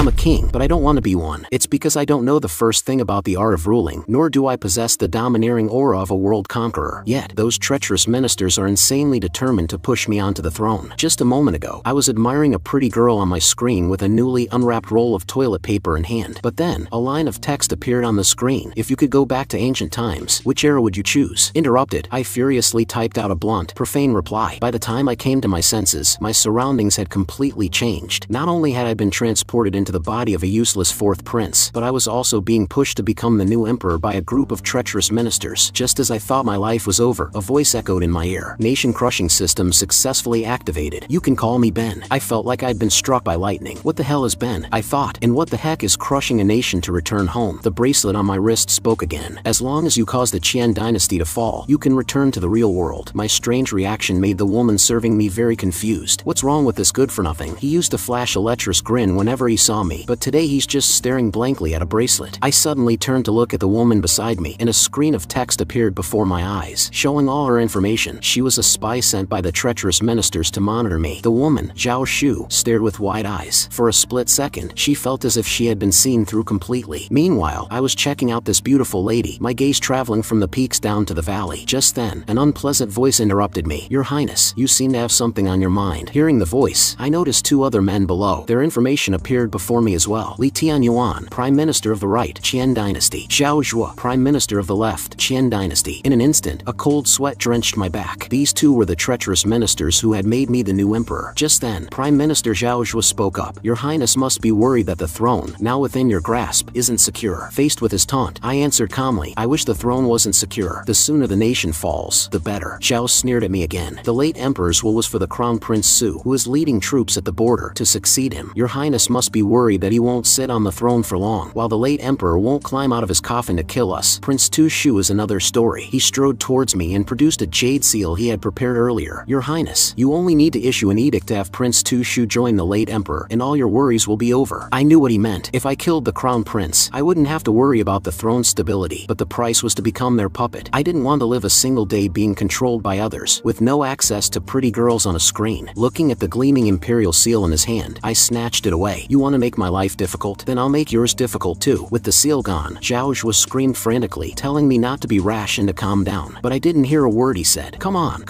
I'm a king, but I don't want to be one. It's because I don't know the first thing about the art of ruling, nor do I possess the domineering aura of a world conqueror. Yet, those treacherous ministers are insanely determined to push me onto the throne. Just a moment ago, I was admiring a pretty girl on my screen with a newly unwrapped roll of toilet paper in hand. But then, a line of text appeared on the screen. If you could go back to ancient times, which era would you choose? Interrupted, I furiously typed out a blunt, profane reply. By the time I came to my senses, my surroundings had completely changed. Not only had I been transported into the body of a useless fourth prince, but I was also being pushed to become the new emperor by a group of treacherous ministers. Just as I thought my life was over, a voice echoed in my ear. Nation-crushing system successfully activated. You can call me Ben. I felt like I'd been struck by lightning. What the hell is Ben? I thought. And what the heck is crushing a nation to return home? The bracelet on my wrist spoke again. As long as you cause the Qian dynasty to fall, you can return to the real world. My strange reaction made the woman serving me very confused. What's wrong with this good-for-nothing? He used to flash a lecherous grin whenever he saw me, but today he's just staring blankly at a bracelet. I suddenly turned to look at the woman beside me, and a screen of text appeared before my eyes, showing all her information. She was a spy sent by the treacherous ministers to monitor me. The woman, Zhao Shu, stared with wide eyes. For a split second, she felt as if she had been seen through completely. Meanwhile, I was checking out this beautiful lady, my gaze traveling from the peaks down to the valley. Just then, an unpleasant voice interrupted me. Your Highness, you seem to have something on your mind. Hearing the voice, I noticed two other men below. Their information appeared before me as well. Li Tianyuan, Prime Minister of the right, Qian Dynasty. Zhao Zhuo, Prime Minister of the left, Qian Dynasty. In an instant, a cold sweat drenched my back. These two were the treacherous ministers who had made me the new emperor. Just then, Prime Minister Zhao Zhuo spoke up. Your Highness must be worried that the throne, now within your grasp, isn't secure. Faced with his taunt, I answered calmly, I wish the throne wasn't secure. The sooner the nation falls, the better. Zhao sneered at me again. The late emperor's will was for the Crown Prince Su, who is leading troops at the border, to succeed him. Your Highness must be worried that he won't sit on the throne for long, while the late emperor won't climb out of his coffin to kill us. Prince Tu Shu is another story. He strode towards me and produced a jade seal he had prepared earlier. Your Highness, you only need to issue an edict to have Prince Tu Shu join the late emperor, and all your worries will be over. I knew what he meant. If I killed the crown prince, I wouldn't have to worry about the throne's stability, but the price was to become their puppet. I didn't want to live a single day being controlled by others, with no access to pretty girls on a screen. Looking at the gleaming imperial seal in his hand, I snatched it away. You want to make my life difficult? Then I'll make yours difficult too. With the seal gone, Zhao Zhuo screamed frantically, telling me not to be rash and to calm down. But I didn't hear a word he said. Come on,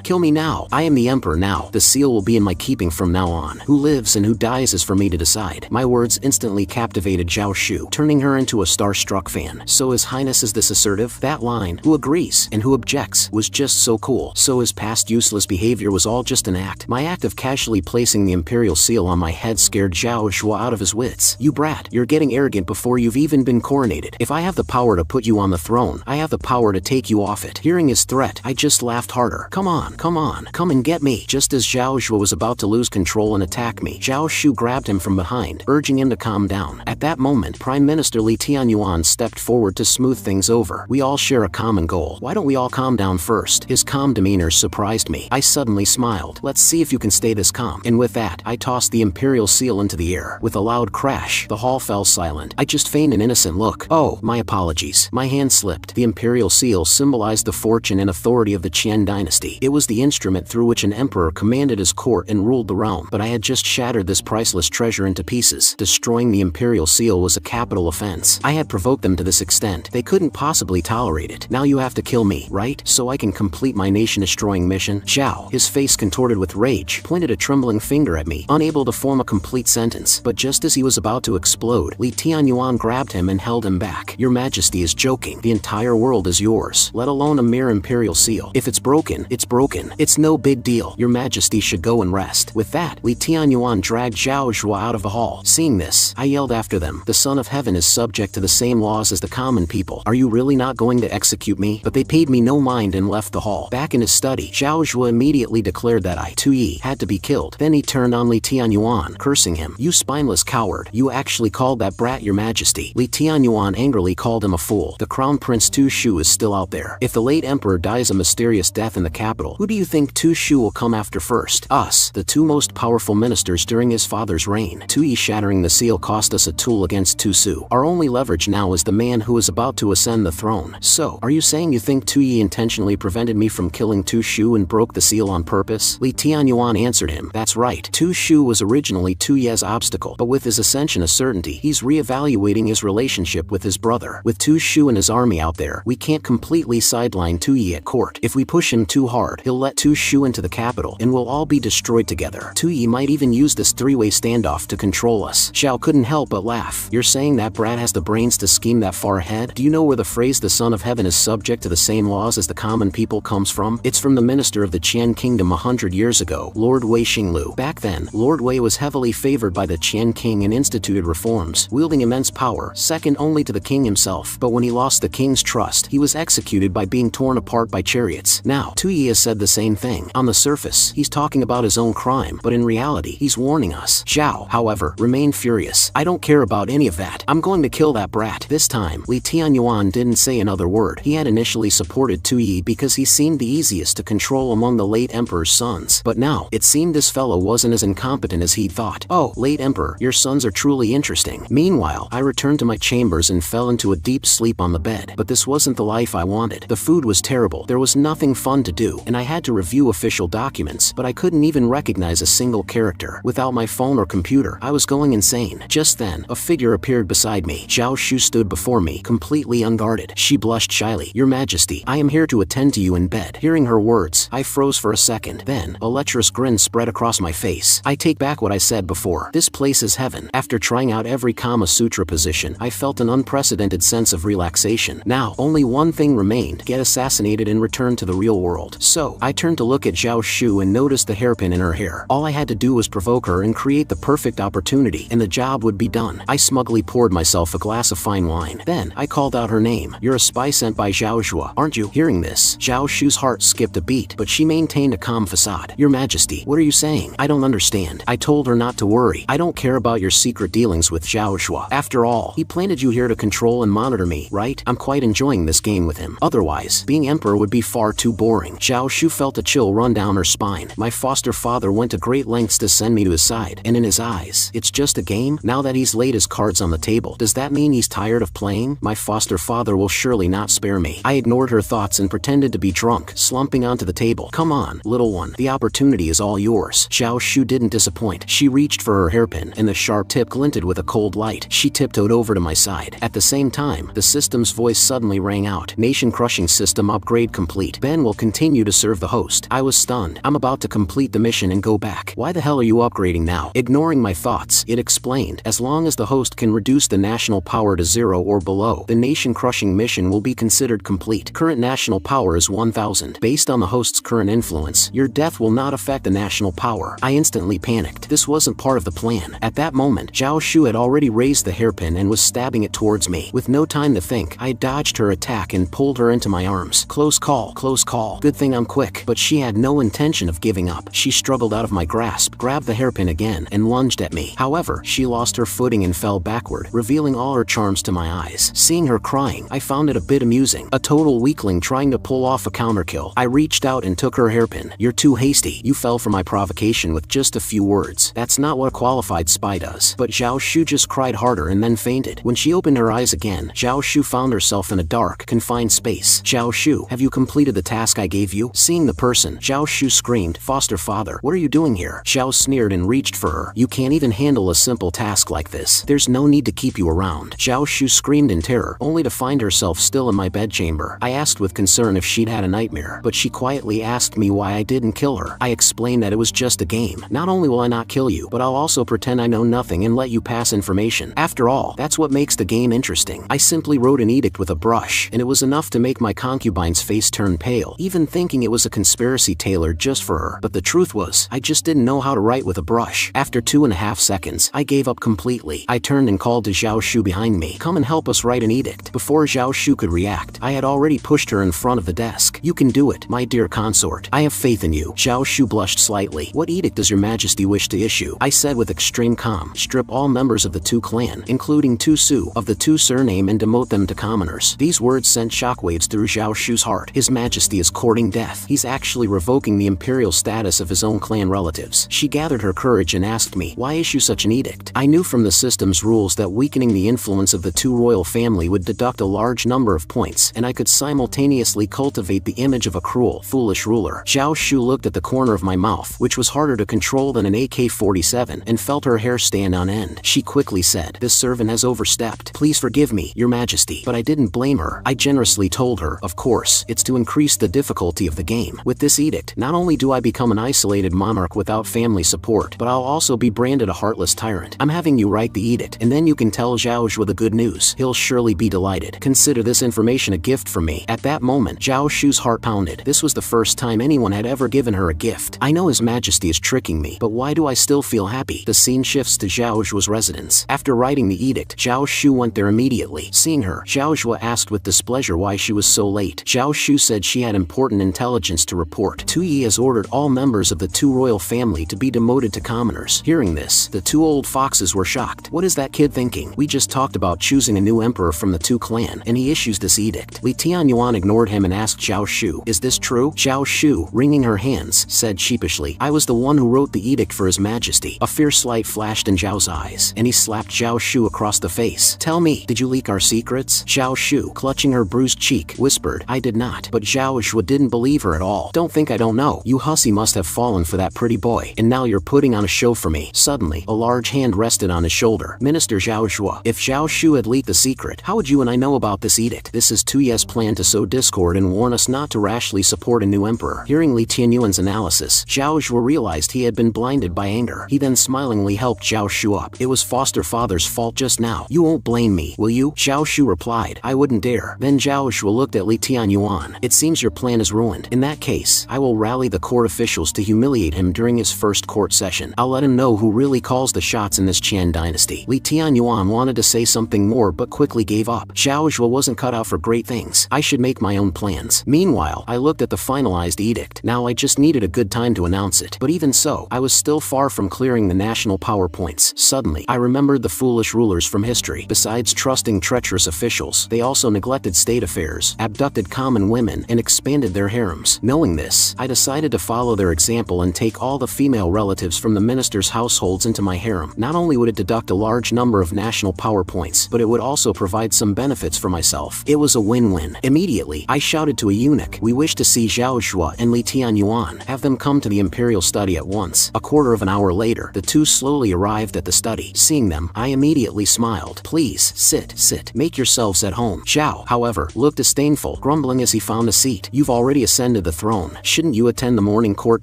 kill me now. I am the emperor now. The seal will be in my keeping from now on. Who lives and who dies is for me to decide. My words instantly captivated Zhao Shu, turning her into a starstruck fan. So His Highness is this assertive? That line, who agrees and who objects, was just so cool. So his past useless behavior was all just an act. My act of casually placing the imperial seal on my head scared Zhao Zhuo out of his wits. You brat, you're getting arrogant before you've even been coronated. If I have the power to put you on the throne, I have the power to take you off it. Hearing his threat, I just laughed harder. Come on, come and get me. Just as Zhao Zhuo was about to lose control and attack me, Zhao Shu grabbed him from behind, urging him to calm down. At that moment, Prime Minister Li Tianyuan stepped forward to smooth things over. We all share a common goal. Why don't we all calm down first? His calm demeanor surprised me. I suddenly smiled. Let's see if you can stay this calm. And with that, I tossed the imperial seal into the air. With a loud crash, the hall fell silent. I just feigned an innocent look. Oh, my apologies. My hand slipped. The imperial seal symbolized the fortune and authority of the Qian dynasty. It was the instrument through which an emperor commanded his court and ruled the realm. But I had just shattered this priceless treasure into pieces. Destroying the imperial seal was a capital offense. I had provoked them to this extent. They couldn't possibly tolerate it. Now you have to kill me, right? So I can complete my nation-destroying mission? Zhao, his face contorted with rage, pointed a trembling finger at me, unable to form a complete sentence. But just as he was about to explode, Li Tianyuan grabbed him and held him back. Your Majesty is joking. The entire world is yours, let alone a mere imperial seal. If it's broken, it's broken. It's no big deal. Your Majesty should go and rest. With that, Li Tianyuan dragged Zhao Zhuo out of the hall. Seeing this, I yelled after them. The Son of Heaven is subject to the same laws as the common people. Are you really not going to execute me? But they paid me no mind and left the hall. Back in his study, Zhao Zhuo immediately declared that I, Tu Yi, had to be killed. Then he turned on Li Tianyuan, cursing him. You spineless coward. You actually called that brat your Majesty. Li Tianyuan angrily called him a fool. The Crown Prince Tu Shu is still out there. If the late emperor dies a mysterious death in the capital, who do you think Tu Shu will come after first? Us, the two most powerful ministers during his father's reign. Tu Yi shattering the seal cost us a tool against Tu Su. Our only leverage now is the man who is about to ascend the throne. So, are you saying you think Tu Yi intentionally prevented me from killing Tu Shu and broke the seal on purpose? Li Tianyuan answered him. That's right. Tu Shu was originally Tu Ye's obstacle. potential, but with his ascension a certainty, he's reevaluating his relationship with his brother. With Tu Shu and his army out there, we can't completely sideline Tu Yi at court. If we push him too hard, he'll let Tu Shu into the capital, and we'll all be destroyed together. Tu Yi might even use this three-way standoff to control us. Xiao couldn't help but laugh. You're saying that brat has the brains to scheme that far ahead? Do you know where the phrase "the Son of Heaven is subject to the same laws as the common people" comes from? It's from the minister of the Qian Kingdom 100 years ago, Lord Wei Xinglu. Back then, Lord Wei was heavily favored by the Qian king and instituted reforms, wielding immense power, second only to the king himself. But when he lost the king's trust, he was executed by being torn apart by chariots. Now, Tu Yi has said the same thing. On the surface, he's talking about his own crime, but in reality, he's warning us. Zhao, however, remained furious. I don't care about any of that. I'm going to kill that brat. This time, Li Tianyuan didn't say another word. He had initially supported Tu Yi because he seemed the easiest to control among the late emperor's sons. But now, it seemed this fellow wasn't as incompetent as he'd thought. Oh, late emperor, your sons are truly interesting. Meanwhile, I returned to my chambers and fell into a deep sleep on the bed. But this wasn't the life I wanted. The food was terrible. There was nothing fun to do, and I had to review official documents, but I couldn't even recognize a single character. Without my phone or computer, I was going insane. Just then, a figure appeared beside me. Zhao Shu stood before me, completely unguarded. She blushed shyly. Your Majesty, I am here to attend to you in bed. Hearing her words, I froze for a second. Then, a lecherous grin spread across my face. I take back what I said before. This place is heaven. After trying out every Kama Sutra position, I felt an unprecedented sense of relaxation. Now, only one thing remained: get assassinated and return to the real world. So, I turned to look at Zhao Shu and noticed the hairpin in her hair. All I had to do was provoke her and create the perfect opportunity, and the job would be done. I smugly poured myself a glass of fine wine. Then, I called out her name. You're a spy sent by Zhao Zhua, aren't you? Hearing this, Zhao Shu's heart skipped a beat, but she maintained a calm facade. Your Majesty, what are you saying? I don't understand. I told her not to worry. I don't care about your secret dealings with Zhao Zhua. After all, he planted you here to control and monitor me, right? I'm quite enjoying this game with him. Otherwise, being emperor would be far too boring. Zhao Shu felt a chill run down her spine. My foster father went to great lengths to send me to his side, and in his eyes, it's just a game? Now that he's laid his cards on the table, does that mean he's tired of playing? My foster father will surely not spare me. I ignored her thoughts and pretended to be drunk, slumping onto the table. Come on, little one, the opportunity is all yours. Zhao Shu didn't disappoint. She reached for her hairpin, and the sharp tip glinted with a cold light. She tiptoed over to my side. At the same time, the system's voice suddenly rang out. Nation-crushing system upgrade complete. Ben will continue to serve the host. I was stunned. I'm about to complete the mission and go back. Why the hell are you upgrading now? Ignoring my thoughts, it explained. As long as the host can reduce the national power to 0 or below, the nation-crushing mission will be considered complete. Current national power is 1000. Based on the host's current influence, your death will not affect the national power. I instantly panicked. This wasn't part of the plan. At that moment, Zhao Shu had already raised the hairpin and was stabbing it towards me. With no time to think, I dodged her attack and pulled her into my arms. Close call, close call. Good thing I'm quick. But she had no intention of giving up. She struggled out of my grasp, grabbed the hairpin again, and lunged at me. However, she lost her footing and fell backward, revealing all her charms to my eyes. Seeing her crying, I found it a bit amusing. A total weakling trying to pull off a counterkill. I reached out and took her hairpin. You're too hasty. You fell for my provocation with just a few words. That's not what a qualified spy does. But Zhao Shu just cried harder and then fainted. When she opened her eyes again, Zhao Shu found herself in a dark, confined space. Zhao Shu, have you completed the task I gave you? Seeing the person, Zhao Shu screamed, Foster father, what are you doing here? Zhao sneered and reached for her. You can't even handle a simple task like this. There's no need to keep you around. Zhao Shu screamed in terror, only to find herself still in my bedchamber. I asked with concern if she'd had a nightmare, but she quietly asked me why I didn't kill her. I explained that it was just a game. Not only will I not kill you, but I'll also pretend I know nothing and let you pass information. After all, that's what makes the game interesting. I simply wrote an edict with a brush, and it was enough to make my concubine's face turn pale, even thinking it was a conspiracy tailored just for her. But the truth was, I just didn't know how to write with a brush. After 2.5 seconds, I gave up completely. I turned and called to Zhao Shu behind me. Come and help us write an edict. Before Zhao Shu could react, I had already pushed her in front of the desk. You can do it, my dear consort. I have faith in you. Zhao Shu blushed slightly. What edict does your majesty wish to issue? I said with extreme calm. Strip all members of the Tu clan, including Tu Su, of the Tu surname and demote them to commoners. These words sent shockwaves through Zhao Shu's heart. His majesty is courting death. He's actually revoking the imperial status of his own clan relatives. She gathered her courage and asked me, why issue such an edict? I knew from the system's rules that weakening the influence of the Tu royal family would deduct a large number of points, and I could simultaneously cultivate the image of a cruel, foolish ruler. Zhao Shu looked at the corner of my mouth, which was harder to control than an AK-47, and felt her hair stand on end. She quickly said, "This servant has overstepped. Please forgive me, Your Majesty." But I didn't blame her. I generously told her, of course, it's to increase the difficulty of the game. With this edict, not only do I become an isolated monarch without family support, but I'll also be branded a heartless tyrant. I'm having you write the edict, and then you can tell Zhao Zhuo the good news. He'll surely be delighted. Consider this information a gift from me. At that moment, Zhao Shu's heart pounded. This was the first time anyone had ever given her a gift. I know His Majesty is tricking me, but why do I still feel happy? The scene shifts to Zhao Zhuo's residence. After writing the edict, Zhao Shu went there immediately. Seeing her, Zhao Zhuo asked with displeasure why she was so late. Zhao Shu said she had important intelligence to report. Tu Yi has ordered all members of the Tu royal family to be demoted to commoners. Hearing this, the two old foxes were shocked. What is that kid thinking? We just talked about choosing a new emperor from the Tu clan, and he issues this edict. Li Tianyuan ignored him and asked Zhao Shu, "Is this true?" Zhao Shu, wringing her hands, said sheepishly, "I was the one who wrote the edict for His Majesty." A fierce light flashed in Zhao's eyes, and he slapped Zhao Shu across the face. "Tell me, did you leak our secrets?" Zhao Shu, clutching her bruised cheek, whispered, "I did not." But Zhao Zhuo didn't believe her at all. "Don't think I don't know. You hussy must have fallen for that pretty boy, and now you're putting on a show for me." Suddenly, a large hand rested on his shoulder. "Minister Zhao Zhuo, if Zhao Shu had leaked the secret, how would you and I know about this edict? This is Tu Ye's plan to sow discord and warn us not to rashly support a new emperor." Hearing Li Tianyuan's analysis, Zhao Zhuo realized he had been blinded by anger. He then smilingly helped Zhao Shu up. "It was foster father's fault just now. You won't blame me, will you?" Zhao Shu replied, "I wouldn't dare." Then Zhao Zhuo looked at Li Tianyuan. "It seems your plan is ruined. In that case, I will rally the court officials to humiliate him during his first court session. I'll let him know who really calls the shots in this Qian dynasty." Li Tianyuan wanted to say something more but quickly gave up. Zhao Zhuo wasn't cut out for great things. I should make my own plans. Meanwhile, I looked at the finalized edict. Now I just needed a good time to announce it. But even so, I was still far from clearing the national PowerPoints. Suddenly, I remembered the foolish rulers from history. Besides trusting treacherous officials, they also neglected state affairs, abducted common women, and expanded their harems. Knowing this, I decided to follow their example and take all the female relatives from the ministers' households into my harem. Not only would it deduct a large number of national PowerPoints, but it would also provide some benefits for myself. It was a win-win. Immediately, I shouted to a eunuch, "We wish to see Zhao Zhuo and Li Tianyuan. Have them come to the imperial study at once." A quarter of an hour later, the two slowly arrived at the study. Seeing them, I immediately smiled. "Please, sit. Make yourselves at home." Zhao, however, looked disdainful, grumbling as he found a seat. "You've already ascended the throne. Shouldn't you attend the morning court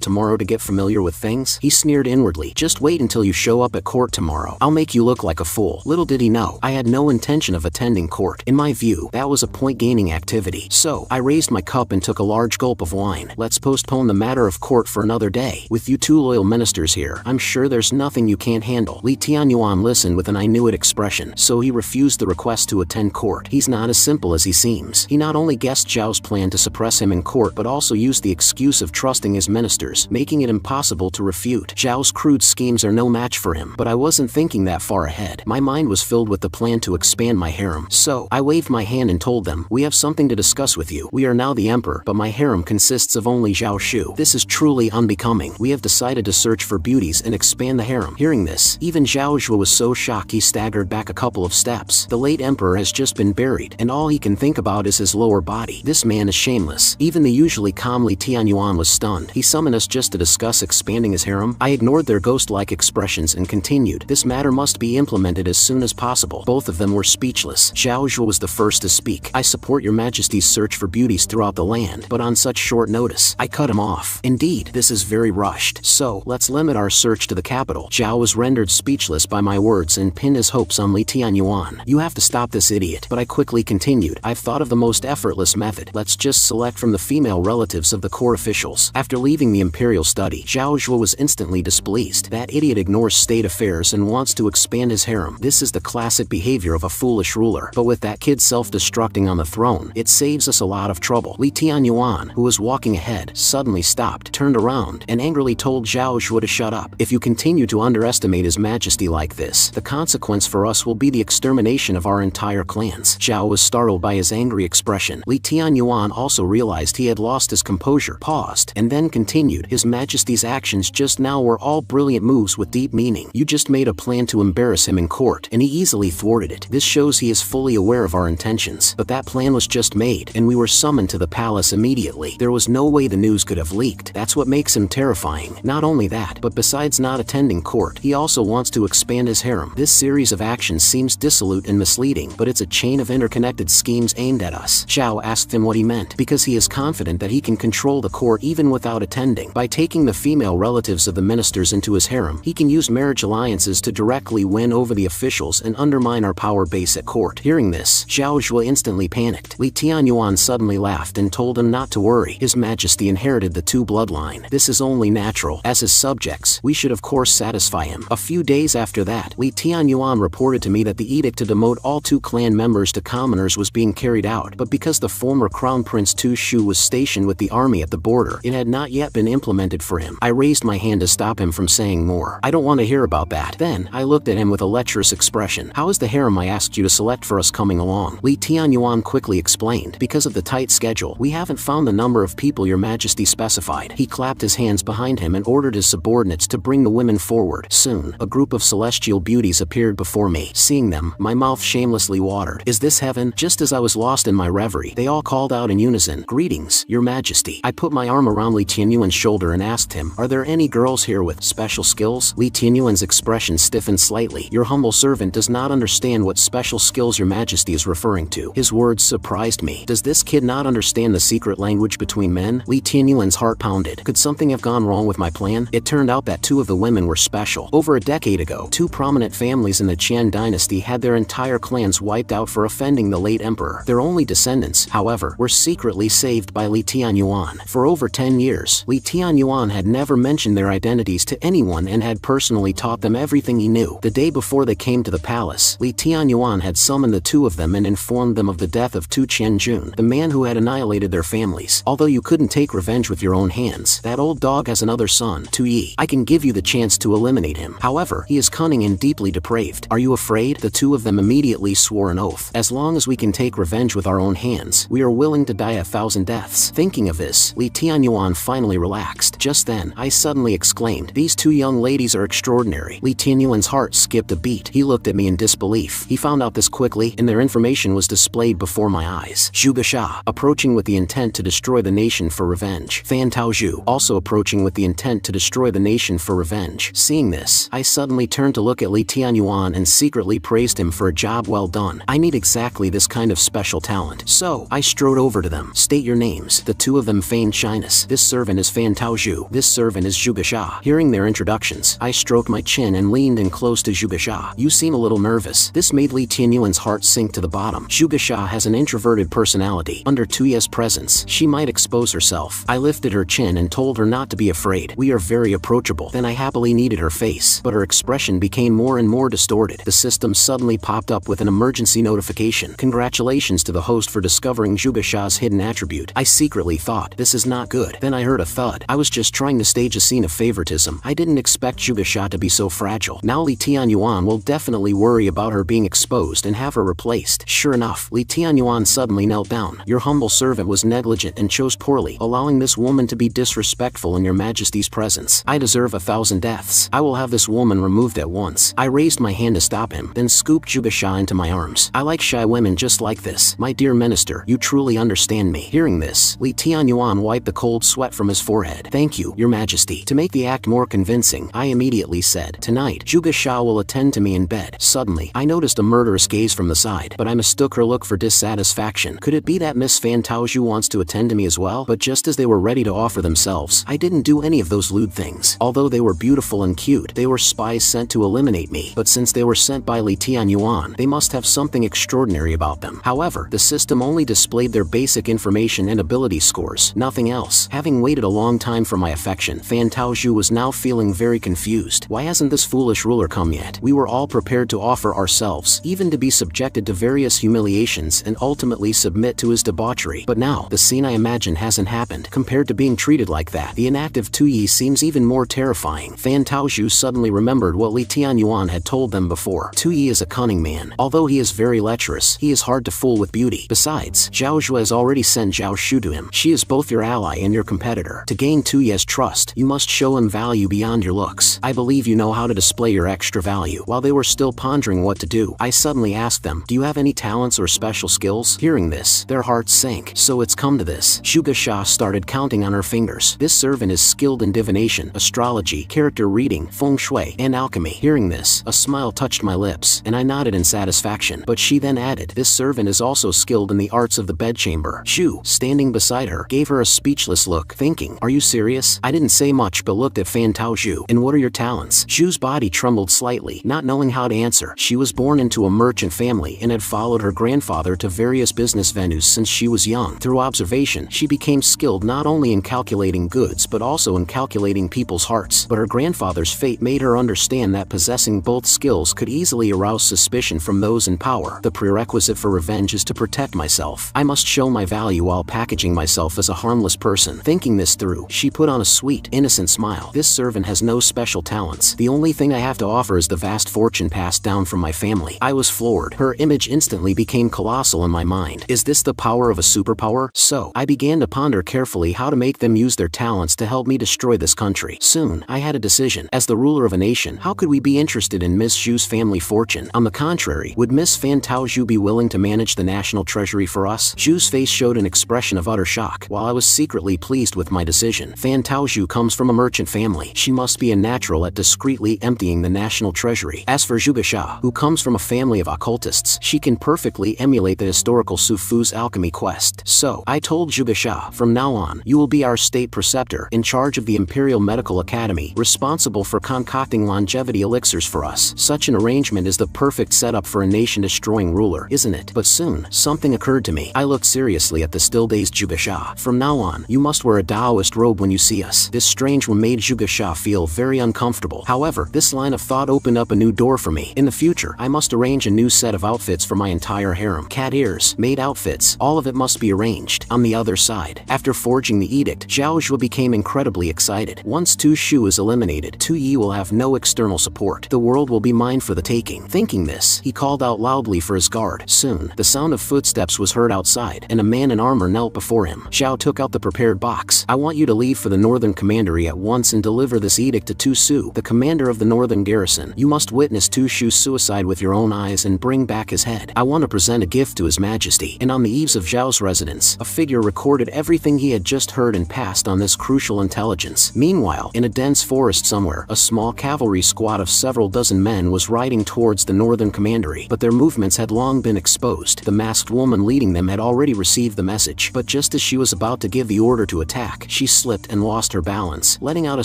tomorrow to get familiar with things?" He sneered inwardly. "Just wait until you show up at court tomorrow. I'll make you look like a fool." Little did he know, I had no intention of attending court. In my view, that was a point-gaining activity. So, I raised my cup and took a large gulp of wine. "Let's postpone the matter of court for another day. With you two loyal ministers here, I'm sure there's nothing you can't handle." Li Tianyuan listened with an "I knew it" expression, so he refused the request to attend court. He's not as simple as he seems. He not only guessed Zhao's plan to suppress him in court but also used the excuse of trusting his ministers, making it impossible to refute. Zhao's crude schemes are no match for him, but I wasn't thinking that far ahead. My mind was filled with the plan to expand my harem. So, I waved my hand and told them, "We have something to discuss with you. We are now the emperor, but my harem consists of only Zhao Shu. This is truly unbecoming. We have decided to search for beauties and expand the harem." Hearing this, even Zhao Zhuo was so shocked he staggered back a couple of steps. The late emperor has just been buried, and all he can think about is his lower body. This man is shameless. Even the usually calm Li Tianyuan was stunned. He summoned us just to discuss expanding his harem? I ignored their ghost-like expressions and continued, "This matter must be implemented as soon as possible." Both of them were speechless. Zhao Zhuo was the first to speak. "I support your majesty's search for beauties throughout the land, but on such short notice." I cut him off. "Indeed, this is very rushed. So, let's limit our search to the capital." Zhao was rendered speechless by my words and pinned his hopes on Li Tianyuan. "You have to stop this idiot." But I quickly continued, "I've thought of the most effortless method. Let's just select from the female relatives of the court officials." After leaving the imperial study, Zhao Zhuo was instantly displeased. That idiot ignores state affairs and wants to expand his harem. This is the classic behavior of a foolish ruler. But with that kid self-destructing on the throne, it saves us a lot of trouble. Li Tianyuan, who was walking ahead, suddenly stopped, turned around, and angrily told Zhao Zhuo to shut up. "If you continue to underestimate His Majesty like this, the consequence for us will be the extermination of our entire clans." Zhao was startled by his angry expression. Li Tianyuan also realized he had lost his composure, paused, and then continued, "His Majesty's actions just now were all brilliant moves with deep meaning. You just made a plan to embarrass him in court, and he easily thwarted it. This shows he is fully aware of our intentions. But that plan was just made, and we were summoned to the palace immediately. There was no way the news could have leaked. That's what makes him terrifying. Not only that, but besides not attending court, he he also wants to expand his harem. This series of actions seems dissolute and misleading, but it's a chain of interconnected schemes aimed at us. Zhao asked him what he meant, because he is confident that he can control the court even without attending. By taking the female relatives of the ministers into his harem, he can use marriage alliances to directly win over the officials and undermine our power base at court. Hearing this, Zhao Zhuo instantly panicked. Li Tianyuan suddenly laughed and told him not to worry. His Majesty inherited the two bloodline. This is only natural. As his subjects, we should of course satisfy him. A few days after that, Li Tianyuan reported to me that the edict to demote all two clan members to commoners was being carried out, but because the former Crown Prince Tu Shu was stationed with the army at the border, it had not yet been implemented for him. I raised my hand to stop him from saying more. I don't want to hear about that. Then, I looked at him with a lecherous expression. How is the harem I asked you to select for us coming along? Li Tianyuan quickly explained. Because of the tight schedule, we haven't found the number of people your Majesty specified. He clapped his hands behind him and ordered his subordinates to bring the women forward. Soon, a group of celestial beauties appeared before me. Seeing them, my mouth shamelessly watered. Is this heaven? Just as I was lost in my reverie, they all called out in unison, "Greetings, your Majesty." I put my arm around Li Tianyuan's shoulder and asked him, "Are there any girls here with special skills?" Li Tianyuan's expression stiffened slightly. "Your humble servant does not understand what special skills your Majesty is referring to." His words surprised me. Does this kid not understand the secret language between men? Li Tianyuan's heart pounded. Could something have gone wrong with my plan? It turned out that two of the women were special. Over a decade ago, two prominent families in the Qian dynasty had their entire clans wiped out for offending the late emperor. Their only descendants, however, were secretly saved by Li Tianyuan. For over 10 years, Li Tianyuan had never mentioned their identities to anyone and had personally taught them everything he knew. The day before they came to the palace, Li Tianyuan had summoned the two of them and informed them of the death of Tu Qianjun, the man who had annihilated their families. Although you couldn't take revenge with your own hands, that old dog has another son, Tu Yi. I can give you the chance to eliminate him. However, he is cunning and deeply depraved. Are you afraid? The two of them immediately swore an oath. As long as we can take revenge with our own hands, we are willing to die 1,000 deaths. Thinking of this, Li Tianyuan finally relaxed. Just then, I suddenly exclaimed, "These two young ladies are extraordinary." Li Tianyuan's heart skipped a beat. He looked at me in disbelief. He found out this quickly, and their information was displayed before my eyes. Zhuge Sha, approaching with the intent to destroy the nation for revenge. Fan Taozhu, also approaching with the intent to destroy the nation for revenge. Seeing this, I suddenly turned to look at Li Tianyuan and secretly praised him for a job well done. I need exactly this kind of special talent. So, I strode over to them. "State your names." The two of them feigned shyness. "This servant is Fan Taozhu. This servant is Zhuge Sha." Hearing their introductions, I stroked my chin and leaned in close to Zhuge Sha. "You seem a little nervous." This made Li Tianyuan's heart sink to the bottom. Zhuge Sha has an introverted personality. Under Tuye's presence, she might expose herself. I lifted her chin and told her not to be afraid. "We are very approachable." Then I happily kneaded her face, but her expression became more and more distorted. The system suddenly popped up with an emergency notification. "Congratulations to the host for discovering Zhuge Sha's hidden attribute." I secretly thought, this is not good. Then I heard a thud. I was just trying to stage a scene of favoritism. I didn't expect Zhuge Sha to be so fragile. Now Li Tianyuan will definitely worry about her being exposed and have her replaced. Sure enough, Li Tianyuan suddenly knelt down. "Your humble servant was negligent and chose poorly, allowing this woman to be disrespectful in your Majesty's presence. I deserve 1,000 deaths. I will have this woman removed at once." I raised my hand to stop him, then scooped Zhuge Sha into my arms. "I like shy women just like this. My dear minister, you truly understand me." Hearing this, Li Tianyuan wiped the cold sweat from his forehead. "Thank you, your Majesty." To make the act more convincing, I immediately said, "Tonight, Zhuge Sha will attend to me in bed." Suddenly, I noticed a murderous gaze from the side, but I mistook her look for dissatisfaction. Could it be that Miss Fan Taozhu wants to attend to me as well? But just as they were ready to offer themselves, I didn't do any of those lewd things. Although they were beautiful and cute, they were spies sent to eliminate me. But since they were sent by Li Tianyuan, they must have something extraordinary about them. However, the system only displayed their basic information and ability scores, nothing else. Having waited a long time for my affection, Fan Taozhu was now feeling very confused. Why hasn't this foolish ruler come yet? We were all prepared to offer ourselves, even to be subjected to various humiliations and ultimately submit to his debauchery. But now, the scene I imagine hasn't happened. Compared to being treated like that, the inactive Tu Yi seems even more terrifying. Fan Taozhu suddenly remembered what Li Tianyuan had told them before. Tu Yi is a cunning man. Although he is very lecherous, he is hard to fool with beauty. Besides, Zhao Zhuo has already sent Zhao Shu to him. She is both your ally and your competitor. To gain Tu Yi's trust, you must show him value beyond your looks. I believe you know how to display your extra value. While they were still pondering what to do, I suddenly asked them, "Do you have any talents or special skills?" Hearing this, their hearts sank. So it's come to this. Zhuge Sha started counting on her fingers. "This servant is skilled in divination, astrology, character reading, feng Shui, and alchemy. Hearing this, a smile touched my lips, and I nodded in satisfaction. But she then added, this servant is also skilled in the arts of the bedchamber. Zhu, standing beside her, gave her a speechless look, thinking, are you serious? I didn't say much but looked at Fan Tao Zhu. And what are your talents? Zhu's body trembled slightly, not knowing how to answer. She was born into a merchant family and had followed her grandfather to various business venues since she was young. Through observation, she became skilled not only in calculating goods but also in calculating people's hearts. But her grandfather's fate made her understand that possessing both skills could easily arouse suspicion from those in power. The prerequisite for revenge is to protect myself. I must show my value while packaging myself as a harmless person. Thinking this through, she put on a sweet, innocent smile. This servant has no special talents. The only thing I have to offer is the vast fortune passed down from my family. I was floored. Her image instantly became colossal in my mind. Is this the power of a superpower? So, I began to ponder carefully how to make them use their talents to help me destroy this country. Soon, I had a decision. As the ruler of a nation, how could we be interested in Miss Zhu's family fortune? On the contrary, would Miss Fan Tao Zhu be willing to manage the national treasury for us? Zhu's face showed an expression of utter shock, while I was secretly pleased with my decision. Fan Tao Zhu comes from a merchant family. She must be a natural at discreetly emptying the national treasury. As for Zhu Bisha, who comes from a family of occultists, she can perfectly emulate the historical Su Fu's alchemy quest. So, I told Zhu Bisha, from now on, you will be our state preceptor, in charge of the Imperial Medical Academy, responsible for concocting longevity elixirs for us. Such an arrangement is the perfect setup for a nation-destroying ruler, isn't it? But soon, something occurred to me. I looked seriously at the still-dazed Zhu Bisha. From now on, you must wear a Taoist robe when you see us. This strange one made Zhu Bisha feel very uncomfortable. However, this line of thought opened up a new door for me. In the future, I must arrange a new set of outfits for my entire harem. Cat ears, maid outfits, all of it must be arranged. On the other side, after forging the edict, Zhao Zhuo became incredibly excited. Once Tu Shu is eliminated, Tu Yi will have no external support. The world will be mine for the taking. Thinking this, he called out loudly for his guard. Soon, the sound of footsteps was heard outside, and a man in armor knelt before him. Zhao took out the prepared box. I want you to leave for the northern commandery at once and deliver this edict to Tu Su, the commander of the northern garrison. You must witness Tu Shu's suicide with your own eyes and bring back his head. I want to present a gift to his majesty. And on the eaves of Zhao's residence, a figure recorded everything he had just heard and passed on this crucial intelligence. Meanwhile, in a dense forest somewhere, a small cavalry squad of several dozen men was riding towards the northern commandery, but their movements had long been exposed. The masked woman leading them had already received the message, but just as she was about to give the order to attack, she slipped and lost her balance, letting out a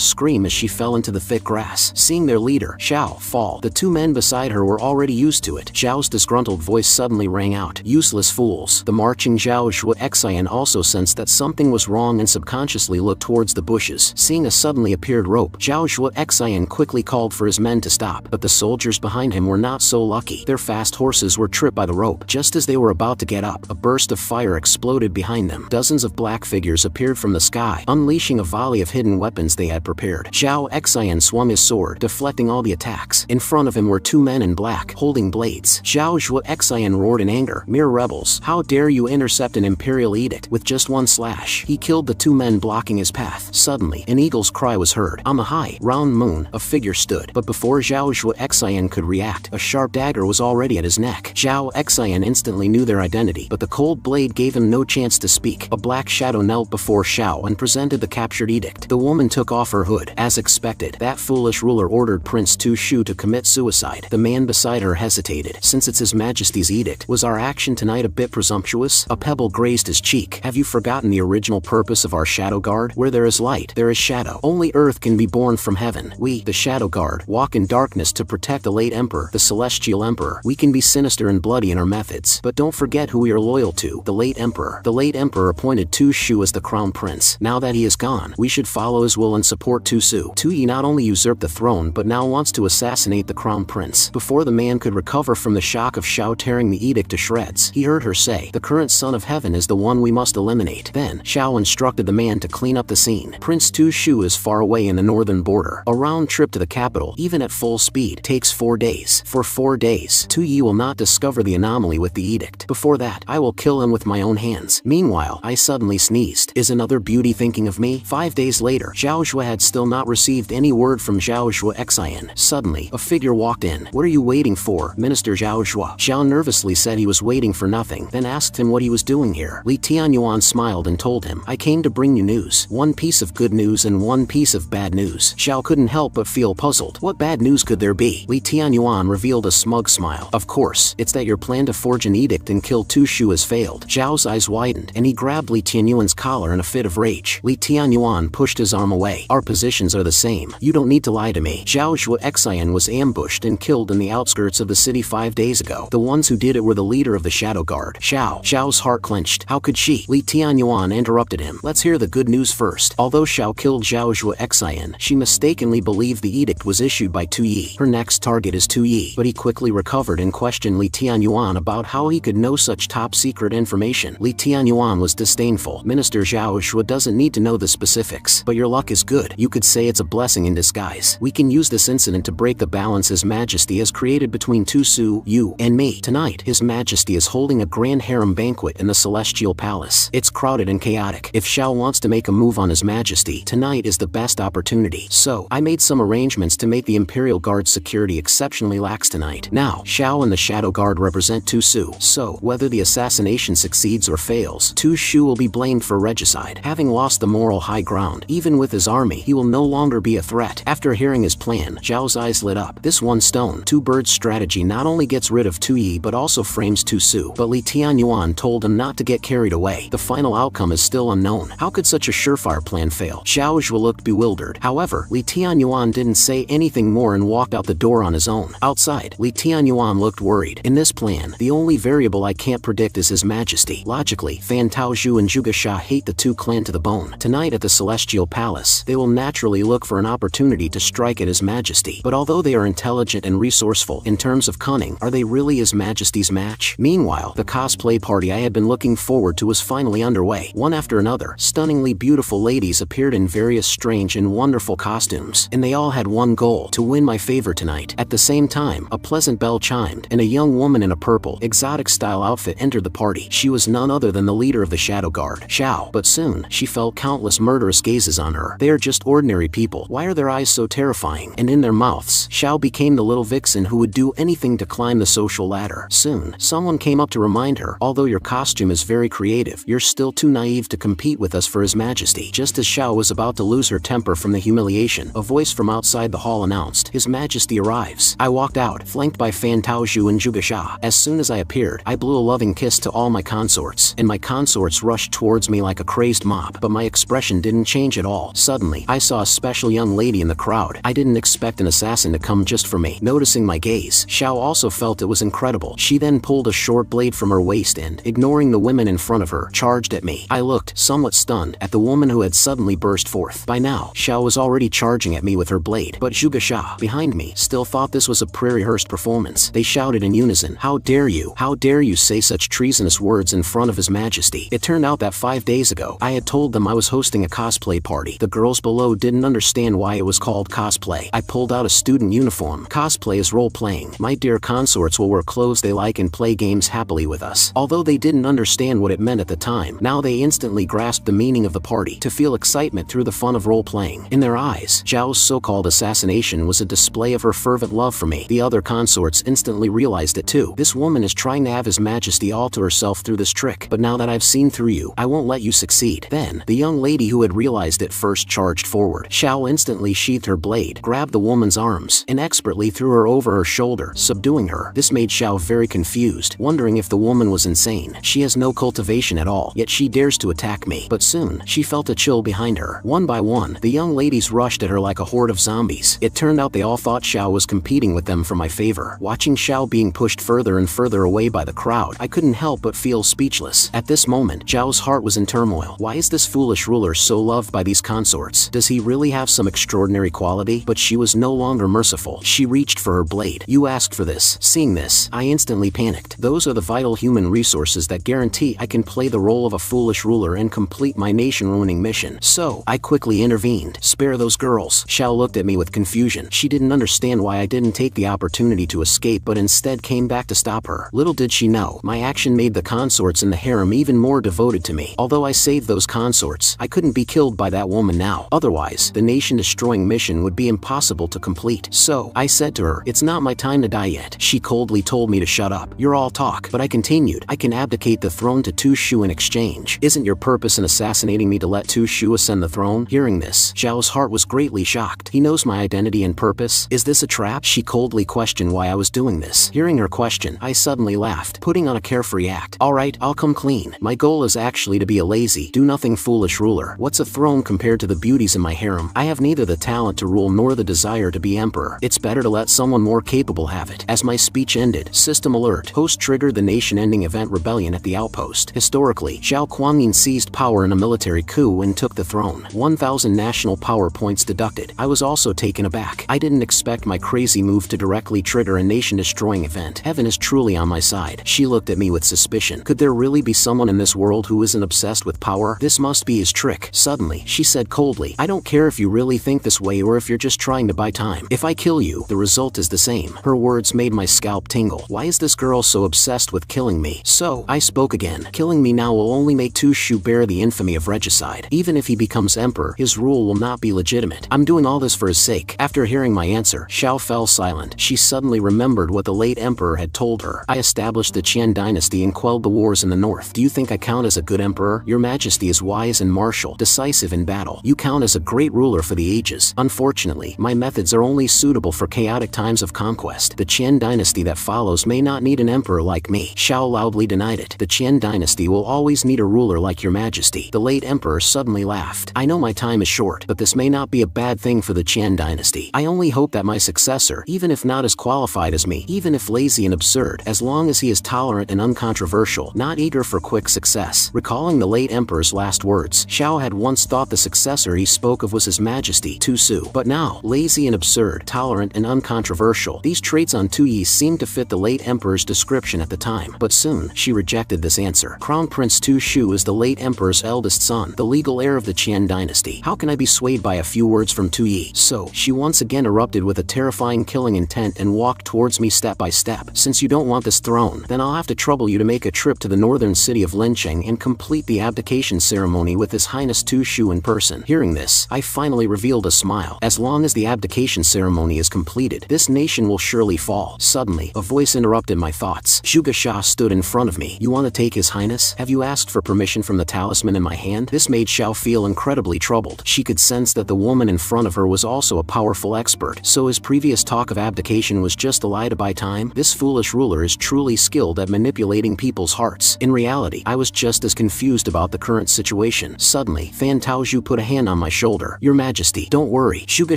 scream as she fell into the thick grass. Seeing their leader, Zhao, fall, the two men beside her were already used to it. Zhao's disgruntled voice suddenly rang out, useless fools. The marching Zhao Zhuo Xian also sensed that something was wrong and subconsciously looked towards the bushes. Seeing a suddenly appeared rope, Zhao Zhuo Xian quickly called for his men to stop, but the soldiers behind him were not so lucky. Their fast horses were tripped by the rope. Just as they were about to get up, a burst of fire exploded behind them. Dozens of black figures appeared from the sky, unleashing a volley of hidden weapons they had prepared. Zhao Xian swung his sword, deflecting all the attacks. In front of him were two men in black, holding blades. Zhao Zhuo Xian roared in anger, mere rebels, how dare you intercept an imperial edict? With just one slash, he killed the two men blocking his path. Suddenly, an eagle's cry was heard. On the high, round moon, a figure stood, but before Zhao Zhuo Xian could react, a sharp dagger was already at his neck. Zhao Xian instantly knew their identity, but the cold blade gave him no chance to speak. A black shadow knelt before Zhao and presented the captured edict. The woman took off her hood. As expected, that foolish ruler ordered Prince Tu Shu to commit suicide. The man beside her hesitated. Since it's His Majesty's edict, was our action tonight a bit presumptuous? A pebble grazed his cheek. Have you forgotten the original purpose of our Shadow Guard? Where there is light, there is shadow. Only Earth can be born from heaven. We, the Shadow Guard, walk in darkness to protect the late Emperor, the Celestial Emperor. We can be sinister and bloody in our methods, but don't forget who we are loyal to, the late Emperor. The late Emperor appointed Tu Shu as the Crown Prince. Now that he is gone, we should follow his will and support Tu Su. Tu Yi not only usurped the throne but now wants to assassinate the Crown Prince. Before the man could recover from the shock of Zhao tearing the edict to shreds, he heard her say, the current Son of Heaven is the one we must eliminate. Then, Zhao instructed the man to clean up the scene. Prince Tu Shu is far away in the northern border. A round trip to the capital, even at full speed, takes 4 days. For 4 days, Tu Yi will not discover the anomaly with the edict. Before that, I will kill him with my own hands. Meanwhile, I suddenly sneezed. Is another beauty thinking of me? 5 days later, Zhao Zhuo had still not received any word from Zhao Zhuo Xian. Suddenly, a figure walked in. What are you waiting for, Minister Zhao Zhuo? Zhao nervously said he was waiting for nothing, then asked him what he was doing here. Li Tianyuan smiled and told him, I came to bring you news. One piece of good news and one piece of bad news. Zhao couldn't help but feel puzzled. What bad news could there be? Li Tianyuan revealed a smug smile. Of course, it's that your plan to forge an edict and kill Tu Shu has failed. Zhao's eyes widened, and he grabbed Li Tianyuan's collar in a fit of rage. Li Tianyuan pushed his arm away. Our positions are the same. You don't need to lie to me. Zhao Xuexian was ambushed and killed in the outskirts of the city 5 days ago. The ones who did it were the leader of the Shadow Guard. Zhao's heart clenched. How could she? Li Tianyuan interrupted him. Let's hear the good news first. Although Xiao killed Zhao Xuexian, she mistakenly believed the edict was issued by Tu Yi. Her next target is Tu Yi. But he quickly recovered and questioned Li Tianyuan about how he could know such top-secret information. Li Tianyuan was disdainful. Minister Zhao Xue doesn't need to know the specifics, but your luck is good. You could say it's a blessing in disguise. We can use this incident to break the balance His Majesty has created between Tu Su, you, and me. Tonight, His Majesty is holding a grand harem banquet in the Celestial Palace. It's crowded and chaotic. If Xiao wants to make a move on His Majesty, tonight is the best opportunity. So, I made some arrangements to make the Imperial Guard's security exceptionally lax tonight. Now, Xiao and the Shadow Guard represent Tu Su. So, whether the assassination succeeds or fails, Tu Shu will be blamed for regicide. Having lost the moral high ground, even with his army, he will no longer be a threat. After hearing his plan, Zhao's eyes lit up. This one stone, two birds strategy not only gets rid of Tu Yi but also frames Tu Su. But Li Tianyuan told him not to get carried away. The final outcome is still unknown. How could such a surefire plan fail? Zhao Xue looked bewildered. However, Li Tianyuan didn't say anything more and walked out the door on his own. Outside, Li Tianyuan looked worried. In this plan, the only variable I can't predict is His Majesty. Logically, Fan Taozhu and Zhuge Sha hate the two clan to the bone. Tonight at the Celestial Palace, they will naturally look for an opportunity to strike at His Majesty. But although they are intelligent and resourceful in terms of cunning, are they really His Majesty's match? Meanwhile, the cosplay party I had been looking forward to was finally underway. One after another, stunningly beautiful ladies appeared in various strange and wonderful costumes, and they all had one goal: to win my favor tonight. At the same time, a pleasant bell chimed, and a young woman in a purple, exotic-style outfit entered the party. She was none other than the leader of the Shadow Guard, Xiao. But soon, she felt countless murderous gazes on her. They are just ordinary people. Why are their eyes so terrifying? And in their mouths, Xiao became the little vixen who would do anything to climb the social ladder. Soon, someone came up to remind her, although your costume is very creative, you're still too naive to compete with us for His Majesty. Just as Xiao was about to lose her temper from the humiliation, a voice from outside the hall announced, His Majesty arrives. I walked out, flanked by Fan Taozhu and Zhuge Sha. As soon as I appeared, I blew a loving kiss to all my consorts, and my consorts rushed towards me like a crazed mob. But my expression didn't change at all. Suddenly, I saw a special young lady in the crowd. I didn't expect an assassin to come just for me. Noticing my gaze, Xiao also felt it was incredible. She then pulled a short blade from her waist and, ignoring the women in front of her, charged at me. I looked, somewhat stunned, at the woman who had suddenly burst forth. By now, Xiao was already charging at me with her blade, but Zhuge Sha, behind me, still thought this was a pre-rehearsed performance. They shouted in unison, How dare you? How dare you say such treasonous words in front of His Majesty? It turned out that 5 days ago, I had told them I was hosting a cosplay party. The girls below didn't understand why it was called cosplay. I pulled out a student uniform. Cosplay is role-playing. My dear consorts will wear clothes they like and play games happily with us. Although they didn't understand what it meant at the time, now they instantly grasped the meaning of the party, to feel excitement through the fun of role-playing. In their eyes, Zhao's so-called assassination was a display of her fervent love for me. The other consorts instantly realized it too. This woman is trying to have His Majesty all to herself through this trick, but now that I've seen through you, I won't let you succeed. Then, the young lady who had realized it first charged forward. Xiao instantly sheathed her blade, grabbed the woman's arms, and expertly threw her over her shoulder, subduing her. This made Xiao very confused, wondering if the woman was insane. She has no cultivation at all, yet she dares to attack me. But soon, she felt a chill behind her. One by one, the young ladies rushed at her like a horde of zombies. It turned out they all thought Xiao was competing with them for my favor. Watching Xiao being pushed further and further away by the crowd, I couldn't help but feel speechless. At this moment, Zhao's heart was in turmoil. Why is this foolish ruler so loved by these consorts? Does he really have some extraordinary quality? But she was no longer merciful. She reached for her blade. You asked for this. Seeing this, I instantly panicked. Those are the vital human resources that guarantee I can play the role of a foolish ruler and complete my nation-ruining mission. So, I quickly intervened. Spare those girls. Xiao looked at me with confusion. She didn't understand why I didn't take the opportunity to escape but instead came back to stop her. Little did she know, my action made the consorts in the harem even more devoted to me. Although I saved those consorts, I couldn't be killed by that woman now. Otherwise, the nation-destroying mission would be impossible to complete. So, I said to her, it's not my time to die yet. She coldly told me to shut up. You're all talk. But I continued, I can abdicate the throne to Tu Shu in exchange. Isn't your purpose in assassinating me to let Tu Shu ascend the throne? Hearing this, Zhao's heart was greatly shocked. shocked. He knows my identity and purpose? Is this a trap? She coldly questioned why I was doing this. Hearing her question, I suddenly laughed, putting on a carefree act. Alright, I'll come clean. My goal is actually to be a lazy, do-nothing foolish ruler. What's a throne compared to the beauties in my harem? I have neither the talent to rule nor the desire to be emperor. It's better to let someone more capable have it. As my speech ended, system alert. Host triggered the nation-ending event rebellion at the outpost. Historically, Zhao Kuangyin seized power in a military coup and took the throne. 1,000 national power points deducted. I was also taken aback. I didn't expect my crazy move to directly trigger a nation-destroying event. Heaven is truly on my side. She looked at me with suspicion. Could there really be someone in this world who isn't obsessed with power? This must be his trick. Suddenly, she said coldly, I don't care if you really think this way or if you're just trying to buy time. If I kill you, the result is the same. Her words made my scalp tingle. Why is this girl so obsessed with killing me? So, I spoke again. Killing me now will only make Tushu bear the infamy of regicide. Even if he becomes emperor, his rule will not be legitimate. I'm doing all this for his sake. After hearing my answer, Xiao fell silent. She suddenly remembered what the late emperor had told her. I established the Qian dynasty and quelled the wars in the north. Do you think I count as a good emperor? Your majesty is wise and martial, decisive in battle. You count as a great ruler for the ages. Unfortunately, my methods are only suitable for chaotic times of conquest. The Qian dynasty that follows may not need an emperor like me. Xiao loudly denied it. The Qian dynasty will always need a ruler like your majesty. The late emperor suddenly laughed. I know my time is short, but this may not be a bad thing for the Qian dynasty. I only hope that my successor, even if not as qualified as me, even if lazy and absurd, as long as he is tolerant and uncontroversial, not eager for quick success. Recalling the late emperor's last words, Xiao had once thought the successor he spoke of was his majesty, Tusu. But now, lazy and absurd, tolerant and uncontroversial, these traits on Tuyi seemed to fit the late emperor's description at the time. But soon, she rejected this answer. Crown Prince Tu Shu is the late emperor's eldest son, the legal heir of the Qian dynasty. How can I be swayed by a few words from Tuyi? So, she once again erupted with a terrifying killing intent and walked towards me step by step. Since you don't want this throne, then I'll have to trouble you to make a trip to the northern city of Lincheng and complete the abdication ceremony with His Highness Tu Shu in person. Hearing this, I finally revealed a smile. As long as the abdication ceremony is completed, this nation will surely fall. Suddenly, a voice interrupted my thoughts. Zhuge Xia stood in front of me. You want to take His Highness? Have you asked for permission from the talisman in my hand? This made Xiao feel incredibly troubled. She could sense that the woman in front of her was also a powerful expert. So his previous talk of abdication was just a lie to buy time? This foolish ruler is truly skilled at manipulating people's hearts. In reality, I was just as confused about the current situation. Suddenly, Fan Taozhu put a hand on my shoulder. Your Majesty, don't worry. Zhuge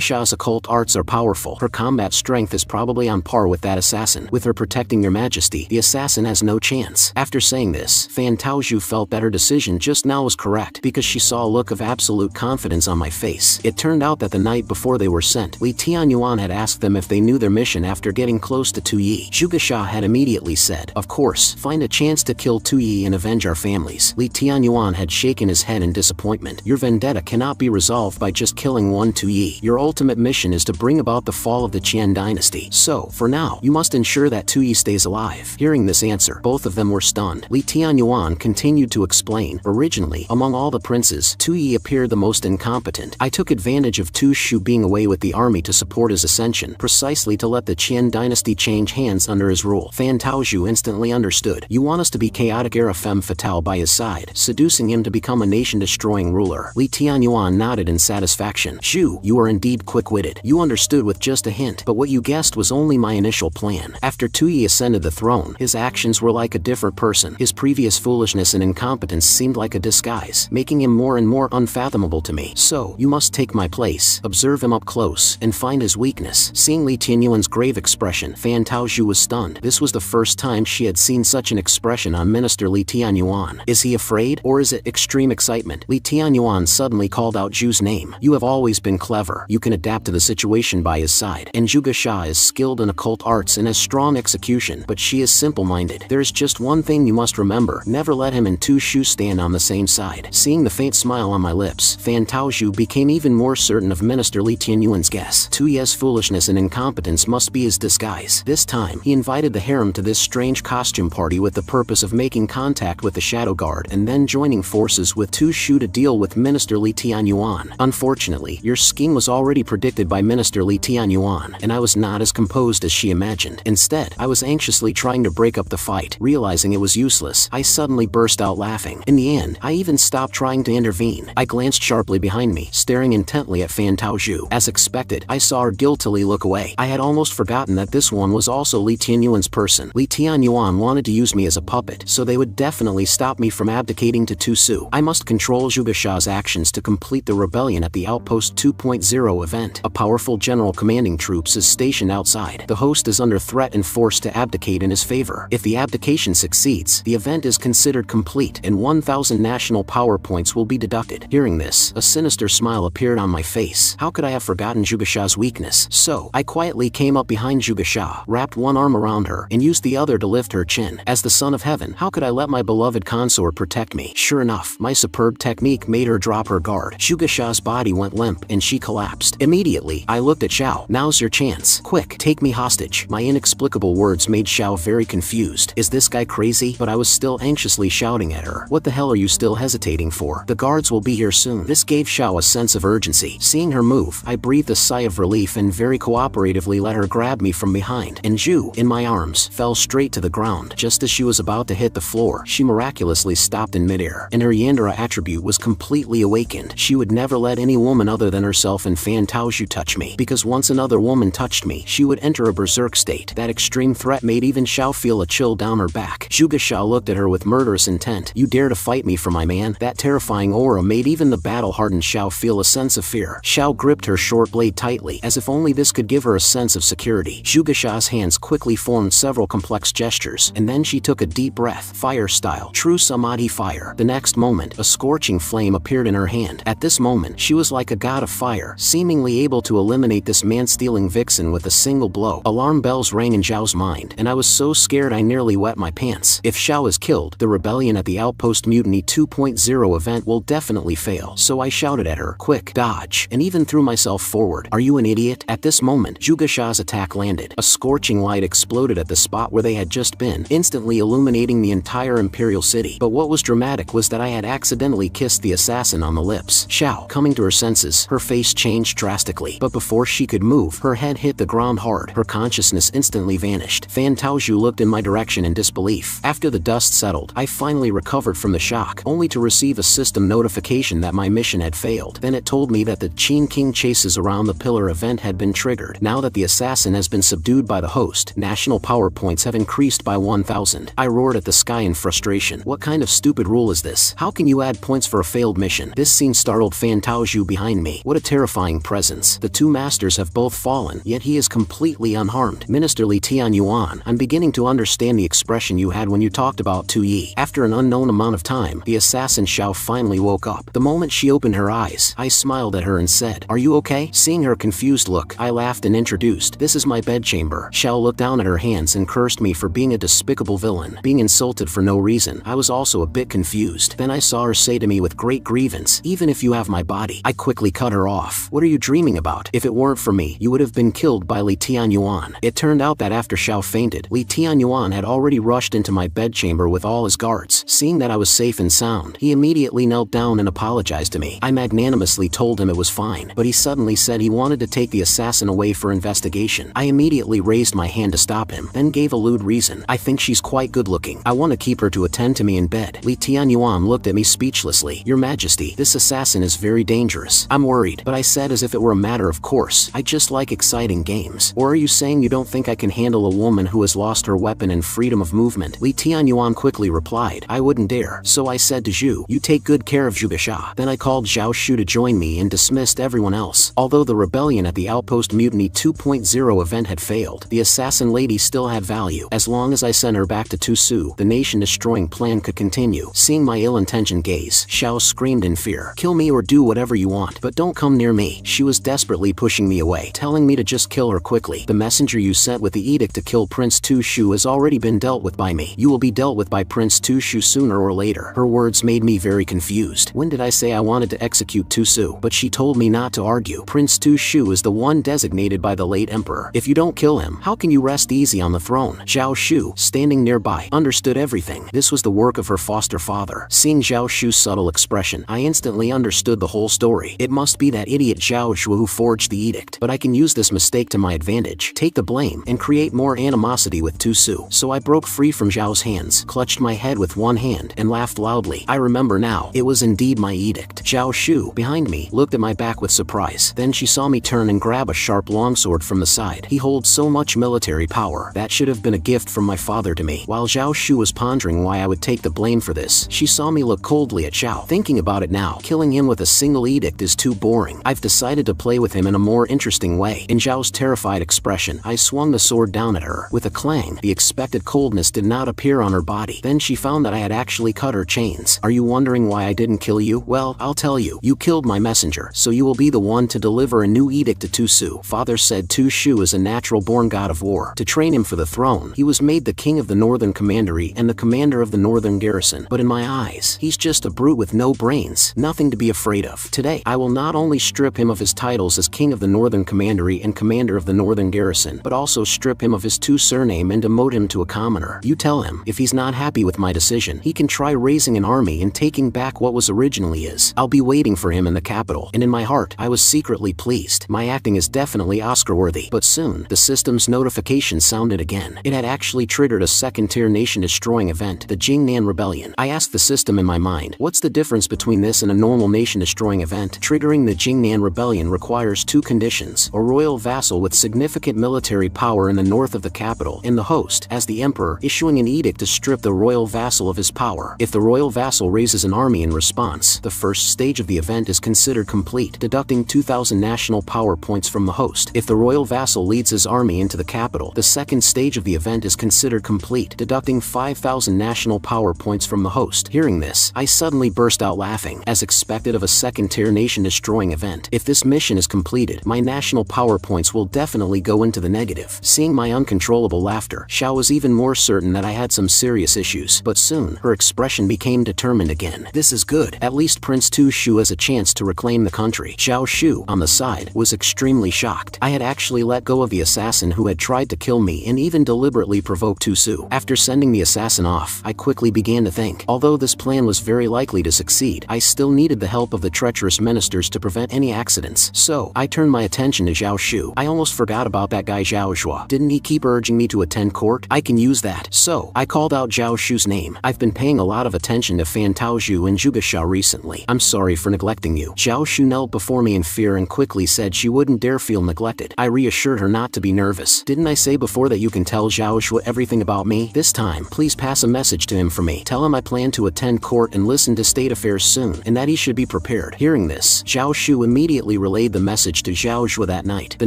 Xia's occult arts are powerful. Her combat strength is probably on par with that assassin. With her protecting your Majesty, the assassin has no chance. After saying this, Fan Taozhu felt that her decision just now was correct because she saw a look of absolute confidence on my face. It turned out that the night before they were sent, Li Tianyuan had asked them if they knew their mission after getting close to Tuyi. Zhuge Xia had immediately said, of course, find a chance to kill Tuyi and avenge our families. Li Tianyuan had shaken his head in disappointment. Your vendetta cannot be resolved by just killing one Tuyi. Your ultimate mission is to bring about the fall of the Qian dynasty. So, for now, you must ensure that Tuyi stays alive. Hearing this answer, both of them were stunned. Li Tianyuan continued to explain, originally, among all the princes, Tuyi appeared the most incompetent. I took advantage of Tu Shu being away with the army to support his ascension, precisely to let the Qian dynasty change hands under his rule. Fan Taozhu instantly understood. You want us to be chaotic era femme fatale by his side, seducing him to become a nation-destroying ruler. Li Tianyuan nodded in satisfaction. Shu, you are indeed quick-witted. You understood with just a hint, but what you guessed was only my initial plan. After Tuyi ascended the throne, his actions were like a different person. His previous foolishness and incompetence seemed like a disguise, making him more and more unfathomable to me. So, you must take my place, observe him up close, and find his weakness. Seeing Li Tianyuan's grave expression, Fan Taozhu was stunned. This was the first time she had seen such an expression on Minister Li Tianyuan. Is he afraid, or is it extreme excitement? Li Tianyuan suddenly called out Zhu's name. You have always been clever. You can adapt to the situation by his side. And Zhuge Xia is skilled in occult arts and has strong execution, but she is simple-minded. There is just one thing you must remember. Never let him and Tu Shu stand on the same side. Seeing the faint smile on my lips, Fan Taozhu became even more certain of Minister Li Tianyuan's guess. Tuyi's foolishness and incompetence must be his disguise. This time, he invited the harem to this strange costume party with the purpose of making contact with the Shadow Guard and then joining forces with Tu Shu to deal with Minister Li Tianyuan. Unfortunately, your scheme was already predicted by Minister Li Tianyuan, and I was not as composed as she imagined. Instead, I was anxiously trying to break up the fight. Realizing it was useless, I suddenly burst out laughing. In the end, I even stopped trying to intervene. I glanced sharply behind me, staring intently at Fan Taozhu. Zhu. As expected, I saw her guiltily look away. I had almost forgotten that this one was also Li Tianyuan's person. Li Tianyuan wanted to use me as a puppet, so they would definitely stop me from abdicating to Tu Su. I must control Zhugesha's actions to complete the rebellion at the Outpost 2.0 event. A powerful general commanding troops is stationed outside. The host is under threat and forced to abdicate in his favor. If the abdication succeeds, the event is considered complete and 1,000 national power points will be deducted. Hearing this, a sinister smile appeared on my face. How could I have forgotten Zhugesha's weakness? So, I quietly came up behind Zhugesha, wrapped one arm around her, and used the other to lift her chin. As the son of heaven, how could I let my beloved consort protect me? Sure enough, my superb technique made her drop her guard. Zhugesha's body went limp and she collapsed. Immediately, I looked at Xiao. Now's your chance. Quick, take me hostage. My inexplicable words made Xiao very confused. Is this guy crazy? But I was still anxiously shouting at her. What the hell are you still hesitating for? The guards will be here soon. This gave Xiao a sense of urgency. Seeing her move, I breathed a sigh of relief and very cooperatively let her grab me from behind. And Zhu, in my arms, fell straight to the ground. Just as she was about to hit the floor, she miraculously stopped in midair, and her Yandera attribute was completely awakened. She would never let any woman other than herself and Fan Taozhu touch me, because once another woman touched me, she would enter a berserk state. That extreme threat made even Xiao feel a chill down her back. Zhugesha looked at her with murderous intent. You dare to fight me for my man? That terrifying aura made even the battle-hardened Xiao feel a sense of fear. Xiao gripped her short blade tightly, as if only this could give her a sense of security. Zhugesha's hands quickly formed several complex gestures, and then she took a deep breath, fire style, true samadhi fire. The next moment, a scorching flame appeared in her hand. At this moment, she was like a god of fire, seemingly able to eliminate this man-stealing vixen with a single blow. Alarm bells rang in Zhao's mind, and I was so scared I nearly wet my pants. If Xiao is killed, the rebellion at the Outpost Mutiny 2.0 event will definitely fail. So I shouted at her, quick, dodge, and even threw myself forward. Are you an idiot? At this moment, Zhugesha's attack landed. A scorching light exploded at the spot where they had just been, instantly illuminating the entire Imperial City. But what was dramatic was that I had accidentally kissed the assassin on the lips. Xiao, coming to her senses, her face changed drastically, but before she could move, her head hit the ground hard. Her consciousness instantly vanished. Fan Taozhu looked in my direction in disbelief. After the dust settled, I finally recovered from the shock, only to receive a system notification that my mission had failed. Then it told me that the Qin King chases around the pillar event had been triggered. Now that the assassin has been subdued by the host, national power points have increased by 1,000. I roared at the sky in frustration. What kind of stupid rule is this? How can you add points for a failed mission? This scene startled Fan Taozhu behind me. What a terrifying presence. The two masters have both fallen, yet he is completely unharmed. Minister Li Tianyuan, I'm beginning to understand the expression you had when you talked about Tu Yi. After an unknown amount of time, the assassin Xiao finally woke up. The moment she opened her eyes, I smiled at her and said, "Are you okay?" Seeing her confused look, I laughed and introduced, "This is my bedchamber." Xiao looked down at her hands and cursed me for being a despicable villain. Being insulted for no reason, I was also a bit confused. Then I saw her say to me with great grievance, "Even if you have my body." I quickly cut her off. "What are you dreaming about? If it weren't for me, you would have been killed by Li Tianyuan." It turned out that after Xiao fainted, Li Tianyuan had already rushed into my bedchamber with all his guards. Seeing that I was safe and sound, he immediately knelt down and apologized to me. I magnanimously told him it was fine, but he suddenly said he wanted to take the assassin away for investigation. I immediately raised my hand to stop him, then gave a lewd reason. "I think she's quite good looking. I want to keep her to attend to me in bed." Li Tianyuan looked at me speechlessly. "Your Majesty, this assassin is very dangerous." "I'm worried," but I said as if it were a matter of course. "I just like exciting games." "Or are you saying you don't think I can handle a woman who has lost her weapon and freedom of movement?" Li Tianyuan quickly replied, "I wouldn't dare." So I said to Zhu, "You take good care of Zhugesha." Then I called Zhao Shu to join me and dismissed everyone else. Although the rebellion at the Outpost Mutiny 2.0 event had failed, the assassin lady still had value. As long as I sent her back to Tu Su, the nation-destroying plan could continue. Seeing my ill-intentioned gaze, Xiao screamed in fear, "Kill me or do whatever you want, but don't come near me." She was desperately pushing me away, telling me to just kill her quickly. "The messenger you sent with the edict to kill Prince Tu Shu has already been dealt with by me. You will be dealt with by Prince Tu Shu sooner or later." Her words made me very confused. When did I say I wanted to execute Tu Su? But she told me not to argue. Prince Tu Shu is the one designated by the late emperor. If you don't kill him, how can you rest easy on the throne? Zhao Shu, standing nearby, understood everything. This was the work of her foster father. Seeing Zhao Shu's subtle expression, I instantly understood the whole story. It must be that idiot Zhao Shu who forged the edict. But I can use this mistake to my advantage, take the blame, and create more animosity with Tu Su. So I broke free from Zhao's hands, clutched my head with one hand, and laughed loudly. I remember now, it was indeed my edict. Zhao Shu, behind me, looked at my back with surprise. surprise. Then she saw me turn and grab a sharp longsword from the side. He holds so much military power. That should have been a gift from my father to me. While Zhao Shu was pondering why I would take the blame for this, she saw me look coldly at Zhao. Thinking about it now, killing him with a single edict is too boring. I've decided to play with him in a more interesting way. In Zhao's terrified expression, I swung the sword down at her. With a clang, the expected coldness did not appear on her body. Then she found that I had actually cut her chains. Are you wondering why I didn't kill you? Well, I'll tell you. You killed my messenger, so you will be the one to deliver a new edict to Tu Su. Father said Tu Shu is a natural-born god of war. To train him for the throne, he was made the king of the northern commandery and the commander of the northern garrison. But in my eyes, he's just a brute with no brains, nothing to be afraid of. Today, I will not only strip him of his titles as king of the northern commandery and commander of the northern garrison, but also strip him of his Tu surname and demote him to a commoner. You tell him, if he's not happy with my decision, he can try raising an army and taking back what was originally his. I'll be waiting for him in the capital. And in my heart, I was secretly pleased. My acting is definitely Oscar-worthy. But soon, the system's notification sounded again. It had actually triggered a second-tier nation-destroying event, the Jingnan Rebellion. I asked the system in my mind, what's the difference between this and a normal nation-destroying event? Triggering the Jingnan Rebellion requires two conditions: a royal vassal with significant military power in the north of the capital, and the host, as the emperor, issuing an edict to strip the royal vassal of his power. If the royal vassal raises an army in response, the first stage of the event is considered complete, deducting 2,000 national power points from the host. If the royal vassal leads his army into the capital, the second stage of the event is considered complete, deducting 5,000 national power points from the host. Hearing this, I suddenly burst out laughing. As expected of a second-tier nation-destroying event, if this mission is completed, my national power points will definitely go into the negative. Seeing my uncontrollable laughter, Xiao was even more certain that I had some serious issues. But soon, her expression became determined again. This is good. At least Prince Tu Shu has a chance to reclaim the country. Zhao Shu, on the side, was extremely shocked. I had actually let go of the assassin who had tried to kill me and even deliberately provoked Tu Su. After sending the assassin off, I quickly began to think. Although this plan was very likely to succeed, I still needed the help of the treacherous ministers to prevent any accidents. So, I turned my attention to Zhao Shu. I almost forgot about that guy Zhao Zhua. Didn't he keep urging me to attend court? I can use that. So, I called out Zhao Shu's name. I've been paying a lot of attention to Fan Taozhu and Zhuge Xiao recently. I'm sorry for neglecting you. Zhao Shu knelt before me in fear and quickly said she wouldn't dare feel neglected. I reassured her not to be nervous. Didn't I say before that you can tell Zhao Shu everything about me? This time, please pass a message to him for me. Tell him I plan to attend court and listen to state affairs soon, and that he should be prepared. Hearing this, Zhao Shu immediately relayed the message to Zhao Zhua that night. The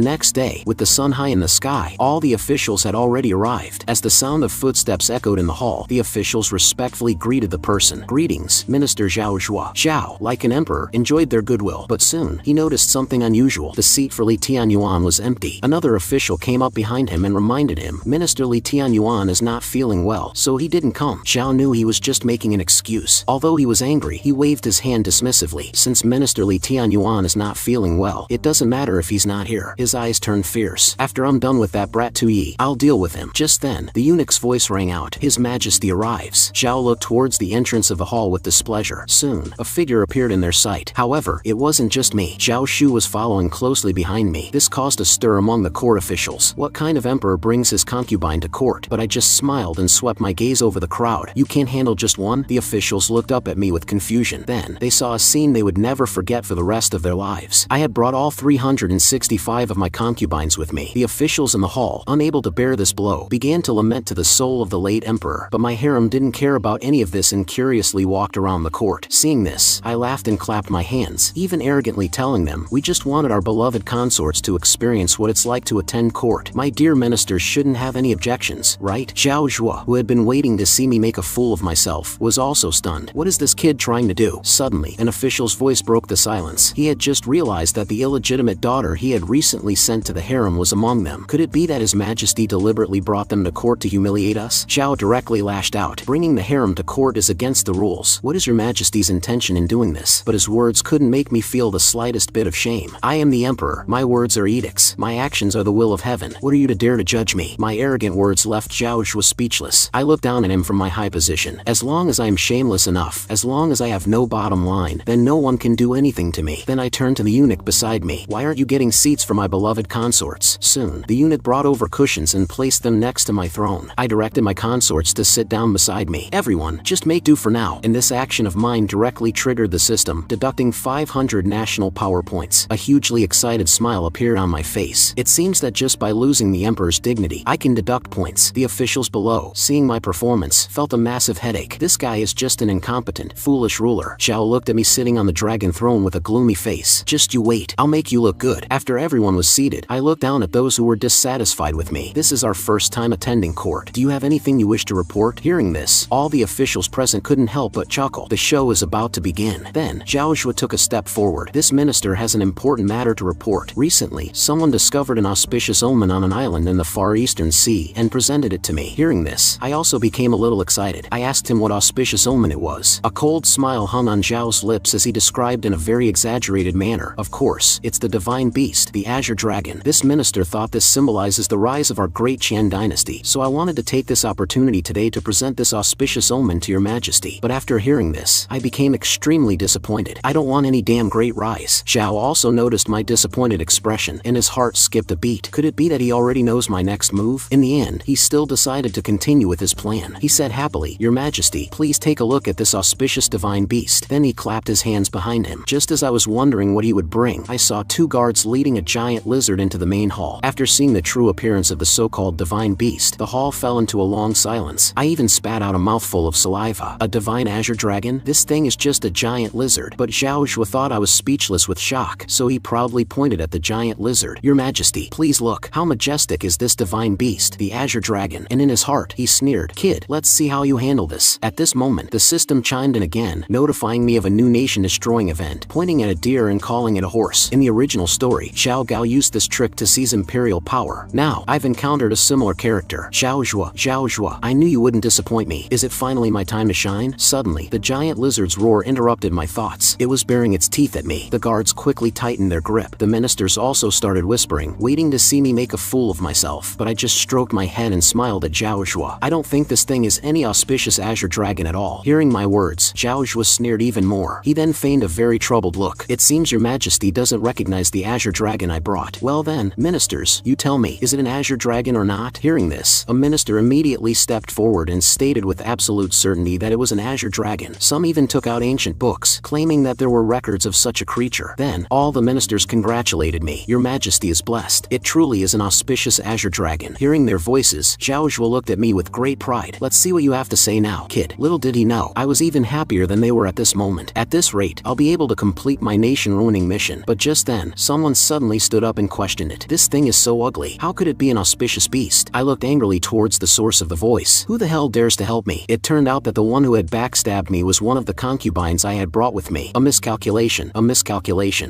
next day, with the sun high in the sky, all the officials had already arrived. As the sound of footsteps echoed in the hall, the officials respectfully greeted the person. Greetings, Minister Zhao Zhua. Zhao, like an emperor, enjoyed their goodwill, but soon, he noticed something unusual. The seat for Li Tianyuan was empty. Another official came up behind him and reminded him, Minister Li Tianyuan is not feeling well, so he didn't come. Zhao knew he was just making an excuse. Although he was angry, he waved his hand dismissively. Since Minister Li Tianyuan is not feeling well, it doesn't matter if he's not here. His eyes turned fierce. After I'm done with that brat Tu Yi, I'll deal with him. Just then, the eunuch's voice rang out. His Majesty arrives. Zhao looked towards the entrance of the hall with displeasure. Soon, a figure appeared in their sight. However, it wasn't just me. Zhao Shu was following closely behind me. This caused a stir among the court officials. What kind of emperor brings his concubine to court? But I just smiled and swept my gaze over the crowd. You can't handle just one? The officials looked up at me with confusion. Then, they saw a scene they would never forget for the rest of their lives. I had brought all 365 of my concubines with me. The officials in the hall, unable to bear this blow, began to lament to the soul of the late emperor. But my harem didn't care about any of this and curiously walked around the court. Seeing this, I laughed and clapped my hands, even arrogantly telling them, we just wanted our beloved consorts to experience what it's like to attend court. My dear ministers shouldn't have any objections, right? Zhao Zhua, who had been waiting to see me make a fool of myself, was also stunned. What is this kid trying to do? Suddenly, an official's voice broke the silence. He had just realized that the illegitimate daughter he had recently sent to the harem was among them. Could it be that His Majesty deliberately brought them to court to humiliate us? Zhao directly lashed out. Bringing the harem to court is against the rules. What is Your Majesty's intention in doing this? But his words couldn't make me feel the slightest bit of shame. I am the emperor. My words are edicts. My actions are the will of heaven. What are you to dare to judge me? My arrogant words left Zhao Zhua speechless. I looked down at him from my high position. As long as I am shameless enough, as long as I have no bottom line, then no one can do anything to me. Then I turned to the eunuch beside me. Why aren't you getting seats for my beloved consorts? Soon, the eunuch brought over cushions and placed them next to my throne. I directed my consorts to sit down beside me. Everyone, just make do for now. And this action of mine directly triggered the system, deducting 500 national power power points. A hugely excited smile appeared on my face. It seems that just by losing the Emperor's dignity, I can deduct points. The officials below, seeing my performance, felt a massive headache. This guy is just an incompetent, foolish ruler. Zhao looked at me sitting on the dragon throne with a gloomy face. Just you wait, I'll make you look good. After everyone was seated, I looked down at those who were dissatisfied with me. This is our first time attending court. Do you have anything you wish to report? Hearing this, all the officials present couldn't help but chuckle. The show is about to begin. Then, Zhao Zhuo took a step forward. This minister has an important matter to report. Recently, someone discovered an auspicious omen on an island in the far eastern sea and presented it to me. Hearing this, I also became a little excited. I asked him what auspicious omen it was. A cold smile hung on Zhao's lips as he described in a very exaggerated manner. Of course, it's the divine beast, the azure dragon. This minister thought this symbolizes the rise of our great Qian dynasty, so I wanted to take this opportunity today to present this auspicious omen to your majesty. But after hearing this, I became extremely disappointed. I don't want any damn great rise. Zhao also noticed my disappointed expression, and his heart skipped a beat. Could it be that he already knows my next move? In the end, he still decided to continue with his plan. He said happily, "Your Majesty, please take a look at this auspicious divine beast." Then he clapped his hands behind him. Just as I was wondering what he would bring, I saw two guards leading a giant lizard into the main hall. After seeing the true appearance of the so-called divine beast, the hall fell into a long silence. I even spat out a mouthful of saliva. A divine azure dragon? This thing is just a giant lizard. But Zhao Zhuo thought I was speechless with shock, so he proudly pointed at the giant lizard. "Your Majesty, please look. How majestic is this divine beast, the azure dragon?" And in his heart, he sneered, "Kid, let's see how you handle this." At this moment, the system chimed in again, notifying me of a new nation-destroying event, pointing at a deer and calling it a horse. In the original story, Xiao Gao used this trick to seize imperial power. Now, I've encountered a similar character. Zhao Zhuo, I knew you wouldn't disappoint me. Is it finally my time to shine? Suddenly, the giant lizard's roar interrupted my thoughts. It was baring its teeth at me. The guards quickly tightened their grip. The ministers also started whispering, waiting to see me make a fool of myself. But I just stroked my head and smiled at Zhao Zhuo. I don't think this thing is any auspicious azure dragon at all. Hearing my words, Zhao Zhuo sneered even more. He then feigned a very troubled look. "It seems your majesty doesn't recognize the azure dragon I brought. Well then, ministers, you tell me, is it an azure dragon or not?" Hearing this, a minister immediately stepped forward and stated with absolute certainty that it was an azure dragon. Some even took out ancient books, claiming that there were records of such a creature. Then, all the ministers congratulated me. "Your majesty is blessed. It truly is an auspicious azure dragon." Hearing their voices, Zhao Zhuo looked at me with great pride. "Let's see what you have to say now, kid." Little did he know, I was even happier than they were at this moment. At this rate, I'll be able to complete my nation-ruining mission. But just then, someone suddenly stood up and questioned it. "This thing is so ugly. How could it be an auspicious beast?" I looked angrily towards the source of the voice. Who the hell dares to help me? It turned out that the one who had backstabbed me was one of the concubines I had brought with me. A miscalculation.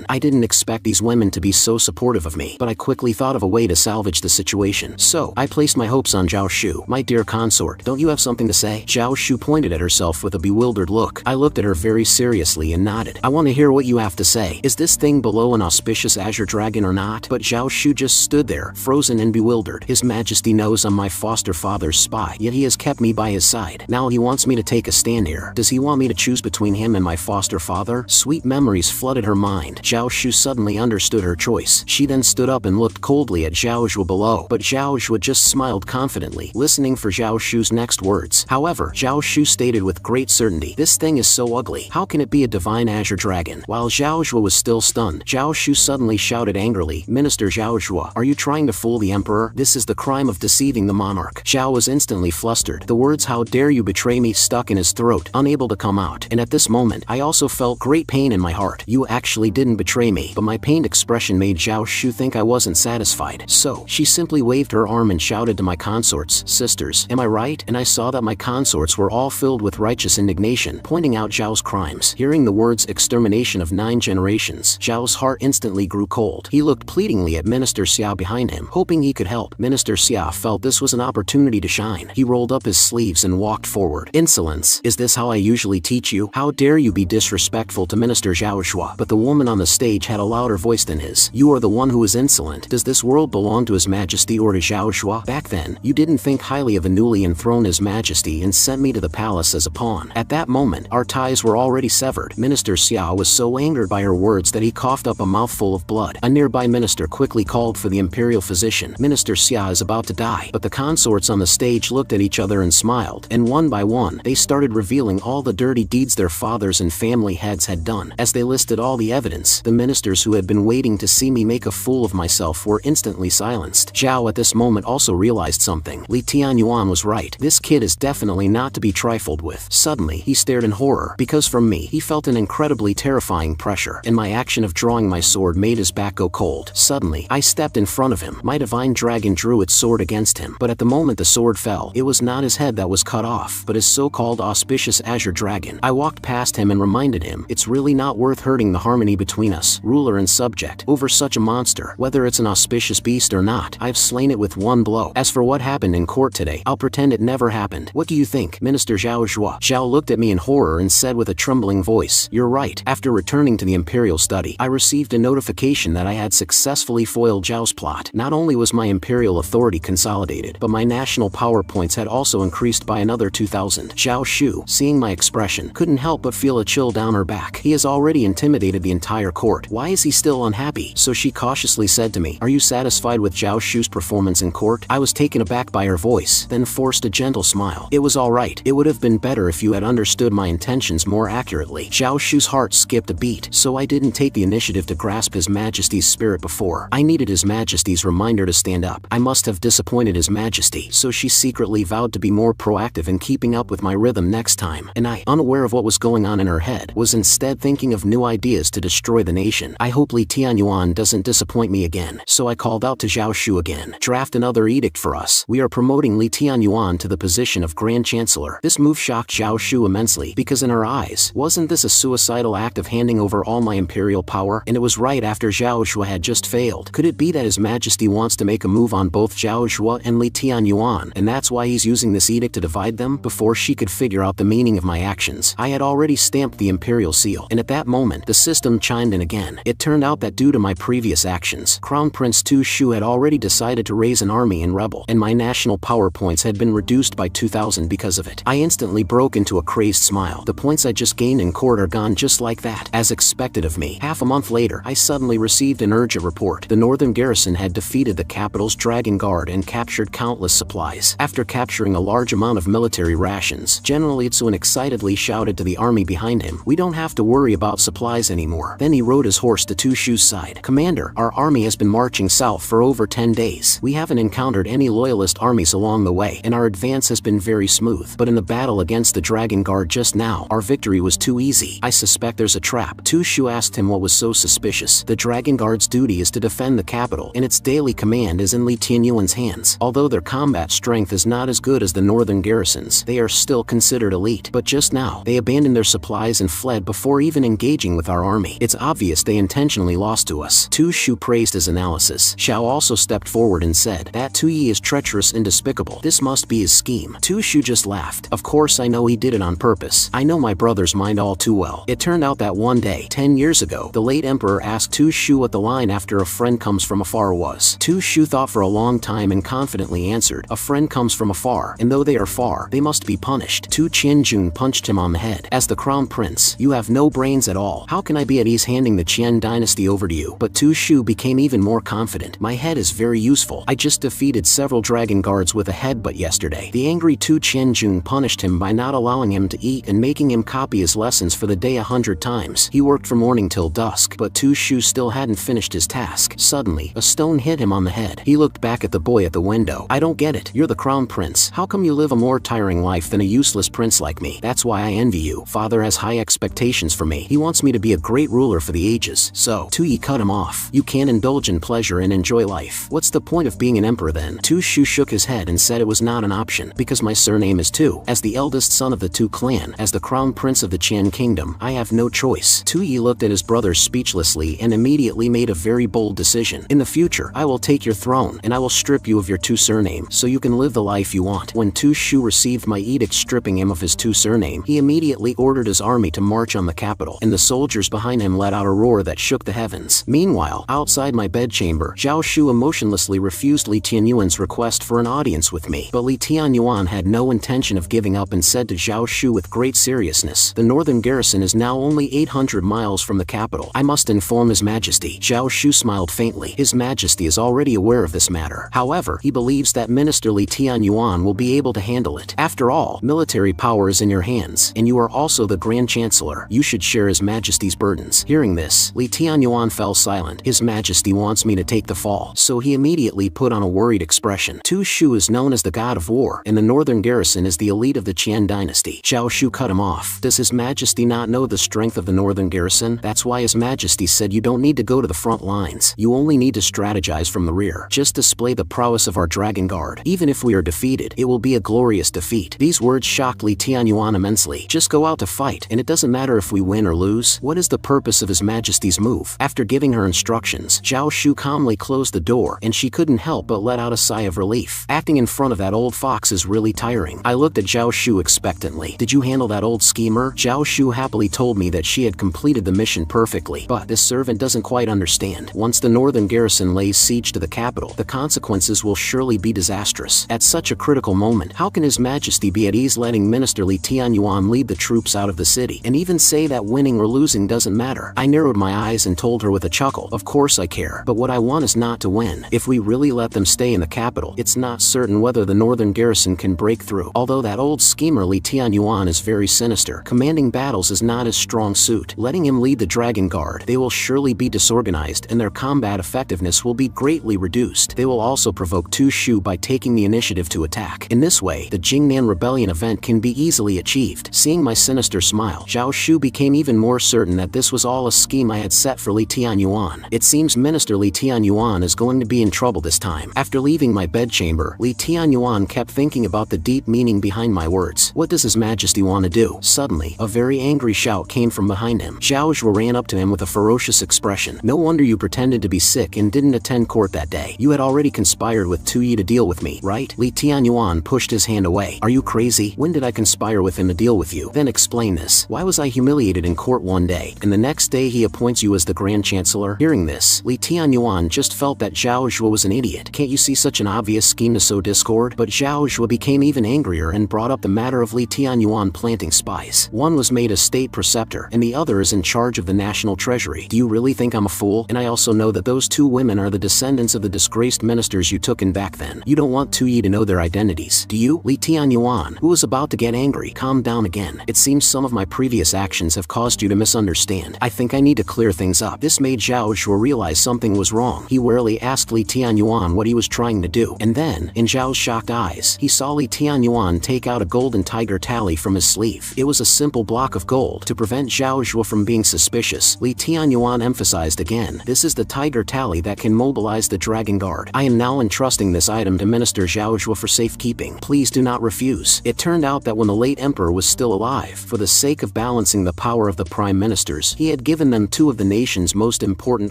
I didn't expect these women to be so supportive of me, but I quickly thought of a way to salvage the situation. So, I placed my hopes on Zhao Shu. "My dear consort, don't you have something to say?" Zhao Shu pointed at herself with a bewildered look. I looked at her very seriously and nodded. "I want to hear what you have to say. Is this thing below an auspicious azure dragon or not?" But Zhao Shu just stood there, frozen and bewildered. His Majesty knows I'm my foster father's spy, yet he has kept me by his side. Now he wants me to take a stand here. Does he want me to choose between him and my foster father? Sweet memories flooded her mind. Zhao Shu suddenly understood her choice. She then stood up and looked coldly at Zhao Zhuo below, but Zhao Zhuo just smiled confidently, listening for Zhao Shu's next words. However, Zhao Shu stated with great certainty, "This thing is so ugly. How can it be a divine azure dragon?" While Zhao Zhuo was still stunned, Zhao Shu suddenly shouted angrily, "Minister Zhao Zhuo, are you trying to fool the emperor? This is the crime of deceiving the monarch." Zhao was instantly flustered. The words "how dare you betray me" stuck in his throat, unable to come out. And at this moment, I also felt great pain in my heart. "You actually didn't betray me." But my pained expression made Zhao Shu think I wasn't satisfied. So, she simply waved her arm and shouted to my consorts, "Sisters, am I right?" And I saw that my consorts were all filled with righteous indignation, pointing out Zhao's crimes. Hearing the words "extermination of 9 generations," Zhao's heart instantly grew cold. He looked pleadingly at Minister Xia behind him, hoping he could help. Minister Xia felt this was an opportunity to shine. He rolled up his sleeves and walked forward. "Insolence! Is this how I usually teach you? How dare you be disrespectful to Minister Zhao Zhuo?" But the woman on the stage had a louder voice than his. "You are the one who is insolent. Does this world belong to His Majesty or to Zhao Zhuo? Back then, you didn't think highly of a newly enthroned His Majesty and sent me to the palace as a pawn." At that moment, our ties were already severed. Minister Xia was so angered by her words that he coughed up a mouthful of blood. A nearby minister quickly called for the imperial physician. Minister Xia is about to die. But the consorts on the stage looked at each other and smiled, and one by one, they started revealing all the dirty deeds their fathers and family heads had done. As they listed all the evidence evidence. The ministers who had been waiting to see me make a fool of myself were instantly silenced. Zhao at this moment also realized something. Li Tianyuan was right. This kid is definitely not to be trifled with. Suddenly, he stared in horror, because from me, he felt an incredibly terrifying pressure, and my action of drawing my sword made his back go cold. Suddenly, I stepped in front of him. My divine dragon drew its sword against him, but at the moment the sword fell, it was not his head that was cut off, but his so-called auspicious azure dragon. I walked past him and reminded him, it's really not worth hurting the harmony between us, ruler and subject, over such a monster. Whether it's an auspicious beast or not, I've slain it with one blow. As for what happened in court today, I'll pretend it never happened. What do you think, Minister Zhao Zhuo? Zhao looked at me in horror and said with a trembling voice, you're right. After returning to the imperial study, I received a notification that I had successfully foiled Zhao's plot. Not only was my imperial authority consolidated, but my national power points had also increased by another 2,000. Zhao Shu, seeing my expression, couldn't help but feel a chill down her back. He has already intimidated the entire court. Why is he still unhappy? So she cautiously said to me, are you satisfied with Zhao Shu's performance in court? I was taken aback by her voice, then forced a gentle smile. It was alright. It would have been better if you had understood my intentions more accurately. Zhao Shu's heart skipped a beat, so I didn't take the initiative to grasp His Majesty's spirit before. I needed His Majesty's reminder to stand up. I must have disappointed His Majesty, so she secretly vowed to be more proactive in keeping up with my rhythm next time, and I, unaware of what was going on in her head, was instead thinking of new ideas to destroy the nation. I hope Li Tianyuan doesn't disappoint me again, so I called out to Zhao Shu again. Draft another edict for us. We are promoting Li Tianyuan to the position of Grand Chancellor. This move shocked Zhao Shu immensely, because in her eyes, wasn't this a suicidal act of handing over all my imperial power? And it was right after Zhao Zhuo had just failed. Could it be that His Majesty wants to make a move on both Zhao Zhuo and Li Tianyuan, and that's why he's using this edict to divide them? Before she could figure out the meaning of my actions, I had already stamped the imperial seal, and at that moment, the system chimed in again. It turned out that due to my previous actions, Crown Prince Tu Shu had already decided to raise an army in rebel, and my national power points had been reduced by 2,000 because of it. I instantly broke into a crazed smile. The points I just gained in court are gone just like that. As expected of me, half a month later, I suddenly received an urgent report. The northern garrison had defeated the capital's dragon guard and captured countless supplies. After capturing a large amount of military rations, General Itsuan excitedly shouted to the army behind him, we don't have to worry about supplies anymore. Then he rode his horse to Tu Shu's side. Commander, our army has been marching south for over 10 days. We haven't encountered any loyalist armies along the way, and our advance has been very smooth. But in the battle against the dragon guard just now, our victory was too easy. I suspect there's a trap. Tu Shu asked him what was so suspicious. The dragon guard's duty is to defend the capital, and its daily command is in Li Tianyuan's hands. Although their combat strength is not as good as the northern garrisons, they are still considered elite. But just now, they abandoned their supplies and fled before even engaging with our army. It's obvious they intentionally lost to us. Tu Shu praised his analysis. Xiao also stepped forward and said, that Tu Yi is treacherous and despicable. This must be his scheme. Tu Shu just laughed. Of course I know he did it on purpose. I know my brother's mind all too well. It turned out that one day, 10 years ago, the late emperor asked Tu Shu what the line after a friend comes from afar was. Tu Shu thought for a long time and confidently answered, a friend comes from afar, and though they are far, they must be punished. Tu Qianjun punched him on the head. As the crown prince, you have no brains at all. How can I be at ease handing the Qian dynasty over to you? But Tu Shu became even more confident. My head is very useful. I just defeated several dragon guards with a headbutt yesterday. The angry Tu Qianjun punished him by not allowing him to eat and making him copy his lessons for the day 100 times. He worked from morning till dusk, but Tu Shu still hadn't finished his task. Suddenly, a stone hit him on the head. He looked back at the boy at the window. I don't get it. You're the crown prince. How come you live a more tiring life than a useless prince like me? That's why I envy you. Father has high expectations for me. He wants me to be a great ruler for the ages. So, Tu Yi cut him off. You can't indulge in pleasure and enjoy life. What's the point of being an emperor then? Tu Shu shook his head and said it was not an option, because my surname is Tu. As the eldest son of the Tu clan, as the crown prince of the Qian kingdom, I have no choice. Tu Yi looked at his brother speechlessly and immediately made a very bold decision. In the future, I will take your throne, and I will strip you of your Tu surname, so you can live the life you want. When Tu Shu received my edict stripping him of his Tu surname, he immediately ordered his army to march on the capital, and the soldiers behind him let out a roar that shook the heavens. Meanwhile, outside my bedchamber, Zhao Shu emotionlessly refused Li Tianyuan's request for an audience with me. But Li Tianyuan had no intention of giving up and said to Zhao Shu with great seriousness, the northern garrison is now only 800 miles from the capital. I must inform His Majesty. Zhao Shu smiled faintly. His Majesty is already aware of this matter. However, he believes that Minister Li Tianyuan will be able to handle it. After all, military power is in your hands, and you are also the Grand Chancellor. You should share His Majesty's burdens. words. Hearing this, Li Tianyuan fell silent. His Majesty wants me to take the fall. So he immediately put on a worried expression. Tu Shu is known as the god of war, and the northern garrison is the elite of the Qian dynasty. Zhao Shu cut him off. Does His Majesty not know the strength of the northern garrison? That's why His Majesty said you don't need to go to the front lines. You only need to strategize from the rear. Just display the prowess of our dragon guard. Even if we are defeated, it will be a glorious defeat. These words shocked Li Tianyuan immensely. Just go out to fight, and it doesn't matter if we win or lose. What is the purpose of His Majesty's move? After giving her instructions, Zhao Shu calmly closed the door, and she couldn't help but let out a sigh of relief. Acting in front of that old fox is really tiring. I looked at Zhao Shu expectantly. Did you handle that old schemer? Zhao Shu happily told me that she had completed the mission perfectly. But this servant doesn't quite understand. Once the northern garrison lays siege to the capital, the consequences will surely be disastrous. At such a critical moment, how can His Majesty be at ease letting Minister Li Tianyuan lead the troops out of the city, and even say that winning or losing doesn't matter? I narrowed my eyes and told her with a chuckle, of course I care, but what I want is not to win. If we really let them stay in the capital, it's not certain whether the northern garrison can break through. Although that old schemer Li Tianyuan is very sinister, commanding battles is not his strong suit. Letting him lead the dragon guard, they will surely be disorganized and their combat effectiveness will be greatly reduced. They will also provoke Tu Shu by taking the initiative to attack. In this way, the Jingnan rebellion event can be easily achieved. Seeing my sinister smile, Zhao Shu became even more certain that this was all a scheme I had set for Li Tianyuan. It seems Minister Li Tianyuan is going to be in trouble this time. After leaving my bedchamber, Li Tianyuan kept thinking about the deep meaning behind my words. What does His Majesty want to do? Suddenly, a very angry shout came from behind him. Zhao Zhuo ran up to him with a ferocious expression. No wonder you pretended to be sick and didn't attend court that day. You had already conspired with Tu Yi to deal with me, right? Li Tianyuan pushed his hand away. Are you crazy? When did I conspire with him to deal with you? Then explain this. Why was I humiliated in court one day, and the next day he appoints you as the Grand Chancellor? Hearing this, Li Tianyuan just felt that Zhao Zhuo was an idiot. Can't you see such an obvious scheme to sow discord? But Zhao Zhuo became even angrier and brought up the matter of Li Tianyuan planting spies. One was made a state preceptor, and the other is in charge of the national treasury. Do you really think I'm a fool? And I also know that those two women are the descendants of the disgraced ministers you took in back then. You don't want Tu Yi to know their identities, do you? Li Tianyuan, who was about to get angry, calmed down again. It seems some of my previous actions have caused you to misunderstand. I think I need to clear things up. This made Zhao Zhuo realize something was wrong. He warily asked Li Tianyuan what he was trying to do, and then, in Zhao's shocked eyes, he saw Li Tianyuan take out a golden tiger tally from his sleeve. It was a simple block of gold. To prevent Zhao Zhuo from being suspicious, Li Tianyuan emphasized again, this is the tiger tally that can mobilize the dragon guard. I am now entrusting this item to Minister Zhao Zhuo for safekeeping. Please do not refuse. It turned out that when the late emperor was still alive, for the sake of balancing the power of the prime ministers, he had given them two of the nation's most important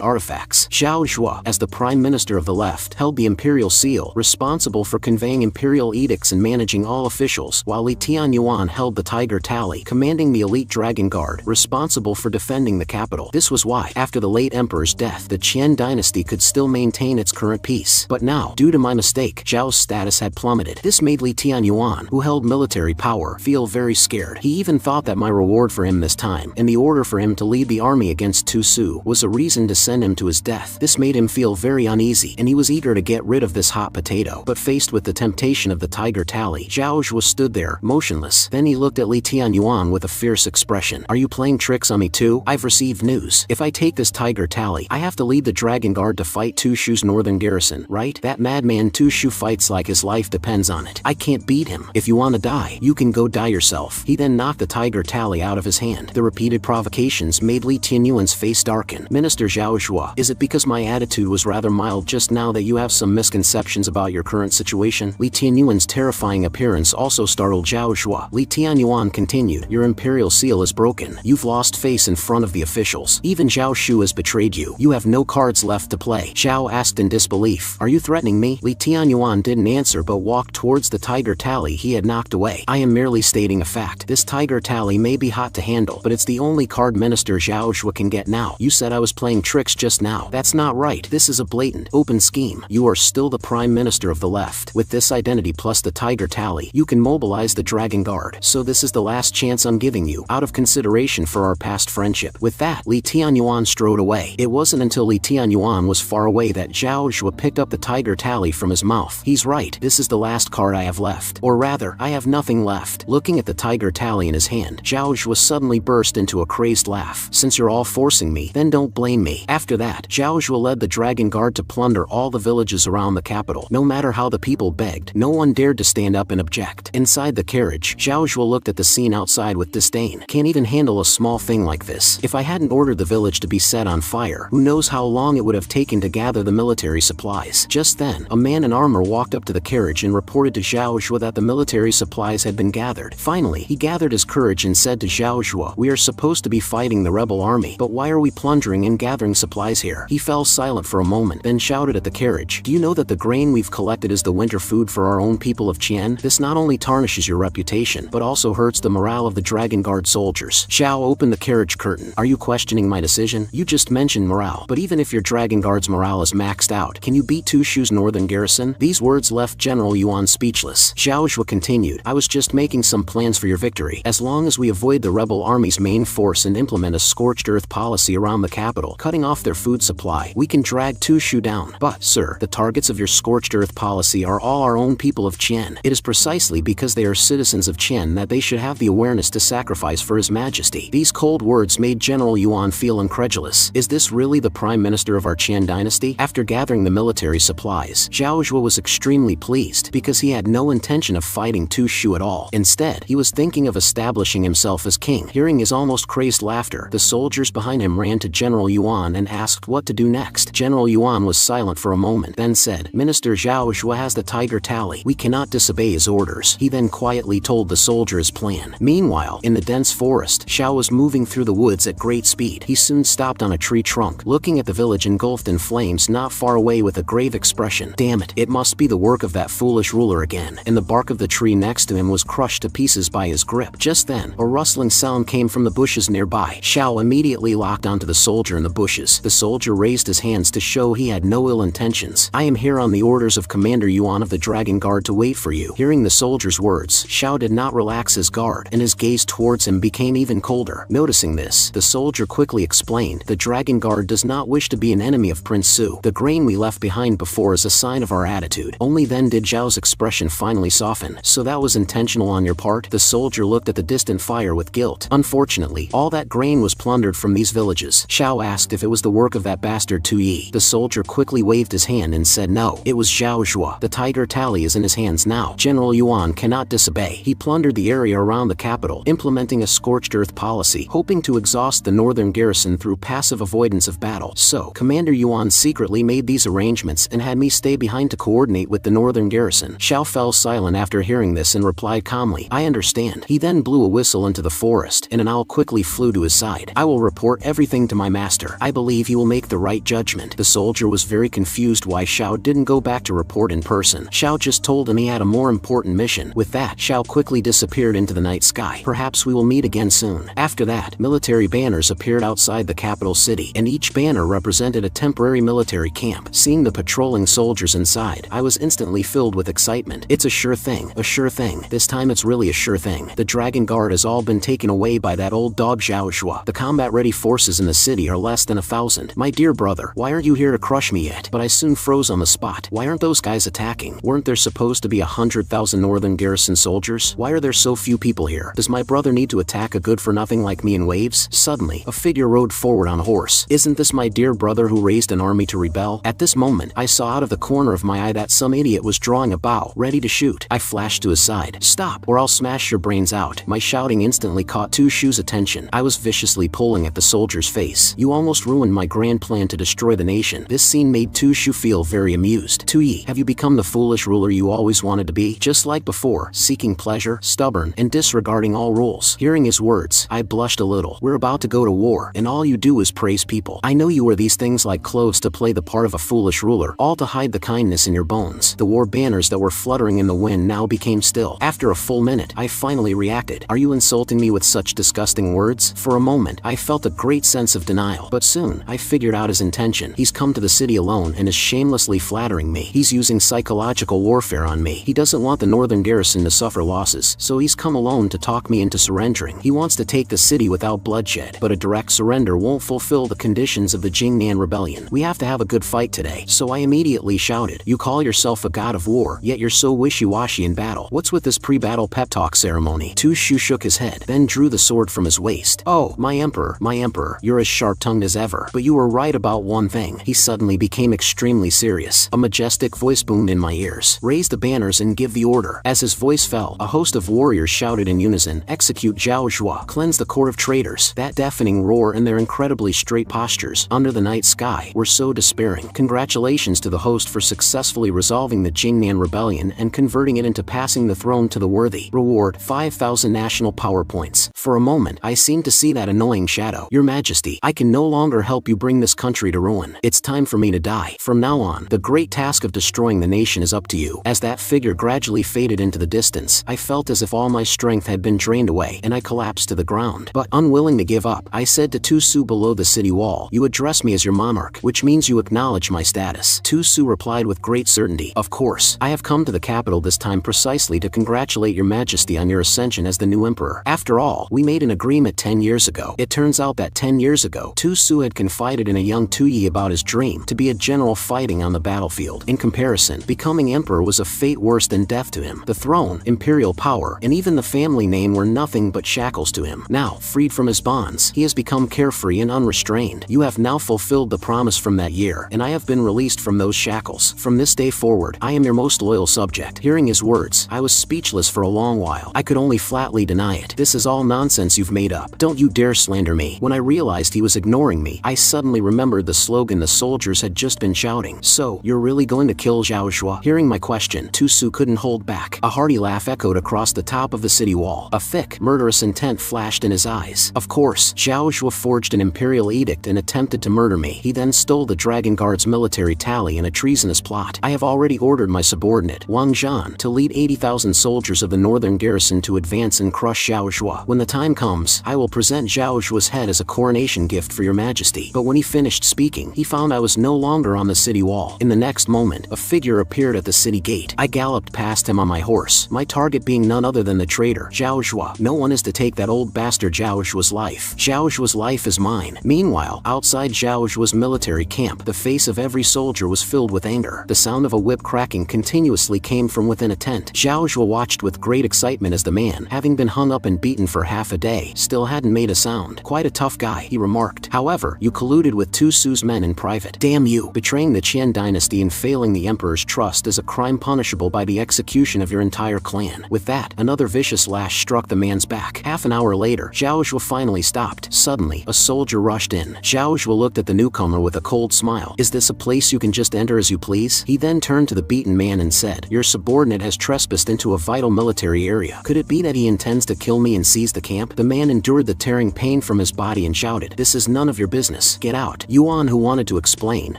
artifacts. Zhao Zhuo, as the prime minister of the left, held the imperial seal, responsible for conveying imperial edicts and managing all officials, while Li Tianyuan held the tiger tally, commanding the elite dragon guard, responsible for defending the capital. This was why, after the late emperor's death, the Qian dynasty could still maintain its current peace. But now, due to my mistake, Zhao's status had plummeted. This made Li Tianyuan, who held military power, feel very scared. He even thought that my reward for him this time, and the order for him to lead the army against Tu Su, was a reason to send him to his death. This made him feel very uneasy, and he was eager to get rid of this hot potato. But faced with the temptation of the tiger tally, Zhao Zhuo stood there, motionless. Then he looked at Li Tianyuan with a fierce expression. Are you playing tricks on me too? I've received news. If I take this tiger tally, I have to lead the dragon guard to fight Tu Shu's northern garrison, right? That madman Tu Shu fights like his life depends on it. I can't beat him. If you want to die, you can go die yourself. He then knocked the tiger tally out of his hand. The repeated provocations made Li Tianyuan's face darken. Minister Zhao Zhuo, is it because my attitude was rather mild just now that you have some misconceptions about your current situation? Li Tianyuan's terrifying appearance also startled Zhao Zhuo. Li Tianyuan continued, your imperial seal is broken. You've lost face in front of the officials. Even Zhao Shu has betrayed you. You have no cards left to play. Zhao asked in disbelief. Are you threatening me? Li Tianyuan didn't answer but walked towards the tiger tally he had knocked away. I am merely stating a fact. This tiger tally may be hot to handle, but it's the only card Minister Zhao Zhuo can get now. You said I was playing tricks just now. That's not right. This is a blatant, open scheme. You are still the prime minister of the left. With this identity plus the tiger tally, you can mobilize the dragon guard. So this is the last chance I'm giving you, out of consideration for our past friendship. With that, Li Tianyuan strode away. It wasn't until Li Tianyuan was far away that Zhao Zhuo picked up the tiger tally from his mouth. He's right. This is the last card I have left. Or rather, I have nothing left. Looking at the tiger tally in his hand, Zhao Zhuo suddenly burst into a crazed laugh. Since you're all forcing me, then don't blame me. After that, Zhao Zhuo led the dragon guard to plunder all the villages around the capital. No matter how the people begged, no one dared to stand up and object. Inside the carriage, Zhao Zhuo looked at the scene outside with disdain. Can't even handle a small thing like this. If I hadn't ordered the village to be set on fire, who knows how long it would have taken to gather the military supplies. Just then, a man in armor walked up to the carriage and reported to Zhao Zhuo that the military supplies had been gathered. Finally, he gathered his courage and said to Zhao Zhuo, "We are supposed to be fighting the rebel army, but why are we plundering and gathering supplies here?" He fell silent for a moment, then shouted at the carriage, "Do you know that the grain we've collected is the winter food for our own people of Qian? This not only tarnishes your reputation, but also hurts the morale of the Dragon Guard soldiers." Zhao opened the carriage curtain. "Are you questioning my decision? You just mentioned morale, but even if your Dragon Guard's morale is maxed out, can you beat Two Shoe's northern garrison?" These words left General Yuan speechless. Zhao Zhuo continued, "I was just making some plans for your victory. As long as we avoid the rebel army's main force and implement a scorched earth policy around the capital, cutting off their food supply, we can drag Two Shoe down. But, sir, the targets of your scorched earth policy are all our own people of Qian. It is precisely because they are citizens of Qian that they should have the awareness to sacrifice for His Majesty." These cold words made General Yuan feel incredulous. Is this really the Prime Minister of our Qian dynasty? After gathering the military supplies, Zhao Zhuo was extremely pleased because he had no intention of fighting Tu Shu at all. Instead, he was thinking of establishing himself as king. Hearing his almost crazed laughter, the soldiers behind him ran to General Yuan and asked what to do next. General Yuan was silent for a moment, then said, "Minister Zhao Zhuo has the tiger tally. We cannot disobey his orders." He then quietly told the soldier his plan. Meanwhile, in the dense forest, Zhao was moving through the woods at great speed. He soon stopped on a tree trunk, looking at the village engulfed in flames not far away with a grave expression. Damn it, it must be the work of that foolish ruler again. And the bark of the tree next to him was crushed to pieces by his grip. Just then, a rustling sound came from the bushes nearby. Zhao immediately locked onto the soldier in the bushes. The soldier raised his hands to show he had no ill intentions. "I am here on the orders of Commander Yuan of the Dragon Guard to wait for you." Hearing the soldier's words, Zhao did not relax his guard, and his gaze towards him became even colder. Noticing this, the soldier quickly explained, "The Dragon Guard does not wish to be an enemy of Prince Su. The grain we left behind before is a sign of our attitude." Only then did Zhao's expression finally soften. "So that was intentional on your part?" The soldier looked at the distant fire with guilt. "Unfortunately, all that grain was plundered from these villages." Zhao asked if it was the work of that bastard Tu Yi. The soldier quickly waved his hand and said no, it was Zhao Zhuo. The tiger tally is in his hands now. General Yuan cannot disobey. He plundered the area around the capital, implementing a scorched earth policy, hoping to exhaust the northern garrison through passive avoidance of battle. So, Commander Yuan secretly made these arrangements and had me stay behind to coordinate with the northern garrison. Zhao fell silent after hearing this and replied calmly, "I understand." He then blew a whistle into the forest, and an owl quickly flew to his side. "I will report everything to my master. I believe he will make the right judgment." The soldier was very confused why Zhao didn't go back to report in person. Zhao just told him he had a more important mission. With that, Zhao quickly disappeared into the night sky. "Perhaps we will meet again soon." After that, military banners appeared outside the capital city, and each banner represented a temporary military camp. Seeing the patrolling soldiers inside, I was instantly filled with excitement. It's a sure thing, a sure thing. This time it's really a sure thing. The Dragon Guard has all been taken away by that old dog Zhao Zhuo. The combat-ready forces in the city are less than 1,000. My dear brother, why aren't you here to crush me yet? But I soon froze on the spot. Why aren't those guys attacking? Weren't there supposed to be 100,000 northern garrison soldiers? Why are there so few people here? Does my brother need to attack a good-for-nothing like me in waves? Suddenly, a figure rode forward on a horse. Isn't this my dear brother who raised an army to rebel? At this moment, I saw out of the corner of my eye that some idiot was drawing a bow, ready to shoot. I flashed to his side. "Stop, or I'll smash your brains out." My shouting instantly caught Tu Shu's attention. I was viciously pulling at the soldier's face. "You almost ruined my grand plan to destroy the nation." This scene made Tu Shu feel very amused. "Tu Yi, have you become the foolish ruler you always wanted to be? Just like before, seeking pleasure, stubborn, and disregarding all rules." Hearing his words, I blushed a little. "We're about to go to war, and all you do is praise people. I know you wear these things like clothes to play the part of a foolish ruler, all to hide the kindness in your bones." The war banners that were fluttering in the wind now became still. After a full minute, I finally reacted. "Are you insulting me with such disgusting words?" For a moment, I felt a great sense of denial, but soon, I figured out his intention. He's come to the city alone and is shamelessly flattering me. He's using psychological warfare on me. He doesn't want the northern garrison to suffer losses, so he's come alone to talk me into surrendering. He wants to take the city without bloodshed, but a direct surrender won't fulfill the conditions of the Jingnan rebellion. We have to have a good fight today. So I immediately shouted, "You call yourself a god of war, yet you're so wishy-washy in battle. What's with this pre-battle pep talk ceremony?" Tu Shu shook his head, then drew the sword from his waist. "Oh, my my emperor, you're as sharp-tongued as ever. But you were right about one thing. He suddenly became extremely serious. A majestic voice boomed in my ears. Raise the banners and give the order. As his voice fell, a host of warriors shouted in unison, execute Zhao Zhuo, cleanse the court of traitors. That deafening roar and their incredibly straight postures under the night sky were so despairing. Congratulations to the host for successfully resolving the Jingnan rebellion and converting it into passing the throne to the worthy. Reward, 5,000 national power points. For a moment, I seemed to see that annoying shadow. Your Majesty, I can no longer help you bring this country to ruin. It's time for me to die. From now on, the great task of destroying the nation is up to you. As that figure gradually faded into the distance, I felt as if all my strength had been drained away, and I collapsed to the ground. But, unwilling to give up, I said to Tu Su below the city wall, you address me as your monarch, which means you acknowledge my status. Tu Su replied with great certainty, of course. I have come to the capital this time precisely to congratulate your Majesty on your ascension as the new emperor. After all, we made an agreement 10 years ago. It turns out that 10 years ago, Tu Su had confided in a young Tu Yi about his dream to be a general fighting on the battlefield. In comparison, becoming emperor was a fate worse than death to him. The throne, imperial power, and even the family name were nothing but shackles to him. Now, freed from his bonds, he has become carefree and unrestrained. You have now fulfilled the promise from that year, and I have been released from those shackles. From this day forward, I am your most loyal subject. Hearing his words, I was speechless for a long while. I could only flatly deny it. This is all nonsense you've made up. Don't you dare slander me. When I realized he was ignoring me, I suddenly remembered the slogan the soldiers had just been shouting. So, you're really going to kill Zhao Zhuo? Hearing my question, Tu Su couldn't hold back. A hearty laugh echoed across the top of the city wall. A thick, murderous intent flashed in his eyes. Of course, Zhao Zhuo forged an imperial edict and attempted to murder me. He then stole the Dragon Guard's military tally in a treasonous plot. I have already ordered my subordinate, Wang Zhan, to lead 80,000 soldiers of the northern garrison to advance and crush Zhao Zhuo. When the time comes, I will present Zhao Zhuo's head as a coronation gift for your Majesty. But when he finished speaking, he found I was no longer on the city wall. In the next moment, a figure appeared at the city gate. I galloped past him on my horse, my target being none other than the traitor, Zhao Zhuo. No one is to take that old bastard Zhao Zhuo's life. Zhao Zhuo's life is mine. Meanwhile, outside Zhao Zhuo's military camp, the face of every soldier was filled with anger. The sound of a whip cracking continuously came from within a tent. Zhao Zhuo watched with great excitement as the man, having been hung up and beaten for half a day, still hadn't made a sound. Quite a tough guy, he remarked. However, you colluded with Tu Su's men in private. Damn you! Betraying the Qian dynasty and failing the emperor's trust is a crime punishable by the execution of your entire clan. With that, another vicious lash struck the man's back. Half an hour later, Zhao Zhuo finally stopped. Suddenly, a soldier rushed in. Zhao Zhuo looked at the newcomer with a cold smile. Is this a place you can just enter as you please? He then turned to the beaten man and said, your subordinate has trespassed into a vital military area. Could it be that he intends to kill me and seize the camp? The man endured the tearing pain from his body and shouted, this is none of your business. Get out. Yuan, who wanted to explain,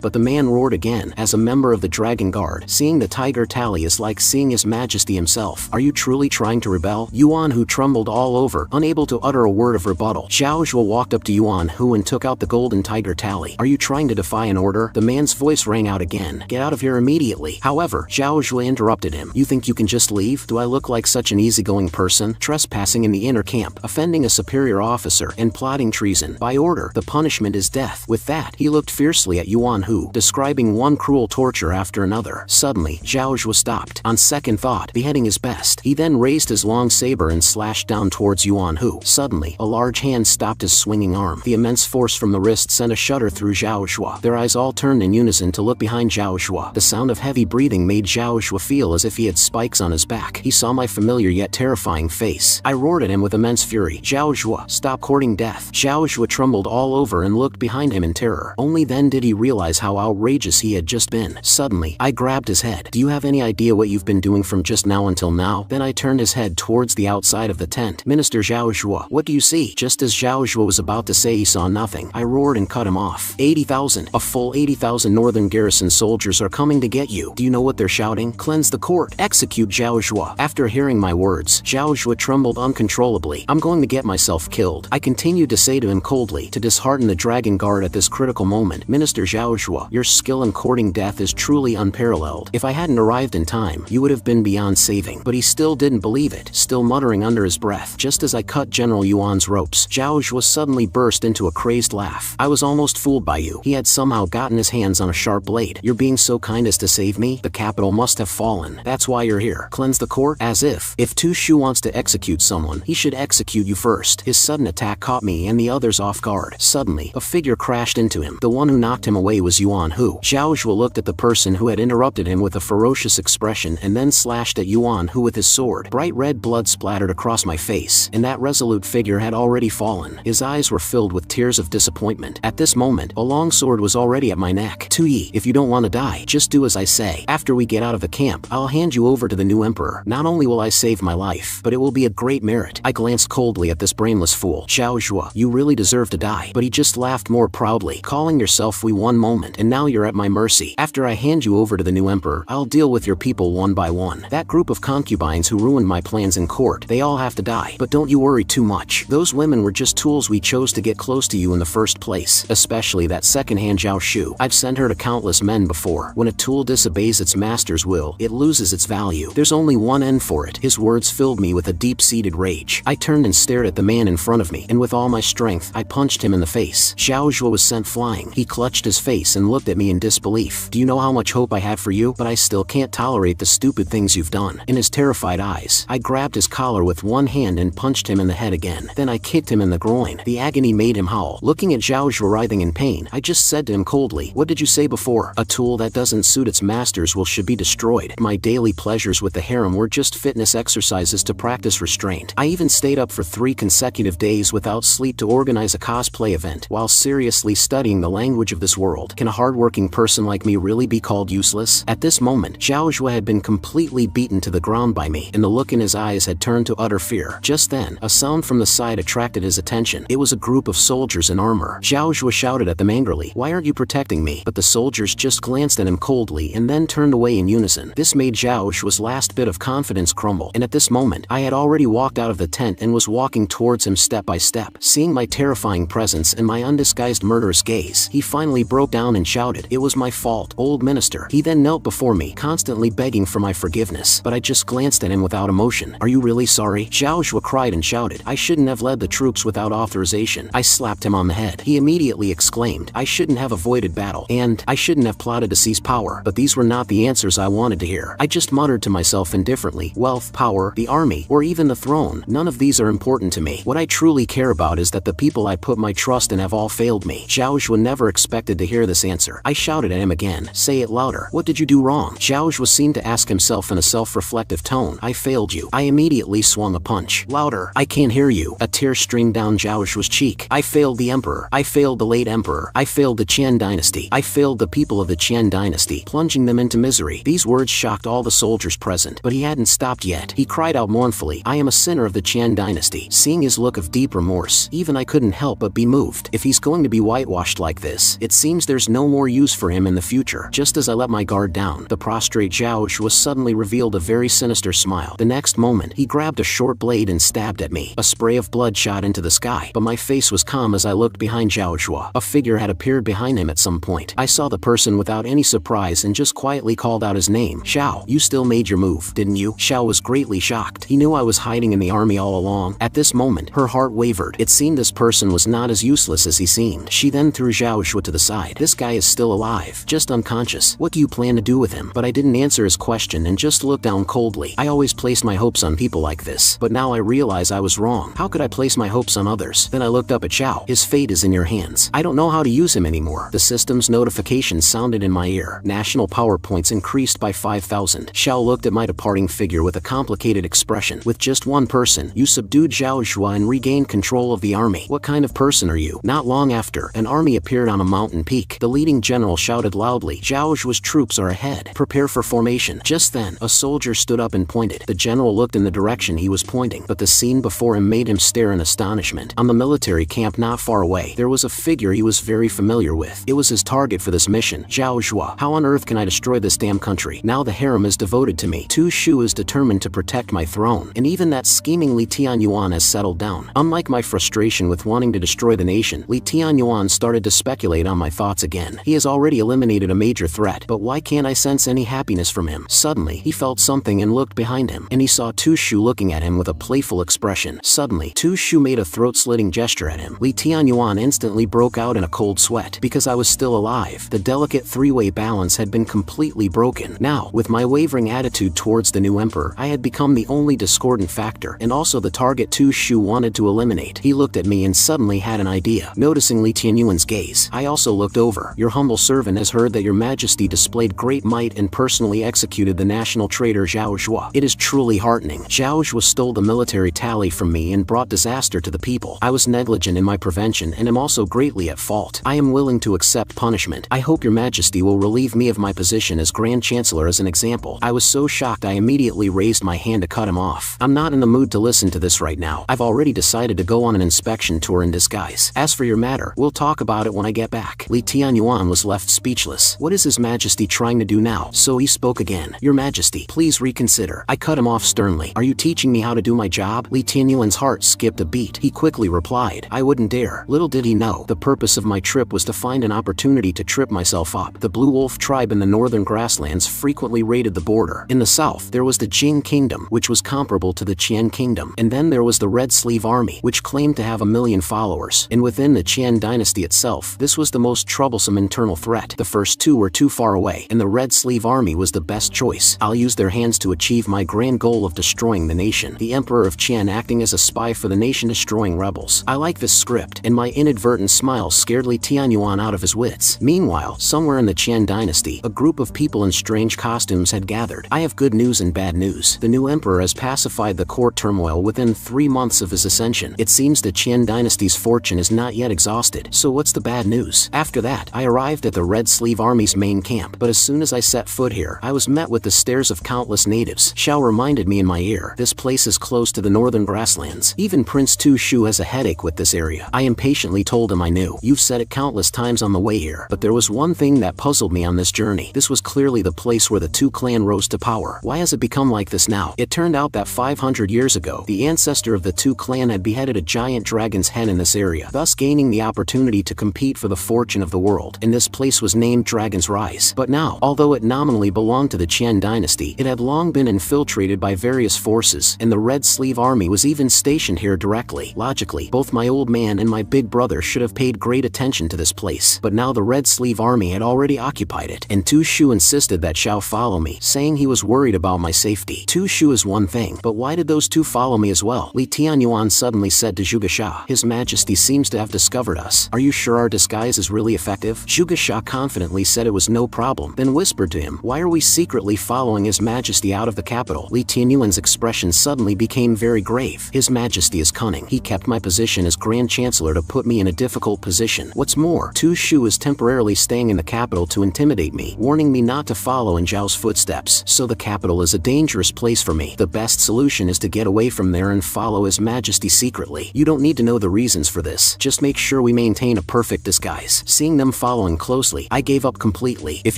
but the man roared again. As a member of the Dragon Guard, seeing the tiger tally is like seeing his Majesty himself. Are you truly trying to rebel? Yuan, who trembled all over, unable to utter a word of rebuttal. Zhao Zhuo walked up to Yuan, who and took out the golden tiger tally. Are you trying to defy an order? The man's voice rang out again. Get out of here immediately. However, Zhao Zhuo interrupted him. You think you can just leave? Do I look like such an easygoing person? Trespassing in the inner camp, offending a superior officer, and plotting treason. By order, the punishment is death. With that, he looked fiercely at Yuan, who, describing one cruel torture after another. Suddenly, Zhao Zhuo stopped. On second thought, beheading is best. He then raised his long saber and slashed down towards Yuan, who, suddenly, a large hand stopped his swinging arm. The immense force from the wrist sent a shudder through Zhao Zhuo. Their eyes all turned in unison to look behind Zhao Zhuo. The sound of heavy breathing made Zhao Zhuo feel as if he had spikes on his back. He saw my familiar yet terrifying face. I roared at him with immense fury. Zhao Zhuo, stop courting death. Zhao Zhuo trembled all over and looked behind him in terror. Only then did he realize how outrageous he had just been. Suddenly, I grabbed his head. Do you have any idea what you've been doing from just now until now? Then I turned his head towards the outside of the tent. Minister Zhao Zhuo, what do you see? Just as Zhao Zhuo was about to say he saw nothing, I roared and cut him off. 80,000. A full 80,000 northern garrison soldiers are coming to get you. Do you know what they're shouting? Cleanse the court. Execute Zhao Zhuo. After hearing my words, Zhao Zhuo trembled uncontrollably. I'm going to get myself killed. I continued to say to him coldly, to dishearten the Dragon Guard at this critical moment, Minister Zhao Zhuo, your skill in courting death is truly unparalleled. If I hadn't arrived in time, you would have been beyond saving. But he still didn't believe it, still muttering under his breath. Just as I cut General Yuan's ropes, Zhao Zhuo suddenly burst into a crazed laugh. I was almost fooled by you. He had somehow gotten his hands on a sharp blade. You're being so kind as to save me? The capital must have fallen. That's why you're here. Cleanse the court? As if Tu Shu wants to execute someone, he should execute you first. His sudden attack caused caught me and the others off guard. Suddenly, a figure crashed into him. The one who knocked him away was Yuan Hu. Zhao Zhuo looked at the person who had interrupted him with a ferocious expression and then slashed at Yuan Hu with his sword. Bright red blood splattered across my face, and that resolute figure had already fallen. His eyes were filled with tears of disappointment. At this moment, a long sword was already at my neck. Tui, if you don't want to die, just do as I say. After we get out of the camp, I'll hand you over to the new emperor. Not only will I save my life, but it will be a great merit. I glanced coldly at this brainless fool. Zhao Zhuo, you really deserve to die. But he just laughed more proudly, calling yourself we one moment, and now you're at my mercy. After I hand you over to the new emperor, I'll deal with your people one by one. That group of concubines who ruined my plans in court, they all have to die. But don't you worry too much. Those women were just tools we chose to get close to you in the first place, especially that second-hand Zhao Shu. I've sent her to countless men before. When a tool disobeys its master's will, it loses its value. There's only one end for it. His words filled me with a deep-seated rage. I turned and stared at the man in front of me, and with all my strength, I punched him in the face. Zhao Zhuo was sent flying. He clutched his face and looked at me in disbelief. Do you know how much hope I had for you? But I still can't tolerate the stupid things you've done. In his terrified eyes, I grabbed his collar with one hand and punched him in the head again. Then I kicked him in the groin. The agony made him howl. Looking at Zhao Zhuo writhing in pain, I just said to him coldly, what did you say before? A tool that doesn't suit its master's will should be destroyed. My daily pleasures with the harem were just fitness exercises to practice restraint. I even stayed up for 3 consecutive days without sleep to organize a cosplay event while seriously studying the language of this world. Can a hardworking person like me really be called useless? At this moment, Zhao Zhuo had been completely beaten to the ground by me, and the look in his eyes had turned to utter fear. Just then, a sound from the side attracted his attention. It was a group of soldiers in armor. Zhao Zhuo shouted at them angrily, why aren't you protecting me? But the soldiers just glanced at him coldly and then turned away in unison. This made Zhao Zhuo's last bit of confidence crumble, and at this moment, I had already walked out of the tent and was walking towards him step by step. Seeing my terrifying presence and my undisguised murderous gaze, he finally broke down and shouted, it was my fault, old minister. He then knelt before me, constantly begging for my forgiveness, but I just glanced at him without emotion. Are you really sorry? Zhao Zhuo cried and shouted, I shouldn't have led the troops without authorization. I slapped him on the head. He immediately exclaimed, I shouldn't have avoided battle, and I shouldn't have plotted to seize power. But these were not the answers I wanted to hear. I just muttered to myself indifferently, wealth, power, the army, or even the throne, none of these are important to me. What I truly care about is that the people I put my trust in have all failed me. Zhao Zhuo never expected to hear this answer. I shouted at him again, say it louder. What did you do wrong? Zhao Zhuo seemed to ask himself in a self-reflective tone. I failed you. I immediately swung a punch. Louder. I can't hear you. A tear streamed down Zhao Zhuo's cheek. I failed the emperor. I failed the late emperor. I failed the Qian dynasty. I failed the people of the Qian dynasty, plunging them into misery. These words shocked all the soldiers present, but he hadn't stopped yet. He cried out mournfully, I am a sinner of the Qian dynasty. Seeing his look of deep remorse, even I couldn't help but be moved. If he's going to be whitewashed like this, it seems there's no more use for him in the future. Just as I let my guard down, the prostrate Zhao Zhuo suddenly revealed a very sinister smile. The next moment, he grabbed a short blade and stabbed at me. A spray of blood shot into the sky, but my face was calm as I looked behind Zhao Zhuo. A figure had appeared behind him at some point. I saw the person without any surprise and just quietly called out his name. Xiao, you still made your move, didn't you? Xiao was greatly shocked. He knew I was hiding in the army all along. At this moment, her heart wavered. It seemed this person was not as useless as he seemed. She then threw Zhao Zhuo to the side. This guy is still alive, just unconscious. What do you plan to do with him? But I didn't answer his question and just looked down coldly. I always placed my hopes on people like this, but now I realize I was wrong. How could I place my hopes on others? Then I looked up at Xiao. His fate is in your hands. I don't know how to use him anymore. The system's notification sounded in my ear. National power points increased by 5,000. Xiao looked at my departing figure with a complicated expression. With just one person, you subdued Zhao Zhuo and regained control of the army. What kind of person are you? Not long after, an army appeared on a mountain peak. The leading general shouted loudly, Zhao Zhuo's troops are ahead. Prepare for formation. Just then, a soldier stood up and pointed. The general looked in the direction he was pointing, but the scene before him made him stare in astonishment. On the military camp not far away, there was a figure he was very familiar with. It was his target for this mission, Zhao Zhuo. How on earth can I destroy this damn country? Now the harem is devoted to me. Tu Shu is determined to protect my throne, and even that scheming Li Tianyuan has settled down. Unlike my frustration with wanting to destroy the nation, Li Tianyuan started to speculate on my thoughts again. He has already eliminated a major threat, but why can't I sense any happiness from him? Suddenly, he felt something and looked behind him, and he saw Tu Shu looking at him with a playful expression. Suddenly, Tu Shu made a throat-slitting gesture at him. Li Tianyuan instantly broke out in a cold sweat. Because I was still alive, the delicate three-way balance had been completely broken. Now, with my wavering attitude towards the new emperor, I had become the only discordant factor, and also the target Tu Shu wanted to eliminate. stopped. He looked at me and suddenly had an idea. Noticing Li Tianyuan's gaze, I also looked over. Your humble servant has heard that your majesty displayed great might and personally executed the national traitor Zhao Zhuo. It is truly heartening. Zhao Zhuo stole the military tally from me and brought disaster to the people. I was negligent in my prevention and am also greatly at fault. I am willing to accept punishment. I hope your majesty will relieve me of my position as Grand Chancellor as an example. I was so shocked I immediately raised my hand to cut him off. I'm not in the mood to listen to this right now. I've already decided to go on an inspection tour in disguise. As for your matter, we'll talk about it when I get back. Li Tianyuan was left speechless. What is His Majesty trying to do now? So he spoke again. Your Majesty, please reconsider. I cut him off sternly. Are you teaching me how to do my job? Li Tianyuan's heart skipped a beat. He quickly replied, I wouldn't dare. Little did he know, the purpose of my trip was to find an opportunity to trip myself up. The Blue Wolf tribe in the northern grasslands frequently raided the border. In the south, there was the Jing Kingdom, which was comparable to the Qian Kingdom, and then there was the Red Sleeve Army, which claimed to have 1 million followers. And within the Qian dynasty itself, this was the most troublesome internal threat. The first two were too far away, and the Red Sleeve Army was the best choice. I'll use their hands to achieve my grand goal of destroying the nation. The Emperor of Qian acting as a spy for the nation, destroying rebels. I like this script, and my inadvertent smile scared Li Tianyuan out of his wits. Meanwhile, somewhere in the Qian dynasty, a group of people in strange costumes had gathered. I have good news and bad news. The new emperor has pacified the court turmoil within 3 months of his ascension. It seems the Qian dynasty's fortune is not yet exhausted. So what's the bad news? After that, I arrived at the Red Sleeve Army's main camp, but as soon as I set foot here, I was met with the stares of countless natives. Xiao reminded me in my ear, this place is close to the northern grasslands. Even Prince Tu Shu has a headache with this area. I impatiently told him I knew. You've said it countless times on the way here, but there was one thing that puzzled me on this journey. This was clearly the place where the Tu clan rose to power. Why has it become like this now? It turned out that 500 years ago, the ancestor of the Tu clan had beheaded a giant dragon's hen in this area, thus gaining the opportunity to compete for the fortune of the world, and this place was named Dragon's Rise. But now, although it nominally belonged to the Qian dynasty, it had long been infiltrated by various forces, and the Red Sleeve Army was even stationed here directly. Logically, both my old man and my big brother should have paid great attention to this place, but now the Red Sleeve Army had already occupied it, and Tu Shu insisted that Xiao follow me, saying he was worried about my safety. Tu Shu is one thing, but why did those two follow me as well? Li Tianyuan suddenly said to Zhuge Sha, His Majesty seems to have discovered us. Are you sure our disguise is really effective? Zhuge Sha confidently said it was no problem, then whispered to him, Why are we secretly following His Majesty out of the capital? Li Tianyuan's expression suddenly became very grave. His Majesty is cunning. He kept my position as Grand Chancellor to put me in a difficult position. What's more, Tu Shu is temporarily staying in the capital to intimidate me, warning me not to follow in Zhao's footsteps. So the capital is a dangerous place for me. The best solution is to get away from there and follow His Majesty secretly. You don't need to know the reasons for this. Just make sure we maintain a perfect disguise. Seeing them following closely, I gave up completely. If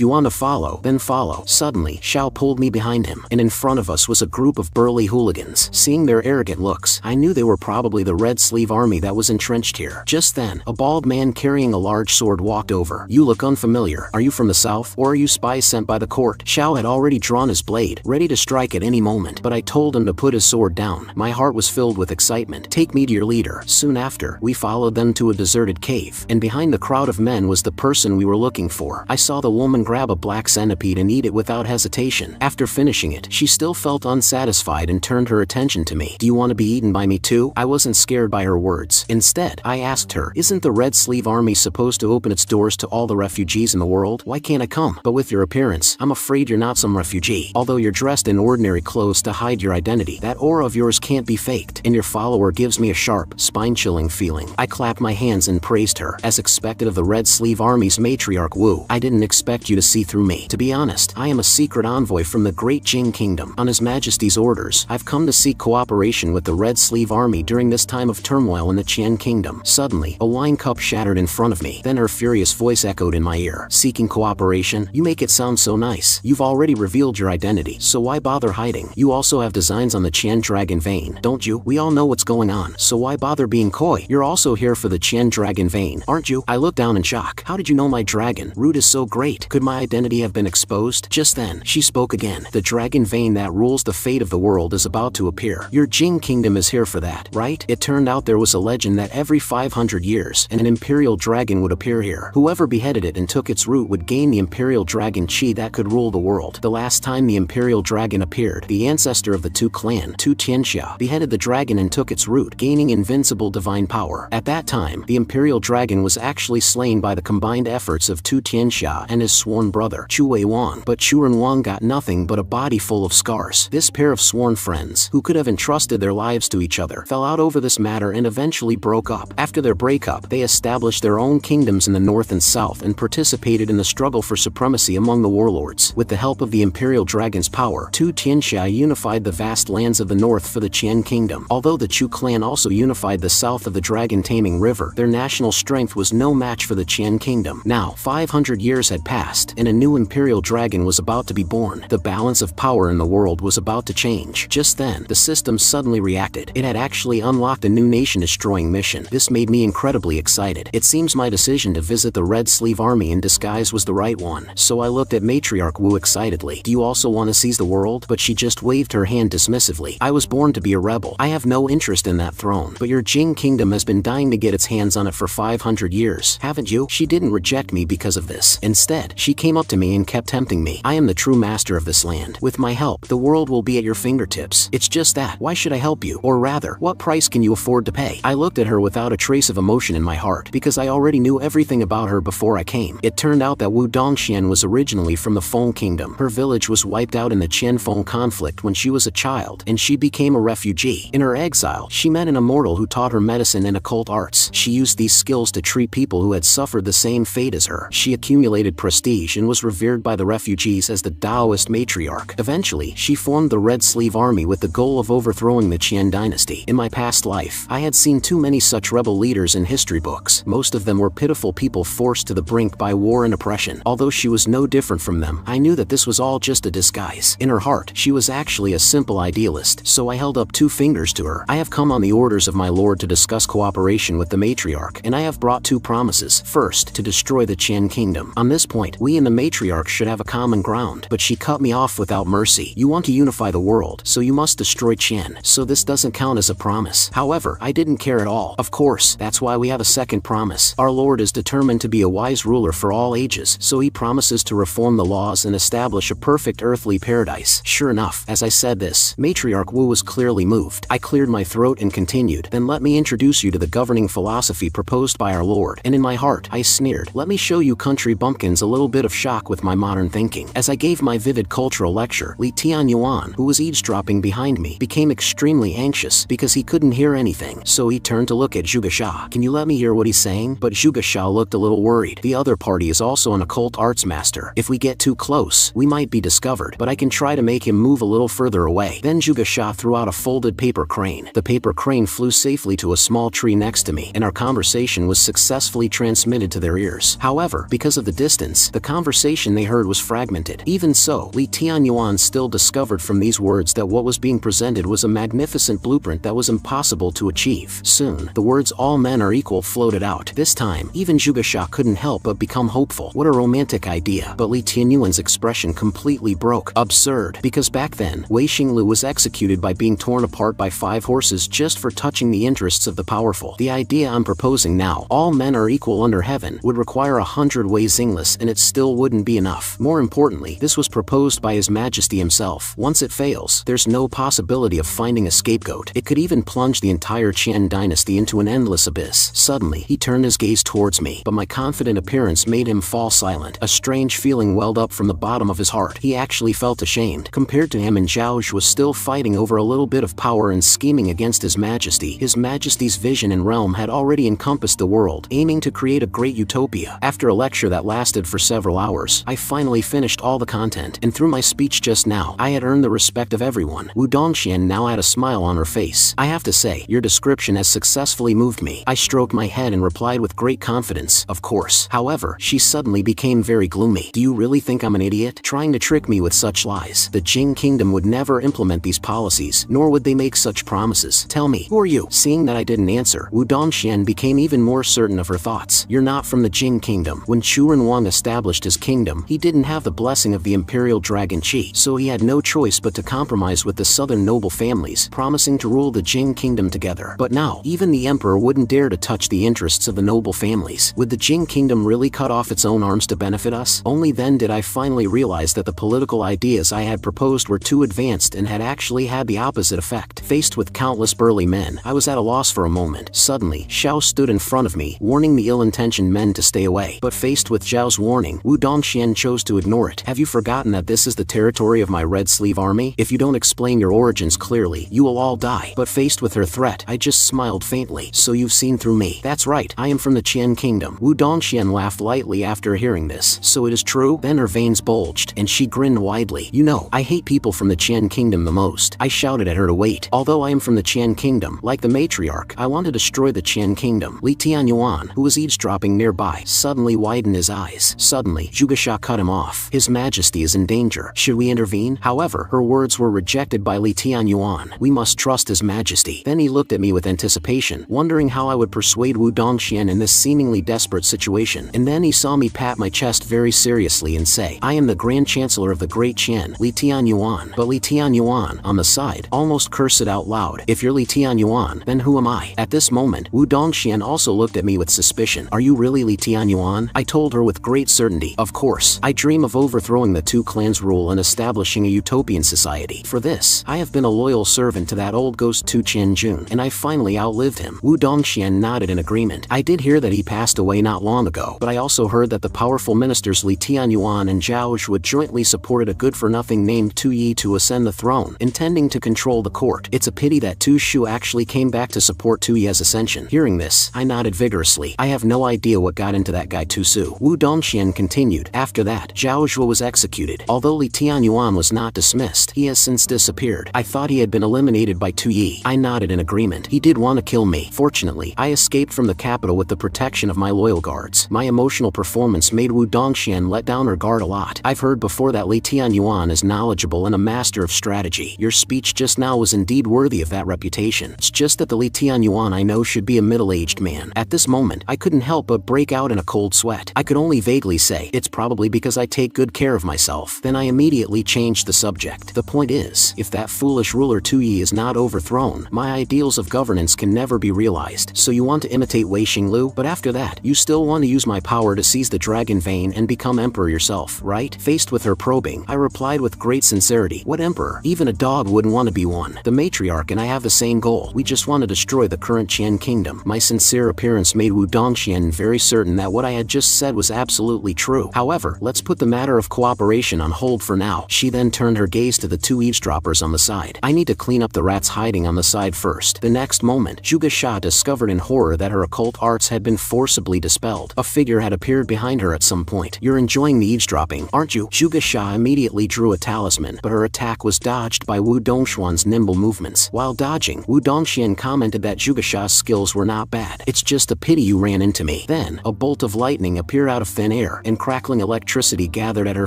you want to follow, then follow. Suddenly, Xiao pulled me behind him, and in front of us was a group of burly hooligans. Seeing their arrogant looks, I knew they were probably the Red Sleeve Army that was entrenched here. Just then, a bald man carrying a large sword walked over. You look unfamiliar. Are you from the south, or are you spies sent by the court? Xiao had already drawn his blade, ready to strike at any moment, but I told him to put his sword down. My heart was filled with excitement. Take me to your leader. Soon after, we followed them to a deserted cave, and behind the crowd of men was the person we were looking for. I saw the woman grab a black centipede and eat it without hesitation. After finishing it, she still felt unsatisfied and turned her attention to me. Do you want to be eaten by me too? I wasn't scared by her words. Instead, I asked her, Isn't the Red Sleeve Army supposed to open its doors to all the refugees in the world? Why can't I come? But with your appearance, I'm afraid you're not some refugee. Although you're dressed in ordinary clothes to hide your identity, that aura of yours can't be faked, and your follower gives me a sharp, spine-chilling feeling. I clapped my hands and praised her. As expected of the Red Sleeve Army's matriarch Wu, I didn't expect you to see through me. To be honest, I am a secret envoy from the Great Jing Kingdom. On His Majesty's orders, I've come to seek cooperation with the Red Sleeve Army during this time of turmoil in the Qian Kingdom. Suddenly, a wine cup shattered in front of me. Then her furious voice echoed in my ear. Seeking cooperation? You make it sound so nice. You've already revealed your identity, so why bother hiding? You also have designs on the Qian Dragon Vein, don't you? We all know what's going on, so why bother being coy? You're also here for the Qian Dragon Vein, aren't you? I looked down in shock. How did you know my dragon? Root is so great. Could my identity have been exposed? Just then, she spoke again. The Dragon Vein that rules the fate of the world is about to appear. Your Jing Kingdom is here for that, right? It turned out there was a legend that every 500 years, an imperial dragon would appear here. Whoever beheaded it and took its root would gain the imperial dragon chi that could rule the world. The last time the imperial dragon appeared, the ancestor of the Tu clan, Tu Tianxia, beheaded the dragon and took its root, gaining claiming invincible divine power. At that time, the imperial dragon was actually slain by the combined efforts of Tu Tianxia and his sworn brother, Chu Wei-Wang, but Chu Renwang got nothing but a body full of scars. This pair of sworn friends, who could have entrusted their lives to each other, fell out over this matter and eventually broke up. After their breakup, they established their own kingdoms in the north and south and participated in the struggle for supremacy among the warlords. With the help of the imperial dragon's power, Tu Tianxia unified the vast lands of the north for the Qian kingdom. Although the Chu clan also unified the south of the dragon-taming river, their national strength was no match for the Qian kingdom. Now, 500 years had passed, and a new imperial dragon was about to be born. The balance of power in the world was about to change. Just then, the system suddenly reacted. It had actually unlocked a new nation-destroying mission. This made me incredibly excited. It seems my decision to visit the Red Sleeve Army in disguise was the right one. So I looked at Matriarch Wu excitedly. Do you also want to seize the world? But she just waved her hand dismissively. I was born to be a rebel. I have no interest in that throne. But your Jing kingdom has been dying to get its hands on it for 500 years, haven't you? She didn't reject me because of this. Instead, she came up to me and kept tempting me. I am the true master of this land. With my help, the world will be at your fingertips. It's just that. Why should I help you? Or rather, what price can you afford to pay? I looked at her without a trace of emotion in my heart, because I already knew everything about her before I came. It turned out that Wu Dongxian was originally from the Feng kingdom. Her village was wiped out in the Qian-Feng conflict when she was a child, and she became a refugee. In her exile, she met an immortal who taught her medicine and occult arts. She used these skills to treat people who had suffered the same fate as her. She accumulated prestige and was revered by the refugees as the Taoist matriarch. Eventually, she formed the Red Sleeve Army with the goal of overthrowing the Qian dynasty. In my past life, I had seen too many such rebel leaders in history books. Most of them were pitiful people forced to the brink by war and oppression. Although she was no different from them, I knew that this was all just a disguise. In her heart, she was actually a simple idealist, so I held up 2 fingers to her. I have come on the orders of my lord to discuss cooperation with the matriarch, and I have brought 2 promises. First, to destroy the Qian kingdom. On this point, we and the matriarch should have a common ground, but she cut me off without mercy. You want to unify the world, so you must destroy Qian, so this doesn't count as a promise. However, I didn't care at all. Of course, that's why we have a second promise. Our lord is determined to be a wise ruler for all ages, so he promises to reform the laws and establish a perfect earthly paradise. Sure enough, as I said this, Matriarch Wu was clearly moved. I cleared my throat and continued, then let me introduce you to the governing philosophy proposed by our lord. And in my heart, I sneered, let me show you country bumpkins a little bit of shock with my modern thinking. As I gave my vivid cultural lecture, Li Tianyuan, who was eavesdropping behind me, became extremely anxious because he couldn't hear anything, so he turned to look at Zhuge Sha. Can you let me hear what he's saying? But Zhuge Sha looked a little worried. The other party is also an occult arts master. If we get too close, we might be discovered, but I can try to make him move a little further away. Then Zhuge Sha threw out a folded paper crane. The paper crane flew safely to a small tree next to me, and our conversation was successfully transmitted to their ears. However, because of the distance, the conversation they heard was fragmented. Even so, Li Tianyuan still discovered from these words that what was being presented was a magnificent blueprint that was impossible to achieve. Soon, the words all men are equal floated out. This time, even Zhuge Sha couldn't help but become hopeful. What a romantic idea. But Li Tianyuan's expression completely broke. Absurd. Because back then, Wei Xinglu was executed by being torn apart by 5 horses just for touching the interests of the powerful. The idea I'm proposing now, all men are equal under heaven, would require 100 Wei Xinglis, and it still wouldn't be enough. More importantly, this was proposed by His Majesty himself. Once it fails, there's no possibility of finding a scapegoat. It could even plunge the entire Qian dynasty into an endless abyss. Suddenly, he turned his gaze towards me, but my confident appearance made him fall silent. A strange feeling welled up from the bottom of his heart. He actually felt ashamed. Compared to him, and Zhao was still fighting over a little bit of power and scheming against His Majesty. His Majesty's vision and realm had already encompassed the world, aiming to create a great utopia. After a lecture that lasted for several hours, I finally finished all the content, and through my speech just now, I had earned the respect of everyone. Wu Dongxian now had a smile on her face. I have to say, your description has successfully moved me. I stroked my head and replied with great confidence, of course. However, she suddenly became very gloomy. Do you really think I'm an idiot? Trying to trick me with such lies. The Jing kingdom would never implement these policies, nor would they make such promises. Tell me, who are you? Seeing that I didn't answer, Wu Dongxian became even more certain of her thoughts. You're not from the Jing kingdom. When Chu Renwang established his kingdom, he didn't have the blessing of the imperial dragon Qi, so he had no choice but to compromise with the southern noble families, promising to rule the Jing kingdom together. But now, even the emperor wouldn't dare to touch the interests of the noble families. Would the Jing kingdom really cut off its own arms to benefit us? Only then did I finally realize that the political ideas I had proposed were too advanced and had actually had the opposite effect. Faced with countless burly men, I was at a loss for a moment. Suddenly, Xiao stood in front of me, warning the ill-intentioned men to stay away. But faced with Zhao's warning, Wu Dongxian chose to ignore it. Have you forgotten that this is the territory of my Red Sleeve army? If you don't explain your origins clearly, you will all die. But faced with her threat, I just smiled faintly. So you've seen through me. That's right, I am from the Qian Kingdom. Wu Dongxian laughed lightly after hearing this. So it is true? Then her veins bulged, and she grinned widely. You know, I hate people from the Qian Kingdom the most. I shouted at her to wait. Although I am from the Qian Kingdom, like the matriarch, I want to destroy the Qian Kingdom. Li Tianyuan, who was eavesdropping nearby, suddenly widened his eyes. Suddenly, Zhuge cut him off. His Majesty is in danger. Should we intervene? However, her words were rejected by Li Tianyuan. We must trust His Majesty. Then he looked at me with anticipation, wondering how I would persuade Wu Dongxian in this seemingly desperate situation. And then he saw me pat my chest very seriously and say, I am the Grand Chancellor of the Great Qian, Li Tianyuan. But Li Tianyuan, on the side, almost cursed out loud. If you're Li Tianyuan, then who am I? At this moment, Wu Dongxian also looked at me with suspicion. Are you really Li Tianyuan? I told her with great certainty. Of course, I dream of overthrowing the two clans' rule and establishing a utopian society. For this, I have been a loyal servant to that old ghost Tu Qianjun, and I finally outlived him. Wu Dongxian nodded in agreement. I did hear that he passed away not long ago, but I also heard that the powerful ministers Li Tianyuan and Zhao Zhuo jointly supported a good-for-nothing named Tu Yi to ascend the throne, intending to control the court. It's a pity that Tu Shu actually came back to support Tu Yi's ascension. Hearing this, I nodded vigorously. I have no idea what got into that guy Tu Su. Wu Dongxian continued. After that, Zhao Zhuo was executed. Although Li Tianyuan was not dismissed, he has since disappeared. I thought he had been eliminated by Tu Yi. I nodded in agreement. He did want to kill me. Fortunately, I escaped from the capital with the protection of my loyal guards. My emotional performance made Wu Dongxian let down her guard a lot. I've heard before that Li Tianyuan is knowledgeable and a master of strategy. Your speech just now was indeed worthy of that reputation. It's just that the Li Tianyuan I know should be a middle-aged man. At this moment, I couldn't help but break out in a cold sweat. I could only vaguely say, it's probably because I take good care of myself. Then I immediately changed the subject. The point is, if that foolish ruler Tu Yi is not overthrown, my ideals of governance can never be realized. So you want to imitate Wei Xinglu, but after that, you still want to use my power to seize the dragon vein and become emperor yourself, right? Faced with her probing, I replied with great sincerity, what emperor? Even a dog wouldn't want to be one. The matriarch and I have the same goal. We just want to destroy the current Qian Kingdom. My sincere appearance made Wu Dongxian very certain that what I had just said was absolutely true. However, let's put the matter of cooperation on hold for now. She then turned her gaze to the two eavesdroppers on the side. I need to clean up the rats hiding on the side first. The next moment, Zhuge discovered in horror that her occult arts had been forcibly dispelled. A figure had appeared behind her at some point. You're enjoying the eavesdropping, aren't you? Zhuge immediately drew a talisman, but her attack was dodged by Wu Dongxian's nimble movements. While dodging, Wu Dongxian commented that Zhuge skills were not bad. It's just a pity you ran into me. Then, a bolt of lightning appeared out of thin air, and crackling electricity gathered at her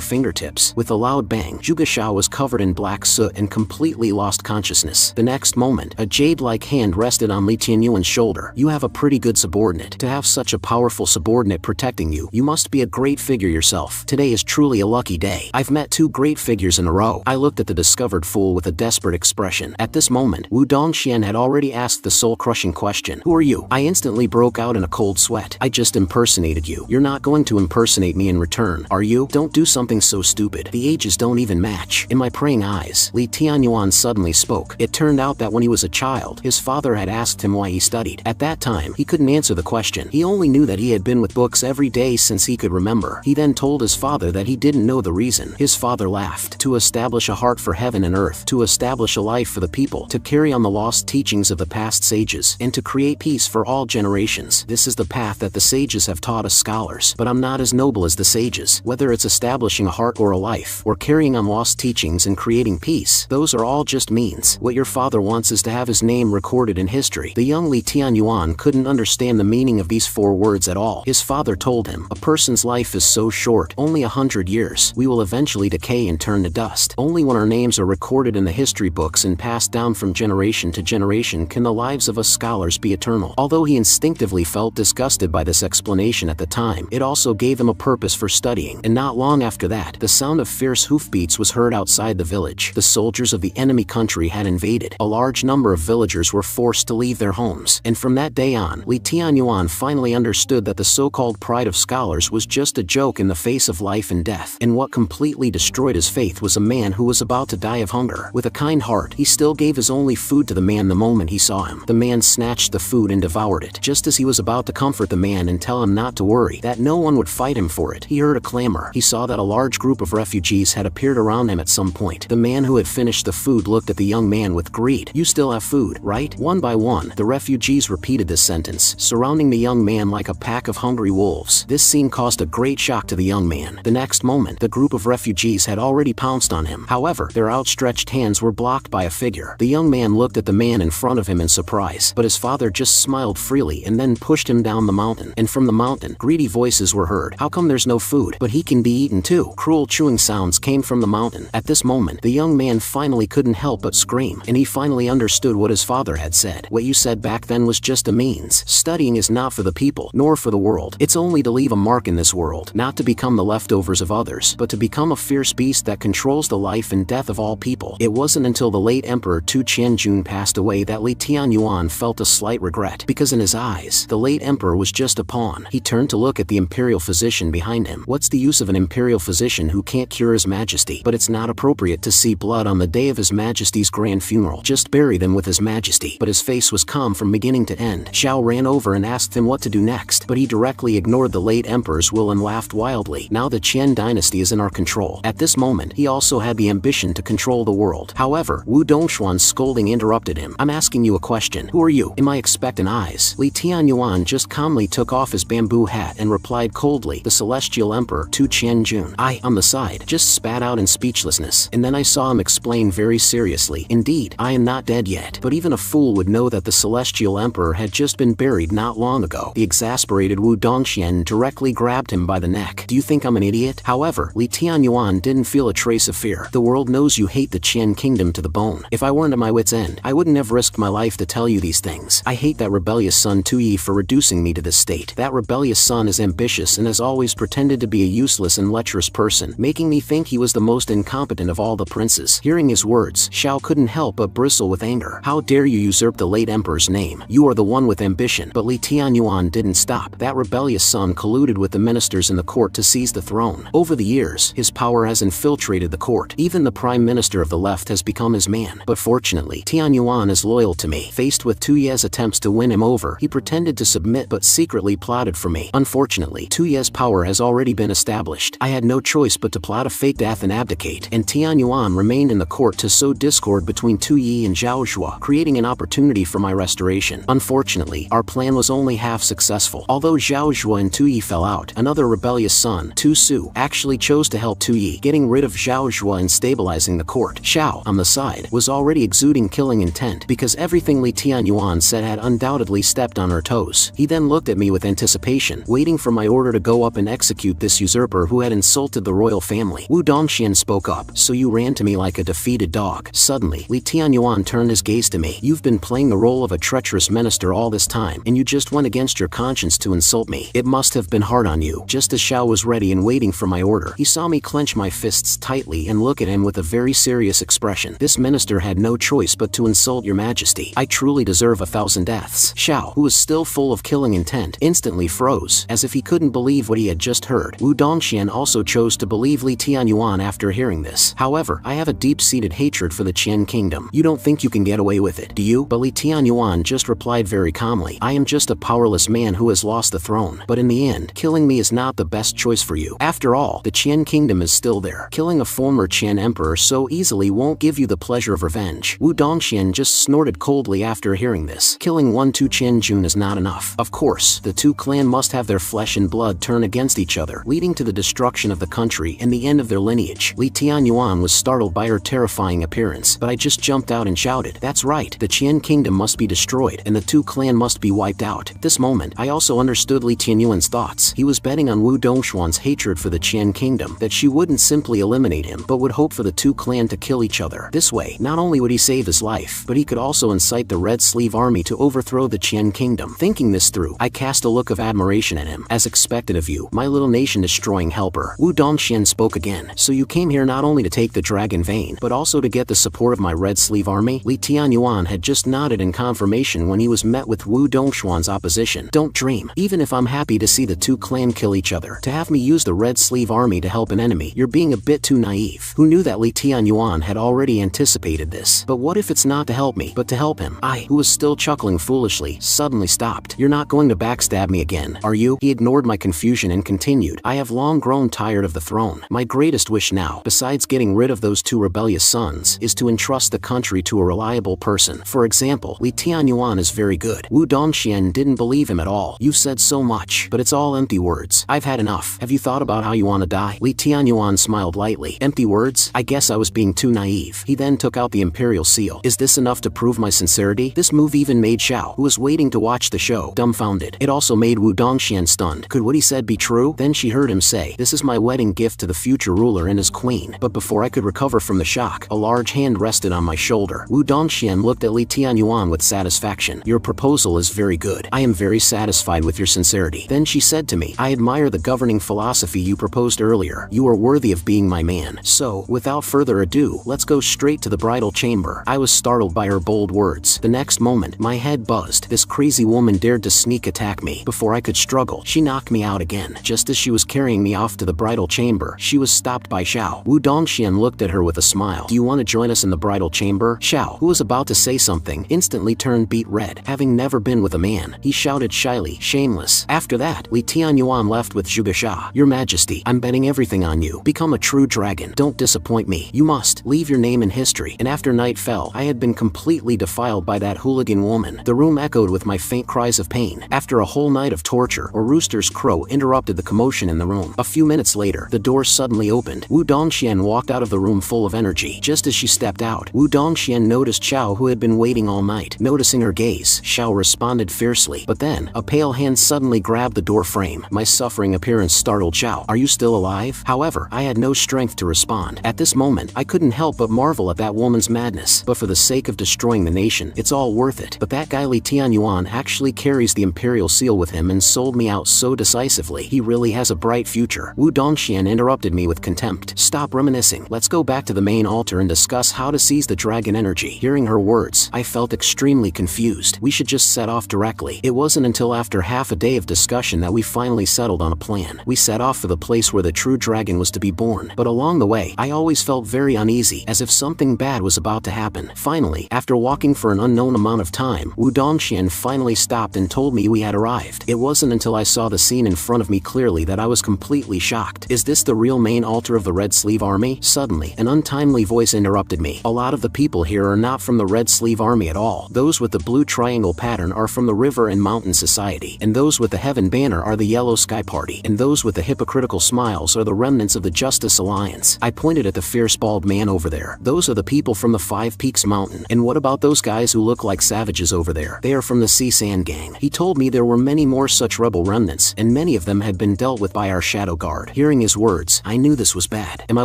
fingertips. With a loud bang, Zhuge was covered in black soot and completely lost consciousness. The next moment, a jade-like hand rested on Li Tianyuan's shoulder. You have a pretty good subordinate. To have such a powerful subordinate protecting you, you must be a great figure yourself. Today is truly a lucky day. I've met two great figures in a row. I looked at the discovered fool with a desperate expression. At this moment, Wu Dongxian had already asked the soul-crushing question. Who are you? I instantly broke out in a cold sweat. I just impersonated you. You're not going to impersonate me in return, are you? Don't do something so stupid. The ages don't even match. In my praying eyes, Li Tianyuan suddenly spoke. It turned out that when he was a child, his father had asked him why he studied. At that time, he couldn't answer the question. He only knew that he had been with books every day since he could remember. He then told his father that he didn't know the reason. His father laughed. To establish a heart for heaven and earth, to establish a life for the people, to carry on the lost teachings of the past sages, and to create peace for all generations. This is the path that the sages have taught us scholars. But I'm not as noble as the sages. Whether it's establishing a heart or a life, or carrying on lost teachings and creating peace, those are all just means. What your father wants is to have his name recorded in history. The young Li Tianyuan couldn't understand the meaning of these four words at all. His father told him, a person's life is so short, only 100 years. We will eventually decay and turn to dust. Only when our names are recorded in the history books and passed down from generation to generation can the lives of us scholars be eternal. Although he instinctively felt disgusted by this explanation at the time, it also gave him a purpose for studying. And not long after that, the sound of fierce hoofbeats was heard outside the village. The soldiers of the enemy country had invaded. A large number of villagers were forced to leave their homes. And from that day on, Li Tianyuan finally understood that the so-called pride of scholars was just a joke in the face of life and death. And what completely destroyed his faith was a man who was about to die of hunger. With a kind heart, he still gave his only food to the man the moment moment he saw him, the man snatched the food and devoured it. Just as he was about to comfort the man and tell him not to worry, that no one would fight him for it, he heard a clamor. He saw that a large group of refugees had appeared around him at some point. The man who had finished the food looked at the young man with greed. "You still have food, right?" One by one, the refugees repeated this sentence, surrounding the young man like a pack of hungry wolves. This scene caused a great shock to the young man. The next moment, the group of refugees had already pounced on him. However, their outstretched hands were blocked by a figure. The young man looked at the man in front of him in surprise, but his father just smiled freely and then pushed him down the mountain. And from the mountain, greedy voices were heard. "How come there's no food? But he can be eaten too." Cruel chewing sounds came from the mountain. At this moment, the young man finally couldn't help but scream, and he finally understood what his father had said. "What you said back then was just a means. Studying is not for the people, nor for the world. It's only to leave a mark in this world, not to become the leftovers of others, but to become a fierce beast that controls the life and death of all people." It wasn't until the late Emperor Tu Tianjun passed away that Li Tianyuan felt a slight regret, because in his eyes, the late emperor was just a pawn. He turned to look at the imperial physician behind him. What's the use of an imperial physician who can't cure his majesty? But it's not appropriate to see blood on the day of his majesty's grand funeral. Just bury them with his majesty. But his face was calm from beginning to end. Xiao ran over and asked him what to do next, but he directly ignored the late emperor's will and laughed wildly. "Now the Qian dynasty is in our control." At this moment, he also had the ambition to control the world. However, Wu Dongshuan's scolding interrupted him. "I'm asking you a question. Who are you?" In my expectant eyes, Li Tianyuan just calmly took off his bamboo hat and replied coldly, "The celestial emperor Tu Tianjun." I, on the side, just spat out in speechlessness, and then I saw him explain very seriously, "Indeed, I am not dead yet, but even a fool would know that the celestial emperor had just been buried not long ago." The exasperated Wu Dongxian directly grabbed him by the neck. "Do you think I'm an idiot?" However, Li Tianyuan didn't feel a trace of fear. "The world knows you hate the Qian kingdom to the bone. If I weren't at my wit's end, I wouldn't have risked my life to tell you these things. I hate that rebellious son Tu Yi for reducing me to this state. That rebellious son is ambitious and has always pretended to be a useless and lecherous person, making me think he was the most incompetent of all the princes." Hearing his words, Xiao couldn't help but bristle with anger. "How dare you usurp the late emperor's name? You are the one with ambition." But Li Tianyuan didn't stop. That rebellious son colluded with the ministers in the court to seize the throne. Over the years, his power has infiltrated the court. Even the prime minister of the left has become his man. But fortunately, Tianyuan is loyal to me. Faced with Tu Ye's attempts to win him over, he pretended to submit but secretly plotted for me. Unfortunately, Tu Ye's power has already been established. I had no choice but to plot a fake death and abdicate, and Tianyuan remained in the court to sow discord between Tu Yi and Zhao Zhuo, creating an opportunity for my restoration. Unfortunately, our plan was only half successful. Although Zhao Zhuo and Tu Yi fell out, another rebellious son, Tu Su, actually chose to help Tu Yi, getting rid of Zhao Zhuo and stabilizing the court. Xiao, on the side, was already exuding killing intent, because everything Li Tianyuan said had undoubtedly stepped on her toes. He then looked at me with anticipation, waiting for my order to go up and execute this usurper who had insulted the royal family. Wu Dongxian spoke up, "So you ran to me like a defeated dog." Suddenly, Li Tianyuan turned his gaze to me. "You've been playing the role of a treacherous minister all this time, and you just went against your conscience to insult me. It must have been hard on you." Just as Xiao was ready and waiting for my order, he saw me clench my fists tightly and look at him with a very serious expression. "This minister had no choice but to insult your majesty. I truly deserve 1,000 deaths." Xiao, who was still full of killing intent, instantly froze, as if he couldn't believe what he had just heard. Wu Dongxian also chose to believe Li Tianyuan after hearing this. "However, I have a deep-seated hatred for the Qian kingdom. You don't think you can get away with it, do you?" But Li Tianyuan just replied very calmly, "I am just a powerless man who has lost the throne. But in the end, killing me is not the best choice for you. After all, the Qian kingdom is still there. Killing a former Qian emperor so easily won't give you the pleasure of revenge." Wu Dongxian just snorted coldly after hearing this. Killing one Tu Tianjun is not enough. Of course, the two clan must have their flesh and blood turn against each other, leading to the destruction of the country and the end of their lineage. Li Tianyuan was startled by her terrifying appearance, but I just jumped out and shouted, "That's right, the Qian kingdom must be destroyed, and the two clan must be wiped out." At this moment, I also understood Li Tianyuan's thoughts. He was betting on Wu Dongshuan's hatred for the Qian kingdom, that she wouldn't simply eliminate him, but would hope for the two clan to kill each other. This way, not only would he save his life, but he could also incite the Red Sleeve army to overthrow the Qian kingdom. Thinking this through, I cast a look of admiration at him. "As expected of you, my little nation-destroying helper." Wu Dongxian spoke again. "So you came here not only to take the dragon vein, but also to get the support of my Red Sleeve army?" Li Tianyuan had just nodded in confirmation when he was met with Wu Dongshuan's opposition. "Don't dream. Even if I'm happy to see the two clan kill each other, to have me use the Red Sleeve army to help an enemy, you're being a bit too naive." Who knew that Li Tianyuan had already anticipated this? But what if it's not to help me, but to to help him. I, who was still chuckling foolishly, suddenly stopped. You're not going to backstab me again, are you? He ignored my confusion and continued. I have long grown tired of the throne. My greatest wish now, besides getting rid of those 2 rebellious sons, is to entrust the country to a reliable person. For example, Li Tianyuan is very good. Wu Dongxian didn't believe him at all. You said so much, but it's all empty words. I've had enough. Have you thought about how you want to die? Li Tianyuan smiled lightly. Empty words? I guess I was being too naive. He then took out the imperial seal. Is this enough to prove my sincerity? This move even made Xiao, who was waiting to watch the show, dumbfounded. It also made Wu Dongxian stunned. Could what he said be true? Then she heard him say, this is my wedding gift to the future ruler and his queen. But before I could recover from the shock, a large hand rested on my shoulder. Wu Dongxian looked at Li Tianyuan with satisfaction. Your proposal is very good. I am very satisfied with your sincerity. Then she said to me, I admire the governing philosophy you proposed earlier. You are worthy of being my man. So, without further ado, let's go straight to the bridal chamber. I was startled by her bold words. The next moment, my head buzzed. This crazy woman dared to sneak attack me. Before I could struggle, she knocked me out again. Just as she was carrying me off to the bridal chamber, she was stopped by Xiao. Wu Dongxian looked at her with a smile. Do you want to join us in the bridal chamber? Xiao, who was about to say something, instantly turned beet red. Having never been with a man, he shouted shyly, shameless. After that, Li Tianyuan left with Zhuge Sha. Your Majesty, I'm betting everything on you. Become a true dragon. Don't disappoint me. You must leave your name in history. And after night fell, I had been completely defiled by that hooligan woman. The room echoed with my faint cries of pain. After a whole night of torture, a rooster's crow interrupted the commotion in the room. A few minutes later, the door suddenly opened. Wu Dongxian walked out of the room full of energy. Just as she stepped out, Wu Dongxian noticed Xiao, who had been waiting all night. Noticing her gaze, Xiao responded fiercely. But then, a pale hand suddenly grabbed the door frame. My suffering appearance startled Xiao. Are you still alive? However, I had no strength to respond. At this moment, I couldn't help but marvel at that woman's madness. But for the sake of destroying the nation, it's all worth it. But that guy Li Tianyuan actually carries the imperial seal with him and sold me out so decisively. He really has a bright future. Wu Dongxian interrupted me with contempt. Stop reminiscing. Let's go back to the main altar and discuss how to seize the dragon energy. Hearing her words, I felt extremely confused. We should just set off directly. It wasn't until after half a day of discussion that we finally settled on a plan. We set off for the place where the true dragon was to be born. But along the way, I always felt very uneasy, as if something bad was about to happen. Finally, after walking for an unknown amount of time, Wu Dongxian finally stopped and told me we had arrived. It wasn't until I saw the scene in front of me clearly that I was completely shocked. Is this the real main altar of the Red Sleeve Army? Suddenly, an untimely voice interrupted me. A lot of the people here are not from the Red Sleeve Army at all. Those with the blue triangle pattern are from the River and Mountain Society, and those with the Heaven Banner are the Yellow Sky Party, and those with the hypocritical smiles are the remnants of the Justice Alliance. I pointed at the fierce bald man over there. Those are the people from the Five Peaks Mountain. And what about those guys who look like savages over there? They are from the Sea Sand Gang. He told me there were many more such rebel remnants, and many of them had been dealt with by our Shadow Guard. Hearing his words, I knew this was bad. Am I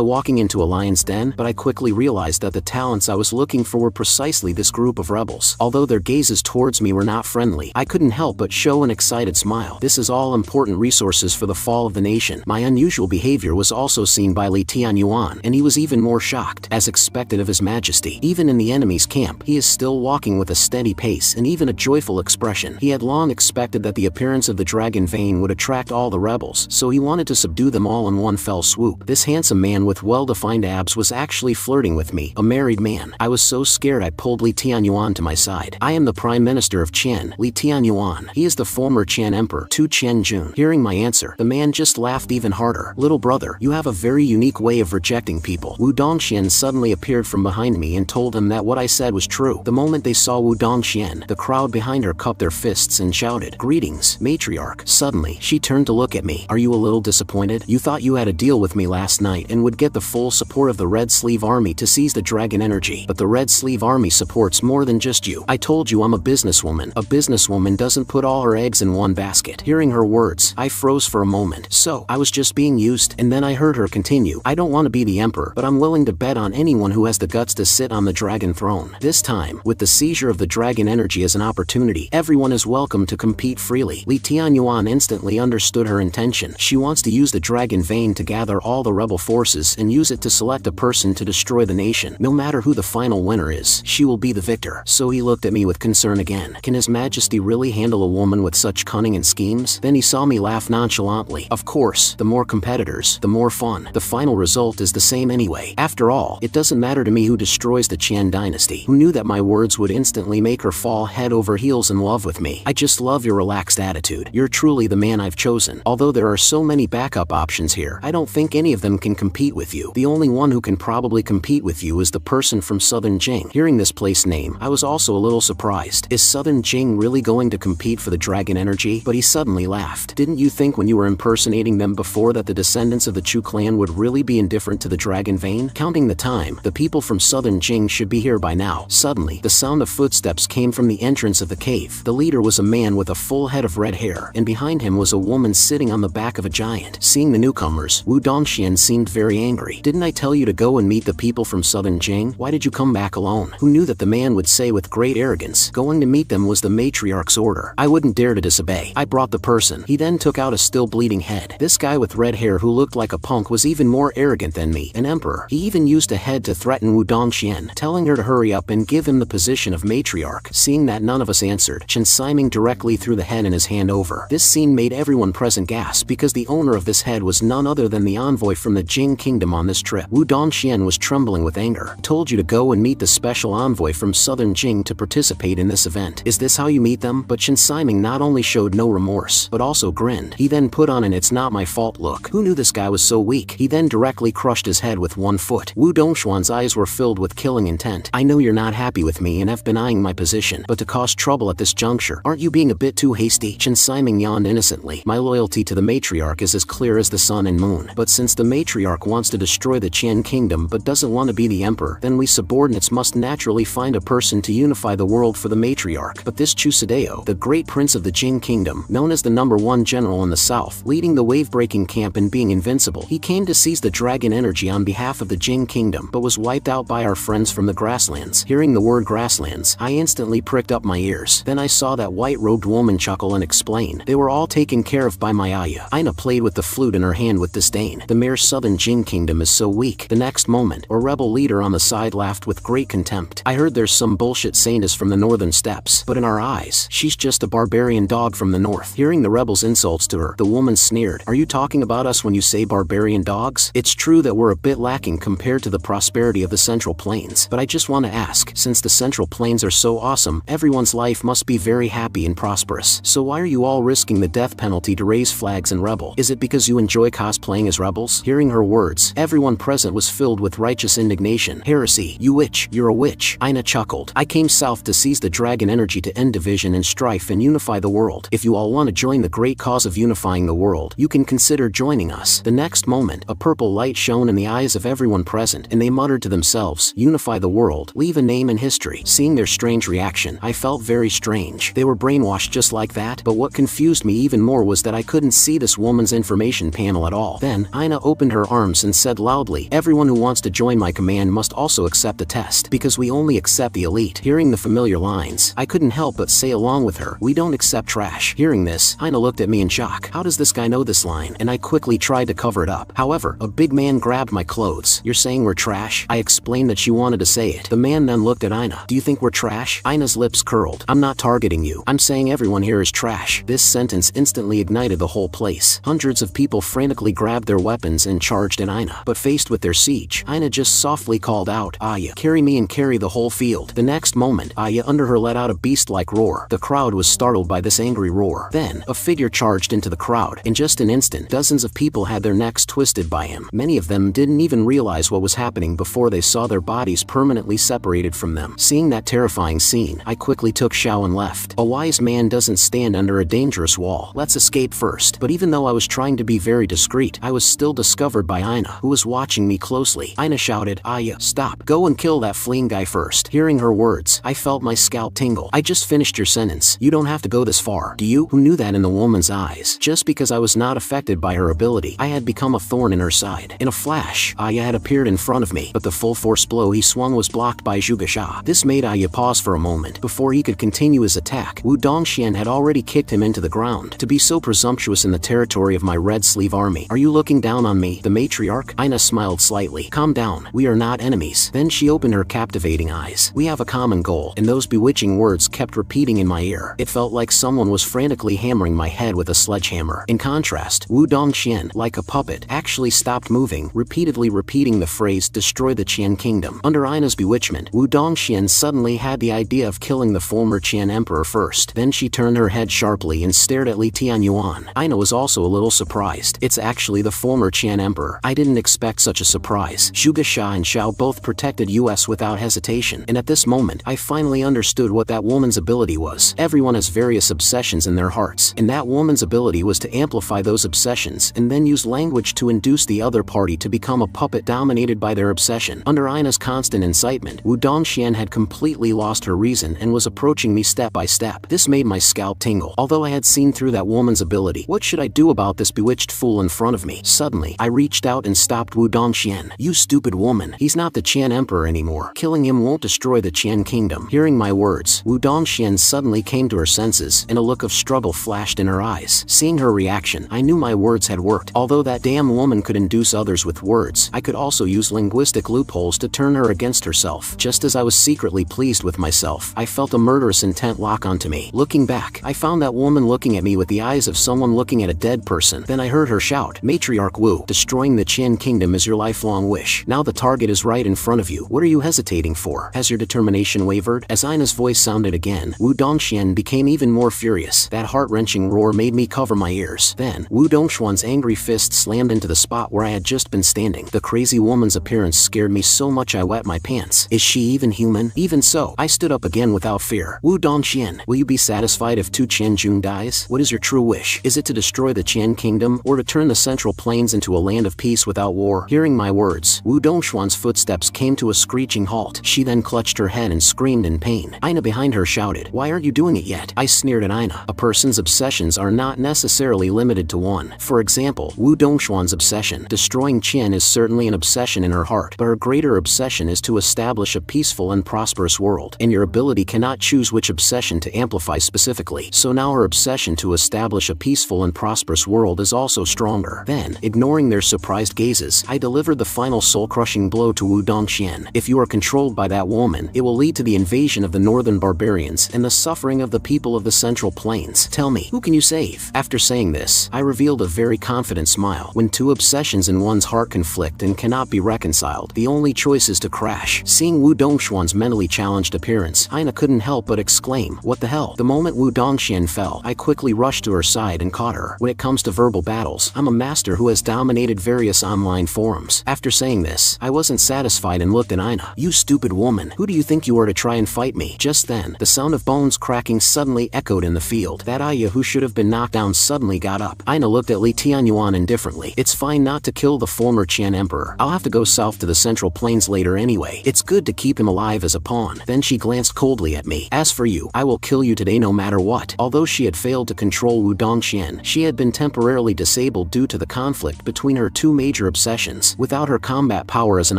walking into a lion's den? But I quickly realized that the talents I was looking for were precisely this group of rebels. Although their gazes towards me were not friendly, I couldn't help but show an excited smile. This is all important resources for the fall of the nation. My unusual behavior was also seen by Li Tianyuan, and he was even more shocked. As expected of His Majesty, even in the enemy's camp, he is still walking with a steady pace and even a joyful expression. He had long expected that the appearance of the dragon vein would attract all the rebels, so he wanted to subdue them all in one fell swoop. This handsome man with well-defined abs was actually flirting with me, a married man. I was so scared I pulled Li Tianyuan to my side. I am the Prime Minister of Qian, Li Tianyuan. He is the former Qian Emperor, Tu Qianjun. Hearing my answer, the man just laughed even harder. Little brother, you have a very unique way of rejecting people. Wu Dongxian suddenly appeared from behind me and told him that what I said was true. The moment they saw Wu Dongxian, the crowd behind her cupped their fists and shouted, "Greetings, matriarch." Suddenly, she turned to look at me. Are you a little disappointed? You thought you had a deal with me last night and would get the full support of the Red Sleeve Army to seize the dragon energy. But the Red Sleeve Army supports more than just you. I told you I'm a businesswoman. A businesswoman doesn't put all her eggs in one basket. Hearing her words, I froze for a moment. So, I was just being used, and then I heard her continue. I don't want to be the emperor, but I'm willing to bet on anyone who has the guts to sit on the dragon throne. This time, with the seizure of the dragon energy as an opportunity, everyone is welcome to compete freely. Li Tianyuan instantly understood her intention. She wants to use the dragon vein to gather all the rebel forces and use it to select a person to destroy the nation. No matter who the final winner is, she will be the victor. So he looked at me with concern again. Can His Majesty really handle a woman with such cunning and schemes? Then he saw me laugh nonchalantly. Of course, the more competitors, the more fun. The final result is the same anyway. After all, it doesn't matter to me who destroys the Qian dynasty. Who knew that my words would instantly make her fall head over heels in love with me. I just love your relaxed attitude. You're truly the man I've chosen. Although there are so many backup options here, I don't think any of them can compete with you. The only one who can probably compete with you is the person from Southern Jing. Hearing this place name, I was also a little surprised. Is Southern Jing really going to compete for the dragon energy? But he suddenly laughed. Didn't you think when you were impersonating them before that the descendants of the Chu clan would really be indifferent to the dragon vein? Counting the time, the people from Southern Jing should be here by now. Suddenly, the sound of footsteps came from the entrance of the cave. The leader was a man with a full head of red hair, and behind him was a woman sitting on the back of a giant. Seeing the newcomers, Wu Dongxian seemed very angry. Didn't I tell you to go and meet the people from Southern Jing? Why did you come back alone? Who knew that the man would say with great arrogance, going to meet them was the matriarch's order. I wouldn't dare to disobey. I brought the person. He then took out a still bleeding head. This guy with red hair who looked like a punk was even more arrogant than me, an emperor. He even used a head to threaten Wu Dongxian, telling her to hurry up and give him the position of matriarch. Seeing that none of us answered, Chen Siming directly threw the head in his hand over. This scene made everyone present gasp because the owner of this head was none other than the envoy from the Jing kingdom on this trip. Wu Dongxian was trembling with anger. Told you to go and meet the special envoy from Southern Jing to participate in this event. Is this how you meet them? But Chen Siming not only showed no remorse, but also grinned. He then put on an "it's not my fault" look. Who knew this guy was so weak? He then directly crushed his head with one foot. Wu Dongxuan's eyes were filled with killing intent. I know you're not happy with me and have been eyeing my position, but to cause trouble at this juncture, aren't you being a bit too hasty? Chen Siming yawned innocently. My loyalty to the matriarch is as clear as the sun and moon. But since the matriarch wants to destroy the Qian kingdom but doesn't want to be the emperor, then we subordinates must naturally find a person to unify the world for the matriarch. But this Chu Sadeo, the great prince of the Jing kingdom, known as the #1 general in the south, leading the wave-breaking camp and being invincible, he came to seize the dragon energy on behalf of the Jing kingdom, but was wiped out by our friends from the grasslands. Hearing the word grasslands, I instantly pricked up my ears. Then I saw that white-robed woman chuckle and explain. They were all taken care of by my Aya. Aina played with the flute in her hand with disdain. The mere Southern Jing kingdom is so weak. The next moment, a rebel leader on the side laughed with great contempt. I heard there's some bullshit saintess from the northern steppes, but in our eyes, she's just a barbarian dog from the north. Hearing the rebel's insults to her, the woman sneered. Are you talking about us when you say barbarian dogs? It's true that we're a bit lacking compared to the prosperity of the Central Plains, but I just want to ask, since the Central Plains are so awesome, everyone's life must be very happy and prosperous. So why are you all risking the death penalty to raise flags and rebel? Is it because you enjoy cosplaying as rebels? Hearing her words, everyone present was filled with righteous indignation. Heresy, you witch, you're a witch. Aina chuckled. I came south to seize the dragon energy to end division and strife and unify the world. If you all want to join the great cause of unifying the world, you can consider joining us. The next moment, a purple light shone in the eyes of everyone present, and they muttered to themselves, unify the world, leave a name in history. Seeing their strange reaction, I felt very strange. They were brainwashed just like that, but what confused me even more was that I couldn't see this woman's information panel at all. Then, Aina opened her arms and said loudly, everyone who wants to join my command must also accept the test, because we only accept the elite. Hearing the familiar lines, I couldn't help but say along with her, we don't accept trash. Hearing this, Aina looked at me in shock. How does this guy know this line? And I quickly tried to cover it up. However, a big man grabbed my clothes. You're saying we're trash? I explained that she wanted to say it. The man then looked at Aina. Do you think we're trash? Aina's lips curled. I'm not targeting you. I'm saying everyone here is trash. This sentence instantly ignited the whole place. Hundreds of people frantically grabbed their weapons and charged at Aina. But faced with their siege, Aina just softly called out, Aya, carry me and carry the whole field. The next moment, Aya under her let out a beast-like roar. The crowd was startled by this angry roar. Then, a figure charged into the crowd. In just an instant, dozens of people had their necks twisted by him. Many of them didn't even realize what was happening before they saw their bodies permanently separated from them. Seeing that terrifying scene, I quickly took Xiao and left. A wise man doesn't stand under a dangerous wall. Let's escape first. But even though I was trying to be very discreet, I was still discovered by Aina, who was watching me closely. Aina shouted, Aya, stop. Go and kill that fleeing guy first. Hearing her words, I felt my scalp tingle. I just finished your sentence. You don't have to go this far. Do you? Who knew that in the woman's eyes? Just because I was not affected by her ability, I had become a thorn in her side. In a flash, Aya had appeared in front of me, but the full force blow he swung was blocked by Zhuge Sha. This made Aya pause for a moment before he could continue his attack. Wu Dongxian had already kicked him into the ground. To be so presumptuous in the territory of my red sleeve army. Are you looking down on me, the matriarch? Aina smiled slightly. Calm down. We are not enemies. Then she opened her captivating eyes. We have a common goal, and those bewitching words kept repeating in my ear. It felt like someone was frantically hammering my head with a sledgehammer. In contrast, Wu Dongxian, like a puppet, actually stopped moving, repeatedly repeating the phrase, destroy the Qian kingdom. Under Aina's bewitchment, Wu Dongxian Dongxian suddenly had the idea of killing the former Qian emperor first. Then she turned her head sharply and stared at Li Tianyuan. Aina was also a little surprised. It's actually the former Qian emperor. I didn't expect such a surprise. Zhuge Xia and Xiao both protected us without hesitation, and at this moment, I finally understood what that woman's ability was. Everyone has various obsessions in their hearts, and that woman's ability was to amplify those obsessions and then use language to induce the other party to become a puppet dominated by their obsession. Under Aina's constant incitement, Wu Dongxian had completely lost her reason and was approaching me step by step. This made my scalp tingle. Although I had seen through that woman's ability, what should I do about this bewitched fool in front of me? Suddenly, I reached out and stopped Wu Dongxian. You stupid woman, he's not the Qian emperor anymore. Killing him won't destroy the Qian kingdom. Hearing my words, Wu Dongxian suddenly came to her senses, and a look of struggle flashed in her eyes. Seeing her reaction, I knew my words had worked. Although that damn woman could induce others with words, I could also use linguistic loopholes to turn her against herself. Just as I was secretly pleased with myself, I felt a murderous intent lock onto me. Looking back, I found that woman looking at me with the eyes of someone looking at a dead person. Then I heard her shout, Matriarch Wu, destroying the Qian kingdom is your lifelong wish. Now the target is right in front of you. What are you hesitating for? Has your determination wavered? As Aina's voice sounded again, Wu Dongxian became even more furious. That heart-wrenching roar made me cover my ears. Then, Wu Dongxuan's angry fist slammed into the spot where I had just been standing. The crazy woman's appearance scared me so much I wet my pants. Is she even human? Even so, I stood up again without fear. Wu Dongxian, will you be satisfied if Tu Qianjun dies? What is your true wish? Is it to destroy the Qian kingdom, or to turn the Central Plains into a land of peace without war? Hearing my words, Wu Dongxuan's footsteps came to a screeching halt. She then clutched her head and screamed in pain. Aina behind her shouted, why aren't you doing it yet? I sneered at Aina. A person's obsessions are not necessarily limited to one. For example, Wu Dongxuan's obsession, destroying Qian, is certainly an obsession in her heart, but her greater obsession is to establish a peaceful and prosperous world, and your ability cannot choose which obsession to amplify specifically. So now her obsession to establish a peaceful and prosperous world is also stronger. Then, ignoring their surprised gazes, I delivered the final soul-crushing blow to Wu Dongxian. If you are controlled by that woman, it will lead to the invasion of the northern barbarians and the suffering of the people of the Central Plains. Tell me, who can you save? After saying this, I revealed a very confident smile. When two obsessions in one's heart conflict and cannot be reconciled, the only choice is to crash. Seeing Wu Dongxuan's mentally challenged appearance, Aina couldn't help but exclaim, what the hell? The moment Wu Dongxian fell, I quickly rushed to her side and caught her. When it comes to verbal battles, I'm a master who has dominated various online forums. After saying this, I wasn't satisfied and looked at Aina. You stupid woman, who do you think you are to try and fight me? Just then, the sound of bones cracking suddenly echoed in the field. That Aya who should have been knocked down suddenly got up. Aina looked at Li Tianyuan indifferently. It's fine not to kill the former Qian emperor. I'll have to go south to the Central Plains later anyway. It's good to keep him alive as a pawn. Then she glanced coldly at me. As for you, I will kill you today no matter what. Although she had failed to control Wu Dongxian, she had been temporarily disabled due to the conflict between her two major obsessions. Without her combat power as an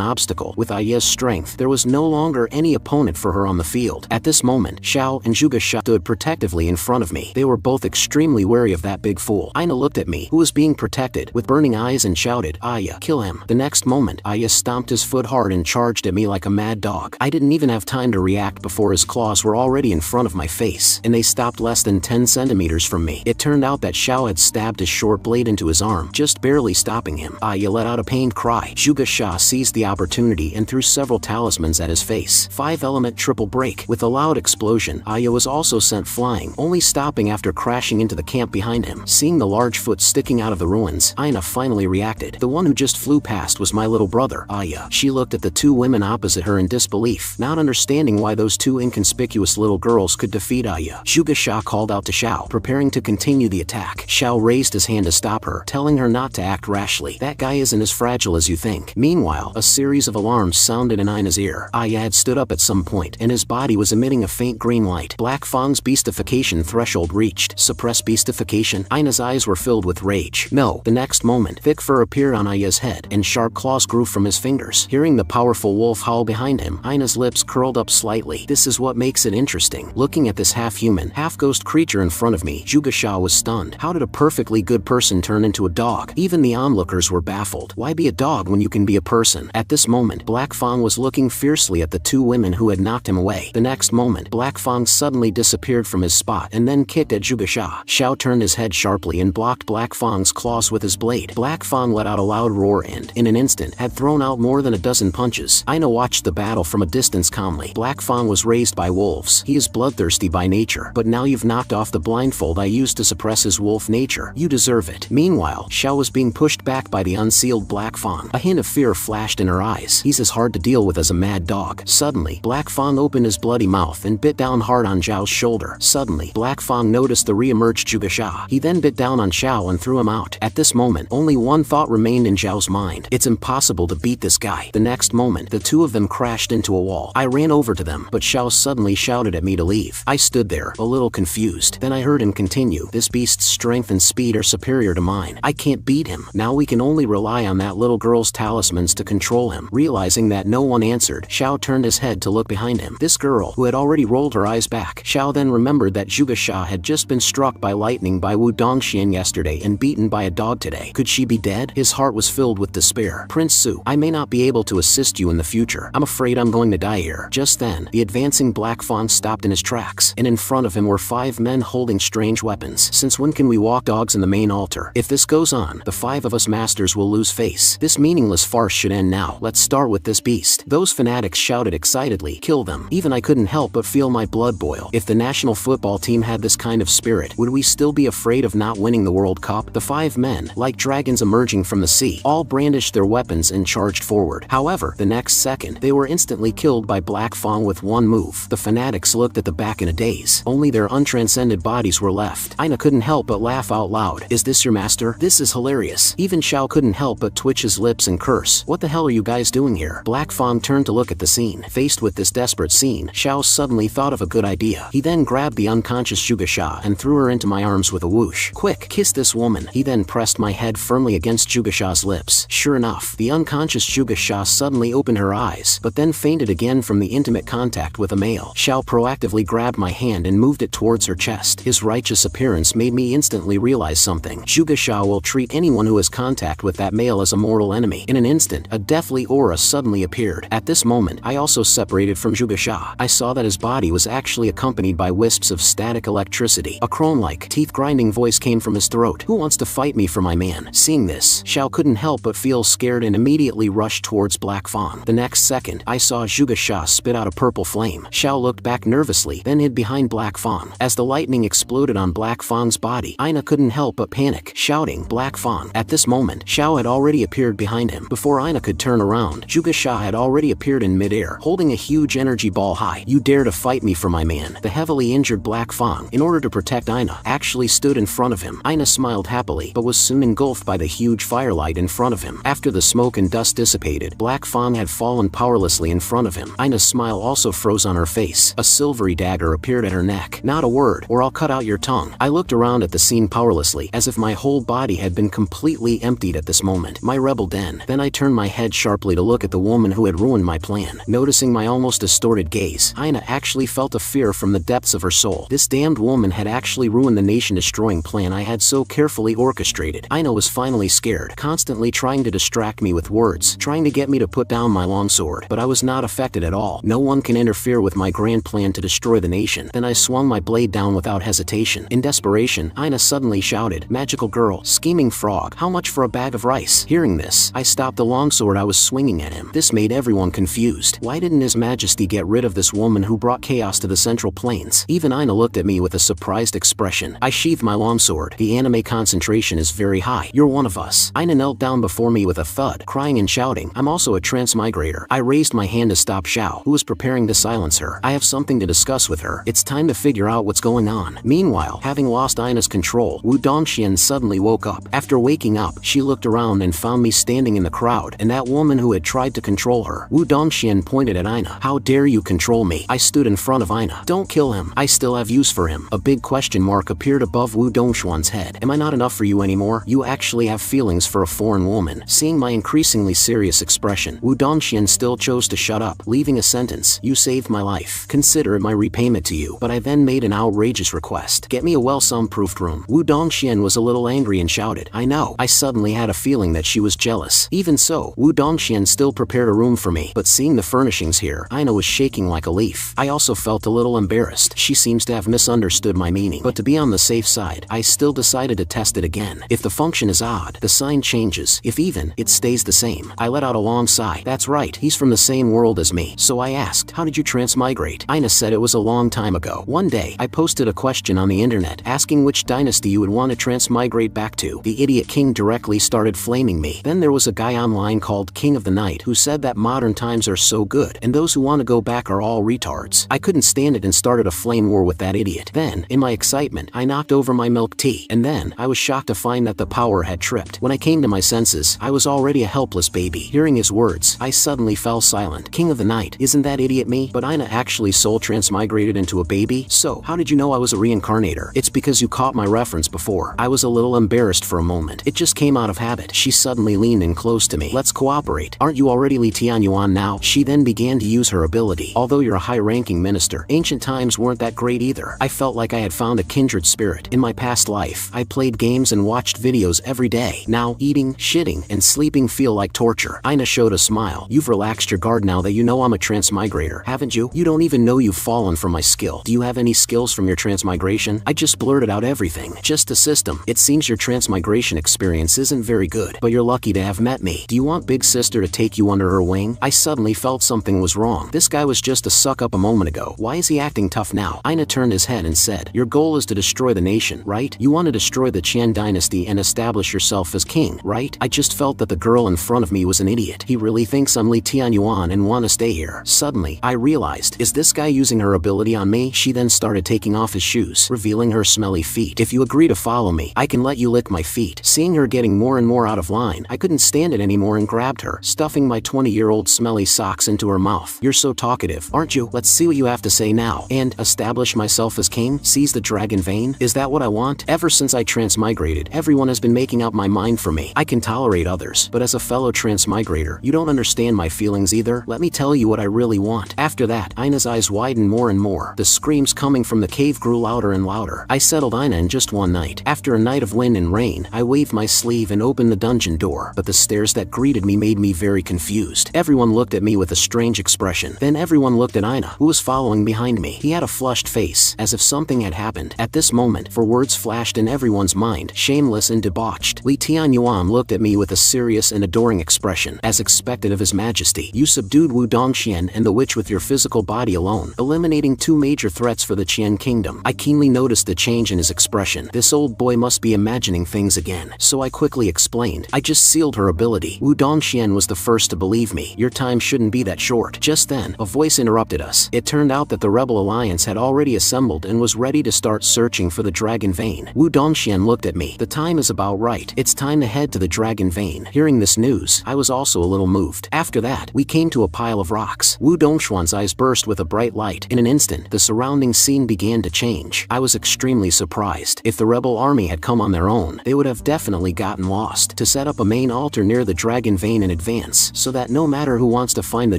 obstacle, with Aya's strength, there was no longer any opponent for her on the field. At this moment, Xiao and Zhuge Xia stood protectively in front of me. They were both extremely wary of that big fool. Aina looked at me, who was being protected, with burning eyes and shouted, Aya, kill him. The next moment, Aya stomped his foot hard and charged at me like a mad dog. I didn't even have time to react before his claws were already in front of my face, and they stopped less than 10 centimeters from me. It turned out that Xiao had stabbed his short blade into his arm, just barely stopping him. Aya let out a pained cry. Zhuge Xia seized the opportunity and threw several talismans at his face. 5-element triple break. With a loud explosion, Aya was also sent flying, only stopping after crashing into the camp behind him. Seeing the large foot sticking out of the ruins, Aina finally reacted. The one who just flew past was my little brother, Aya. She looked at the two women opposite her in disbelief, not understanding why those two inconspicuous little girls could defeat Aya. Zhuge Xia called out to Xiao, preparing to continue the attack. Xiao raised his hand to stop her, telling her not to act rashly. That guy isn't as fragile as you think. Meanwhile, a series of alarms sounded in Aina's ear. Aya had stood up at some point, and his body was emitting a faint green light. Black Fang's beastification threshold reached. Suppress beastification? Aina's eyes were filled with rage. No. The next moment, thick fur appeared on Aya's head, and sharp claws grew from his fingers. Hearing the powerful wolf howl behind him, Aina's lips curled up slightly. This is what makes it interesting. Looking at this half-human, half-ghost creature in front of me, Zhuge Xia was stunned. How did a perfectly good person turn into a dog? Even the onlookers were baffled. Why be a dog when you can be a person? At this moment, Black Fang was looking fiercely at the two women who had knocked him away. The next moment, Black Fang suddenly disappeared from his spot and then kicked at Zhuge Xia. Xiao turned his head sharply and blocked Black Fang's claws with his blade. Black Fang let out a loud roar and, in an instant, had thrown out more than a dozen punches. Aina watched the battle from a distance distance calmly. Black Fawn was raised by wolves. He is bloodthirsty by nature, but now you've knocked off the blindfold I used to suppress his wolf nature. You deserve it. Meanwhile, Xiao was being pushed back by the unsealed Black Fawn. A hint of fear flashed in her eyes. He's as hard to deal with as a mad dog. Suddenly, Black Fawn opened his bloody mouth and bit down hard on Zhao's shoulder. Suddenly, Black Fawn noticed the re-emerged Zhuge. He then bit down on Xiao and threw him out. At this moment, only one thought remained in Zhao's mind. It's impossible to beat this guy. The next moment, the two of them crashed into a wall. I ran over to them, but Xiao suddenly shouted at me to leave. I stood there, a little confused. Then I heard him continue, "This beast's strength and speed are superior to mine. I can't beat him. Now we can only rely on that little girl's talismans to control him." Realizing that no one answered, Xiao turned his head to look behind him. This girl, who had already rolled her eyes back. Xiao then remembered that Zhuge had just been struck by lightning by Wu Dongxian yesterday and beaten by a dog today. Could she be dead? His heart was filled with despair. "Prince Su, I may not be able to assist you in the future. I'm afraid I'm going to die here." Just then, the advancing Black Fawn stopped in his tracks, and in front of him were 5 men holding strange weapons. "Since when can we walk dogs in the main altar? If this goes on, the 5 of us masters will lose face. This meaningless farce should end now. Let's start with this beast." Those fanatics shouted excitedly, "Kill them." Even I couldn't help but feel my blood boil. If the national football team had this kind of spirit, would we still be afraid of not winning the World Cup? The 5 men, like dragons emerging from the sea, all brandished their weapons and charged forward. However, the next second, they were instantly killed by Black Fawn with one move. The fanatics looked at the back in a daze. Only their untranscended bodies were left. Aina couldn't help but laugh out loud. "Is this your master? This is hilarious." Even Xiao couldn't help but twitch his lips and curse. "What the hell are you guys doing here?" Black Fawn turned to look at the scene. Faced with this desperate scene, Xiao suddenly thought of a good idea. He then grabbed the unconscious Zhuge and threw her into my arms with a whoosh. "Quick, kiss this woman." He then pressed my head firmly against Zhuge lips. Sure enough, the unconscious Zhuge suddenly opened her eyes, but then fainted again from the intimate contact with a male. Xiao proactively grabbed my hand and moved it towards her chest. His righteous appearance made me instantly realize something. Zhuge will treat anyone who has contact with that male as a mortal enemy. In an instant, a deathly aura suddenly appeared. At this moment, I also separated from Zhuge. I saw that his body was actually accompanied by wisps of static electricity. A crone-like, teeth-grinding voice came from his throat. "Who wants to fight me for my man?" Seeing this, Xiao couldn't help but feel scared and immediately rushed towards Black Fawn. The next second, I saw Zhuge spit out a purple flame. Xiao looked back nervously, then hid behind Black Fawn. As the lightning exploded on Black Fawn's body, Aina couldn't help but panic, shouting, "Black Fawn!" At this moment, Xiao had already appeared behind him. Before Aina could turn around, Zhuge had already appeared in midair, holding a huge energy ball high. "You dare to fight me for my man?" The heavily injured Black Fawn, in order to protect Aina, actually stood in front of him. Aina smiled happily, but was soon engulfed by the huge firelight in front of him. After the smoke and dust dissipated, Black Fawn had fallen powerlessly in front of him. Aina's smile also froze on her face. A silvery dagger appeared at her neck. "Not a word, or I'll cut out your tongue." I looked around at the scene powerlessly, as if my whole body had been completely emptied at this moment. My rebel den. Then I turned my head sharply to look at the woman who had ruined my plan. Noticing my almost distorted gaze, Aina actually felt a fear from the depths of her soul. This damned woman had actually ruined the nation-destroying plan I had so carefully orchestrated. Aina was finally scared, constantly trying to distract me with words, trying to get me to put down my longsword, but I was not affected at all. No one can interfere with my grand plan to destroy the nation. Then I swung my blade down without hesitation. In desperation, Aina suddenly shouted, "Magical girl, scheming frog, how much for a bag of rice?" Hearing this, I stopped the longsword I was swinging at him. This made everyone confused. Why didn't His Majesty get rid of this woman who brought chaos to the Central Plains? Even Aina looked at me with a surprised expression. I sheathed my longsword. "The anime concentration is very high. You're one of us." Aina knelt down before me with a thud, crying and shouting, "I'm also a transmigrator." I raised my hand to stop Xiao, who was preparing to silence her. "I have something to discuss with her. It's time to figure out what's going on." Meanwhile, having lost Aina's control, Wu Dongxian suddenly woke up. After waking up, she looked around and found me standing in the crowd, and that woman who had tried to control her. Wu Dongxian pointed at Aina. "How dare you control me?" I stood in front of Aina. "Don't kill him. I still have use for him." A big question mark appeared above Wu Dongxian's head. "Am I not enough for you anymore? You actually have feelings for a foreign woman." Seeing my increasingly serious expression, Wu Dongxian still chose to shut up, leaving a sentence, "You saved my life. Consider it my repayment to you." But I then made an outrageous request. "Get me a well-soundproofed room." Wu Dongxian was a little angry and shouted, "I know." I suddenly had a feeling that she was jealous. Even so, Wu Dongxian still prepared a room for me, but seeing the furnishings here, Aina was shaking like a leaf. I also felt a little embarrassed. She seems to have misunderstood my meaning. But to be on the safe side, I still decided to test it again. If the function is odd, the sign changes. If even, it stays the same. I let out a long sigh. "That's right, he's from the same world as me. me, so I asked, how did you transmigrate? Ina said it was a long time ago. One day, I posted a question on the internet asking which dynasty you would want to transmigrate back to. The idiot king directly started flaming me. Then there was a guy online called King of the Night who said that modern times are so good and those who want to go back are all retards. I couldn't stand it and started a flame war with that idiot. Then, in my excitement, I knocked over my milk tea, and then I was shocked to find that the power had tripped. When I came to my senses, I was already a helpless baby. Hearing his words, I suddenly fell silent. King of the Night, isn't that idiot me? But Ina actually soul transmigrated into a baby? So, how did you know I was a reincarnator? It's because you caught my reference before. I was a little embarrassed for a moment. It just came out of habit. She suddenly leaned in close to me. Let's cooperate. Aren't you already Li Tianyuan now? She then began to use her ability. Although you're a high-ranking minister, ancient times weren't that great either. I felt like I had found a kindred spirit. In my past life, I played games and watched videos every day. Now, eating, shitting, and sleeping feel like torture. Ina showed a smile. You've relaxed your guard now that you know I'm a transmigrator, haven't you? You don't even know you've fallen from my skill. Do you have any skills from your transmigration? I just blurted out everything. Just a system. It seems your transmigration experience isn't very good, but you're lucky to have met me. Do you want Big Sister to take you under her wing? I suddenly felt something was wrong. This guy was just a suck-up a moment ago. Why is he acting tough now? Ina turned his head and said, your goal is to destroy the nation, right? You want to destroy the Qian dynasty and establish yourself as king, right? I just felt that the girl in front of me was an idiot. He really thinks I'm Li Tianyuan and want to stay here. Suddenly, I realized, is this guy using her ability on me? She then started taking off his shoes, revealing her smelly feet. If you agree to follow me, I can let you lick my feet. Seeing her getting more and more out of line, I couldn't stand it anymore and grabbed her, stuffing my 20-year-old smelly socks into her mouth. You're so talkative, aren't you? Let's see what you have to say now. And establish myself as king? Seize the dragon vein? Is that what I want? Ever since I transmigrated, everyone has been making up my mind for me. I can tolerate others, but as a fellow transmigrator, you don't understand my feelings either. Let me tell you what I really want. After that, Ina's eyes widened more and more. The screams coming from the cave grew louder and louder. I settled Ina in just one night. After a night of wind and rain, I waved my sleeve and opened the dungeon door, but the stares that greeted me made me very confused. Everyone looked at me with a strange expression. Then everyone looked at Ina, who was following behind me. He had a flushed face, as if something had happened. At this moment, for words flashed in everyone's mind, shameless and debauched. Li Tianyuan looked at me with a serious and adoring expression. As expected of his majesty, you subdued Wu Dongxian and the witch with your physical body alone, eliminating two major threats for the Qian kingdom. I keenly noticed the change in his expression. This old boy must be imagining things again. So I quickly explained, I just sealed her ability. Wu Dongxian was the first to believe me. Your time shouldn't be that short. Just then, a voice interrupted us. It turned out that the Rebel Alliance had already assembled and was ready to start searching for the Dragon Vein. Wu Dongxian looked at me. The time is about right. It's time to head to the Dragon Vein. Hearing this news, I was also a little moved. After that, we came to a pile of rocks. Wu Dongxuan's eyes burst with a bright light. In an instant, the surrounding scene began to change. I was extremely surprised. If the rebel army had come on their own, they would have definitely gotten lost. To set up a main altar near the Dragon Vein in advance, so that no matter who wants to find the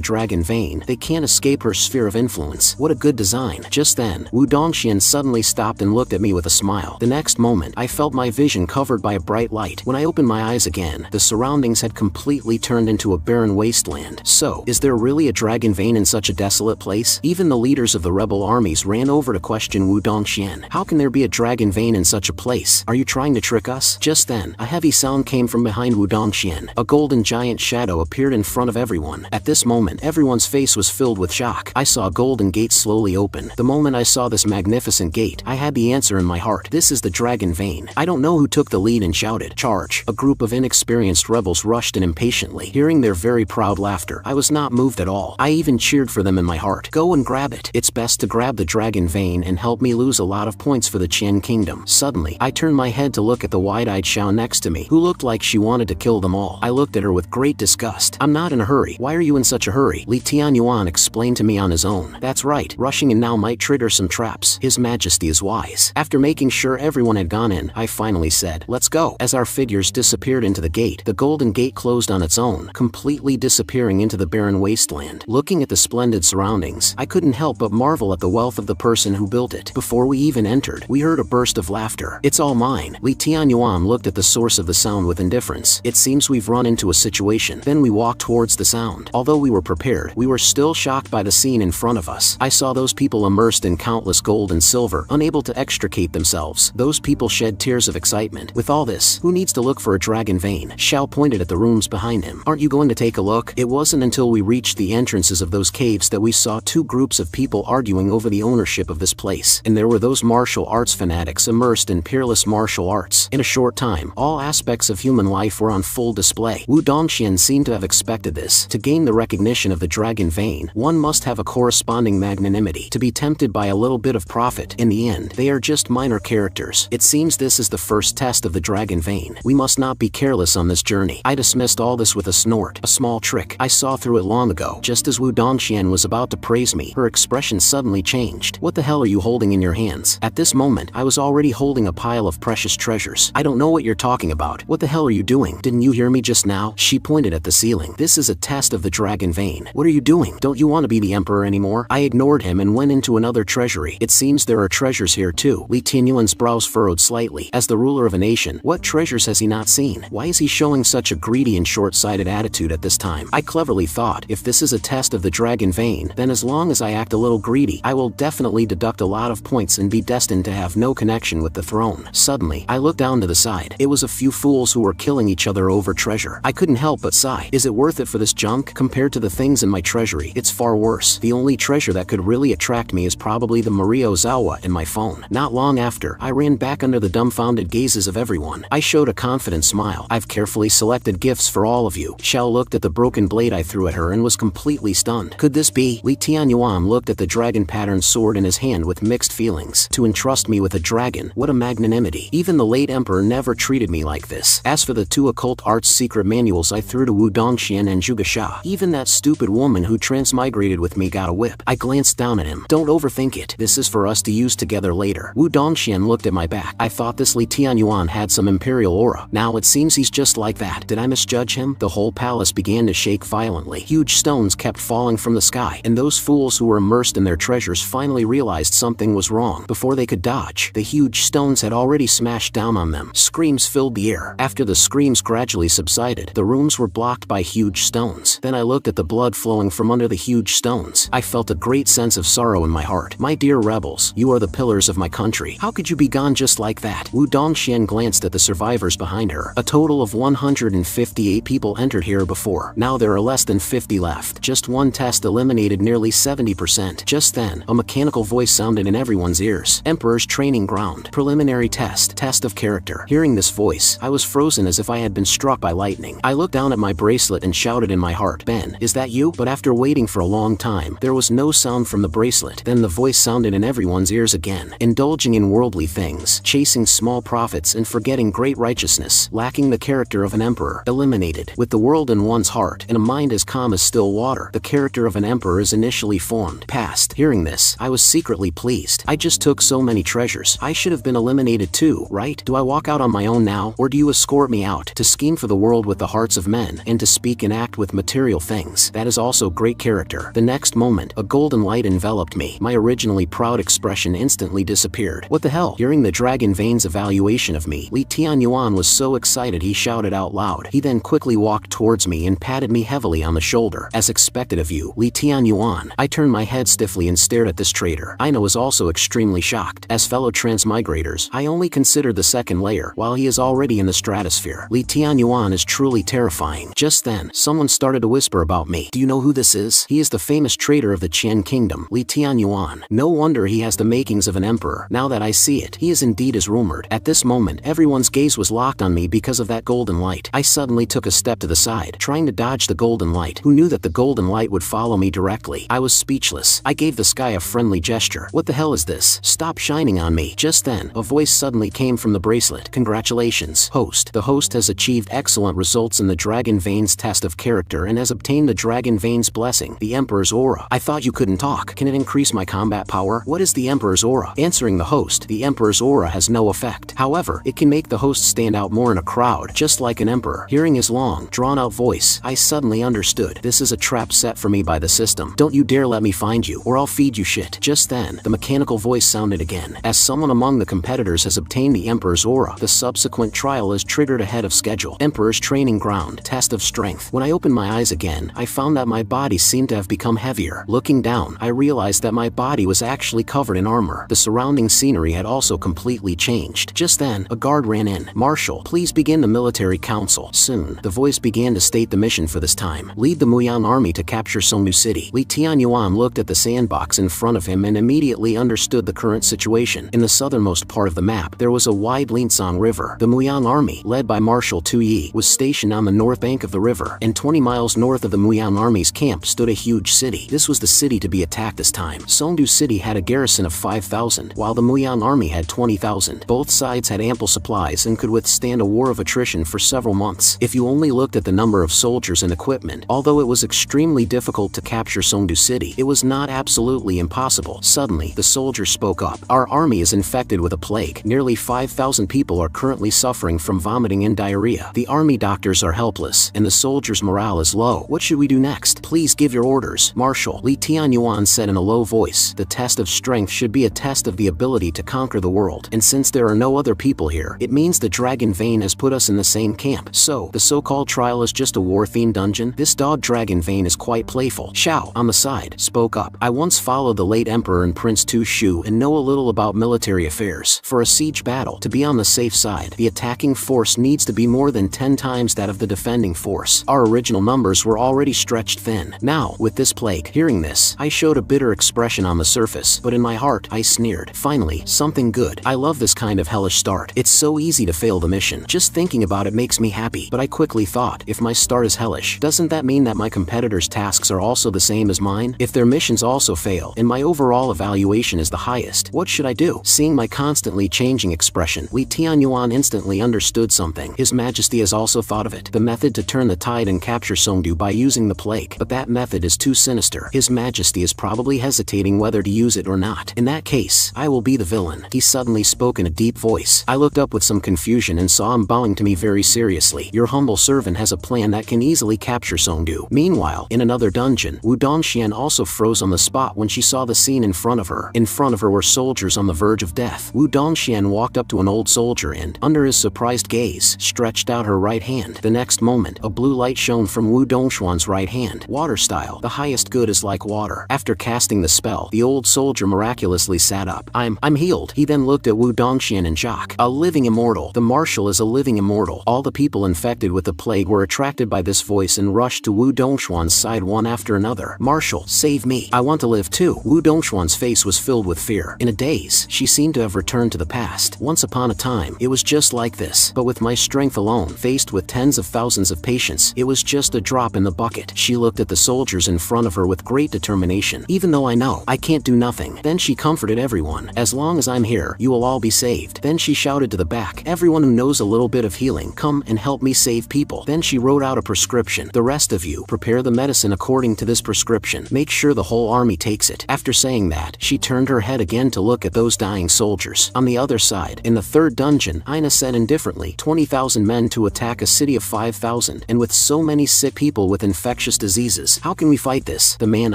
Dragon Vein, they can't escape her sphere of influence. What a good design. Just then, Wu Dongxian suddenly stopped and looked at me with a smile. The next moment, I felt my vision covered by a bright light. When I opened my eyes again, the surroundings had completely turned into a barren wasteland. So, is there really a Dragon Vein in such a desolate place? Even the leaders of the rebel armies ran over to question Wu Dongxian. How can there be a Dragon Vein in such a place? Are you trying to trick us? Just then, a heavy sound came from behind Wu Dongxian. A golden giant shadow appeared in front of everyone. At this moment, everyone's face was filled with shock. I saw a golden gate slowly open. The moment I saw this magnificent gate, I had the answer in my heart. This is the Dragon Vein. I don't know who took the lead and shouted, "Charge!" A group of inexperienced rebels rushed in impatiently. Hearing their very proud laughter, I was not moved at all. I even cheered for them in my heart. Go and grab it. It's best to grab the Dragon Vein and help me lose a lot of points for the Qian kingdom. Suddenly, I turned my head to look at the wide-eyed Shao next to me, who looked like she wanted to kill them all. I looked at her with great disgust. I'm not in a hurry. Why are you in such a hurry? Li Tianyuan explained to me on his own. That's right. Rushing in now might trigger some traps. His Majesty is wise. After making sure everyone had gone in, I finally said, let's go. As our figures disappeared into the gate, the golden gate closed on its own, completely disappearing into the barren wasteland. Looking at the splendid surroundings, I couldn't help but marvel at the wealth of the person who built it. Before we even entered, we heard a burst of laughter. It's all mine. Li Tianyuan looked at the source of the sound with indifference. It seems we've run into a situation. Then we walked towards the sound. Although we were prepared, we were still shocked by the scene in front of us. I saw those people immersed in countless gold and silver, unable to extricate themselves. Those people shed tears of excitement. With all this, who needs to look for a Dragon Vein? Shao pointed at the rooms behind him. Aren't you going to take a look? It wasn't until we reached the the entrances of those caves that we saw two groups of people arguing over the ownership of this place, and there were those martial arts fanatics immersed in peerless martial arts. In a short time, all aspects of human life were on full display. Wu Dongxian seemed to have expected this. To gain the recognition of the dragon vein, one must have a corresponding magnanimity. To be tempted by a little bit of profit, in the end, they are just minor characters. It seems this is the first test of the dragon vein. We must not be careless on this journey. I dismissed all this with a snort. A small trick. I saw through it long ago. Just as Wu Dongxian was about to praise me, her expression suddenly changed. What the hell are you holding in your hands? At this moment, I was already holding a pile of precious treasures. I don't know what you're talking about. What the hell are you doing? Didn't you hear me just now? She pointed at the ceiling. This is a test of the dragon vein. What are you doing? Don't you want to be the emperor anymore? I ignored him and went into another treasury. It seems there are treasures here too. Li Tianyuan's brows furrowed slightly. As the ruler of a nation, what treasures has he not seen? Why is he showing such a greedy and short-sighted attitude at this time? I cleverly thought, if this is a test of the dragon vein, then as long as I act a little greedy, I will definitely deduct a lot of points and be destined to have no connection with the throne. Suddenly, I looked down to the side. It was a few fools who were killing each other over treasure. I couldn't help but sigh. Is it worth it for this junk? Compared to the things in my treasury, it's far worse. The only treasure that could really attract me is probably the Mario Zawa in my phone. Not long after, I ran back under the dumbfounded gazes of everyone. I showed a confident smile. I've carefully selected gifts for all of you. Xiao looked at the broken blade I threw at her and was completely stunned. Could this be? Li Tianyuan looked at the dragon pattern sword in his hand with mixed feelings. To entrust me with a dragon, what a magnanimity. Even the late emperor never treated me like this. As for the two occult arts secret manuals I threw to Wu Dongxian and Zhuge Sha, even that stupid woman who transmigrated with me got a whip. I glanced down at him. Don't overthink it. This is for us to use together later. Wu Dongxian looked at my back. I thought this Li Tianyuan had some imperial aura. Now it seems he's just like that. Did I misjudge him? The whole palace began to shake violently. Huge stones kept falling from the sky, and those fools who were immersed in their treasures finally realized something was wrong. Before they could dodge, the huge stones had already smashed down on them. Screams filled the air. After the screams gradually subsided, the rooms were blocked by huge stones. Then I looked at the blood flowing from under the huge stones. I felt a great sense of sorrow in my heart. My dear rebels, you are the pillars of my country. How could you be gone just like that? Wu Dongxian glanced at the survivors behind her. A total of 158 people entered here before. Now there are less than 50 left. Just one test eliminated nearly 70%. Just then, a mechanical voice sounded in everyone's ears. Emperor's training ground. Preliminary test. Test of character. Hearing this voice, I was frozen as if I had been struck by lightning. I looked down at my bracelet and shouted in my heart, Ben, is that you? But after waiting for a long time, there was no sound from the bracelet. Then the voice sounded in everyone's ears again. Indulging in worldly things, chasing small profits and forgetting great righteousness, lacking the character of an emperor. Eliminated. With the world in one's heart and a mind as calm as still water, the character of an emperor is initially formed. Passed. Hearing this, I was secretly pleased. I just took so many treasures. I should have been eliminated too, right? Do I walk out on my own now, or do you escort me out? To scheme for the world with the hearts of men, and to speak and act with material things. That is also great character. The next moment, a golden light enveloped me. My originally proud expression instantly disappeared. What the hell? Hearing the dragon vein's evaluation of me, Li Tianyuan was so excited he shouted out loud. He then quickly walked towards me and patted me heavily on the shoulder. As expected of you, Li Tianyuan. I turned my head stiffly and stared at this traitor. Aina was also extremely shocked. As fellow transmigrators, I only considered the second layer, while he is already in the stratosphere. Li Tianyuan is truly terrifying. Just then, someone started to whisper about me. Do you know who this is? He is the famous traitor of the Qian kingdom, Li Tianyuan. No wonder he has the makings of an emperor. Now that I see it, he is indeed as rumored. At this moment, everyone's gaze was locked on me because of that golden light. I suddenly took a step to the side, trying to dodge the golden light. Who knew that the golden light would follow me directly? I was speechless. I gave the sky a friendly gesture. What the hell is this? Stop shining on me. Just then, a voice suddenly came from the bracelet. Congratulations, host. The host has achieved excellent results in the dragon vein's test of character and has obtained the dragon vein's blessing, the emperor's aura. I thought you couldn't talk. Can it increase my combat power? What is the emperor's aura? Answering the host, the emperor's aura has no effect. However, it can make the host stand out more in a crowd, just like an emperor. Hearing his long, drawn-out voice, I suddenly understood. This is a trap set for me by the system. Don't you dare let me find you, or I'll feed you shit. Just then, the mechanical voice sounded again. As someone among the competitors has obtained the emperor's aura, the subsequent trial is triggered ahead of schedule. Emperor's training ground, test of strength. When I opened my eyes again, I found that my body seemed to have become heavier. Looking down, I realized that my body was actually covered in armor. The surrounding scenery had also completely changed. Just then, a guard ran in. Marshal, please begin the military council. Soon, the voice began to state the mission for this time. Lead the Muyang army to capture Songdu City. Li Tianyuan looked at the sandbox in front of him and immediately understood the current situation. In the southernmost part of the map, there was a wide Linsang River. The Muyang army, led by Marshal Tu Yi, was stationed on the north bank of the river, and 20 miles north of the Muyang army's camp stood a huge city. This was the city to be attacked this time. Songdu City had a garrison of 5,000, while the Muyang army had 20,000. Both sides had ample supplies and could withstand a war of attrition for several months. If you only looked at the number of soldiers and equipment, although it was extremely difficult to capture Songdu City, it was not absolutely impossible. Suddenly, the soldier spoke up. Our army is infected with a plague. Nearly 5,000 people are currently suffering from vomiting and diarrhea. The army doctors are helpless, and the soldiers' morale is low. What should we do next? Please give your orders, Marshal. Li Tianyuan said in a low voice. The test of strength should be a test of the ability to conquer the world, and since there are no other people here, it means the Dragon Vein has put us in the same camp. So, the so-called trial is just a war-themed dungeon? This dog Dragon Vein is quite playful. Xiao, on the side, spoke up. I once followed the late Emperor and Prince Tu Shu and know a little about military affairs. For a siege battle, to be on the safe side, the attacking force needs to be more than 10 times that of the defending force. Our original numbers were already stretched thin. Now, with this plague, hearing this, I showed a bitter expression on the surface, but in my heart, I sneered. Finally, something good. I love this kind of hellish start. It's so easy to fail the mission. Just thinking about it makes me happy. But I quickly thought, if my start is hellish, doesn't that mean that my competitors' tasks are also the same as mine? If their missions also fail, and my overall evaluation is the highest, what should I do? Seeing my constantly changing expression, Li Tianyuan instantly understood something. His Majesty has also thought of it. The method to turn the tide and capture Songdu by using the plague. But that method is too sinister. His Majesty is probably hesitating whether to use it or not. In that case, I will be the villain. He suddenly spoke in a deep voice. I looked up with some confusion and saw him bowing to me very seriously. Your humble servant has a plan that can easily capture Songdu. Meanwhile, in another dungeon, Wu Dongxian also froze on the spot when she saw the scene in front of her. In front of her were soldiers on the verge of death. Wu Dongxian walked up to an old soldier and, under his surprised gaze, stretched out her right hand. The next moment, a blue light shone from Wu Dongxian's right hand. Water style. The highest good is like water. After casting the spell, the old soldier miraculously sat up. I'm healed. He then looked at Wu Dongxian in shock. A living immortal. The marshal is a living immortal. All the people infected with the plague were attracted by this voice and rushed to Wu Dongxian's side one after another. Marshal, save me. I want to live too. Wu Dongxian's face was filled with fear. In a daze, she seemed to have returned to the past. Once upon a time, it was just like this. But with my strength alone, faced with tens of thousands of patients, it was just a drop in the bucket. She looked at the soldiers in front of her with great determination. Even though I know I can't do nothing. Then she comforted everyone. As long as I'm here, you will all be saved. Then she shouted to the back, everyone who knows a little bit of healing, come and help me save people. Then she wrote out a prescription. The rest of you, prepare the medicine according to this prescription. Make sure the whole army takes it. After saying that, she turned her head again to look at those dying soldiers. On the other side, in the third dungeon, Ina said indifferently, 20,000 men to attack a city of 5,000, and with so many sick people with infectious diseases, how can we fight this? The man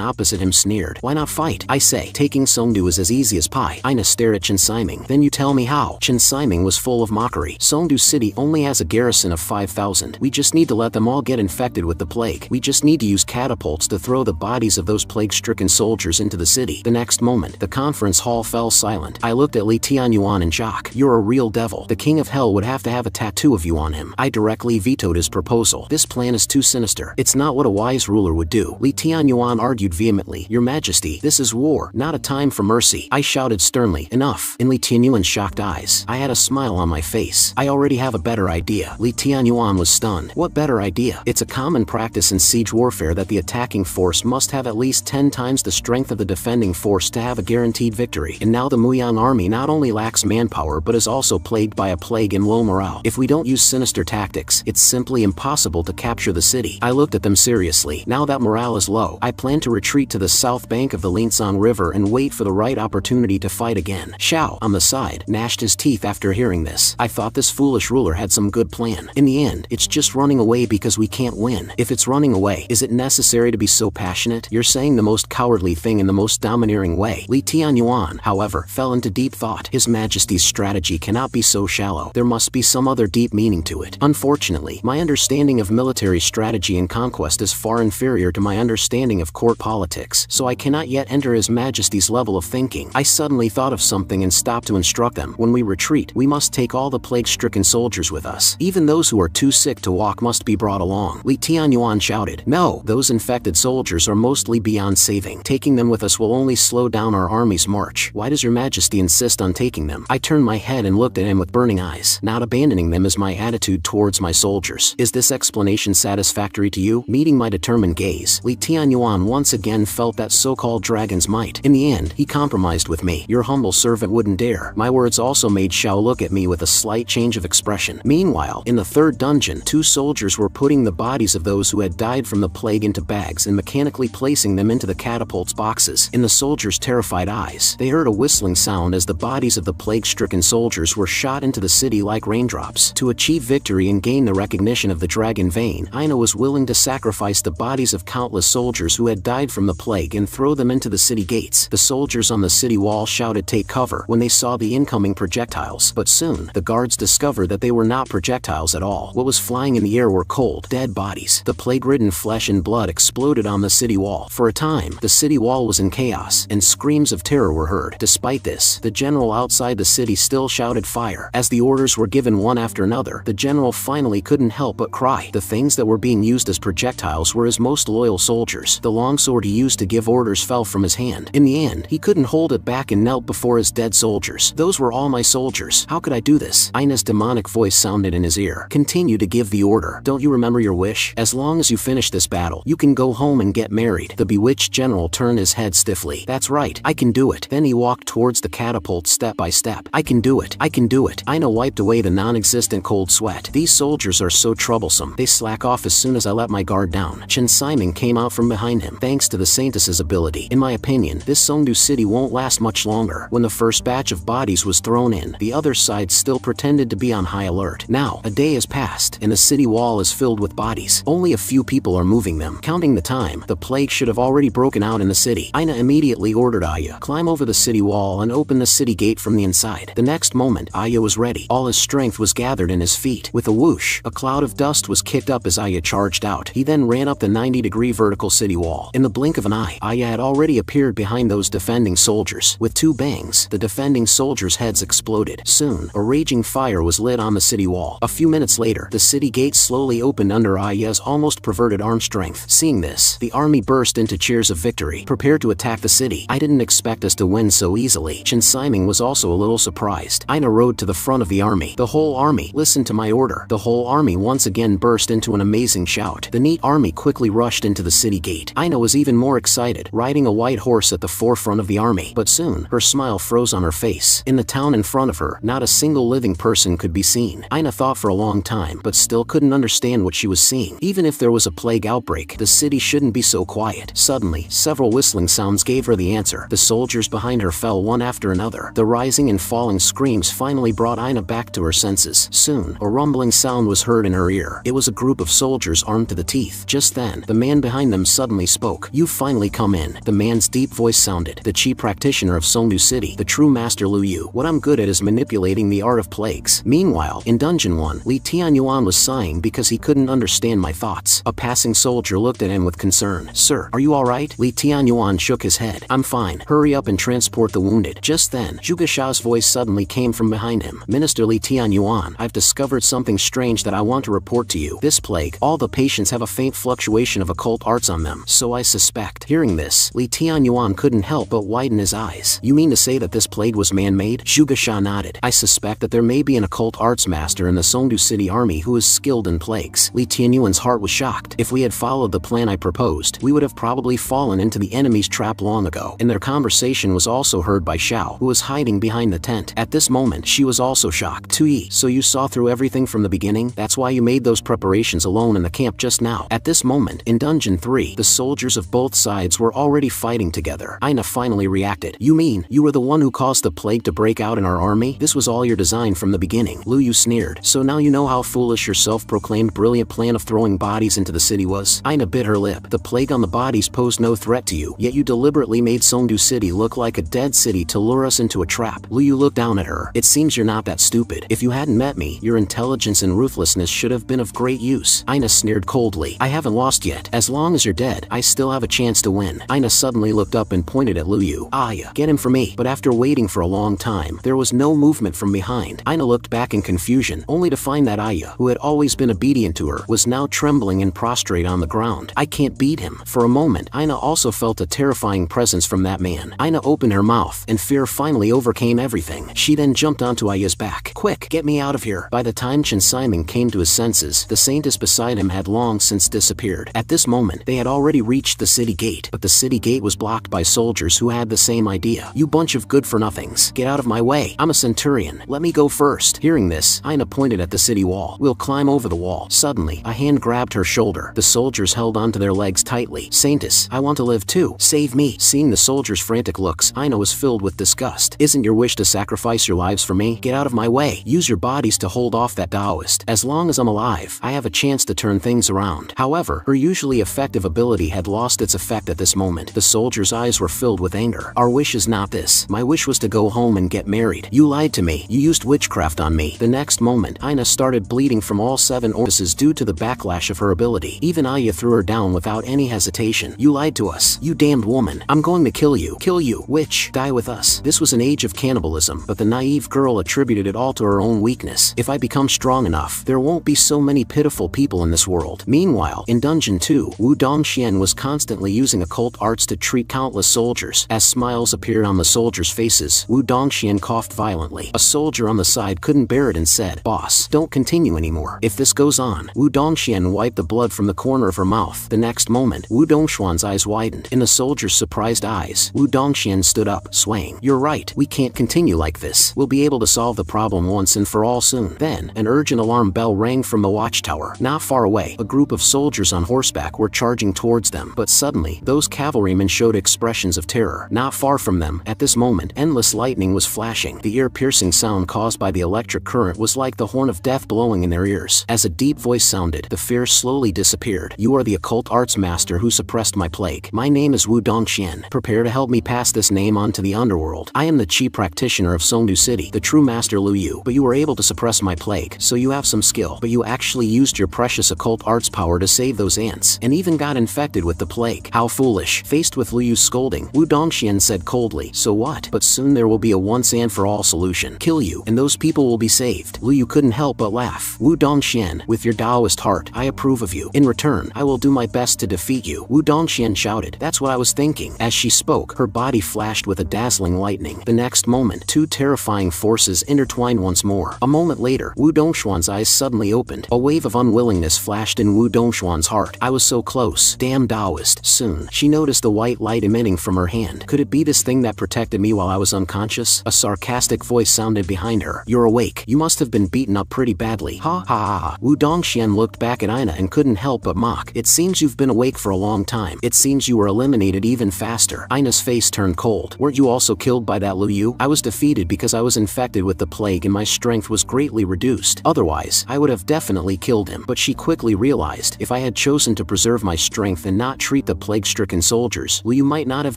opposite him sneered. Why not fight? I say, taking Songdu is as easy as pie. Ina stared at Chen Siming. Then you tell me how. Chen Siming was full of mockery. Songdu City only has a garrison of 5,000. We just need to let them all get infected with the plague. We just need to use catapults to throw the bodies of those plague-stricken soldiers into the city. The next moment, the conference hall fell silent. I looked at Li Tianyuan in shock. You're a real devil. The king of hell would have to have a tattoo of you on him. I directly vetoed his proposal. This plan is too sinister. It's not what a wise ruler would do. Li Tianyuan argued vehemently. Your Majesty, this is war, not a time for mercy. I shouted sternly, enough. In Li Tianyuan's shocked eyes, I had a smile on my face. I already have a better idea. Li Tianyuan was stunned. What better idea? It's a common practice in siege warfare that the attacking force must have at least 10 times the strength of the defending force to have a guaranteed victory. And now the Muyang army not only lacks manpower but is also plagued by a plague and low morale. If we don't use sinister tactics, it's simply impossible to capture the city. I looked at them seriously. Now that morale is low, I plan to retreat to the south bank of the Linsang River and wait for the right opportunity to fight again. Xiao, on the side, gnashed his teeth after hearing this. I thought this foolish ruler had some good plan. In the end, it's just running away because we can't win. If it's running away, is it necessary to be so passionate? You're saying the most cowardly thing in the most domineering way. Li Tianyuan, however, fell into deep thought. His Majesty's strategy cannot be so shallow. There must be some other deep meaning to it. Unfortunately, my understanding of military strategy and conquest is far inferior to my understanding of court politics, so I cannot yet enter His Majesty's level of thinking. I suddenly thought of something and stopped to instruct them. When we retreat, we must take all the plague-stricken soldiers with us. Even those who are too sick to walk must be brought along. Li Tianyuan shouted, No! No, those infected soldiers are mostly beyond saving. Taking them with us will only slow down our army's march. Why does your majesty insist on taking them? I turned my head and looked at him with burning eyes. Not abandoning them is my attitude towards my soldiers. Is this explanation satisfactory to you? Meeting my determined gaze, Li Tianyuan once again felt that so-called dragon's might. In the end, he compromised with me. Your humble servant wouldn't dare. My words also made Xiao look at me with a slight change of expression. Meanwhile, in the third dungeon, two soldiers were putting the bodies of those who had died from the plague into bags and mechanically placing them into the catapult's boxes. In the soldiers' terrified eyes, they heard a whistling sound as the bodies of the plague-stricken soldiers were shot into the city like raindrops. To achieve victory and gain the recognition of the dragon vein, Aina was willing to sacrifice the bodies of countless soldiers who had died from the plague and throw them into the city gates. The soldiers on the city wall shouted take cover when they saw the incoming projectiles, but soon, the guards discovered that they were not projectiles at all. What was flying in the air were cold, dead bodies. The plague-ridden flesh and blood exploded on the city wall. For a time, the city wall was in chaos, and screams of terror were heard. Despite this, the general outside the city still shouted fire. As the orders were given one after another, the general finally couldn't help but cry. The things that were being used as projectiles were his most loyal soldiers. The longsword he used to give orders fell from his hand. In the end, he couldn't hold it back and knelt before his dead soldiers. Those were all my soldiers. How could I do this? Aina's demonic voice sounded in his ear. Continue to give the order. Don't you remember your wish? As long as you finish this battle, you can go home and get married. The bewitched general turned his head stiffly. That's right, I can do it. Then he walked towards the catapult step by step. I can do it. I can do it. Aina wiped away the non-existent cold sweat. These soldiers are so troublesome. They slack off as soon as I let my guard down. Chen Simon came out from behind him. Thanks to the Saintess's ability. In my opinion, this Songdu city won't last much longer. When the first batch of bodies was thrown in, the other side still pretended to be on high alert. Now, a day has passed, and the city wall is filled with bodies. Only a few people are moving them. Counting the time, the plague should have already broken out in the city. Aina immediately ordered Aya, climb over the city wall and open the city gate from the inside. The next moment, Aya was ready. All his strength was gathered in his feet. With a whoosh, a cloud of dust was kicked up as Aya charged out. He then ran up the 90-degree vertical city wall. In the blink of an eye, Aya had already appeared behind those defending soldiers. With two bangs, the defending soldiers' heads exploded. Soon, a raging fire was lit on the city wall. A few minutes later, the city gate slowly opened under Aya's almost perverted arm strength. Seeing this, the army burst into cheers of victory, prepared to attack the city. I didn't expect us to win so easily. Chen Siming was also a little surprised. Aina rode to the front of the army. The whole army listened to my order. The whole army once again burst into an amazing shout. The neat army quickly rushed into the city gate. Aina was even more excited, riding a white horse at the forefront of the army. But soon, her smile froze on her face. In the town in front of her, not a single living person could be seen. Aina thought for a long time, but still couldn't understand what she was seeing. Even if there was a plague outbreak, the city shouldn't be so quiet. Suddenly, several whistling sounds gave her the answer. The soldiers behind her fell one after another. The rising and falling screams finally brought Aina back to her senses. Soon, a rumbling sound was heard in her ear. It was a group of soldiers armed to the teeth. Just then, the man behind them suddenly spoke. "You've finally come in." The man's deep voice sounded. The chief practitioner of Songdu City, the true master Lu Yu. What I'm good at is manipulating the art of plagues. Meanwhile, in Dungeon 1, Li Tianyuan was sighing because he couldn't understand my thoughts. A passing soldier looked at him with concern. "Sir, are you alright?" Li Tianyuan shook his head. "I'm fine. Hurry up and transport the wounded." Just then, Zhuge Shao's voice suddenly came from behind him. "Minister Li Tianyuan, I've discovered something strange that I want to report to you. This plague, all the patients have a faint fluctuation of occult arts on them, so I suspect." Hearing this, Li Tianyuan couldn't help but widen his eyes. "You mean to say that this plague was man-made?" Zhuge Shao nodded. "I suspect that there may be an occult arts master in the Songdu City army who is skilled in plagues." Li Tianyuan's heart was shocked. If we had followed the plan I proposed, we would have probably fallen into the enemy's trap long ago. And their conversation was also heard by Xiao, who was hiding behind the tent. At this moment, she was also shocked. "Tui, so you saw through everything from the beginning? That's why you made those preparations alone in the camp just now." At this moment, in Dungeon 3, the soldiers of both sides were already fighting together. Aina finally reacted. "You mean, you were the one who caused the plague to break out in our army? This was all your design from the beginning." Lu Yu sneered. "So now you know how foolish your self-proclaimed brilliant plan of throwing bodies into the city was?" Aina bit her lip. "The plague on the bodies posed no threat to you, yet you deliberately made Songdu City look like a dead city to lure us into a trap." Lu Yu looked down at her. "It seems you're not that stupid. If you hadn't met me, your intelligence and ruthlessness should have been of great use." Aina sneered coldly. "I haven't lost yet. As long as you're dead, I still have a chance to win." Aina suddenly looked up and pointed at Lu Yu. "Aya, get him for me." But after waiting for a long time, there was no movement from behind. Aina looked back in confusion, only to find that Aya, who had always been obedient to her, was now trembling and prostrate on on the ground. I can't beat him. For a moment, Aina also felt a terrifying presence from that man. Aina opened her mouth, and fear finally overcame everything. She then jumped onto Aya's back. Quick, get me out of here. By the time Chen Simon came to his senses, the saintess beside him had long since disappeared. At this moment, they had already reached the city gate, but the city gate was blocked by soldiers who had the same idea. You bunch of good-for-nothings. Get out of my way. I'm a centurion. Let me go first. Hearing this, Aina pointed at the city wall. We'll climb over the wall. Suddenly, a hand grabbed her shoulder. The soldiers held onto their legs tightly. Saintess, I want to live too. Save me. Seeing the soldiers' frantic looks, Aina was filled with disgust. Isn't your wish to sacrifice your lives for me? Get out of my way. Use your bodies to hold off that Taoist. As long as I'm alive, I have a chance to turn things around. However, her usually effective ability had lost its effect at this moment. The soldiers' eyes were filled with anger. Our wish is not this. My wish was to go home and get married. You lied to me. You used witchcraft on me. The next moment, Aina started bleeding from all 7 orifices due to the backlash of her ability. Even Aya threw her down without any hesitation. You lied to us. You damned woman. I'm going to kill you. Kill you. Witch. Die with us. This was an age of cannibalism, but the naive girl attributed it all to her own weakness. If I become strong enough, there won't be so many pitiful people in this world. Meanwhile, in Dungeon 2, Wu Dongxian was constantly using occult arts to treat countless soldiers. As smiles appeared on the soldiers' faces, Wu Dongxian coughed violently. A soldier on the side couldn't bear it and said, Boss, don't continue anymore. If this goes on. Wu Dongxian wiped the blood from the corner of her mouth. The next moment, Wu Dongshuan's eyes widened. In the soldier's surprised eyes, Wu Dongxian stood up, swaying. You're right. We can't continue like this. We'll be able to solve the problem once and for all soon. Then, an urgent alarm bell rang from the watchtower. Not far away, a group of soldiers on horseback were charging towards them. But suddenly, those cavalrymen showed expressions of terror. Not far from them, at this moment, endless lightning was flashing. The ear-piercing sound caused by the electric current was like the horn of death blowing in their ears. As a deep voice sounded, the fear slowly disappeared. You are the occult arts master who suppressed my plague. My name is Wu Dongxian. Prepare to help me pass this name on to the underworld. I am the chief practitioner of Songdu City, the true master Liu Yu. But you were able to suppress my plague, so you have some skill. But you actually used your precious occult arts power to save those ants, and even got infected with the plague. How foolish. Faced with Liu Yu's scolding, Wu Dongxian said coldly, so what? But soon there will be a once and for all solution. Kill you, and those people will be saved. Liu Yu couldn't help but laugh. Wu Dongxian, with your Taoist heart, I approve of you. In return, I will do my best to defeat you. Wu Dongxian shouted. That's what I was thinking. As she spoke, her body flashed with a dazzling lightning. The next moment, 2 terrifying forces intertwined once more. A moment later, Wu Dongshuan's eyes suddenly opened. A wave of unwillingness flashed in Wu Dongshuan's heart. I was so close. Damn Taoist. Soon, she noticed the white light emitting from her hand. Could it be this thing that protected me while I was unconscious? A sarcastic voice sounded behind her. You're awake. You must have been beaten up pretty badly. Ha ha ha. Wu Dongxian looked back at Aina and couldn't help but mock. It seems you've been awake for a long time. It seems you were eliminated even faster. Aina's face turned cold. Weren't you also killed by that Liu Yu? I was defeated because I was infected with the plague and my strength was greatly reduced. Otherwise, I would have definitely killed him. But she quickly realized, if I had chosen to preserve my strength and not treat the plague-stricken soldiers, Liu Yu might not have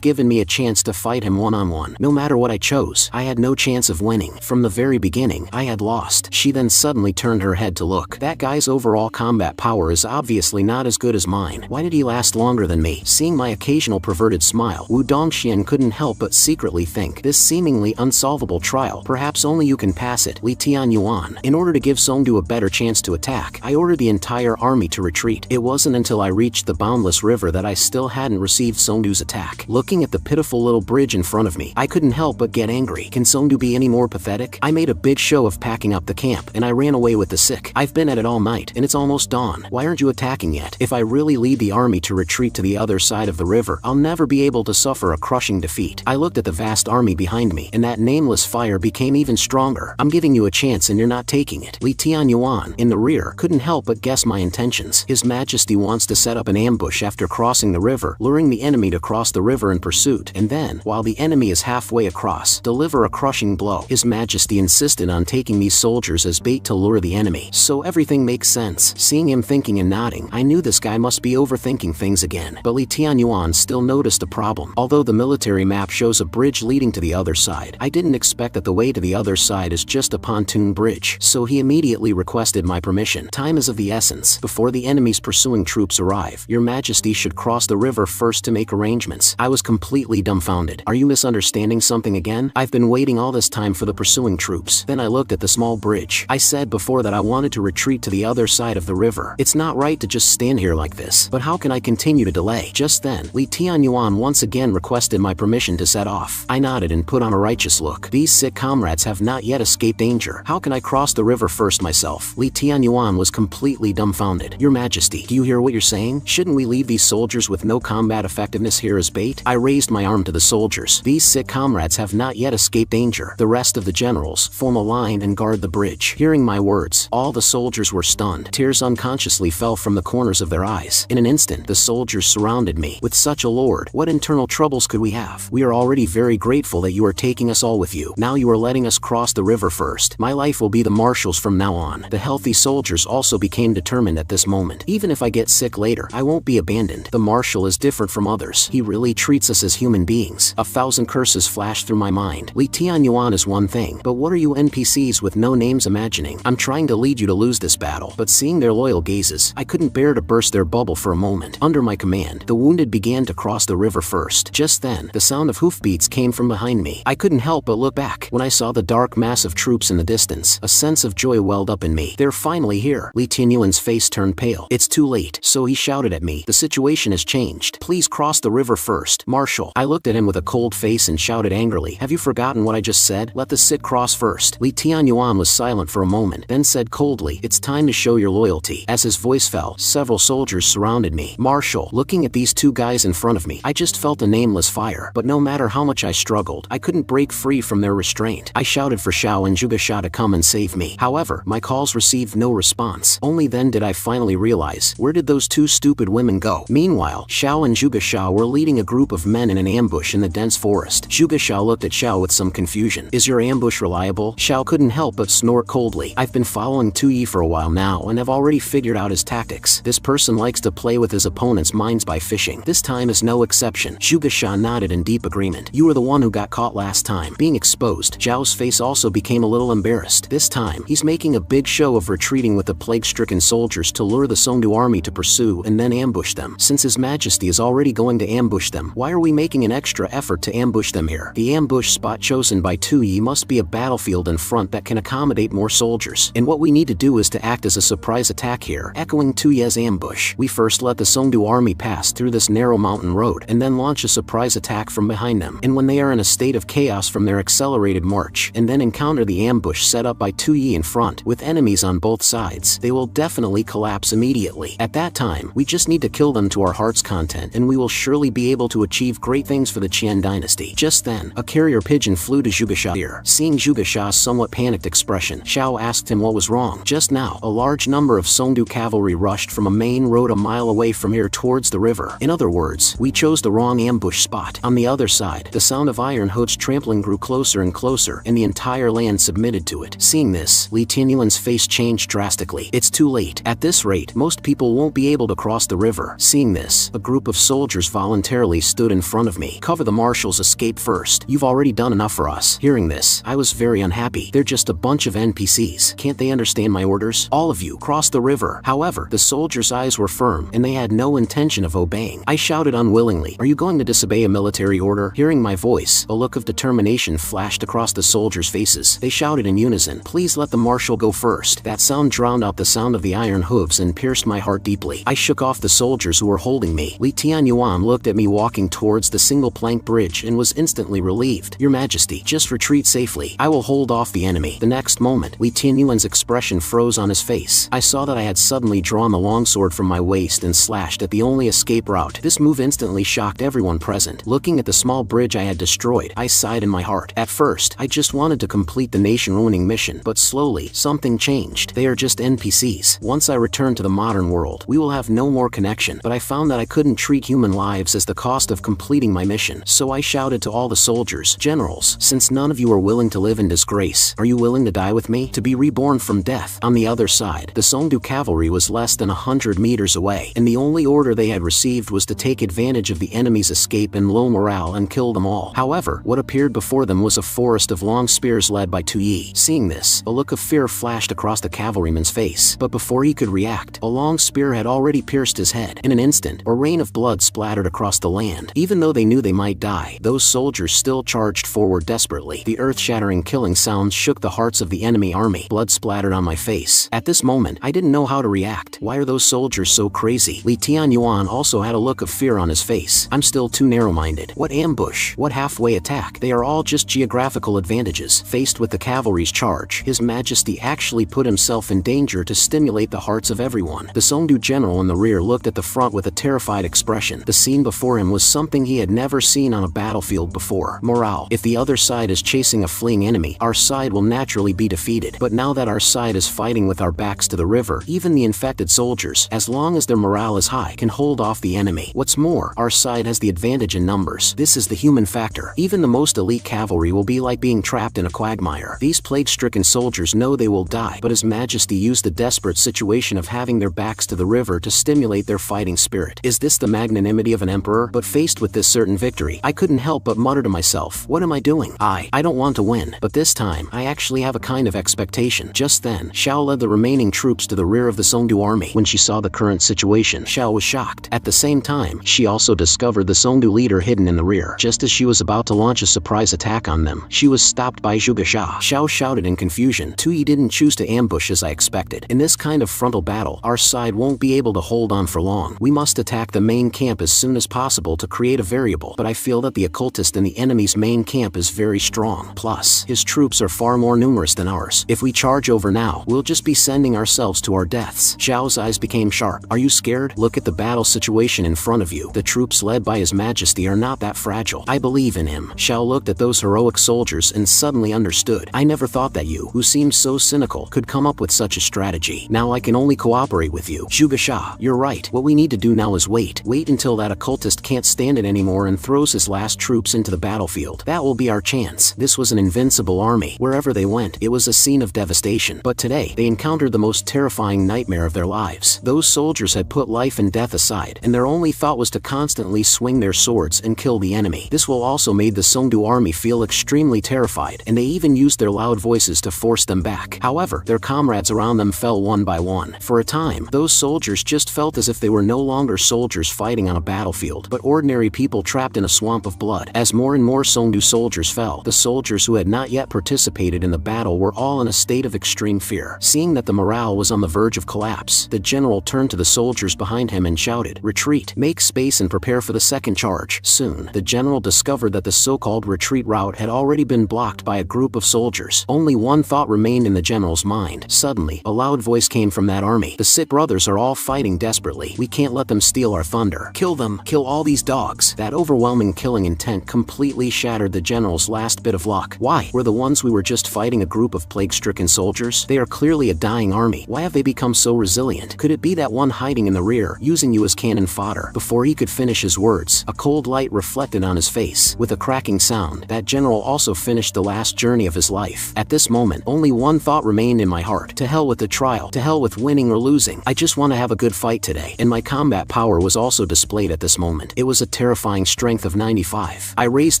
given me a chance to fight him one-on-one. No matter what I chose, I had no chance of winning. From the very beginning, I had lost. She then suddenly turned her head to look. That guy's overall combat power is obviously not as good as mine. Why did he last longer than me? Seeing my occasional perverted smile, Wu Dongxian couldn't help but secretly think, this seemingly unsolvable trial, perhaps only you can pass it. Li Tianyuan. In order to give Songdu a better chance to attack, I ordered the entire army to retreat. It wasn't until I reached the boundless river that I still hadn't received Songdu's attack. Looking at the pitiful little bridge in front of me, I couldn't help but get angry. Can Songdu be any more pathetic? I made a big show of packing up the camp, and I ran away with the sick. I've been at it all night, and it's almost dawn. Why aren't you attacking yet? If I really lead the army to retreat to the other side of the river, I'll never be able to suffer a crushing defeat. I looked at the vast army behind me, and that nameless fire became even stronger. I'm giving you a chance and you're not taking it. Li Tianyuan, in the rear, couldn't help but guess my intentions. His Majesty wants to set up an ambush after crossing the river, luring the enemy to cross the river in pursuit, and then, while the enemy is halfway across, deliver a crushing blow. His Majesty insisted on taking these soldiers as bait to lure the enemy. So everything makes sense. Seeing him thinking and nodding, I knew this guy must be overthinking things again. But Li Tianyuan still noticed a problem. Although the military map shows a bridge leading to the other side, I didn't expect that the way to the other side is just a pontoon bridge. So he immediately requested my permission. Time is of the essence. Before the enemy's pursuing troops arrive, Your Majesty should cross the river first to make arrangements. I was completely dumbfounded. Are you misunderstanding something again? I've been waiting all this time for the pursuing troops. Then I looked at the small bridge. I said before that I wanted to retreat to the other side of the river. It's not right to just stand in here like this, but how can I continue to delay? Just then, Li Tianyuan once again requested my permission to set off. I nodded and put on a righteous look. These sick comrades have not yet escaped danger. How can I cross the river first myself? Li Tianyuan was completely dumbfounded. Your Majesty, do you hear what you're saying? Shouldn't we leave these soldiers with no combat effectiveness here as bait? I raised my arm to the soldiers. These sick comrades have not yet escaped danger. The rest of the generals form a line and guard the bridge. Hearing my words, all the soldiers were stunned. Tears unconsciously fell from the corners of their eyes. In an instant, the soldiers surrounded me. With such a lord, what internal troubles could we have? We are already very grateful that you are taking us all with you. Now you are letting us cross the river first. My life will be the marshal's from now on. The healthy soldiers also became determined at this moment. Even if I get sick later, I won't be abandoned. The marshal is different from others. He really treats us as human beings. 1,000 curses flashed through my mind. Li Tianyuan is one thing, but what are you NPCs with no names imagining? I'm trying to lead you to lose this battle, but seeing their loyal gazes, I couldn't bear to burst their bubble for a moment. Under my command, the wounded began to cross the river first. Just then, the sound of hoofbeats came from behind me. I couldn't help but look back. When I saw the dark mass of troops in the distance, a sense of joy welled up in me. They're finally here. Li Tianyuan's face turned pale. It's too late, so he shouted at me. The situation has changed. Please cross the river first, Marshal. I looked at him with a cold face and shouted angrily, have you forgotten what I just said? Let the sick cross first. Li Tianyuan was silent for a moment, then said coldly, it's time to show your loyalty. As his voice fell, several soldiers surrounded me. Marshal, looking at these two guys in front of me, I just felt a nameless fire, but no matter how much I struggled, I couldn't break free from their restraint. I shouted for Xiao and Zhuge to come and save me. However, my calls received no response. Only then did I finally realize, where did those two stupid women go? Meanwhile, Xiao and Zhuge were leading a group of men in an ambush in the dense forest. Zhuge looked at Xiao with some confusion. Is your ambush reliable? Xiao couldn't help but snort coldly. I've been following Tu Yi for a while now and have already figured out his tactics. This person likes to play with his opponent's minds by fishing. This time is no exception. Zhuge nodded in deep agreement. You were the one who got caught last time. Being exposed, Zhao's face also became a little embarrassed. This time, he's making a big show of retreating with the plague-stricken soldiers to lure the Songdu army to pursue and then ambush them. Since His Majesty is already going to ambush them, why are we making an extra effort to ambush them here? The ambush spot chosen by Tu Yi must be a battlefield in front that can accommodate more soldiers, and what we need to do is to act as a surprise attack here. Echoing Tu Yi's ambush, we first let the Songdu army pass through this narrow mountain road and then launch a surprise attack from behind them, and when they are in a state of chaos from their accelerated march and then encounter the ambush set up by Tu Yi in front with enemies on both sides, they will definitely collapse immediately. At that time, we just need to kill them to our heart's content and we will surely be able to achieve great things for the Qian dynasty. Just then, a carrier pigeon flew to Zhuge Xiao's ear. Seeing Zhuge Xiao's somewhat panicked expression, Xiao asked him what was wrong. Just now, a large number of Songdu cavalry rushed from a main road a mile away from here towards the river. In other words, we chose the wrong ambush spot. On the other side, the sound of iron hooves trampling grew closer and closer, and the entire land submitted to it. Seeing this, Li Tianyuan's face changed drastically. It's too late. At this rate, most people won't be able to cross the river. Seeing this, a group of soldiers voluntarily stood in front of me. Cover the marshal's escape first. You've already done enough for us. Hearing this, I was very unhappy. They're just a bunch of NPCs. Can't they understand my orders? All of you, cross the river. However, the soldiers' eyes were firm, and they had no intention of obeying. I shouted unwillingly, are you going to disobey a military order? Hearing my voice, a look of determination flashed across the soldiers' faces. They shouted in unison, please let the marshal go first. That sound drowned out the sound of the iron hooves and pierced my heart deeply. I shook off the soldiers who were holding me. Li Tianyuan looked at me walking towards the single plank bridge and was instantly relieved. Your Majesty, just retreat safely. I will hold off the enemy. The next moment, Li Tianyuan's expression froze on his face. I saw that I had suddenly drawn the longsword from my waist and slashed at the only escape route. This move instantly shocked everyone present. Looking at the small bridge I had destroyed, I sighed in my heart. At first, I just wanted to complete the nation-ruining mission, but slowly, something changed. They are just NPCs. Once I return to the modern world, we will have no more connection, but I found that I couldn't treat human lives as the cost of completing my mission, so I shouted to all the soldiers, generals, since none of you are willing to live in disgrace, are you willing to die with me? To be reborn from death? On the other side, the Songdu cavalry was less than 100 meters away, and the only order they had received was to take advantage of the enemy's escape and low morale and kill them all. However, what appeared before them was a forest of long spears led by Tu Yi. Seeing this, a look of fear flashed across the cavalryman's face, but before he could react, a long spear had already pierced his head. In an instant, a rain of blood splattered across the land. Even though they knew they might die, those soldiers still charged forward desperately. The earth-shattering killing sounds shook the hearts of the enemy army. Blood splattered on my face. At this moment, I didn't know how to react. Why are those soldiers soldiers so crazy? Li Tianyuan also had a look of fear on his face. I'm still too narrow-minded. What ambush? What halfway attack? They are all just geographical advantages. Faced with the cavalry's charge, His Majesty actually put himself in danger to stimulate the hearts of everyone. The Songdu general in the rear looked at the front with a terrified expression. The scene before him was something he had never seen on a battlefield before. Morale. If the other side is chasing a fleeing enemy, our side will naturally be defeated. But now that our side is fighting with our backs to the river, even the infected soldiers, as long as their morale is high, can hold off the enemy. What's more, our side has the advantage in numbers. This is the human factor. Even the most elite cavalry will be like being trapped in a quagmire. These plague-stricken soldiers know they will die, but His Majesty used the desperate situation of having their backs to the river to stimulate their fighting spirit. Is this the magnanimity of an emperor? But faced with this certain victory, I couldn't help but mutter to myself, what am I doing? I don't want to win, but this time, I actually have a kind of expectation. Just then, Xiao led the remaining troops to the rear of the Songdu army. When she saw the current situation, Xiao was shocked. At the same time, she also discovered the Songdu leader hidden in the rear. Just as she was about to launch a surprise attack on them, she was stopped by Zhuge Xia. Xiao shouted in confusion, Tui didn't choose to ambush as I expected. In this kind of frontal battle, our side won't be able to hold on for long. We must attack the main camp as soon as possible to create a variable, but I feel that the occultist in the enemy's main camp is very strong. Plus, his troops are far more numerous than ours. If we charge over now, we'll just be sending ourselves to our deaths. Xiao's eyes became sharp. Are you scared? Look at the battle situation in front of you. The troops led by His Majesty are not that fragile. I believe in him. Xiao looked at those heroic soldiers and suddenly understood. I never thought that you, who seemed so cynical, could come up with such a strategy. Now I can only cooperate with you. Zhuge Xia, you're right. What we need to do now is wait. Wait until that occultist can't stand it anymore and throws his last troops into the battlefield. That will be our chance. This was an invincible army. Wherever they went, it was a scene of devastation. But today, they encountered the most terrifying nightmare of their lives. Those soldiers had put life and death aside, and their only thought was to constantly swing their swords and kill the enemy. This will also made the Songdu army feel extremely terrified, and they even used their loud voices to force them back. However, their comrades around them fell one by one. For a time, those soldiers just felt as if they were no longer soldiers fighting on a battlefield, but ordinary people trapped in a swamp of blood. As more and more Songdu soldiers fell, the soldiers who had not yet participated in the battle were all in a state of extreme fear. Seeing that the morale was on the verge of collapse, the general turned to the soldiers behind him and shouted, "Retreat! Make space and prepare for the second charge." Soon, the general discovered that the so-called retreat route had already been blocked by a group of soldiers. Only one thought remained in the general's mind. Suddenly, a loud voice came from that army. The Sit brothers are all fighting desperately. We can't let them steal our thunder. Kill them. Kill all these dogs. That overwhelming killing intent completely shattered the general's last bit of luck. Why? Were the ones we were just fighting a group of plague-stricken soldiers? They are clearly a dying army. Why have they become so resilient? Could it be that one hiding in the rear, using you as cannon fodder? Before he could finish his words, a cold light reflected on his face. With a cracking sound, that general also finished the last journey of his life. At this moment, only one thought remained in my heart. To hell with the trial. To hell with winning or losing. I just want to have a good fight today. And my combat power was also displayed at this moment. It was a terrifying strength of 95. I raised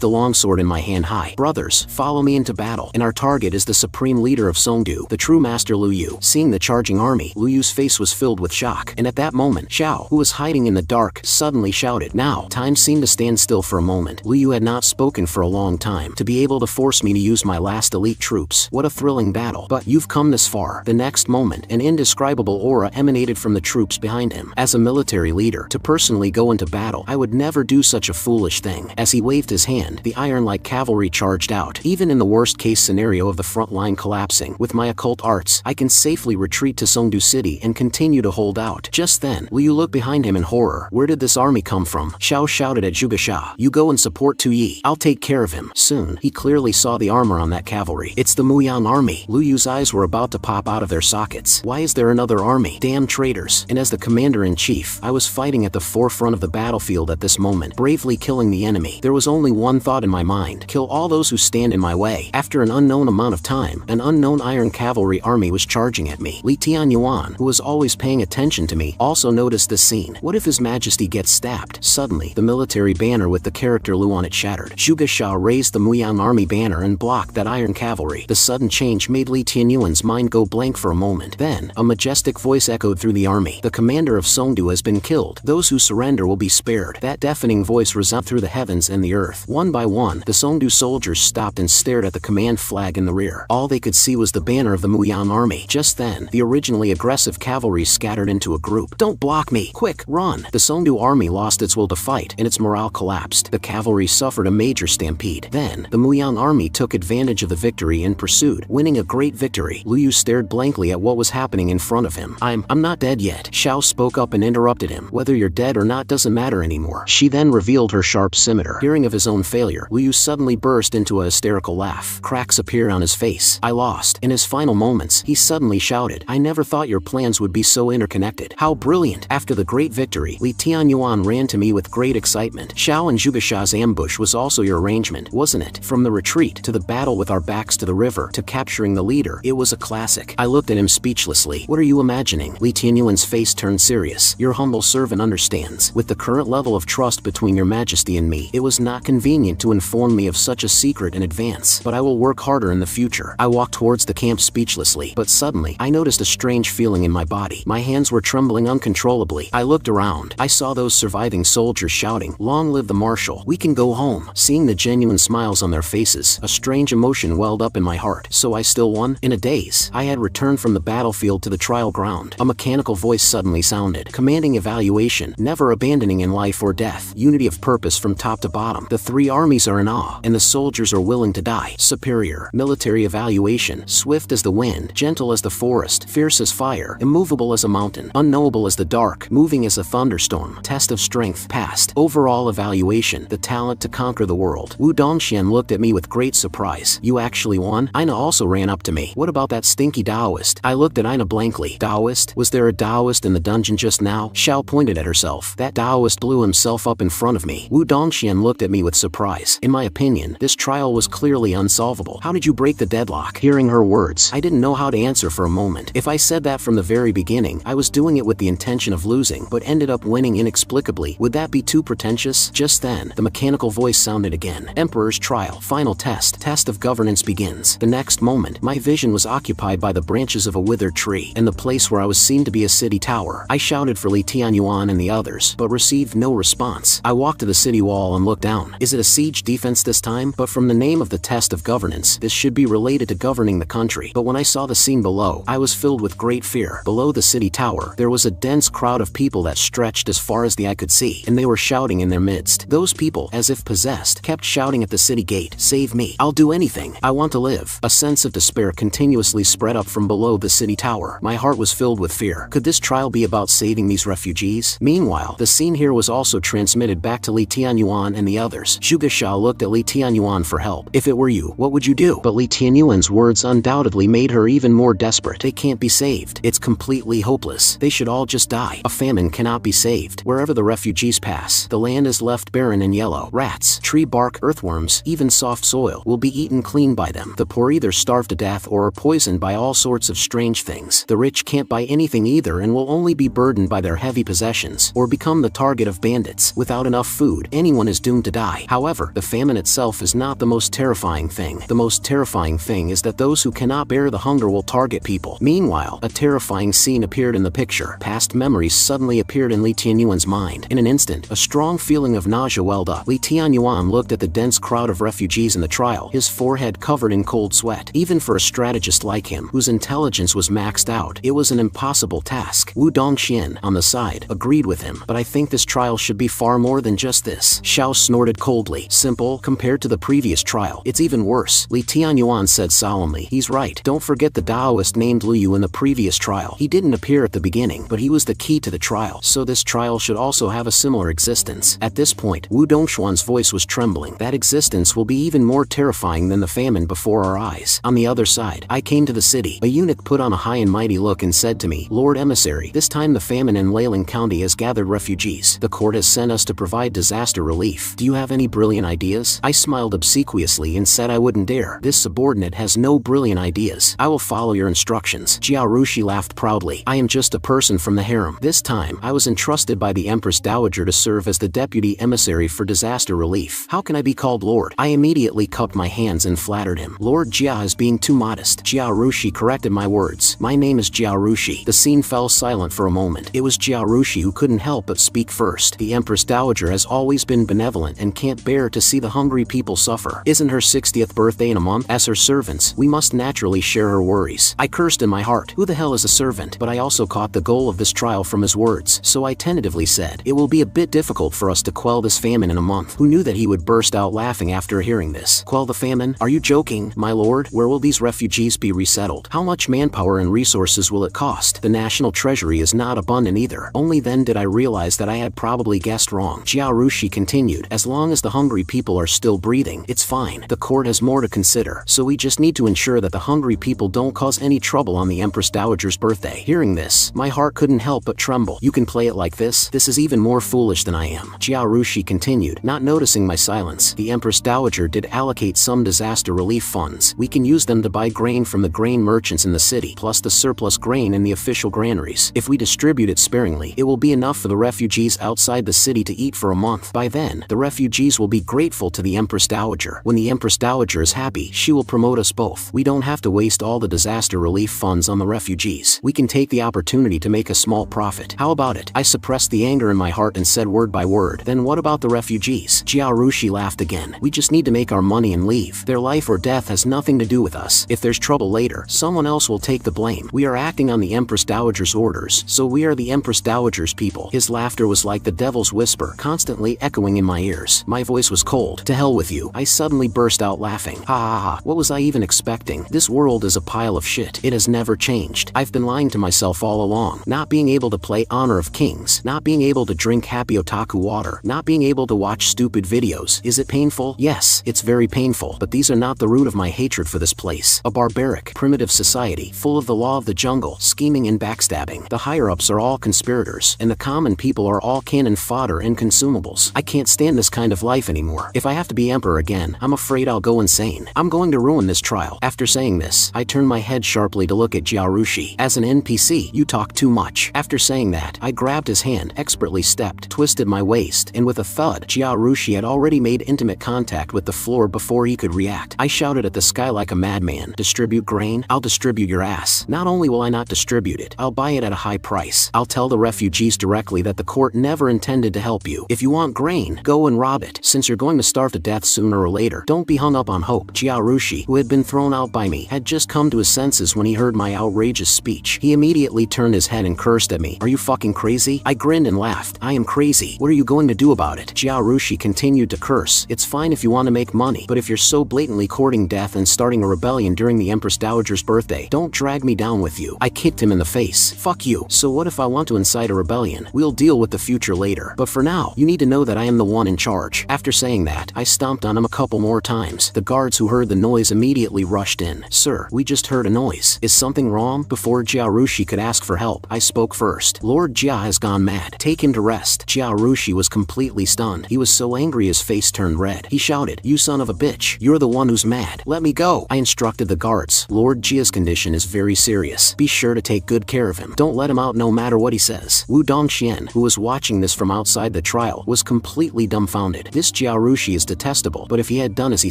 the longsword in my hand high. Brothers, follow me into battle. And our target is the supreme leader of Songdu, the true master Lu Yu. Seeing the charging army, Lu Yu's face was filled with shock. And at that moment, Xiao, who was hiding in the dark, suddenly shouted. Now, time seemed to stand still for a moment. Lu Yu had not spoken for a long time. To be able to force me to use my last elite troops. What a thrilling battle. But you've come this far. The next moment, an indescribable aura emanated from the troops behind him. As a military leader, to personally go into battle, I would never do such a foolish thing. As he waved his hand, the iron-like cavalry charged out. Even in the worst-case scenario of the front line collapsing, with my occult arts, I can safely retreat to Songdu City and continue to hold out. Just then, Lu Yu looked behind him in horror. Where did this army come from? Xiao shouted at Zhuge Xia. You go and support Tu Yi. I'll take care of him. Soon, he clearly saw the armor on that cavalry. It's the Muyang army. Lu Yu's eyes were about to pop out of their sockets. Why is there another army? Damn traitors. And as the commander-in-chief, I was fighting at the forefront of the battlefield at this moment, bravely killing the enemy. There was only one thought in my mind. Kill all those who stand in my way. After an unknown amount of time, an unknown iron cavalry army was charging at me. Li Tianyuan, who was always paying attention to me, also noticed this scene. What if His Majesty gets stabbed? Suddenly, the military banner with the character Lu on it shattered. Zhuge Xia raised the Muyang army banner and blocked that iron cavalry. The sudden change made Li Tianyuan's mind go blank for a moment. Then, a majestic voice echoed through the army. The commander of Songdu has been killed. Those who surrender will be spared. That deafening voice resounded through the heavens and the earth. One by one, the Songdu soldiers stopped and stared at the command flag in the rear. All they could see was the banner of the Muyang army. Just then, the originally aggressive cavalry scattered scattered into a group. Don't block me! Quick, run! The Songdo army lost its will to fight, and its morale collapsed. The cavalry suffered a major stampede. Then, the Muyang army took advantage of the victory and pursued, winning a great victory. Liu Yu stared blankly at what was happening in front of him. I'm not dead yet. Xiao spoke up and interrupted him. Whether you're dead or not doesn't matter anymore. She then revealed her sharp scimitar. Hearing of his own failure, Liu Yu suddenly burst into a hysterical laugh. Cracks appeared on his face. I lost. In his final moments, he suddenly shouted, I never thought your plans would be so interconnected. How brilliant! After the great victory, Li Tianyuan ran to me with great excitement. Xiao and Zhugesha's ambush was also your arrangement, wasn't it? From the retreat, to the battle with our backs to the river, to capturing the leader, it was a classic. I looked at him speechlessly. What are you imagining? Li Tianyuan's face turned serious. Your humble servant understands. With the current level of trust between your majesty and me, it was not convenient to inform me of such a secret in advance, but I will work harder in the future. I walked towards the camp speechlessly, but suddenly, I noticed a strange feeling in my body. My hands were trembling uncontrollably. I looked around. I saw those surviving soldiers shouting, Long live the Marshal! We can go home! Seeing the genuine smiles on their faces, a strange emotion welled up in my heart. So I still won? In a daze, I had returned from the battlefield to the trial ground. A mechanical voice suddenly sounded, commanding evaluation, never abandoning in life or death, unity of purpose from top to bottom. The three armies are in awe, and the soldiers are willing to die. Superior, military evaluation, swift as the wind, gentle as the forest, fierce as fire, immovable as a mountain, unknowable as the dark, moving as a thunderstorm. Test of strength passed. Overall evaluation, the talent to conquer the world. Wu Dongxian looked at me with great surprise. You actually won? Aina also ran up to me. What about that stinky Taoist? I looked at Aina blankly. Taoist? Was there a Taoist in the dungeon just now? Xiao pointed at herself. That Taoist blew himself up in front of me. Wu Dongxian looked at me with surprise. In my opinion, this trial was clearly unsolvable. How did you break the deadlock? Hearing her words, I didn't know how to answer for a moment. If I said that from the very beginning, I was doing it with the intention of losing, but ended up winning inexplicably. Would that be too pretentious? Just then, the mechanical voice sounded again. Emperor's trial. Final test. Test of governance begins. The next moment, my vision was occupied by the branches of a withered tree, and the place where I was seen to be a city tower. I shouted for Li Tianyuan and the others, but received no response. I walked to the city wall and looked down. Is it a siege defense this time? But from the name of the test of governance, this should be related to governing the country. But when I saw the scene below, I was filled with great fear. Below the city tower, there was a dense crowd of people that stretched as far as the eye could see, and they were shouting in their midst. Those people, as if possessed, kept shouting at the city gate, Save me! I'll do anything! I want to live! A sense of despair continuously spread up from below the city tower. My heart was filled with fear. Could this trial be about saving these refugees? Meanwhile, the scene here was also transmitted back to Li Tianyuan and the others. Zhugesha looked at Li Tianyuan for help. If it were you, what would you do? But Li Tianyuan's words undoubtedly made her even more desperate. They can't be saved. It's completely hopeless. They should all just die. A famine cannot be saved. Wherever the refugees pass, the land is left barren and yellow. Rats, tree bark, earthworms, even soft soil will be eaten clean by them. The poor either starve to death or are poisoned by all sorts of strange things. The rich can't buy anything either and will only be burdened by their heavy possessions or become the target of bandits. Without enough food, anyone is doomed to die. However, the famine itself is not the most terrifying thing. The most terrifying thing is that those who cannot bear the hunger will target people. Meanwhile, a terrifying scene appeared in the picture. Past memories suddenly appeared in Li Tianyuan's mind. In an instant, a strong feeling of nausea welled up. Li Tianyuan looked at the dense crowd of refugees in the trial, his forehead covered in cold sweat. Even for a strategist like him, whose intelligence was maxed out, it was an impossible task. Wu Dongxian, on the side, agreed with him. But I think this trial should be far more than just this. Xiao snorted coldly. Simple, compared to the previous trial. It's even worse. Li Tianyuan said solemnly. He's right. Don't forget the Taoist named Liu Yu in the previous trial. He didn't appear at the beginning, but he was the key to the trial. So this trial should also have a similar existence. At this point, Wu Dongxuan's voice was trembling. That existence will be even more terrifying than the famine before our eyes. On the other side, I came to the city. A eunuch put on a high and mighty look and said to me, Lord Emissary, this time the famine in Leiling County has gathered refugees. The court has sent us to provide disaster relief. Do you have any brilliant ideas? I smiled obsequiously and said I wouldn't dare. This subordinate has no brilliant ideas. I will follow your instructions. Jiao Rushi laughed proudly. I am just a person from the harem. This time, I was entrusted by the Empress Dowager to serve as the deputy emissary for disaster relief. How can I be called Lord? I immediately cupped my hands and flattered him. Lord Jia is being too modest. Jiao Rushi corrected my words. My name is Jiao Rushi. The scene fell silent for a moment. It was Jiao Rushi who couldn't help but speak first. The Empress Dowager has always been benevolent and can't bear to see the hungry people suffer. Isn't her 60th birthday in a month? As her servants, we must naturally share her worries. I cursed in my heart. Who the hell is a servant? But I also caught the goal of this trial from his words, so I tentatively said, "It will be a bit difficult for us to quell this famine in a month." Who knew that he would burst out laughing after hearing this? Quell the famine? Are you joking, my lord? Where will these refugees be resettled? How much manpower and resources will it cost? The national treasury is not abundant either. Only then did I realize that I had probably guessed wrong. Jiaorushi continued, "As long as the hungry people are still breathing, it's fine. The court has more to consider, so we just need to ensure that the hungry people don't cause any trouble on the Empress Dowager's birthday." Hearing this, my heart couldn't help but tremble. "You can play it like this? This is even more foolish than I am." Jiaorushi continued, not noticing my silence. "The Empress Dowager did allocate some disaster relief funds. We can use them to buy grain from the grain merchants in the city, plus the surplus grain in the official granaries. If we distribute it sparingly, it will be enough for the refugees outside the city to eat for a month. By then, the refugees will be grateful to the Empress Dowager. When the Empress Dowager is happy, she will promote us both. We don't have to waste all the disaster relief funds on the refugees. We can take the opportunity to make a small profit. How about it?" I suppressed the anger in my heart and said word by word, "Then what about the refugees?" Jiaorushi laughed again. "We just need to make our money and leave. Their life or death has nothing to do with us. If there's trouble later, someone else will take the blame. We are acting on the Empress Dowager's orders, so we are the Empress Dowager's people." His laughter was like the devil's whisper, constantly echoing in my ears. My voice was cold. "To hell with you." I suddenly burst out laughing. Ha ha ha. What was I even expecting? This world is a pile of shit. It has never changed. I've been lying to myself all along. Not being able to play Honor of Kings. Not being able to drink happy otaku water. Not being able to watch stupid videos. Is it painful? Yes, it's very painful. But these are not the root of my hatred for this place. A barbaric, primitive society, full of the law of the jungle, scheming and backstabbing. The higher-ups are all conspirators, and the common people are all cannon fodder and consumables. I can't stand this kind of life anymore. If I have to be emperor again, I'm afraid I'll go insane. I'm going to ruin this trial. After saying this, I turned my head sharply to look at Jiaorushi. "As an NPC, you talk too much." After saying that, I grabbed his hand, expertly stepped, twisted my waist, and with a thud, Jiaorushi had already made intimate contact with the floor before he could react. I shouted at the sky like a madman, "Distribute grain? I'll distribute your ass. Not only will I not distribute it, I'll buy it at a high price. I'll tell the refugees directly that the court never intended to help you. If you want grain, go and rob it. Since you're going to starve to death sooner or later, don't be hung up on hope." Jiaorushi, who had been thrown out by me, had just come to his senses when he heard my outrageous speech. He immediately turned his head and cursed at me. "Are you fucking crazy?" I grinned and laughed. "I am crazy. What are you going to do about it?" Jiaorushi continued to curse. "It's fine if you want to make money, but if you're so blatantly courting death and starting a rebellion during the Empress Dowager's birthday, don't drag me down with you." I kicked him in the face. "Fuck you. So what if I want to incite a rebellion? We'll deal with the future later. But for now, you need to know that I am the one in charge." After saying that, I stomped on him a couple more times. The guards who heard the noise immediately rushed in. "Sir, we just heard a noise. Is something wrong?" Before Jiaorushi could ask for help, I spoke first. "Lord Jia has gone mad. Take him to rest." Jiaorushi was completely stunned. He was so angry his face turned red. He shouted, "You son of a bitch. You're the one who's mad. Let me go." I instructed the guards. "Lord Jia's condition is very serious. Be sure to take good care of him. Don't let him out no matter what he says." Wu Dongxian, who was watching this from outside the trial, was completely dumbfounded. This Jiaorushi is detestable, but if he had done as he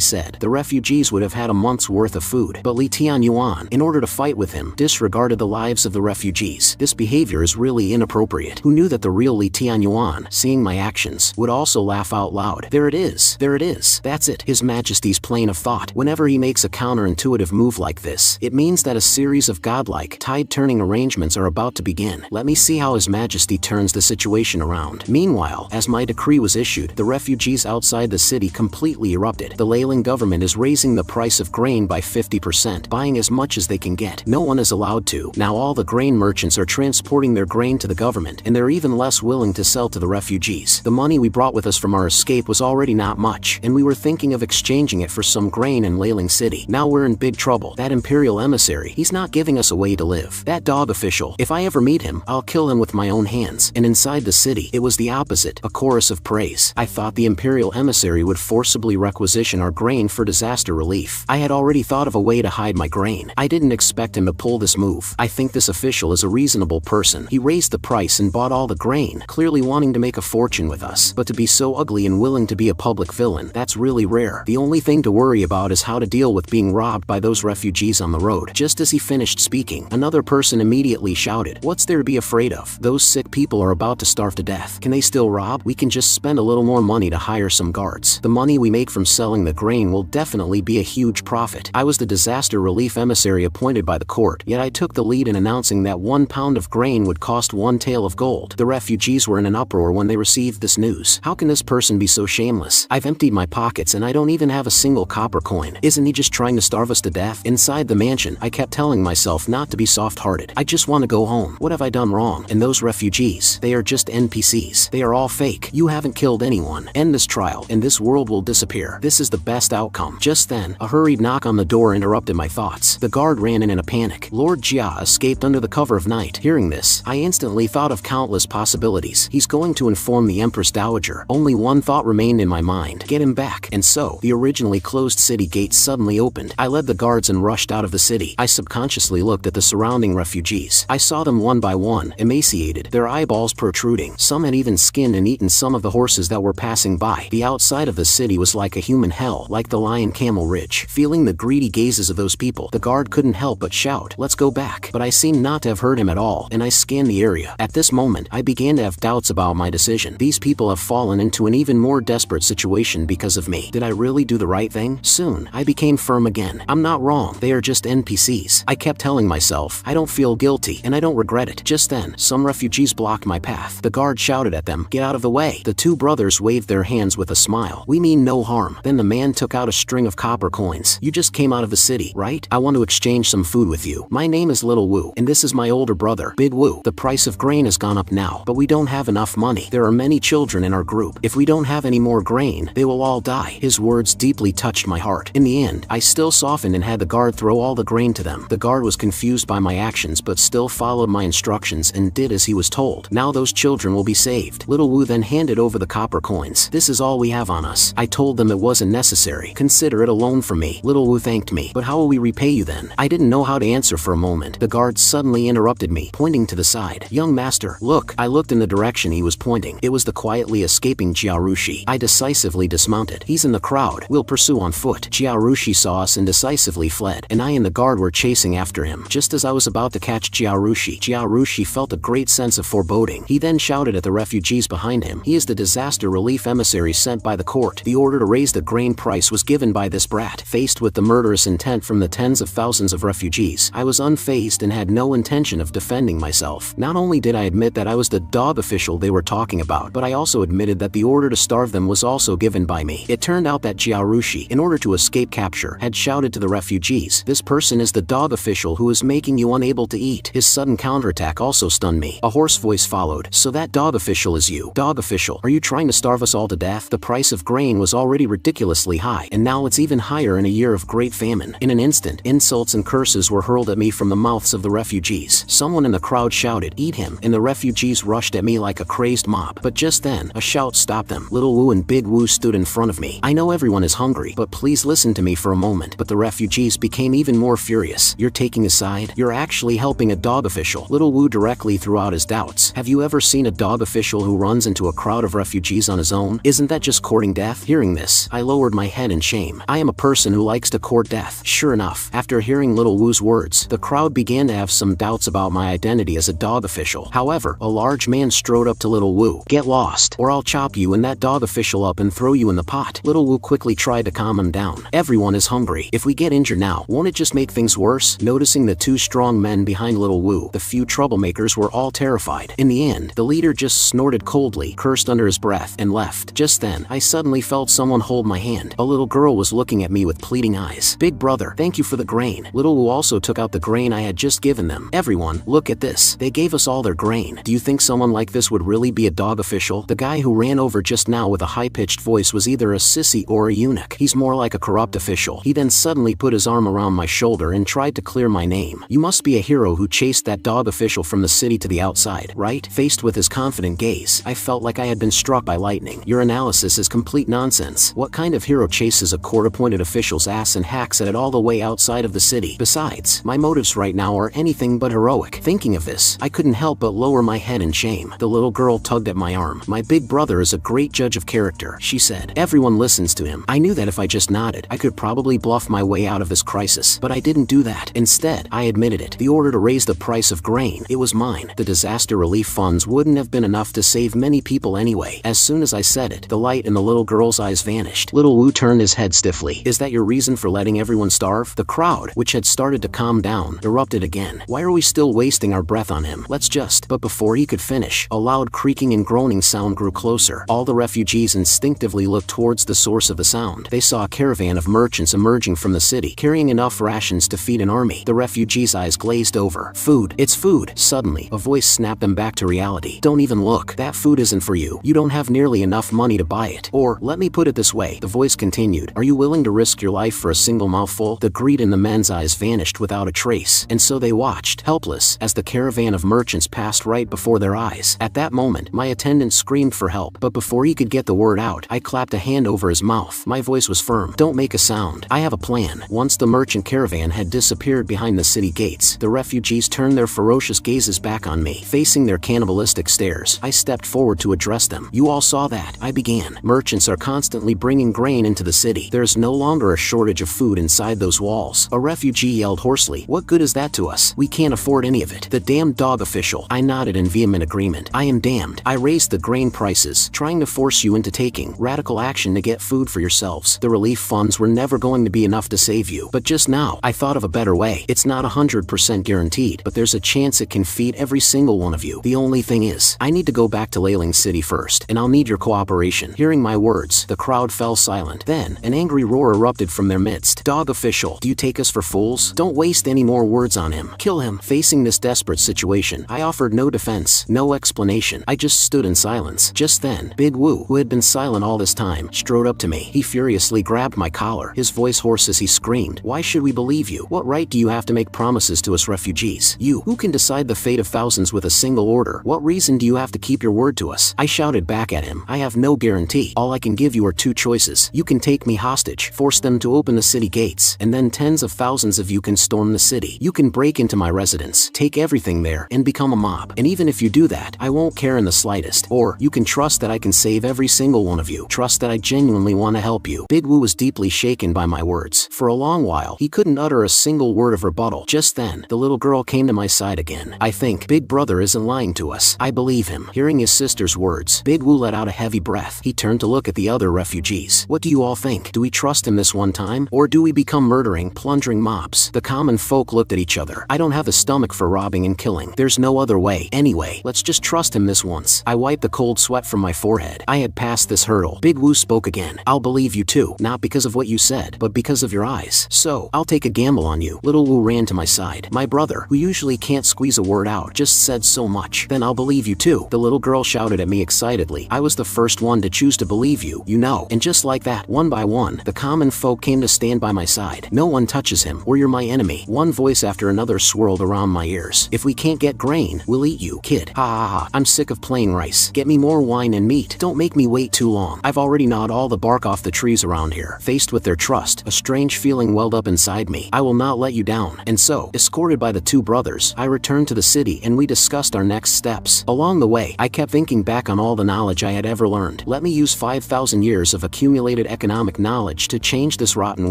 said, the refugees would have had a month's worth of food. But Li Tianyuan, in order to fight with him, disregarded the lives of the refugees. This behavior is really inappropriate. Who knew that the real Li Tianyuan, seeing my actions, would also laugh out loud? There it is. There it is. That's it. His Majesty's plane of thought. Whenever he makes a counterintuitive move like this, it means that a series of godlike, tide-turning arrangements are about to begin. Let me see how His Majesty turns the situation around. Meanwhile, as my decree was issued, the refugees outside the city completely erupted. The Leyland government is raising the price of grain by 50%, buying as much as they can get. No one is allowed to. Now all the grain merchants are transporting their grain to the government, and they're even less willing to sell to the refugees. The money we brought with us from our escape was already not much, and we were thinking of exchanging it for some grain in Leyland City. Now we're in big trouble. That imperial emissary, he's not giving us a way to live. That dog official, if I ever meet him, I'll kill him with my own hands. And inside the city, it was the opposite, a chorus of praise. I thought the imperial emissary would forcibly requisition our grain for disaster relief. I had already thought of a way to hide my grain. I didn't expect him to pull this move. I think this official is a reasonable person. He raised the price and bought all the grain, clearly wanting to make a fortune with us. But to be so ugly and willing to be a public villain, that's really rare. The only thing to worry about is how to deal with being robbed by those refugees on the road. Just as he finished speaking, another person immediately shouted, "What's there to be afraid of? Those sick people are about to starve to death. Can they still rob? We can just spend a little more money to hire some guards. The money we make from selling the grain will definitely be a huge profit." I was the disaster relief emissary appointed by the court, yet I took the lead in announcing that 1 pound of grain would cost 1 tael of gold. The refugees were in an uproar when they received this news. How can this person be so shameless? I've emptied my pockets and I don't even have a single copper coin. Isn't he just trying to starve us to death? Inside the mansion, I kept telling myself not to be soft-hearted. I just want to go home. What have I done wrong? And those refugees, they are just NPCs. They are all fake. You haven't killed anyone. End this trial, and this world will disappear. This is the best outcome. Just then, a hurried knock on the door interrupted my thoughts. The guard ran in a panic. Lord Jia escaped under the cover of night. Hearing this, I instantly thought of countless possibilities. He's going to inform the Empress Dowager. Only one thought remained in my mind. Get him back. And so, the originally closed city gates suddenly opened. I led the guards and rushed out of the city. I subconsciously looked at the surrounding refugees. I saw them one by one, emaciated, their eyeballs protruding. Some had even skinned and eaten some of the horses that were passing by. The outside of the city was like a human hell, like the Lion Camel Ridge. Feeling the greedy gazes of those people, the guard couldn't help but shout, "Let's go back." But I seemed not to have heard him at all, and I scanned the area. At this moment, I began to have doubts about my decision. These people have fallen into an even more desperate situation because of me. Did I really do the right thing? Soon, I became firm again. I'm not wrong. They are just NPCs. I kept telling myself, I don't feel guilty, and I don't regret it. Just then, some refugees blocked my path. The guard shouted at them, "Get out of the way." The two brothers waved their hands with a smile. "We mean no harm." Then the man took out a string of copper coins. "You just came out of the city, right? I want to exchange some food with you. My name is Little Wu, and this is my older brother, Big Wu. The price of grain has gone up now, but we don't have enough money. There are many children in our group. If we don't have any more grain, they will all die." His words deeply touched my heart. In the end, I still softened and had the guard throw all the grain to them. The guard was confused by my actions but still followed my instructions and did as he was told. Now those children will be saved. Little Wu then handed over the copper coins. "This is all we have on us." I told them it wasn't necessary. "Consider it a loan from me." Little Wu thanked me. "But how will we repay you then?" I didn't know how to answer for a moment. The guard suddenly interrupted me, pointing to the side. "Young master, look." I looked in the direction he was pointing. It was the quietly escaping Jiaorushi. I decisively dismounted. "He's in the crowd. We'll pursue on foot." Jiaorushi saw us and decisively fled, and I and the guard were chasing after him. Just as I was about to catch Jiaorushi felt a great sense of foreboding. He then shouted at the refugees behind him, "He is the disaster relief emissary sent by the court. The order to raise the grain price was given by this brat." Faced with the murderous intent from the tens of thousands of refugees, I was unfazed and had no intention of defending myself. Not only did I admit that I was the dog official they were talking about, but I also admitted that the order to starve them was also given by me. It turned out that Jiaorushi, in order to escape capture, had shouted to the refugees, "This person is the dog official who is making you unable to eat." His sudden counterattack also stunned me. A hoarse voice followed, "So that dog official is you. Dog official, are you trying to starve us all to death?" The price of grain was already ridiculously high, and now it's even higher in a year of great famine. In an instant, insults and curses were hurled at me from the mouths of the refugees. Someone in the crowd shouted, "Eat him," and the refugees rushed at me like a crazed mob. But just then, a shout stopped them. Little Wu and Big Wu stood in front of me. "I know everyone is hungry, but please listen to me for a moment." But the refugees became even more furious. "You're taking a side? You're actually helping a dog official." Little Wu directly threw out his doubts. "Have you ever seen a dog official who runs into a crowd of refugees on his own? Isn't that just courting death?" Hearing this, I lowered my head in shame. I am a person who likes to court death. Sure enough, after hearing Little Wu's words, the crowd began to have some doubts about my identity as a dog official. However, a large man strode up to Little Wu. "Get lost, or I'll chop you and that dog official up and throw you in the pot." Little Wu quickly tried to calm him down. "Everyone is hungry. If we get injured now, won't it just make things worse?" Noticing the two strong men behind Little Wu, the few troublemakers were all terrified. In the end, the leader just snorted coldly, cursed under his breath, and left. Just then, I suddenly felt someone hold my hand. A little girl was looking at me with pleading eyes. "Big brother, thank you for the grain." Little Wu also took out the grain I had just given them. "Everyone, look at this. They gave us all their grain. Do you think someone like this would really be a dog official?" The guy who ran over just now with a high-pitched voice was either a sissy or a eunuch. He's more like a corrupt official. He then suddenly put his arm around my shoulder and tried to clear my name. "You must be a hero who chased that dog official from the city to the outside, right?" Faced with his confident gaze, I felt like I had been struck by lightning. "Your analysis is complete nonsense. What kind of hero chases a court-appointed official's ass and hacks at it all the way outside of the city? Besides, my motives right now are anything but heroic." Thinking of this, I couldn't help but lower my head in shame. The little girl tugged at my arm. "My big brother is a great judge of character," she said. "Everyone listens to him." I knew that if I just nodded, I could probably bluff my way out of this crisis, but I didn't do that. Instead, I admitted it. The order to raise the price of grain, it was mine. The disaster relief funds wouldn't have been enough to save many people anyway. As soon as I said it, the light in the little girl's eyes vanished. Little Wu turned his head stiffly. "Is that your reason for letting everyone starve?" The crowd, which had started to calm down, erupted again. "Why are we still still wasting our breath on him. Let's just. But before he could finish, a loud creaking and groaning sound grew closer. All the refugees instinctively looked towards the source of the sound. They saw a caravan of merchants emerging from the city, carrying enough rations to feed an army. The refugees' eyes glazed over. Food. It's food. Suddenly, a voice snapped them back to reality. Don't even look. That food isn't for you. You don't have nearly enough money to buy it. Or, let me put it this way, the voice continued. Are you willing to risk your life for a single mouthful? The greed in the men's eyes vanished without a trace, and so they watched, helpless, as the caravan of merchants passed right before their eyes. At that moment, my attendant screamed for help, but before he could get the word out, I clapped a hand over his mouth. My voice was firm. Don't make a sound. I have a plan. Once the merchant caravan had disappeared behind the city gates, the refugees turned their ferocious gazes back on me, facing their cannibalistic stares. I stepped forward to address them. You all saw that, I began. Merchants are constantly bringing grain into the city. There's no longer a shortage of food inside those walls. A refugee yelled hoarsely. What good is that to us? We can't afford any of it. The damned dog official. I nodded in vehement agreement. I am damned. I raised the grain prices, trying to force you into taking radical action to get food for yourselves. The relief funds were never going to be enough to save you. But just now, I thought of a better way. It's not 100% guaranteed, but there's a chance it can feed every single one of you. The only thing is, I need to go back to Leyland City first, and I'll need your cooperation. Hearing my words, the crowd fell silent. Then, an angry roar erupted from their midst. Dog official, do you take us for fools? Don't waste any more words on him. Kill him. Facing this desperate situation, I offered no defense, no explanation. I just stood in silence. Just then, Big Woo, who had been silent all this time, strode up to me. He furiously grabbed my collar, his voice hoarse as he screamed, why should we believe you? What right do you have to make promises to us refugees? You, who can decide the fate of thousands with a single order? What reason do you have to keep your word to us? I shouted back at him. I have no guarantee. All I can give you are two choices. You can take me hostage, force them to open the city gates, and then tens of thousands of you can storm the city. You can break into my residence, take everything there, and become a mob. And even if you do that, I won't care in the slightest. Or, you can trust that I can save every single one of you. Trust that I genuinely want to help you. Big Woo was deeply shaken by my words. For a long while, he couldn't utter a single word of rebuttal. Just then, the little girl came to my side again. I think Big Brother isn't lying to us. I believe him. Hearing his sister's words, Big Woo let out a heavy breath. He turned to look at the other refugees. What do you all think? Do we trust him this one time? Or do we become murdering, plundering mobs? The common folk looked at each other. I don't have the stomach for robbing and killing. There's no other way. Anyway, let's just trust him this once. I wiped the cold sweat from my forehead. I had passed this hurdle. Big Woo spoke again. I'll believe you too. Not because of what you said, but because of your eyes. So, I'll take a gamble on you. Little Woo ran to my side. My brother, who usually can't squeeze a word out, just said so much. Then I'll believe you too. The little girl shouted at me excitedly. I was the first one to choose to believe you, you know. And just like that, one by one, the common folk came to stand by my side. No one touches him, or you're my enemy. One voice after another swirled around my ears. If we can't get grain, we'll eat you, kid. Ha ha ha. I'm sick of plain rice. Get me more wine and meat. Don't make me wait too long. I've already gnawed all the bark off the trees around here. Faced with their trust, a strange feeling welled up inside me. I will not let you down. And so, escorted by the two brothers, I returned to the city and we discussed our next steps. Along the way, I kept thinking back on all the knowledge I had ever learned. Let me use 5,000 years of accumulated economic knowledge to change this rotten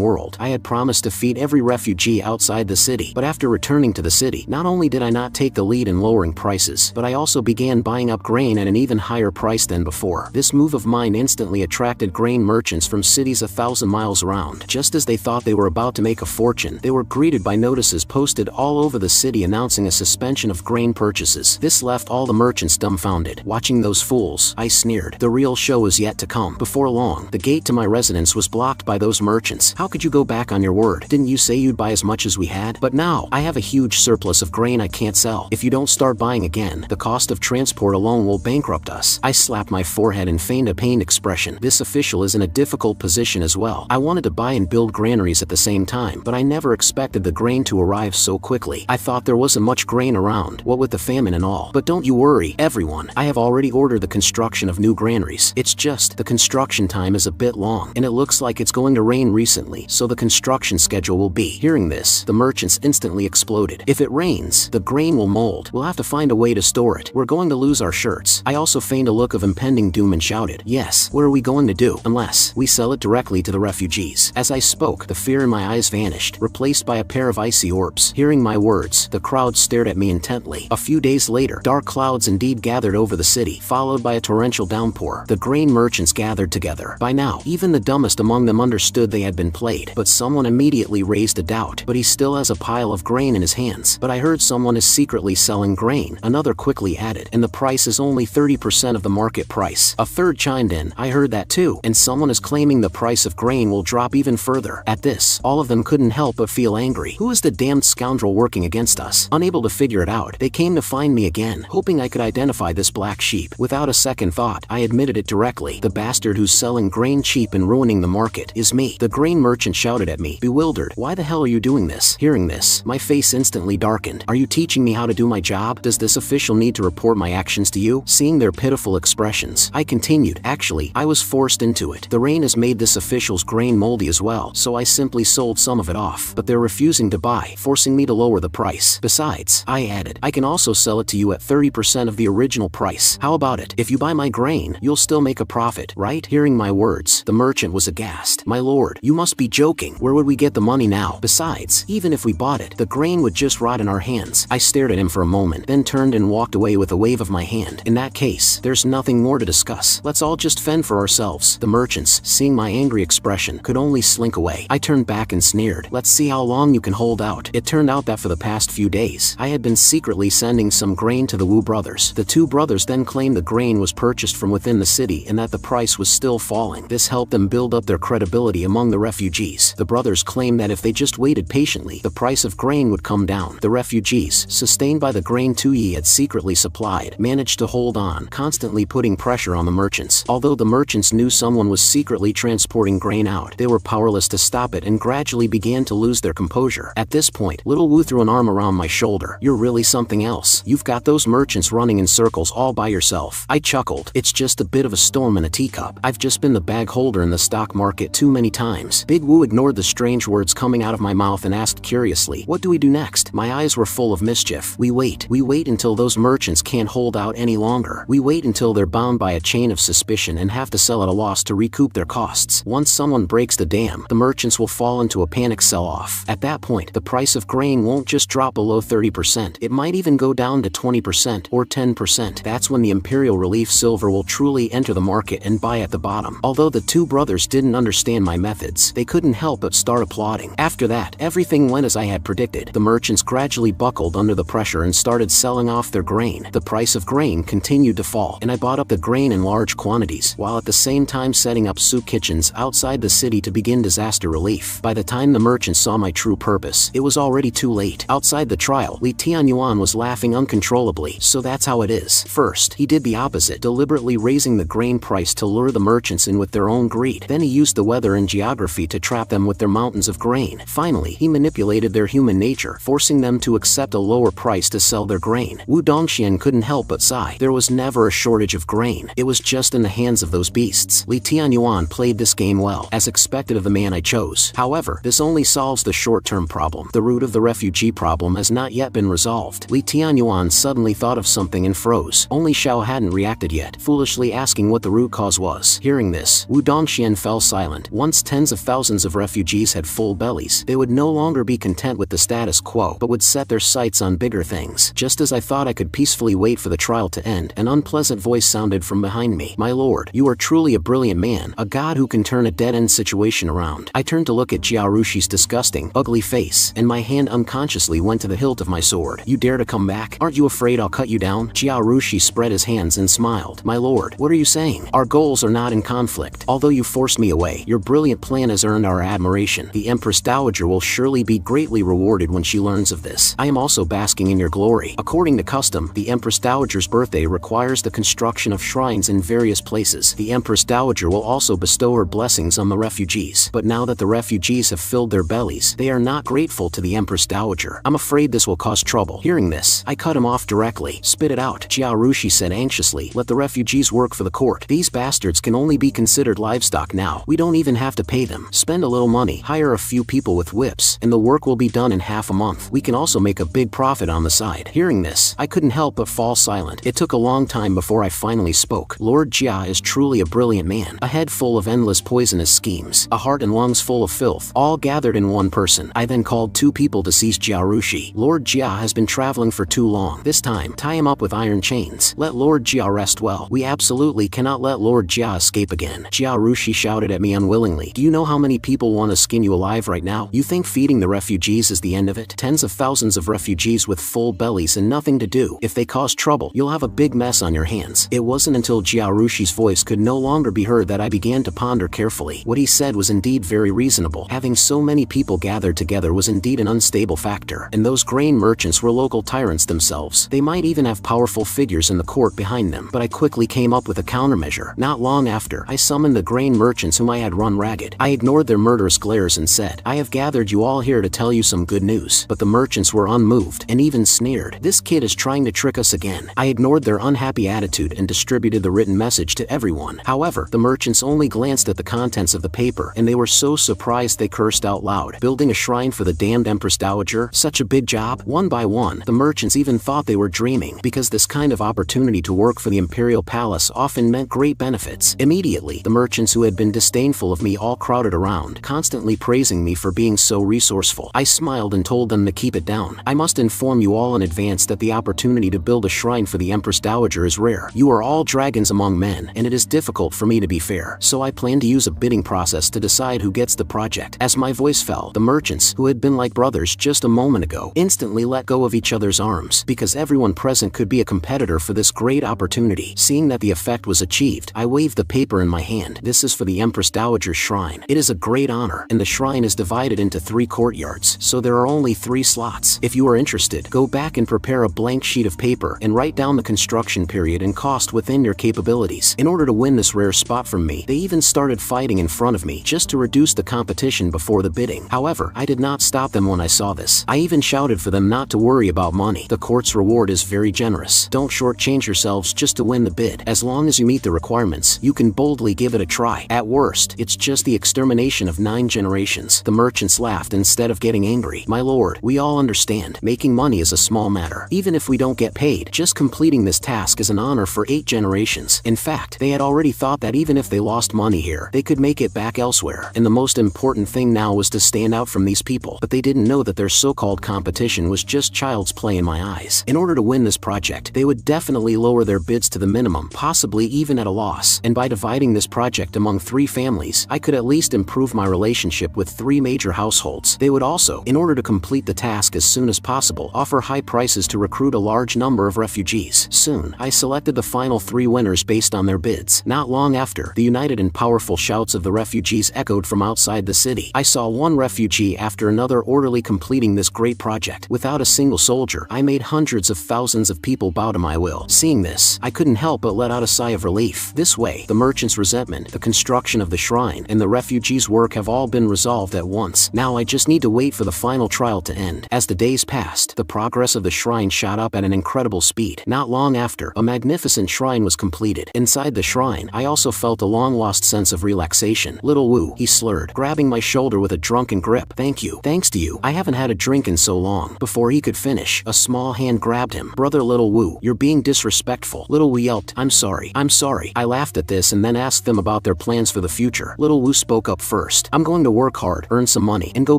world. I had promised to feed every refugee outside the city, but after returning to the city, not only did I not take the lead in lowering prices, but I also began buying up grain at an even higher price than before. This move of mine instantly attracted grain merchants from cities 1,000 miles around. Just as they thought they were about to make a fortune, they were greeted by notices posted all over the city announcing a suspension of grain purchases. This left all the merchants dumbfounded. Watching those fools, I sneered. The real show is yet to come. Before long, the gate to my residence was blocked by those merchants. How could you go back on your word? Didn't you say you'd buy as much as we had? But now, I have a huge surplus of grain I can't sell. If you don't start buying again, the cost of transport alone will bankrupt us. I slapped my forehead and feigned a pained expression. This official is in a difficult position as well. I wanted to buy and build granaries at the same time, but I never expected the grain to arrive so quickly. I thought there wasn't much grain around, what with the famine and all. But don't you worry, everyone. I have already ordered the construction of new granaries. It's just, the construction time is a bit long, and it looks like it's going to rain recently, so the construction schedule will be. Hearing this, the merchants instantly exploded. If it rains, the grain will mold. We'll have to find a way to store it. We're going to lose our shirts. I also feigned a look of impending doom and shouted, yes, what are we going to do? Unless we sell it directly to the refugees. As I spoke, the fear in my eyes vanished, replaced by a pair of icy orbs. Hearing my words, the crowd stared at me intently. A few days later, dark clouds indeed gathered over the city, followed by a torrential downpour. The grain merchants gathered together. By now, even the dumbest among them understood they had been played, but someone immediately raised a doubt. But he still has a pile of grain in his hands. But I heard someone is secretly selling grain," another quickly added, "and the price is only 30% of the market price." A third chimed in, "I heard that too, and someone is claiming the price of grain will drop even further." At this, all of them couldn't help but feel angry. Who is the damned scoundrel working against us? Unable to figure it out, they came to find me again, hoping I could identify this black sheep. Without a second thought, I admitted it directly. "The bastard who's selling grain cheap and ruining the market is me." The grain merchant shouted at me, bewildered, "Why the hell are you doing this?" Hearing this, my face instantly darkened. "Are you teaching me how to do my job? Does this official need to report my actions to you?" Seeing their pitiful expressions, I continued, "Actually, I was forced into it. The rain has made this official's grain moldy as well, so I simply sold some of it off. But they're refusing to buy, forcing me to lower the price. Besides," I added, "I can also sell it to you at 30% of the original price. How about it? If you buy my grain, you'll still make a profit, right?" Hearing my words, the merchant was aghast. "My lord, you must be joking. Where would we get the money now? Besides, even if we bought it, the grain would just rot in our hands." I stared at him for a moment, then turned and walked away with a wave of my hand. "In that case, there's nothing more to discuss. Let's all just fend for ourselves." The merchants, seeing my angry expression, could only slink away. I turned back and sneered, "Let's see how long you can hold out." It turned out that for the past few days, I had been secretly sending some grain to the Wu brothers. The two brothers then claimed the grain was purchased from within the city and that the price was still falling. This helped them build up their credibility among the refugees. The brothers claimed that if they just waited patiently, the price of grain would come down. The refugees, sustained by the grain Tuyi had secretly supplied, managed to hold on, constantly putting pressure on the merchants. Although the merchants knew someone was secretly transporting grain out, they were powerless to stop it and gradually began to lose their composure. At this point, little Wu threw an arm around my shoulder. "You're really something else. You've got those merchants running in circles all by yourself." I chuckled. "It's just a bit of a storm in a teacup. I've just been the bag holder in the stock market too many times." Big Wu ignored the strange words coming out of my mouth and asked curiously, "What do we do next?" My eyes were full of mischief. We wait. We wait until those merchants can't hold out any longer. We wait until they're bound by a chain of suspicion and have to sell at a loss to recoup their costs. Once someone breaks the dam, the merchants will fall into a panic sell-off. At that point, the price of grain won't just drop below 30%. It might even go down to 20% or 10%. That's when the Imperial Relief Silver will truly enter the market and buy at the bottom. Although the two brothers didn't understand my methods, they couldn't help but start applauding. After that, everything went as I had predicted. The merchants gradually buckled under the pressure and started selling off their grain. The price of grain continued to fall, and I bought up the grain in large quantities, while at the same time setting up soup kitchens outside the city to begin disaster relief. By the time the merchants saw my true purpose, it was already too late. Outside the trial, Li Tianyuan was laughing uncontrollably. "So that's how it is." First, he did the opposite, deliberately raising the grain price to lure the merchants in with their own greed. Then he used the weather and geography to trap them with their mountains of grain. Finally, he manipulated their human nature, forcing them to accept a lower price to sell their grain. Wu Dongxian couldn't help but sigh. There was never a shortage of grain. It was just in the hands of those beasts. Li Tianyuan played this game well, as expected of the man I chose. However, this only solves the short-term problem. The root of the refugee problem has not yet been resolved. Li Tianyuan suddenly thought of something and froze. Only Xiao hadn't reacted yet, foolishly asking what the root cause was. Hearing this, Wu Dongxian fell silent. Once tens of thousands of refugees had full bellies, they would no longer be content with the status quo, but would set their sights on bigger things. Just as I thought I could peacefully wait for the trial to end, an unpleasant voice sounded from behind me. "My lord, you are truly a brilliant man, a god who can turn a dead-end situation around." I turned to look at Jiarushi's disgusting, ugly face, and my hand unconsciously went to the hilt of my sword. "You dare to come back? Aren't you afraid I'll cut you down?" Jiarushi spread his hands and smiled. "My lord, what are you saying? Our goals are not in conflict. Although you forced me away, your brilliant plan has earned our admiration. The Empress Dowager will surely be greatly rewarded when she learns of this. I am also basking in your glory." According to custom, the Empress Dowager's birthday requires the construction of shrines in various places. The Empress Dowager will also bestow her blessings on the refugees. But now that the refugees have filled their bellies, they are not grateful to the Empress Dowager. I'm afraid this will cause trouble. Hearing this, I cut him off directly. "Spit it out," Jiarushi said anxiously. "Let the refugees work for the court. These bastards can only be considered livestock now. We don't even have to pay them. Spend a little money, hire a few people with whips, and the work will be done in half a month. We can also make a big profit on the side." Hearing this, I couldn't help but fall silent. It took a long time before I finally spoke. "Lord Jia is truly a brilliant man. A head full of endless poisonous schemes, a heart and lungs full of filth, all gathered in one person." I then called two people to seize Jiarushi. "Lord Jia has been traveling for too long. This time, tie him up with iron chains. Let Lord Jia rest well. We absolutely cannot let Lord Jia escape again." Jiarushi shouted at me unwillingly. "Do you know how many people want to skin you alive right now? You think feeding the refugees is the end of it? Tens of thousands thousands of refugees with full bellies and nothing to do. If they cause trouble, you'll have a big mess on your hands. It wasn't until Jiarushi's voice could no longer be heard that I began to ponder carefully. What he said was indeed very reasonable. Having so many people gathered together was indeed an unstable factor, and those grain merchants were local tyrants themselves. They might even have powerful figures in the court behind them, but I quickly came up with a countermeasure. Not long after, I summoned the grain merchants whom I had run ragged. I ignored their murderous glares and said, "I have gathered you all here to tell you some good news." But the merchants were unmoved and even sneered. "This kid is trying to trick us again." I ignored their unhappy attitude and distributed the written message to everyone. However, the merchants only glanced at the contents of the paper, and they were so surprised they cursed out loud. Building a shrine for the damned Empress Dowager? Such a big job? One by one, the merchants even thought they were dreaming, because this kind of opportunity to work for the imperial palace often meant great benefits. Immediately, the merchants who had been disdainful of me all crowded around, constantly praising me for being so resourceful. I smiled and told them to keep it down. "I must inform you all in advance that the opportunity to build a shrine for the Empress Dowager is rare. You are all dragons among men, and it is difficult for me to be fair, so I plan to use a bidding process to decide who gets the project." As my voice fell, the merchants, who had been like brothers just a moment ago, instantly let go of each other's arms, because everyone present could be a competitor for this great opportunity. Seeing that the effect was achieved, I waved the paper in my hand. "This is for the Empress Dowager's shrine. It is a great honor, and the shrine is divided into 3 courtyards, so there are only 3 slots. If you are interested, go back and prepare a blank sheet of paper and write down the construction period and cost within your capabilities." In order to win this rare spot from me, they even started fighting in front of me just to reduce the competition before the bidding. However, I did not stop them when I saw this. I even shouted for them not to worry about money. The court's reward is very generous. Don't shortchange yourselves just to win the bid. As long as you meet the requirements, you can boldly give it a try. At worst, it's just the extermination of 9 generations. The merchants laughed instead of getting angry. "My lord, we all understand. Making money is a small matter. Even if we don't get paid, just completing this task is an honor for 8 generations." In fact, they had already thought that even if they lost money here, they could make it back elsewhere. And the most important thing now was to stand out from these people. But they didn't know that their so-called competition was just child's play in my eyes. In order to win this project, they would definitely lower their bids to the minimum, possibly even at a loss. And by dividing this project among 3 families, I could at least improve my relationship with 3 major households. They would also, in order to complete the task as soon as possible, offer high prices to recruit a large number of refugees. Soon, I selected the final 3 winners based on their bids. Not long after, the united and powerful shouts of the refugees echoed from outside the city. I saw one refugee after another orderly completing this great project. Without a single soldier, I made hundreds of thousands of people bow to my will. Seeing this, I couldn't help but let out a sigh of relief. This way, the merchant's resentment, the construction of the shrine, and the refugees' work have all been resolved at once. Now I just need to wait for the final trial to end. As the days passed, the progress of the shrine shot up at an incredible speed. Not long after, a magnificent shrine was completed. Inside the shrine, I also felt a long-lost sense of relaxation. "Little Wu," he slurred, grabbing my shoulder with a drunken grip. "Thank you. Thanks to you. I haven't had a drink in so long." Before he could finish, a small hand grabbed him. "Brother Little Wu, you're being disrespectful." Little Wu yelped, "I'm sorry. I'm sorry." I laughed at this and then asked them about their plans for the future. Little Wu spoke up first. "I'm going to work hard, earn some money, and go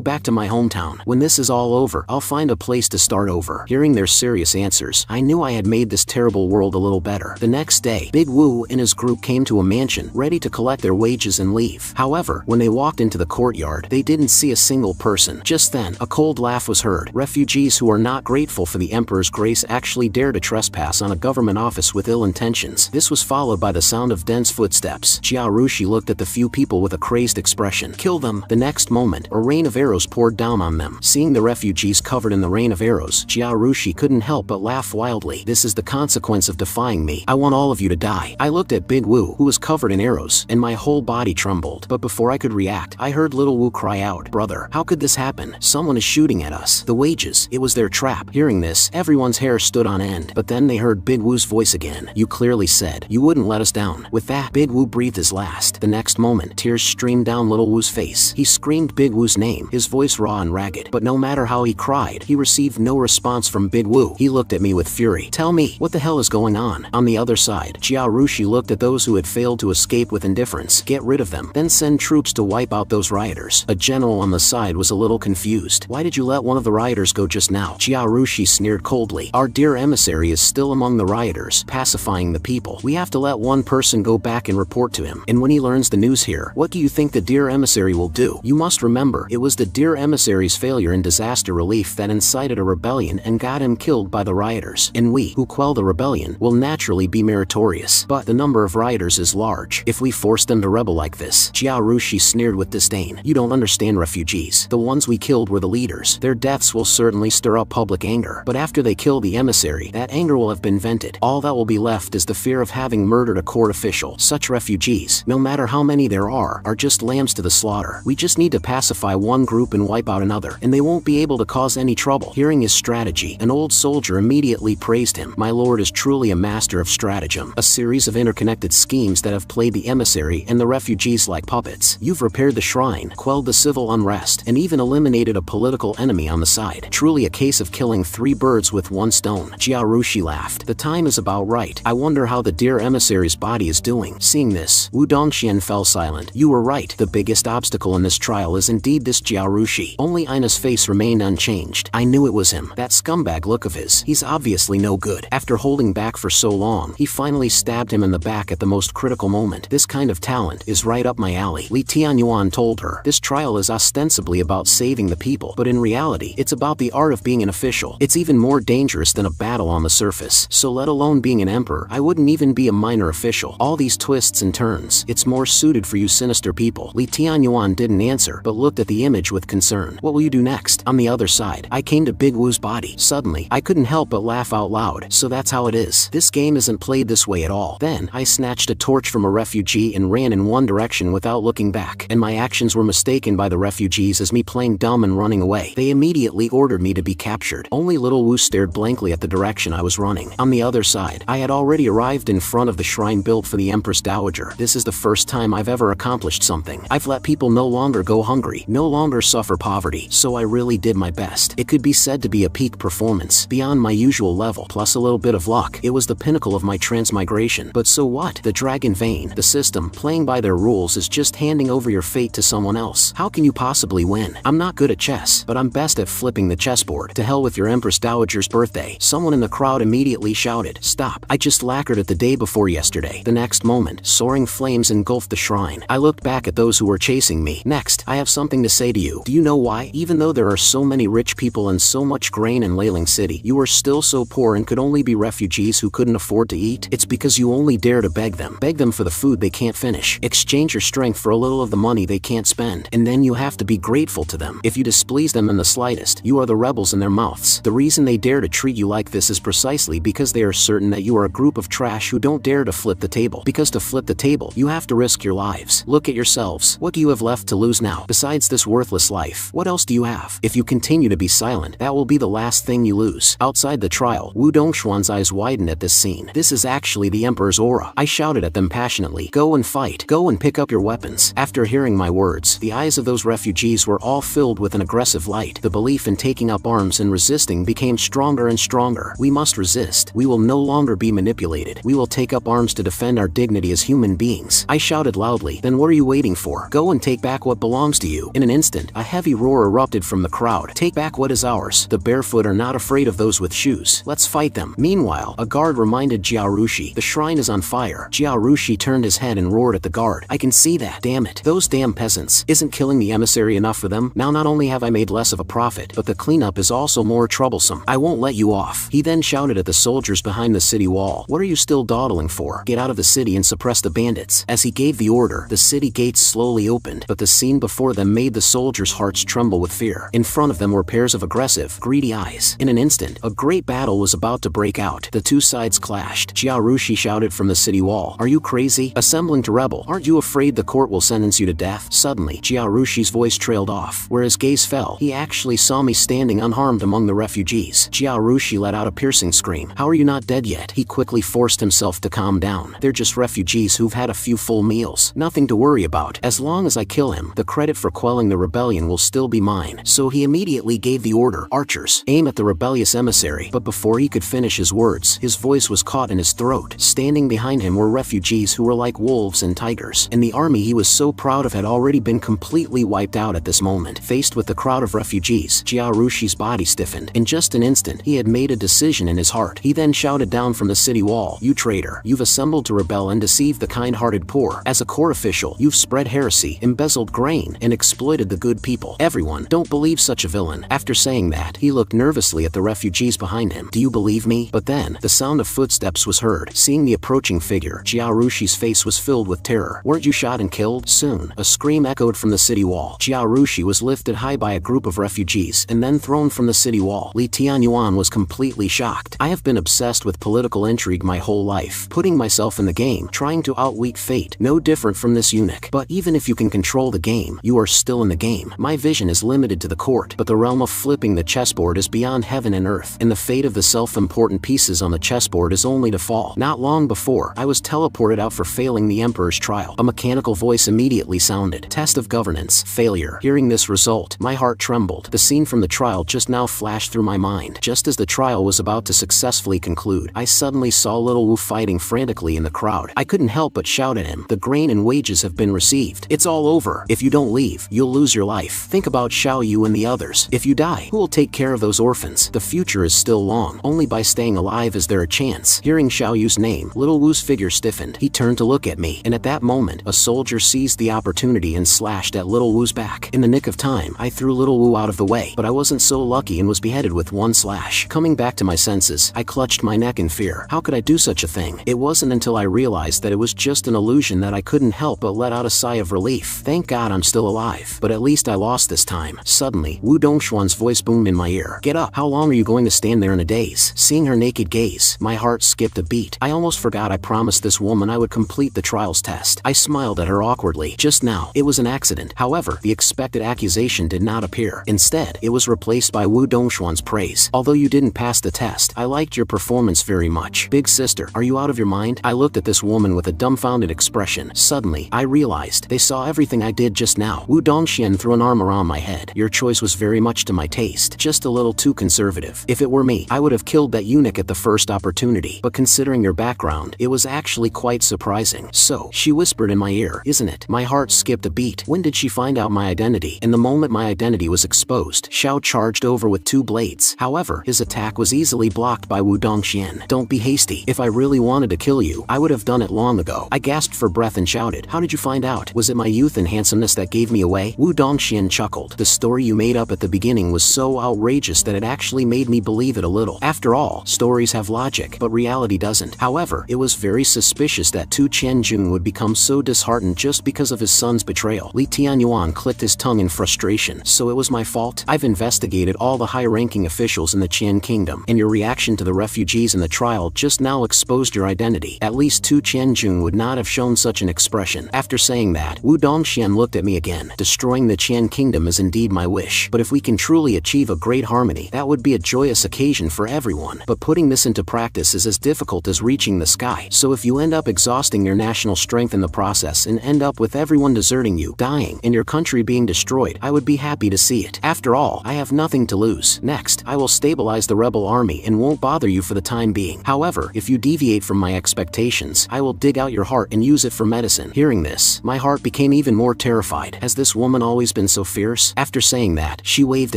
back to my hometown. When this is all over, I'll find a place to start over." Hearing their serious answers, I knew I had made this terrible world a little better. The next day, Big Wu and his group came to a mansion, ready to collect their wages and leave. However, when they walked into the courtyard, they didn't see a single person. Just then, a cold laugh was heard. Refugees who are not grateful for the Emperor's grace actually dare to trespass on a government office with ill intentions. This was followed by the sound of dense footsteps. Jiarushi looked at the few people with a crazed expression. "Kill them!" The next moment, a rain of arrows poured down on them. Seeing the refugees covered in the rain of arrows, Jiarushi couldn't help but laugh wildly. "This is the consequence of defying me. I want all of you to die." I looked at Big Wu, who was covered in arrows, and my whole body trembled. But before I could react, I heard Little Wu cry out, "Brother, how could this happen? Someone is shooting at us. The wages. It was their trap." Hearing this, everyone's hair stood on end. But then they heard Big Wu's voice again. "You clearly said you wouldn't let us down." With that, Big Wu breathed his last. The next moment, tears streamed down Little Wu's face. He screamed Big Wu's name, his voice raw and ragged. But no matter how he cried, he received no response from Big Wu. He looked at me with fury. "Tell me, what the hell is going on?" On the other side, Jiarushi looked at those who had failed to escape with indifference. "Get rid of them, then send troops to wipe out those rioters." A general on the side was a little confused. "Why did you let one of the rioters go just now?" Jiarushi sneered coldly. "Our dear emissary is still among the rioters, pacifying the people. We have to let one person go back and report to him. And when he learns the news here, what do you think the dear emissary will do? You must remember, it was the dear emissary's failure in disaster relief that incited a rebellion and got him killed by the rioters, and we, who quell the rebellion, will naturally be meritorious. But the number of rioters is large. If we force them to rebel like this, Jiao Rushi sneered with disdain. You don't understand refugees. The ones we killed were the leaders. Their deaths will certainly stir up public anger. But after they kill the emissary, that anger will have been vented. All that will be left is the fear of having murdered a court official. Such refugees, no matter how many there are just lambs to the slaughter. We just need to pacify one group and wipe out another, and they won't be able to cause any trouble. Hearing his strategy, an old soldier immediately praised him. My lord is truly a master of stratagem, a series of interconnected schemes that have played the emissary and the refugees like puppets. You've repaired the shrine, quelled the civil unrest, and even eliminated a political enemy on the side. Truly a case of killing 3 birds with 1 stone. Jiao Rushi laughed. The time is about right. I wonder how the dear emissary's body is doing. Seeing this, Wu Dongxian fell silent. You were right. The biggest obstacle in this trial is indeed this Jiao Rushi. Only Ina's face remained unchanged. I knew it was him. That scumbag look of his. He's obviously no good. After holding back for so long, he finally stabbed him in the back at the most critical moment. This kind of talent is right up my alley. Li Tianyuan told her. This trial is ostensibly about saving the people, but in reality, it's about the art of being an official. It's even more dangerous than a battle on the surface. So let alone being an emperor, I wouldn't even be a minor official. All these twists and turns, it's more suited for you sinister people. Li Tianyuan didn't answer, but looked at the image with concern. What will you do next? On the other side, I came to Big Wu's body. Suddenly, I couldn't help but laugh out loud. So that's how it is. This game isn't played this way at all. Then, I snatched a torch from a refugee and ran in one direction without looking back, and my actions were mistaken by the refugees as me playing dumb and running away. They immediately ordered me to be captured. Only little Wu stared blankly at the direction I was running. On the other side, I had already arrived in front of the shrine built for the Empress Dowager. This is the first time I've ever accomplished something. I've let people no longer go hungry, no longer suffer poverty, so I really did my best. It could be said to be a peak performance, beyond my usual level, plus a little bit of luck. It was the pinnacle of my transmigration. But so what? The dragon vein, the system, playing by their rules is just handing over your fate to someone else. How can you possibly win? I'm not good at chess, but I'm best at flipping the chessboard. To hell with your Empress Dowager's birthday. Someone in the crowd immediately shouted, "Stop. I just lacquered it the day before yesterday." The next moment, soaring flames engulfed the shrine. I looked back at those who were chasing me. Next, I have something to say to you. Do you know why? Even though there are so many rich people and so much grain in Leiling City, you are still so poor and could only be refugees who couldn't afford to eat? It's because you only dare to beg them. Beg them for the food they can't finish. Exchange your strength for a little of the money they can't spend. And then you have to be grateful to them. If you displease them in the slightest, you are the rebels in their mouths. The reason they dare to treat you like this is precisely because they are certain that you are a group of trash who don't dare to flip the table. Because to flip the table, you have to risk your lives. Look at yourselves. What do you have left to lose now? Besides this worthless life, what else do you have? If you continue to be silent, that will be the last thing you lose. Outside the trial, Wu Dongshuan's eyes widened at this scene. This is actually the Emperor's aura. I shouted at them passionately. Go and fight. Go and pick up your weapons. After hearing my words, the eyes of those refugees were all filled with an aggressive light. The belief in taking up arms and resisting became stronger and stronger. We must resist. We will no longer be manipulated. We will take up arms to defend our dignity as human beings. I shouted loudly. Then what are you waiting for? Go and take back what belongs to you. In an instant, a heavy roar erupted from the crowd. Take back what is ours. The barefoot are not afraid of those with shoes. Let's fight them. Meanwhile, a guard reminded Jiao Rushi, the shrine is on fire. Jiao Rushi turned his head and roared at the guard. I can see that. Damn it. Those damn peasants. Isn't killing the emissary enough for them? Now not only have I made less of a profit, but the cleanup is also more troublesome. I won't let you off. He then shouted at the soldiers behind the city wall. What are you still dawdling for? Get out of the city and suppress the bandits. As he gave the order, the city gates slowly opened, but the scene before them made the soldiers' hearts tremble with fear. In front of them were pairs of aggressive, greedy eyes. In an instant, a great battle was about to break out. The two sides clashed. Jiao Rushi shouted from the city wall. Are you crazy? Assembling to rebel? Aren't you afraid the court will sentence you to death? Suddenly, Jiao Rushi's voice trailed off. Where his gaze fell, he actually saw me standing unharmed among the refugees. Jiao Rushi let out a piercing scream. How are you not dead yet? He quickly forced himself to calm down. They're just refugees who've had a few full meals. Nothing to worry about. As long as I kill him, the credit for quelling the rebellion will still be mine. So he immediately gave the order. Archers, aim at the rebellious emissary. But before he could finish his words, his voice was caught in his throat. Standing behind him were refugees who were like wolves and tigers. And the army he was so proud of had already been completely wiped out at this moment. Faced with the crowd of refugees, Jiao Rushi's body stiffened. In just an instant, he had made a decision in his heart. He then shouted down from the city wall, "You traitor, you've assembled to rebel and deceive the kind-hearted poor. As a court official, you've spread heresy, embezzled grain, and exploited the good people. Everyone, don't believe such a villain." After After saying that, he looked nervously at the refugees behind him. Do you believe me? But then, the sound of footsteps was heard. Seeing the approaching figure, Jiaorushi's face was filled with terror. Weren't you shot and killed? Soon, a scream echoed from the city wall. Jiaorushi was lifted high by a group of refugees and then thrown from the city wall. Li Tianyuan was completely shocked. I have been obsessed with political intrigue my whole life, putting myself in the game, trying to outwit fate, no different from this eunuch. But even if you can control the game, you are still in the game. My vision is limited to the court, but the realm of flipping the chessboard is beyond heaven and earth, and the fate of the self-important pieces on the chessboard is only to fall. Not long before, I was teleported out for failing the emperor's trial. A mechanical voice immediately sounded. Test of governance, failure. Hearing this result, my heart trembled. The scene from the trial just now flashed through my mind. Just as the trial was about to successfully conclude, I suddenly saw Little Wu fighting frantically in the crowd. I couldn't help but shout at him. The grain and wages have been received. It's all over. If you don't leave, you'll lose your life. Think about Xiao Yu and the others. If you die, who will take care of those orphans? The future is still long. Only by staying alive is there a chance. Hearing Xiao Yu's name, Little Wu's figure stiffened. He turned to look at me, and at that moment, a soldier seized the opportunity and slashed at Little Wu's back. In the nick of time, I threw Little Wu out of the way, but I wasn't so lucky and was beheaded with one slash. Coming back to my senses, I clutched my neck in fear. How could I do such a thing? It wasn't until I realized that it was just an illusion that I couldn't help but let out a sigh of relief. Thank God I'm still alive, but at least I lost this time. Suddenly, Wu Dongshuan's voice boomed in my ear. Get up. How long are you going to stand there in a daze? Seeing her naked gaze, my heart skipped a beat. I almost forgot I promised this woman I would complete the trials test. I smiled at her awkwardly. Just now, it was an accident. However, the expected accusation did not appear. Instead, it was replaced by Wu Dongshuan's praise. Although you didn't pass the test, I liked your performance very much. Big sister, are you out of your mind? I looked at this woman with a dumbfounded expression. Suddenly, I realized they saw everything I did just now. Wu Dongxian threw an arm around my head. Your choice was very much to my taste, just a little too conservative. If it were me, I would have killed that eunuch at the first opportunity. But considering your background, it was actually quite surprising. So, she whispered in my ear, isn't it? My heart skipped a beat. When did she find out my identity? And the moment my identity was exposed, Xiao charged over with 2 blades. However, his attack was easily blocked by Wu Dongxian. Don't be hasty. If I really wanted to kill you, I would have done it long ago. I gasped for breath and shouted, how did you find out? Was it my youth and handsomeness that gave me away? Wu Dongxian chuckled. The story you made up at the beginning was so outrageous that it actually made me believe it a little. After all, stories have logic, but reality doesn't. However, it was very suspicious that Tu Qianjun would become so disheartened just because of his son's betrayal. Li Tianyuan clicked his tongue in frustration. So it was my fault? I've investigated all the high-ranking officials in the Qian kingdom, and your reaction to the refugees in the trial just now exposed your identity. At least Tu Qianjun would not have shown such an expression. After saying that, Wu Dongxian looked at me again. Destroying the Qian kingdom is indeed my wish, but if we can truly achieve a great harmony, that would be a joyous occasion for everyone. But putting this into practice is as difficult as reaching the sky. So if you end up exhausting your national strength in the process and end up with everyone deserting you, dying, and your country being destroyed, I would be happy to see it. After all, I have nothing to lose. Next, I will stabilize the rebel army and won't bother you for the time being. However, if you deviate from my expectations, I will dig out your heart and use it for medicine. Hearing this, my heart became even more terrified. Has this woman always been so fierce? After saying that, she waved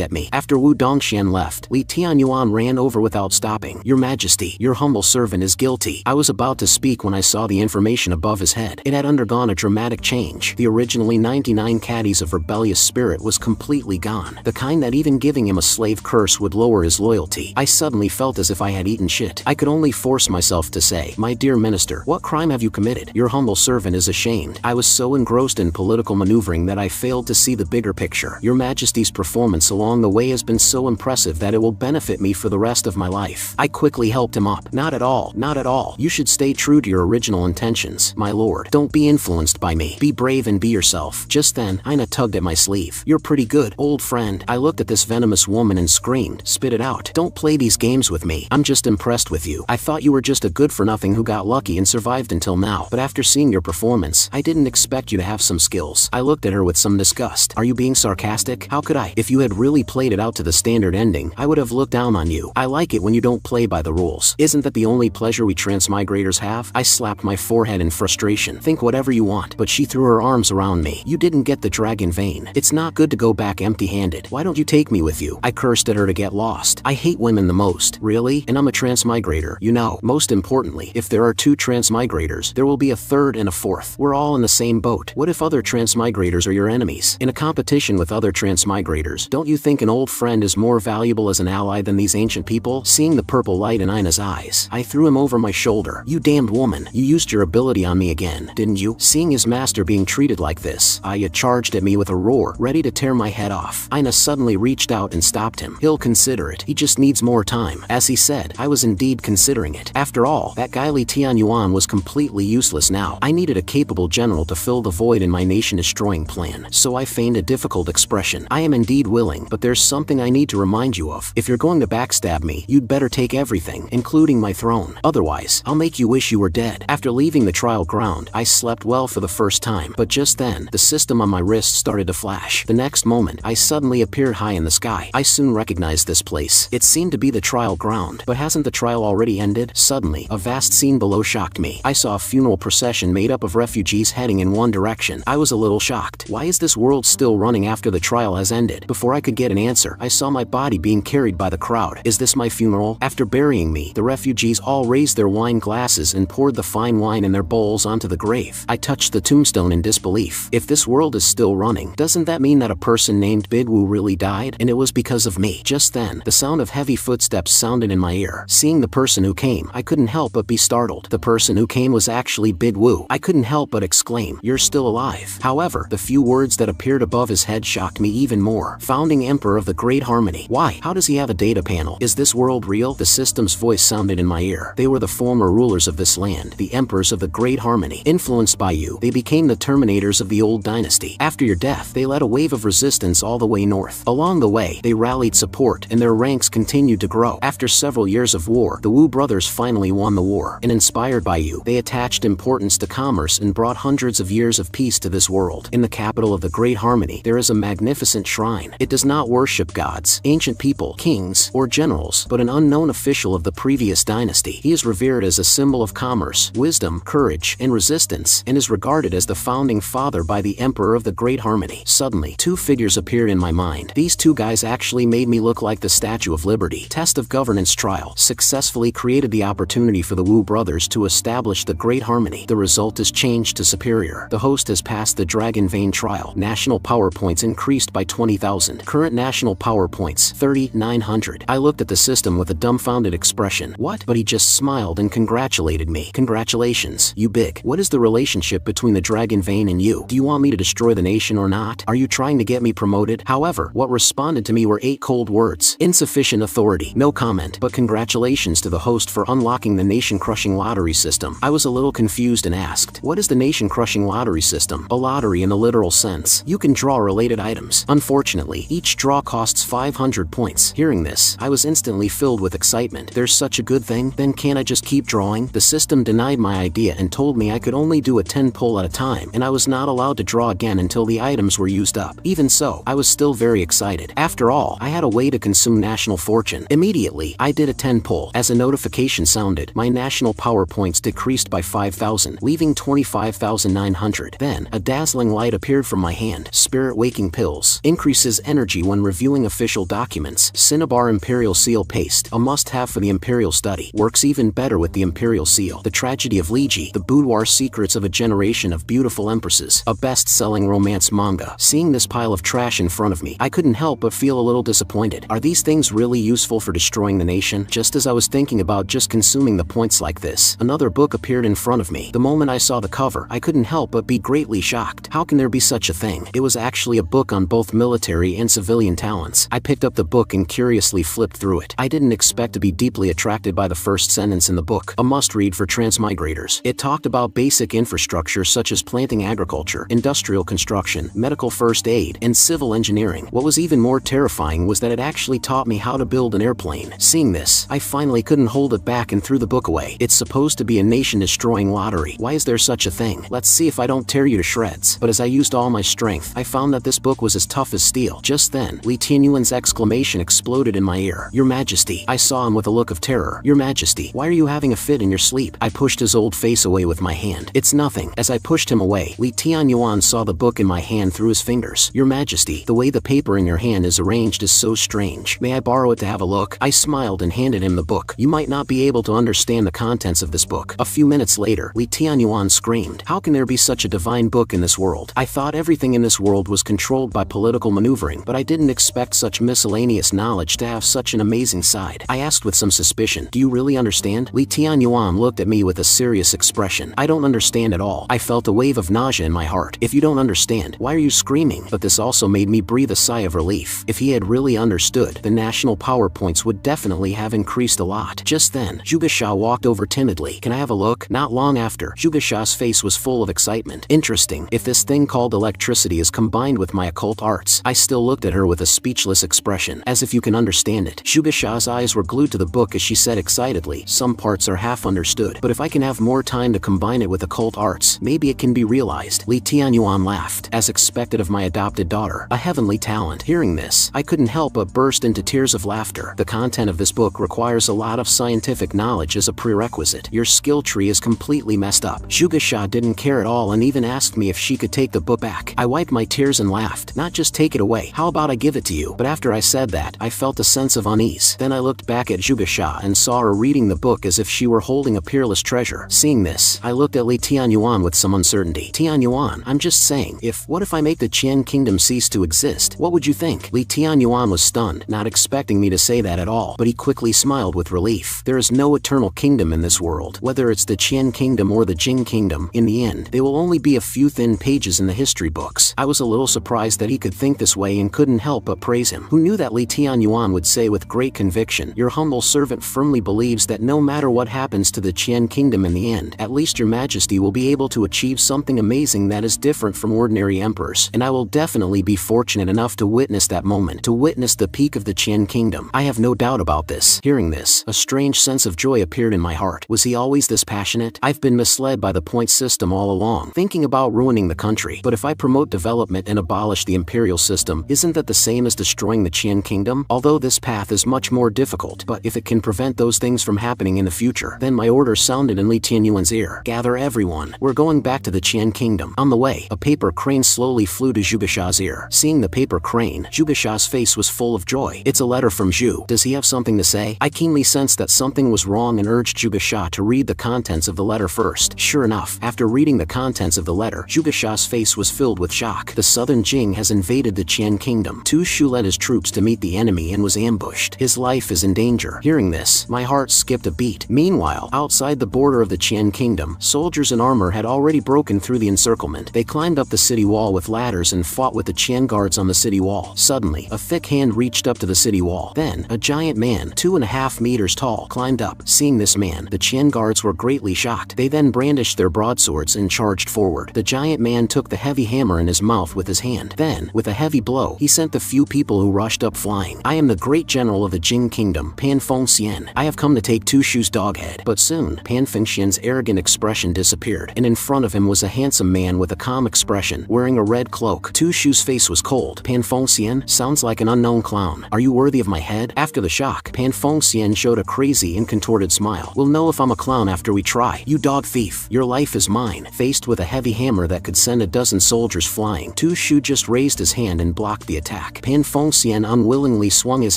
at me. After Wu Dongxian left, Li Tianyuan ran over without stopping. Your Majesty, your humble servant is guilty. I was about to speak when I saw the information above his head. It had undergone a dramatic change. The originally 99 caddies of rebellious spirit was completely gone. The kind that even giving him a slave curse would lower his loyalty. I suddenly felt as if I had eaten shit. I could only force myself to say, my dear minister, what crime have you committed? Your humble servant is ashamed. I was so engrossed in political maneuvering that I failed to see the bigger picture. Your Majesty's performance along the way has been so impressive that it will benefit me for the rest of my life. I quickly helped him up. Not at all, not at all. You should stay true to your original intentions, my lord. Don't be influenced by me. Be brave and be yourself. Just then, Ina tugged at my sleeve. You're pretty good, old friend. I looked at this venomous woman and screamed, spit it out. Don't play these games with me. I'm just impressed with you. I thought you were just a good-for-nothing who got lucky and survived until now. But after seeing your performance, I didn't expect you to have some skills. I looked at her with some disgust. Are you being sarcastic? How could I? If you had really played it out to the standard ending, I would have looked down on you. I like it when you don't play by the rules. Isn't that the only pleasure we transmigrators have? I slapped my forehead in frustration. Think whatever you want, but she threw her arms around me. You didn't get the dragon vein. It's not good to go back empty-handed. Why don't you take me with you? I cursed at her to get lost. I hate women the most. Really? And I'm a transmigrator. You know, most importantly, if there are 2 transmigrators, there will be a 3rd and a 4th. We're all in the same boat. What if other transmigrators are your enemies? In a competition with other transmigrators, don't you think think an old friend is more valuable as an ally than these ancient people? Seeing the purple light in Ina's eyes, I threw him over my shoulder. You damned woman, you used your ability on me again, didn't you? Seeing his master being treated like this, Aya charged at me with a roar, ready to tear my head off. Ina suddenly reached out and stopped him. He'll consider it. He just needs more time. As he said, I was indeed considering it. After all, that guy Li Tianyuan was completely useless now. I needed a capable general to fill the void in my nation-destroying plan, so I feigned a difficult expression. I am indeed willing, but there's something I need to remind you of. If you're going to backstab me, you'd better take everything, including my throne. Otherwise, I'll make you wish you were dead. After leaving the trial ground, I slept well for the first time, but just then, the system on my wrist started to flash. The next moment, I suddenly appeared high in the sky. I soon recognized this place. It seemed to be the trial ground, but hasn't the trial already ended? Suddenly, a vast scene below shocked me. I saw a funeral procession made up of refugees heading in one direction. I was a little shocked. Why is this world still running after the trial has ended? Before I could get an answer, I saw my body being carried by the crowd. Is this my funeral? After burying me, the refugees all raised their wine glasses and poured the fine wine in their bowls onto the grave. I touched the tombstone in disbelief. If this world is still running, doesn't that mean that a person named Bidwoo really died? And it was because of me. Just then, the sound of heavy footsteps sounded in my ear. Seeing the person who came, I couldn't help but be startled. The person who came was actually Bidwoo. I couldn't help but exclaim, "You're still alive." However, the few words that appeared above his head shocked me even more. Founding Emperor of the Great Harmony. Why? How does he have a data panel? Is this world real? The system's voice sounded in my ear. They were the former rulers of this land, the emperors of the Great Harmony. Influenced by you, they became the terminators of the old dynasty. After your death, they led a wave of resistance all the way north. Along the way, they rallied support, and their ranks continued to grow. After several years of war, the Wu brothers finally won the war, and inspired by you, they attached importance to commerce and brought hundreds of years of peace to this world. In the capital of the Great Harmony, there is a magnificent shrine. It does not worship gods, ancient people, kings, or generals, but an unknown official of the previous dynasty. He is revered as a symbol of commerce, wisdom, courage, and resistance, and is regarded as the founding father by the Emperor of the Great Harmony. Suddenly, two figures appeared in my mind. These two guys actually made me look like the Statue of Liberty. Test of Governance trial successfully created the opportunity for the Wu brothers to establish the Great Harmony. The result is changed to superior. The host has passed the Dragon Vein trial. National power points increased by 20,000. Current national power points, 3,900. I looked at the system with a dumbfounded expression. What? But he just smiled and congratulated me. Congratulations, you big. What is the relationship between the Dragon Vein and you? Do you want me to destroy the nation or not? Are you trying to get me promoted? However, what responded to me were 8 cold words. Insufficient authority. No comment. But congratulations to the host for unlocking the nation-crushing lottery system. I was a little confused and asked, what is the nation-crushing lottery system? A lottery in the literal sense. You can draw related items. Unfortunately, each draw costs 500 points. Hearing this, I was instantly filled with excitement. There's such a good thing? Then can't I just keep drawing? The system denied my idea and told me I could only do a 10 pull at a time, and I was not allowed to draw again until the items were used up. Even so, I was still very excited. After all, I had a way to consume national fortune. Immediately, I did a 10 pull. As a notification sounded, my national power points decreased by 5,000, leaving 25,900. Then, a dazzling light appeared from my hand. Spirit Waking Pills. Increases energy when reviewing official documents. Cinnabar Imperial Seal Paste. A must-have for the Imperial study. Works even better with the Imperial Seal. The Tragedy of Liji. The Boudoir Secrets of a Generation of Beautiful Empresses. A best-selling romance manga. Seeing this pile of trash in front of me, I couldn't help but feel a little disappointed. Are these things really useful for destroying the nation? Just as I was thinking about just consuming the points like this, another book appeared in front of me. The moment I saw the cover, I couldn't help but be greatly shocked. How can there be such a thing? It was actually a book on both military and civilian talents. I picked up the book and curiously flipped through it. I didn't expect to be deeply attracted by the first sentence in the book. A must-read for transmigrators. It talked about basic infrastructure such as planting agriculture, industrial construction, medical first aid, and civil engineering. What was even more terrifying was that it actually taught me how to build an airplane. Seeing this, I finally couldn't hold it back and threw the book away. It's supposed to be a nation-destroying lottery. Why is there such a thing? Let's see if I don't tear you to shreds. But as I used all my strength, I found that this book was as tough as steel. Just then, Li Tianyuan's exclamation exploded in my ear. Your Majesty. I saw him with a look of terror. Your Majesty, why are you having a fit in your sleep? I pushed his old face away with my hand. It's nothing. As I pushed him away, Li Tianyuan saw the book in my hand through his fingers. Your Majesty, the way the paper in your hand is arranged is so strange. May I borrow it to have a look? I smiled and handed him the book. You might not be able to understand the contents of this book. A few minutes later, Li Tianyuan screamed, how can there be such a divine book in this world? I thought everything in this world was controlled by political maneuvering, but I didn't wouldn't expect such miscellaneous knowledge to have such an amazing side. I asked with some suspicion, "Do you really understand?" Li Tianyuan looked at me with a serious expression. "I don't understand at all." I felt a wave of nausea in my heart. "If you don't understand, why are you screaming?" But this also made me breathe a sigh of relief. If he had really understood, the national power points would definitely have increased a lot. Just then, Zhugesha walked over timidly. "Can I have a look?" Not long after, Zhugesha's face was full of excitement. "Interesting. If this thing called electricity is combined with my occult arts." I still looked at her with a speechless expression. "As if you can understand it." Zhugesha's eyes were glued to the book as she said excitedly, "Some parts are half understood, but if I can have more time to combine it with occult arts, maybe it can be realized." Li Tianyuan laughed, as expected of my adopted daughter, a heavenly talent. Hearing this, I couldn't help but burst into tears of laughter. "The content of this book requires a lot of scientific knowledge as a prerequisite. Your skill tree is completely messed up." Zhugesha didn't care at all and even asked me if she could take the book back. I wiped my tears and laughed. "Not just take it away. How about I give it to you?" But after I said that, I felt a sense of unease. Then I looked back at Zhugesha and saw her reading the book as if she were holding a peerless treasure. Seeing this, I looked at Li Tianyuan with some uncertainty. "Tianyuan, I'm just saying, what if I make the Qian kingdom cease to exist? What would you think?" Li Tianyuan was stunned, not expecting me to say that at all, but he quickly smiled with relief. "There is no eternal kingdom in this world. Whether it's the Qian kingdom or the Jing kingdom, in the end, they will only be a few thin pages in the history books." I was a little surprised that he could think this way and couldn't help but praise him. Who knew that Li Tianyuan would say with great conviction, "Your humble servant firmly believes that no matter what happens to the Qian kingdom in the end, at least your majesty will be able to achieve something amazing that is different from ordinary emperors, and I will definitely be fortunate enough to witness that moment, to witness the peak of the Qian kingdom. I have no doubt about this." Hearing this, a strange sense of joy appeared in my heart. Was he always this passionate? I've been misled by the point system all along, thinking about ruining the country. But if I promote development and abolish the imperial system, isn't that the same as destroying the Qian kingdom? Although this path is much more difficult, but if it can prevent those things from happening in the future, then my order sounded in Li Tianyuan's ear. "Gather everyone. We're going back to the Qian kingdom." On the way, a paper crane slowly flew to Zhugesha's ear. Seeing the paper crane, Zhugesha's face was full of joy. "It's a letter from Zhu. Does he have something to say?" I keenly sensed that something was wrong and urged Zhugesha to read the contents of the letter first. Sure enough, after reading the contents of the letter, Zhugesha's face was filled with shock. "The southern Jing has invaded the Qian kingdom. Tu Shu led his troops to meet the enemy and was ambushed. His life is in danger." Hearing this, my heart skipped a beat. Meanwhile, outside the border of the Qian kingdom, soldiers in armor had already broken through the encirclement. They climbed up the city wall with ladders and fought with the Qian guards on the city wall. Suddenly, a thick hand reached up to the city wall. Then, a giant man, 2.5 meters tall, climbed up. Seeing this man, the Qian guards were greatly shocked. They then brandished their broadswords and charged forward. The giant man took the heavy hammer in his mouth with his hand. Then, with a heavy blow, he sent the few people who rushed up flying. "I am the great general of the Jing kingdom, Pan Fengxian. I have come to take Tu Shu's dog head." But soon, Pan Fengxian's arrogant expression disappeared, and in front of him was a handsome man with a calm expression, wearing a red cloak. Tu Shu's face was cold. "Pan Fengxian? Sounds like an unknown clown. Are you worthy of my head?" After the shock, Pan Fengxian showed a crazy and contorted smile. "We'll know if I'm a clown after we try. You dog thief, your life is mine." Faced with a heavy hammer that could send a dozen soldiers flying, Tu Shu just raised his hand and blocked the attack. Pan Fengxian unwillingly swung his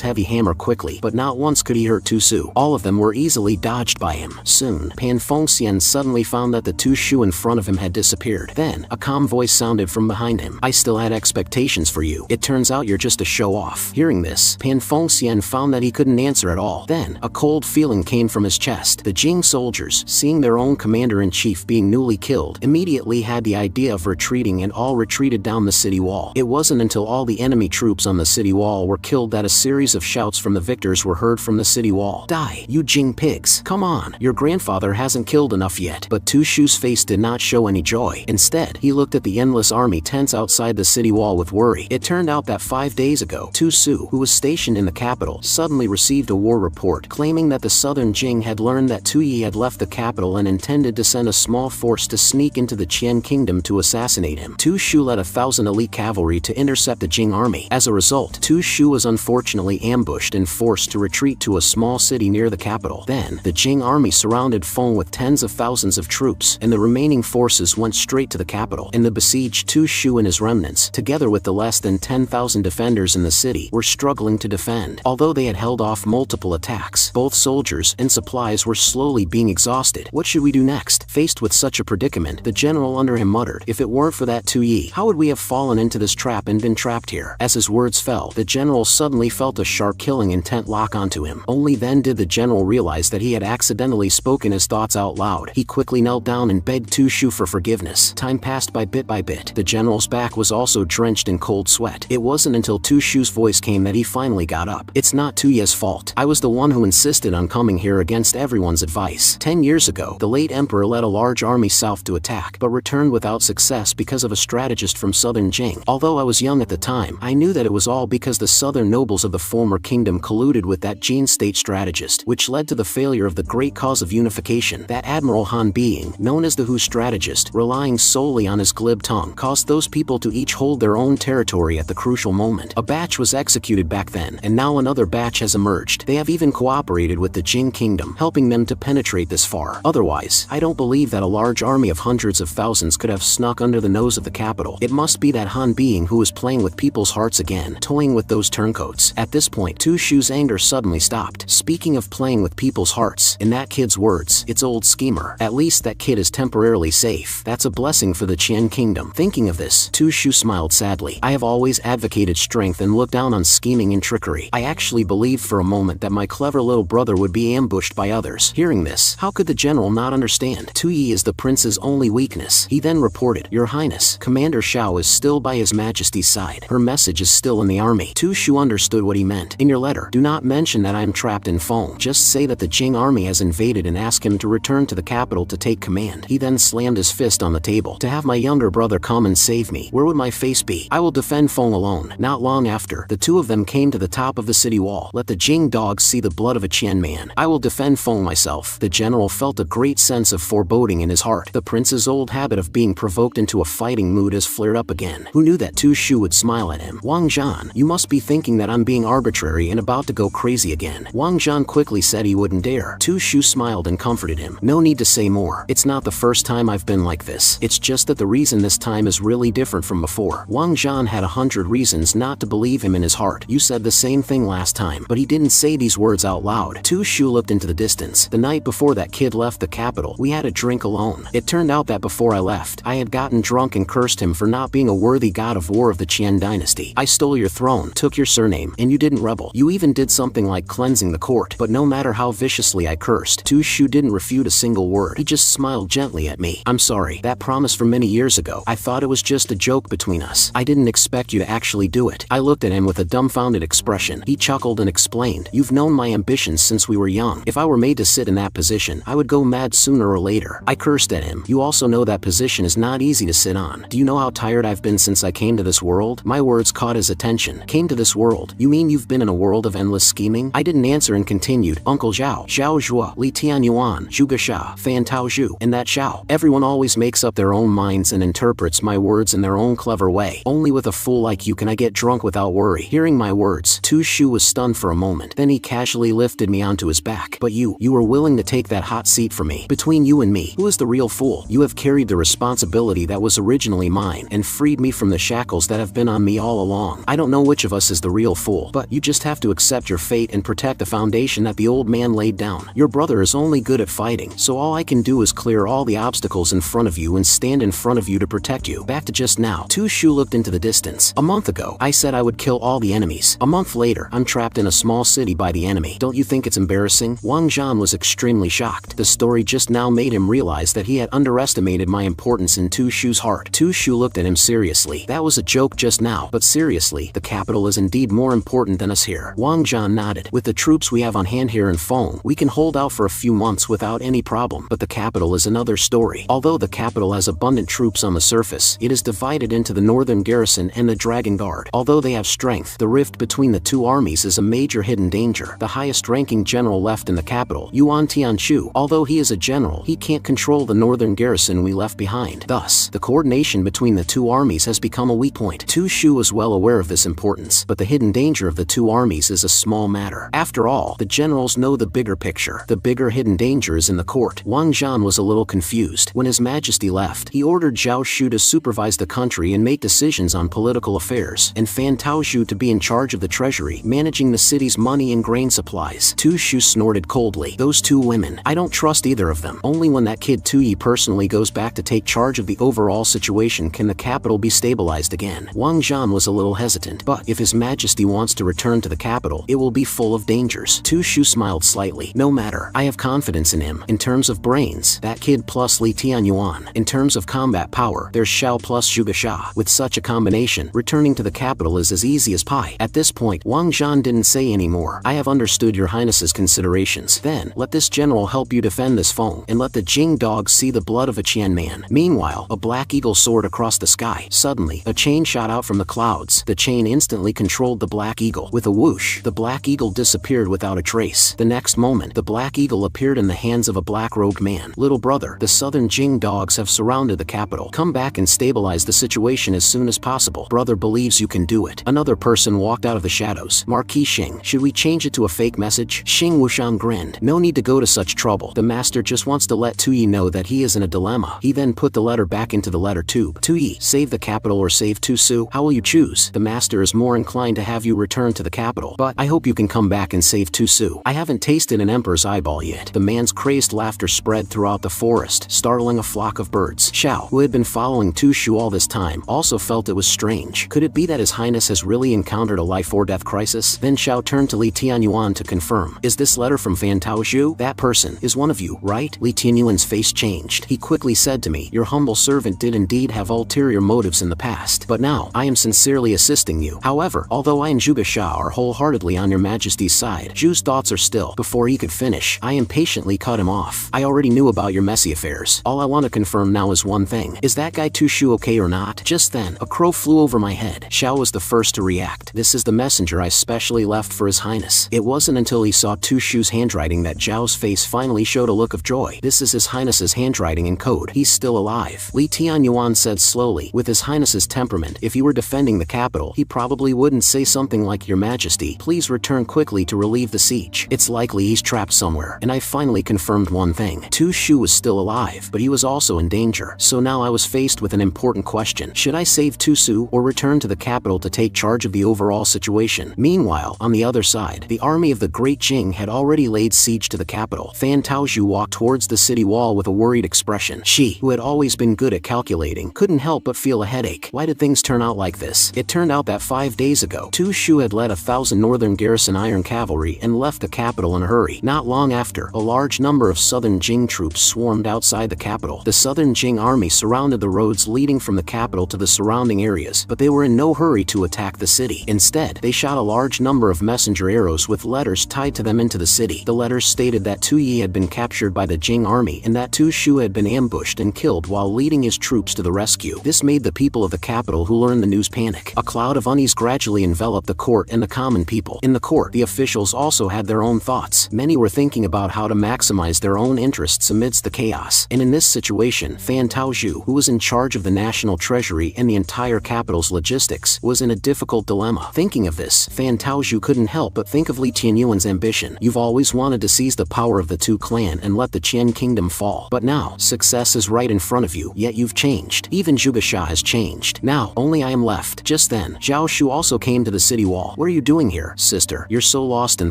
heavy hammer quickly, but not once could he hurt Tu Shu. All of them were easily dodged by him. Soon, Pan Fengxian suddenly found that the Tu Shu in front of him had disappeared. Then, a calm voice sounded from behind him. "I still had expectations for you. It turns out you're just a show-off." Hearing this, Pan Fengxian found that he couldn't answer at all. Then, a cold feeling came from his chest. The Jing soldiers, seeing their own commander-in-chief being newly killed, immediately had the idea of retreating and all retreated down the city wall. It wasn't until all the enemy troops on the city wall were killed that a series of shouts from the victors were heard from the city wall. "Die, you Jing pigs! Come on, your grandfather hasn't killed enough yet." But Tu Shu's face did not show any joy. Instead, he looked at the endless army tents outside the city wall with worry. It turned out that 5 days ago, Tu Shu, who was stationed in the capital, suddenly received a war report claiming that the southern Jing had learned that Tu Yi had left the capital and intended to send a small force to sneak into the Qian kingdom to assassinate him. Tu Shu led 1,000 elite cavalry to intercept the Jing army. As a result, Tu Shu was unfortunately ambushed and forced to retreat to a small city near the capital. Then, the Jing army surrounded Feng with tens of thousands of troops, and the remaining forces went straight to the capital. And the besieged Tu Shu and his remnants, together with the less than 10,000 defenders in the city, were struggling to defend. Although they had held off multiple attacks, both soldiers and supplies were slowly being exhausted. What should we do next? Faced with such a predicament, the general under him muttered, "If it weren't for that Tu Yi, how would we have fallen into this trap and been trapped here?" As As his words fell, the general suddenly felt a sharp killing intent lock onto him. Only then did the general realize that he had accidentally spoken his thoughts out loud. He quickly knelt down and begged Tushu for forgiveness. Time passed by bit. The general's back was also drenched in cold sweat. It wasn't until Tushu's voice came that he finally got up. It's not Tuye's fault. I was the one who insisted on coming here against everyone's advice. 10 years ago, the late emperor led a large army south to attack, but returned without success because of a strategist from southern Jing. Although I was young at the time, I knew that it was all because the southern nobles of the former kingdom colluded with that Jin state strategist, which led to the failure of the great cause of unification. That Admiral Han being, known as the Hu strategist, relying solely on his glib tongue, caused those people to each hold their own territory at the crucial moment. A batch was executed back then, and now another batch has emerged. They have even cooperated with the Jin kingdom, helping them to penetrate this far. Otherwise, I don't believe that a large army of hundreds of thousands could have snuck under the nose of the capital. It must be that Han being who is playing with people's hearts again, toying with those turncoats. At this point, Tushu's anger suddenly stopped. Speaking of playing with people's hearts, in that kid's words, it's old schemer. At least that kid is temporarily safe. That's a blessing for the Qian kingdom. Thinking of this, Tushu smiled sadly. I have always advocated strength and looked down on scheming and trickery. I actually believed for a moment that my clever little brother would be ambushed by others. Hearing this, how could the general not understand? Tuyi is the prince's only weakness. He then reported, Your Highness, Commander Xiao is still by His Majesty's side. Her message is still in the army. Tushu understood what he meant. In your letter, do not mention that I am trapped in Feng. Just say that the Jing army has invaded and ask him to return to the capital to take command. He then slammed his fist on the table. To have my younger brother come and save me, where would my face be? I will defend Feng alone. Not long after, the two of them came to the top of the city wall. Let the Jing dogs see the blood of a Qian man. I will defend Feng myself. The general felt a great sense of foreboding in his heart. The prince's old habit of being provoked into a fighting mood has flared up again. Who knew that Tushu would smile at him? Wang Zhan, you must be thinking that I'm being arbitrary and about to go crazy again. Wang Zhan quickly said he wouldn't dare. Tushu smiled and comforted him. No need to say more. It's not the first time I've been like this. It's just that the reason this time is really different from before. Wang Zhan had 100 reasons not to believe him in his heart. You said the same thing last time, but he didn't say these words out loud. Tushu looked into the distance. The night before that kid left the capital, we had a drink alone. It turned out that before I left, I had gotten drunk and cursed him for not being a worthy god of war of the Qian dynasty. I stole your throne, took your surname, and you didn't rebel. You even did something like cleansing the court. But no matter how viciously I cursed, Tushu didn't refute a single word. He just smiled gently at me. I'm sorry. That promise from many years ago. I thought it was just a joke between us. I didn't expect you to actually do it. I looked at him with a dumbfounded expression. He chuckled and explained, You've known my ambitions since we were young. If I were made to sit in that position, I would go mad sooner or later. I cursed at him. You also know that position is not easy to sit on. Do you know how tired I've been since I came to this world? My words caught his attention. Came to this world? You mean you've been in a world of endless scheming? I didn't answer and continued. Uncle Zhao, Zhao Zhuo, Li Tianyuan, Zhuge Sha, Fan Tao Zhu, and that Xiao. Everyone always makes up their own minds and interprets my words in their own clever way. Only with a fool like you can I get drunk without worry. Hearing my words, Tushu was stunned for a moment. Then he casually lifted me onto his back. But you were willing to take that hot seat for me. Between you and me, who is the real fool? You have carried the responsibility that was originally mine and freed me from the shackles that have been on me all along. I don't know which of us is the real fool, but you just have to accept your fate and protect the foundation that the old man laid down. Your brother is only good at fighting, so all I can do is clear all the obstacles in front of you and stand in front of you to protect you. Back to just now. Tushu looked into the distance. A month ago, I said I would kill all the enemies. A month later, I'm trapped in a small city by the enemy. Don't you think it's embarrassing? Wang Zhan was extremely shocked. The story just now made him realize that he had underestimated my importance in Tushu's heart. Tushu looked at him seriously. That was a joke just now, but seriously, the capital is indeed more important than us here. Wang Zhan nodded. With the troops we have on hand here in Feng, we can hold out for a few months without any problem. But the capital is another story. Although the capital has abundant troops on the surface, it is divided into the northern garrison and the Dragon Guard. Although they have strength, the rift between the two armies is a major hidden danger. The highest-ranking general left in the capital, Yuan Tianchu, although he is a general, he can't control the northern garrison we left behind. Thus, the coordination between the two armies has become a weak point. Tushu is well aware of this importance, but the hidden danger of the two armies is a small matter. After all, the generals know the bigger picture. The bigger hidden danger is in the court. Wang Zhan was a little confused. When His Majesty left, he ordered Zhao Shu to supervise the country and make decisions on political affairs, and Fan Taozhu to be in charge of the treasury, managing the city's money and grain supplies. Tushu snorted coldly. Those two women, I don't trust either of them. Only when that kid Tuyi personally goes back to take charge of the overall situation can the capital be stabilized again. Wang Zhan was a little little hesitant. But if His Majesty wants to return to the capital, it will be full of dangers. Tu Shu smiled slightly. No matter. I have confidence in him. In terms of brains, that kid plus Li Tianyuan. In terms of combat power, there's Xiao plus Zhuge Xia. With such a combination, returning to the capital is as easy as pie. At this point, Wang Zhan didn't say any more. I have understood your highness's considerations. Then, let this general help you defend this Feng, and let the Jing dogs see the blood of a Qian man. Meanwhile, a black eagle soared across the sky. Suddenly, a chain shot out from the clouds. The chain instantly controlled the black eagle. With a whoosh, the black eagle disappeared without a trace. The next moment, the black eagle appeared in the hands of a black-robed man. Little brother, the southern Jing dogs have surrounded the capital. Come back and stabilize the situation as soon as possible. Brother believes you can do it. Another person walked out of the shadows. Marquis Xing, should we change it to a fake message? Xing Wushang grinned. No need to go to such trouble. The master just wants to let Tuyi know that he is in a dilemma. He then put the letter back into the letter tube. Tuyi, save the capital or save Tu Su? How will you choose? The master is more inclined to have you return to the capital, but I hope you can come back and save Tu Su. I haven't tasted an emperor's eyeball yet. The man's crazed laughter spread throughout the forest, startling a flock of birds. Xiao, who had been following Tu Shu all this time, also felt it was strange. Could it be that His Highness has really encountered a life-or-death crisis? Then Xiao turned to Li Tianyuan to confirm. Is this letter from Fan Taozhu? That person is one of you, right? Li Tianyuan's face changed. He quickly said to me, your humble servant did indeed have ulterior motives in the past, but now, I am sincerely assisting you. However, although I and Zhuge Xia are wholeheartedly on your majesty's side, Zhu's thoughts are still. Before he could finish, I impatiently cut him off. I already knew about your messy affairs. All I want to confirm now is one thing. Is that guy Tu Shu okay or not? Just then, a crow flew over my head. Xiao was the first to react. This is the messenger I specially left for His Highness. It wasn't until he saw Tu Shu's handwriting that Zhao's face finally showed a look of joy. This is His Highness's handwriting in code. He's still alive. Li Tianyuan said slowly. With His Highness's temperament, if he were defending the capital, he probably wouldn't say something like, Your Majesty, please return quickly to relieve the siege. It's likely he's trapped somewhere. And I finally confirmed one thing. Tu Shu was still alive, but he was also in danger. So now I was faced with an important question. Should I save Tu Su or return to the capital to take charge of the overall situation? Meanwhile, on the other side, the army of the Great Jing had already laid siege to the capital. Fan Taozhu walked towards the city wall with a worried expression. She, who had always been good at calculating, couldn't help but feel a headache. Why did things turn out like this? It turned out that 5 days ago, Tu Shu had led 1,000 northern garrison iron cavalry and left the capital in a hurry. Not long after, a large number of southern Jing troops swarmed outside the capital. The southern Jing army surrounded the roads leading from the capital to the surrounding areas, but they were in no hurry to attack the city. Instead, they shot a large number of messenger arrows with letters tied to them into the city. The letters stated that Tu Yi had been captured by the Jing army and that Tu Shu had been ambushed and killed while leading his troops to the rescue. This made the people of the capital who learned the news panic. A cloud of unease gradually enveloped the court and the common people. In the court, the officials also had their own thoughts. Many were thinking about how to maximize their own interests amidst the chaos. And in this situation, Fan Taozhu, who was in charge of the national treasury and the entire capital's logistics, was in a difficult dilemma. Thinking of this, Fan Taozhu couldn't help but think of Li Tianyuan's ambition. You've always wanted to seize the power of the Tu clan and let the Qian kingdom fall. But now, success is right in front of you, yet you've changed. Even Zhuge Xia has changed. Now, only I am left. Just then, Zhao Shu also came to the city wall. What are you doing here, sister? You're so lost in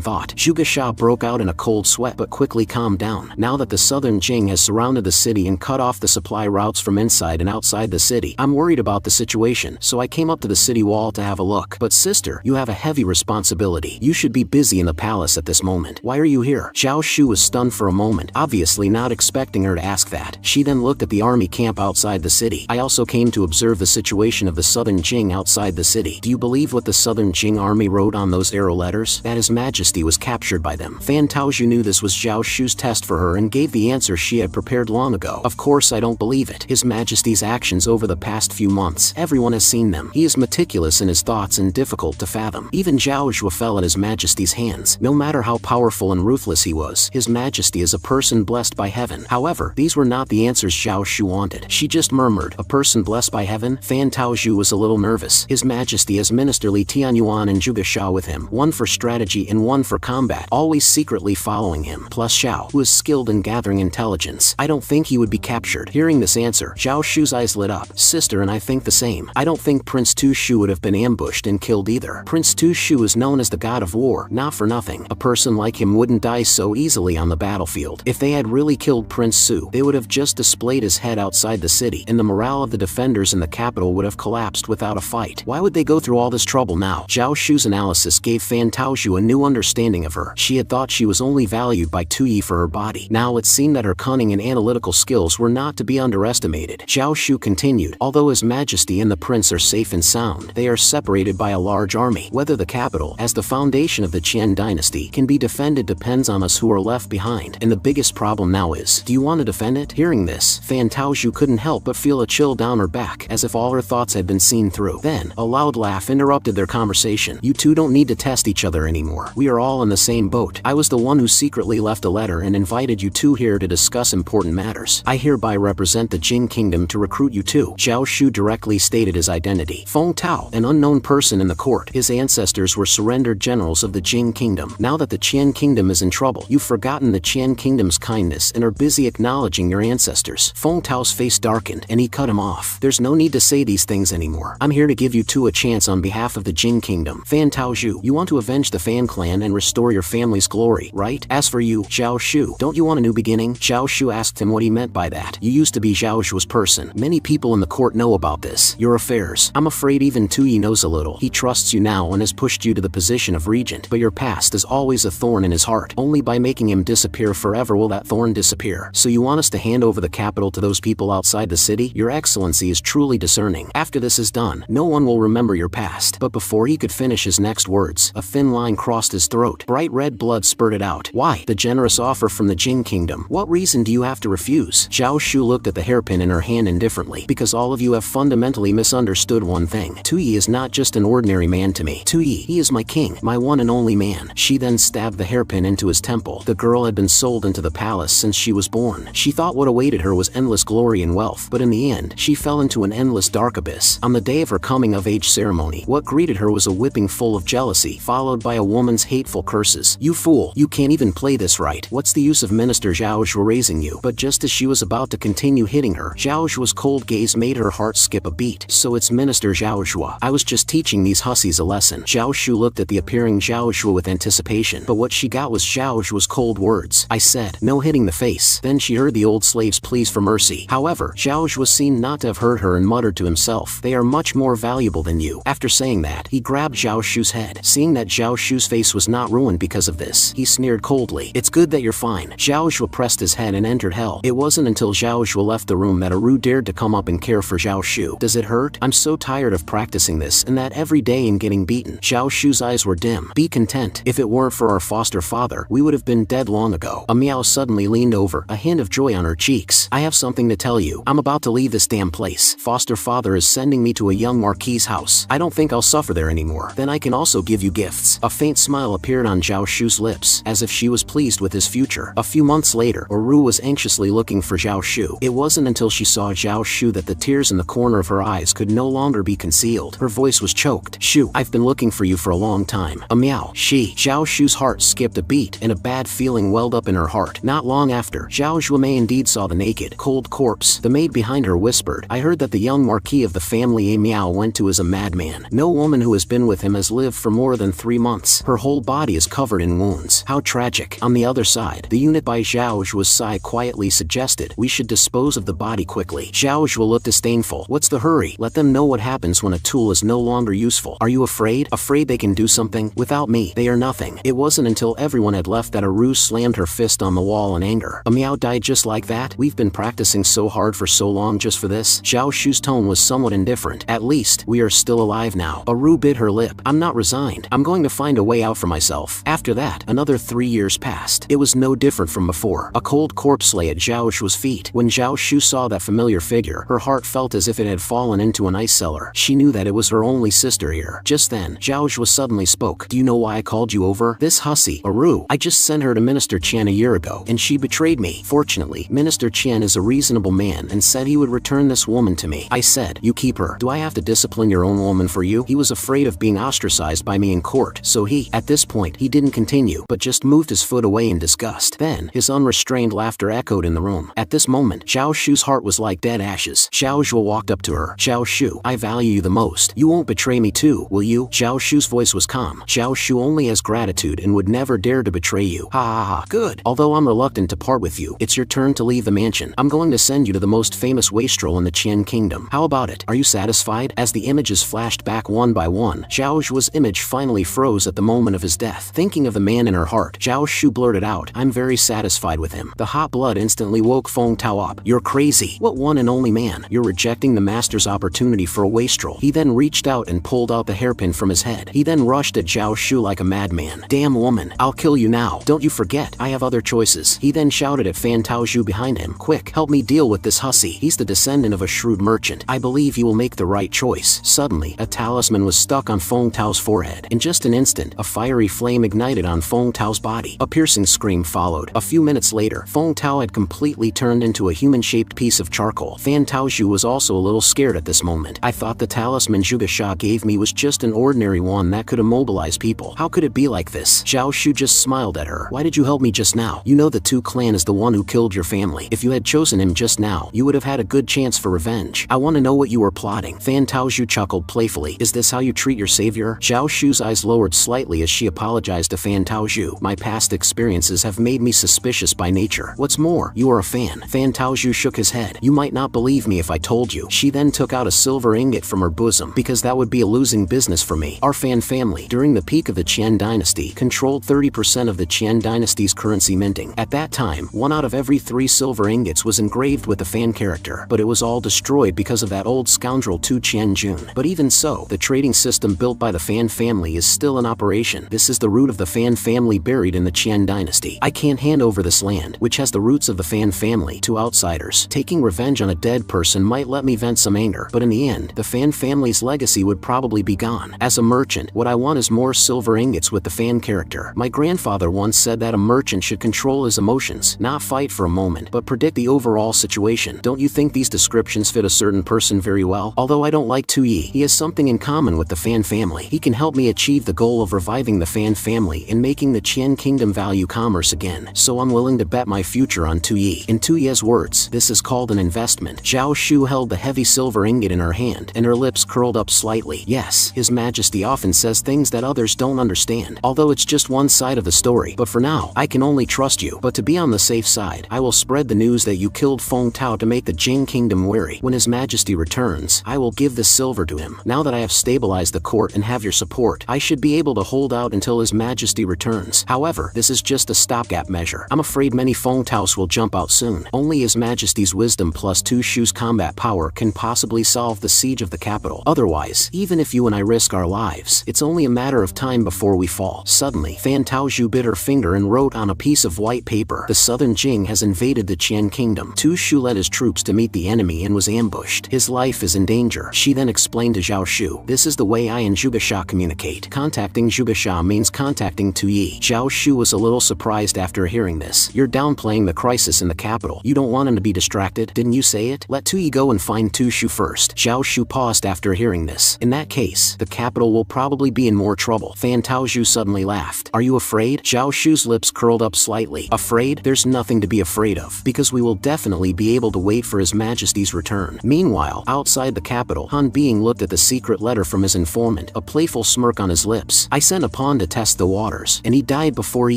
thought. Zhuge Xia broke out in a cold sweat but quickly calmed down. Now that the southern Jing has surrounded the city and cut off the supply routes from inside and outside the city, I'm worried about the situation, so I came up to the city wall to have a look. But sister, you have a heavy responsibility. You should be busy in the palace at this moment. Why are you here? Zhao Shu was stunned for a moment, obviously not expecting her to ask that. She then looked at the army camp outside the city. I also came to observe the situation of the southern Jing outside the city. Do you believe what the southern Jing army wrote on those arrow letters? That His Majesty was captured by them. Fan Taozhu knew this was Zhao Shu's test for her and gave the answer she had prepared long ago. Of course I don't believe it. His Majesty's actions over the past few months, everyone has seen them. He is meticulous in his thoughts and difficult to fathom. Even Zhao Zhuo fell at His Majesty's hands. No matter how powerful and ruthless he was, His Majesty is a person blessed by heaven. However, these were not the answers Zhao Shu wanted. She just murmured, a person blessed by heaven? Fan Taozhu was a little nervous. His Majesty has Minister Li Tianyuan and Zhuge Xia with him, one for strategy and one for combat, always secretly following him, plus Xiao, who is skilled in gathering intelligence. I don't think he would be captured. Hearing this answer, Zhao Shu's eyes lit up. Sister, and I think the same. I don't think Prince Tu Shu would have been ambushed and killed either. Prince Tu Shu is known as the god of war, not for nothing. A person like him wouldn't die so easily on the battlefield. If they had really killed Prince Su, they would have just displayed his head outside the city, and the morale of the defenders in the capital would have collapsed without a fight. Why would they go through all this trouble now? Zhao Shu's analysis gave Fan Taozhu a new understanding of her. She had thought she was only valued by Tuyi for her body. Now it seemed that her cunning and analytical skills were not to be underestimated. Zhao Shu continued, although His Majesty and the prince are safe and sound, they are separated by a large army. Whether the capital, as the foundation of the Qian dynasty, can be defended depends on us who are left behind. And the biggest problem now is, do you want to defend it? Hearing this, Fan Taozhu couldn't help but feel a chill down her back, as if all her thoughts had been seen through. Then, a loud laugh interrupted their conversation. You two don't need to test each other anymore. We are all in the same boat. I was the one who secretly left a letter and invited you two here to discuss important matters. I hereby represent the Jin Kingdom to recruit you two. Zhao Shu directly stated his identity. Feng Tao, an unknown person in the court. His ancestors were surrendered generals of the Jin Kingdom. Now that the Qian Kingdom is in trouble, you've forgotten the Qian Kingdom's kindness and are busy acknowledging your ancestors. Feng Tao's face darkened, and he cut him off. There's no need to say these things anymore. I'm here to give you two a chance on behalf of the Jin Kingdom. Fan Taozhu, you want to avenge the Fan clan and restore your family's glory, right? As for you, Zhao Shu, don't you want a new beginning? Zhao Shu asked him what he meant by that. You used to be Zhao Shu's person. Many people in the court know about this. Your affairs. I'm afraid even Tuyi knows a little. He trusts you now and has pushed you to the position of regent, but your past is always a thorn in his heart. Only by making him disappear forever will that thorn disappear. So you want us to hand over the capital to those people outside the city? Your Excellency is truly discerning. After this is done, no one will remember your past. But before he could finish his next words, a thin line crossed his throat. Bright red blood spurted out. Why? The generous offer from the Jin Kingdom. What reason do you have to refuse? Zhao Shu looked at the hairpin in her hand indifferently. Because all of you have fundamentally misunderstood one thing. Tuyi is not just an ordinary man to me. Tuyi, he is my king, my one and only man. She then stabbed the hairpin into his temple. The girl had been sold into the palace since she was born. She thought what awaited her was endless glory and wealth, but in the end, she fell into an endless dark abyss. On the day of her coming-of-age ceremony, what greeted her was a whipping full of jealousy, followed by a woman's hateful curses. You fool, you can't even play this right. What's the use of Minister Zhao Shu raising you? But just as she was about to continue hitting her, Zhao Shu's cold gaze made her heart skip a beat. So it's Minister Zhao Shu. I was just teaching these hussies a lesson. Zhao Shu looked at the appearing Zhao Shu with anticipation, but what she got was Zhao Shu's cold words. I said, no hitting the face. Then she heard the old slave's pleas for mercy. However, Zhao Shu was seen not to have heard her and muttered to himself, they are much more valuable than you. After saying that, he grabbed Zhao Shu's head. Seeing that Zhao Shu's face was not ruined because of this, he sneered coldly. It's good that you're fine. Zhao Shu pressed his head and entered hell. It wasn't until Zhao Shu left the room that Aru dared to come up and care for Zhao Shu. Does it hurt? I'm so tired of practicing this and that every day and getting beaten. Zhao Shu's eyes were dim. Be content. If it weren't for our foster father, we would have been dead long ago. A meow suddenly leaned over, a hint of joy on her cheeks. I have something to tell you. I'm about to leave this damn place. Foster father is sending me to a young marquis's house. I don't think I'll suffer there anymore. Then I can also give you gifts. A faint smile appeared on Zhao Shu's lips, as if she was pleased with his future. A few months later, Aru was anxiously looking for Zhao Shu. It wasn't until she saw Zhao Shu that the tears in the corner of her eyes could no longer be concealed. Her voice was choked. Shu, I've been looking for you for a long time. A meow. Zhao Shu's heart skipped a beat, and a bad feeling welled up in her heart. Not long after, Zhao Zhuomei indeed saw the naked, cold corpse. The maid behind her whispered, I heard that the young marquis of the family Miao went to is a madman. No woman who has been with him has lived for more than 3 months. Her whole body is covered in wounds. How tragic. On the other side, the unit by Zhao Zhuo's side quietly suggested, we should dispose of the body quickly. Zhao Zhuo looked disdainful. What's the hurry? Let them know what happens when a tool is no longer useful. Are you afraid? Afraid they can do something? Without me, they are nothing. It wasn't until everyone had left that Aru slammed her fist on the wall in anger. A meow died just like that? We've been practicing so hard for so long just for this? Zhao Shu's tone was somewhat indifferent. At least, we are still alive now. Aru bit her lip. I'm not resigned. I'm going to find a way out for myself. After that, another 3 years passed. It was no different from before. A cold corpse lay at Zhao Shu's feet. When Zhao Shu saw that familiar figure, her heart felt as if it had fallen into an ice cellar. She knew that it was her only sister here. Just then, Zhao Shu suddenly spoke. Do you know why I called you over? This hussy, Aru. I just sent her to Minister Qian a year ago, and she betrayed me. Fortunately, Minister Qian is a reasonable man and said he would return this woman to me. I said, you keep her. Do I have to discipline your own woman for you? He was afraid of being ostracized by me in court, so at this point, he didn't continue, but just moved his foot away in disgust. Then, his unrestrained laughter echoed in the room. At this moment, Zhao Shu's heart was like dead ashes. Zhao Zhuo walked up to her. Zhao Shu, I value you the most. You won't betray me too, will you? Zhao Shu's voice was calm. Zhao Shu only has gratitude and would never dare to betray you. Ha ha ha. Good. Although I'm reluctant to part with you, it's your turn to leave the mansion. I'm going to send you to the most famous wastrel in the Qian Kingdom. How about it? Are you satisfied? As the images flashed back one by one, Zhao Xu's image finally froze at the moment of his death. Thinking of the man in her heart, Zhao Xu blurted out, "I'm very satisfied with him." The hot blood instantly woke Feng Tao up. "You're crazy. What one and only man? You're rejecting the master's opportunity for a wastrel." He then reached out and pulled out the hairpin from his head. He then rushed at Zhao Xu like a madman. "Damn woman, I'll kill you now. Don't you forget, I have other choices." He then shouted at Fan Taozhu behind him, "Quick, help me deal with this hussy. He's the descendant of a shrewd merchant. I believe he will make the right choice." Suddenly, a talisman was stuck on Feng Tao's forehead. In just an instant, a fiery flame ignited on Feng Tao's body. A piercing scream followed. A few minutes later, Feng Tao had completely turned into a human-shaped piece of charcoal. Fan Taozhu was also a little scared at this moment. "I thought the talisman Zhuge Sha gave me was just an ordinary one that could immobilize people. How could it be like this?" Zhao Xu just smiled at her. "Why did you help me just now? You know the Tu clan is the one who killed your family. If you had chosen him just now, you would have had a good chance for revenge. I want to know what you were plotting." Fan Taozhu chuckled playfully. "Is this how you treat your savior?" Zhao Xu's eyes lowered slightly as she apologized to Fan Taozhu. "My past experiences have made me suspicious by nature. What's more, you are a fan." Fan Taozhu shook his head. "You might not believe me if I told you." She then took out a silver ingot from her bosom. "Because that would be a losing business for me. Our Fan family, during the peak of the Qian dynasty, controlled 30% of the Qian dynasty's currency minting. At that time, 1 out of every 3 silver ingots was engraved with the Fan character, but it was all destroyed because of that old scoundrel Tu Qianjun. But even so, the trading system built by the Fan family is still in operation. This is the root of the Fan family buried in the Qian dynasty. I can't hand over this land, which has the roots of the Fan family, to outsiders. Taking revenge on a dead person might let me vent some anger, but in the end, the Fan family's legacy would probably be gone. As a merchant, what I want is more silver ingots with the Fan character. My grandfather once said that a merchant should control his emotions, not fight for a moment, but predict the overall situation. Don't you think these descriptions fit a certain person very well? Although I don't like Tu Yi, he has something in common with the Fan family. He can help me achieve the goal of reviving the Fan family and making the Qian kingdom value commerce again. So I'm willing to bet my future on Tu Yi." In Tu Yi's words, this is called an investment. Zhao Xu held the heavy silver ingot in her hand, and her lips curled up slightly. "Yes, His Majesty often says things that others don't understand, although it's just one side of the story. But for now, I can only trust you. But to be on the safe side, I will spread the news that you killed Feng Tao to make the Jing kingdom wary. When His Majesty returns, I will give this silver to him. Now that I have stabilized the court and have your support, I should be able to hold out until His Majesty returns. However, this is just a stopgap measure. I'm afraid many Feng Taos will jump out soon. Only His Majesty's wisdom plus Tu Shu's combat power can possibly solve the siege of the capital. Otherwise, even if you and I risk our lives, it's only a matter of time before we fall." Suddenly, Fan Taozhu bit her finger and wrote on a piece of white paper, "The southern Jing has invaded the Qian kingdom. Tu Shu led his troops to meet the enemy and was ambushed. His life is in danger." She then explained to Zhao Xu, "This is the way I and Zhuge Sha communicate. Contacting Zhuge Sha means contacting Tu Yi." Zhao Xu was a little surprised after hearing this. "You're downplaying the crisis in the capital. You don't want him to be distracted. Didn't you say it? Let Tu Yi go and find Tu Shu first." Zhao Xu paused after hearing this. "In that case, the capital will probably be in more trouble." Fan Taozhu suddenly laughed. "Are you afraid?" Zhao Xu's lips curled up slightly. "Afraid? There's nothing to be afraid of, because we will definitely be able to wait for His Majesty's return." Meanwhile, outside the capital, Han Being looked at the secret letter from his informant, a playful smirk on his lips. "I sent a pawn to test the waters, and he died before he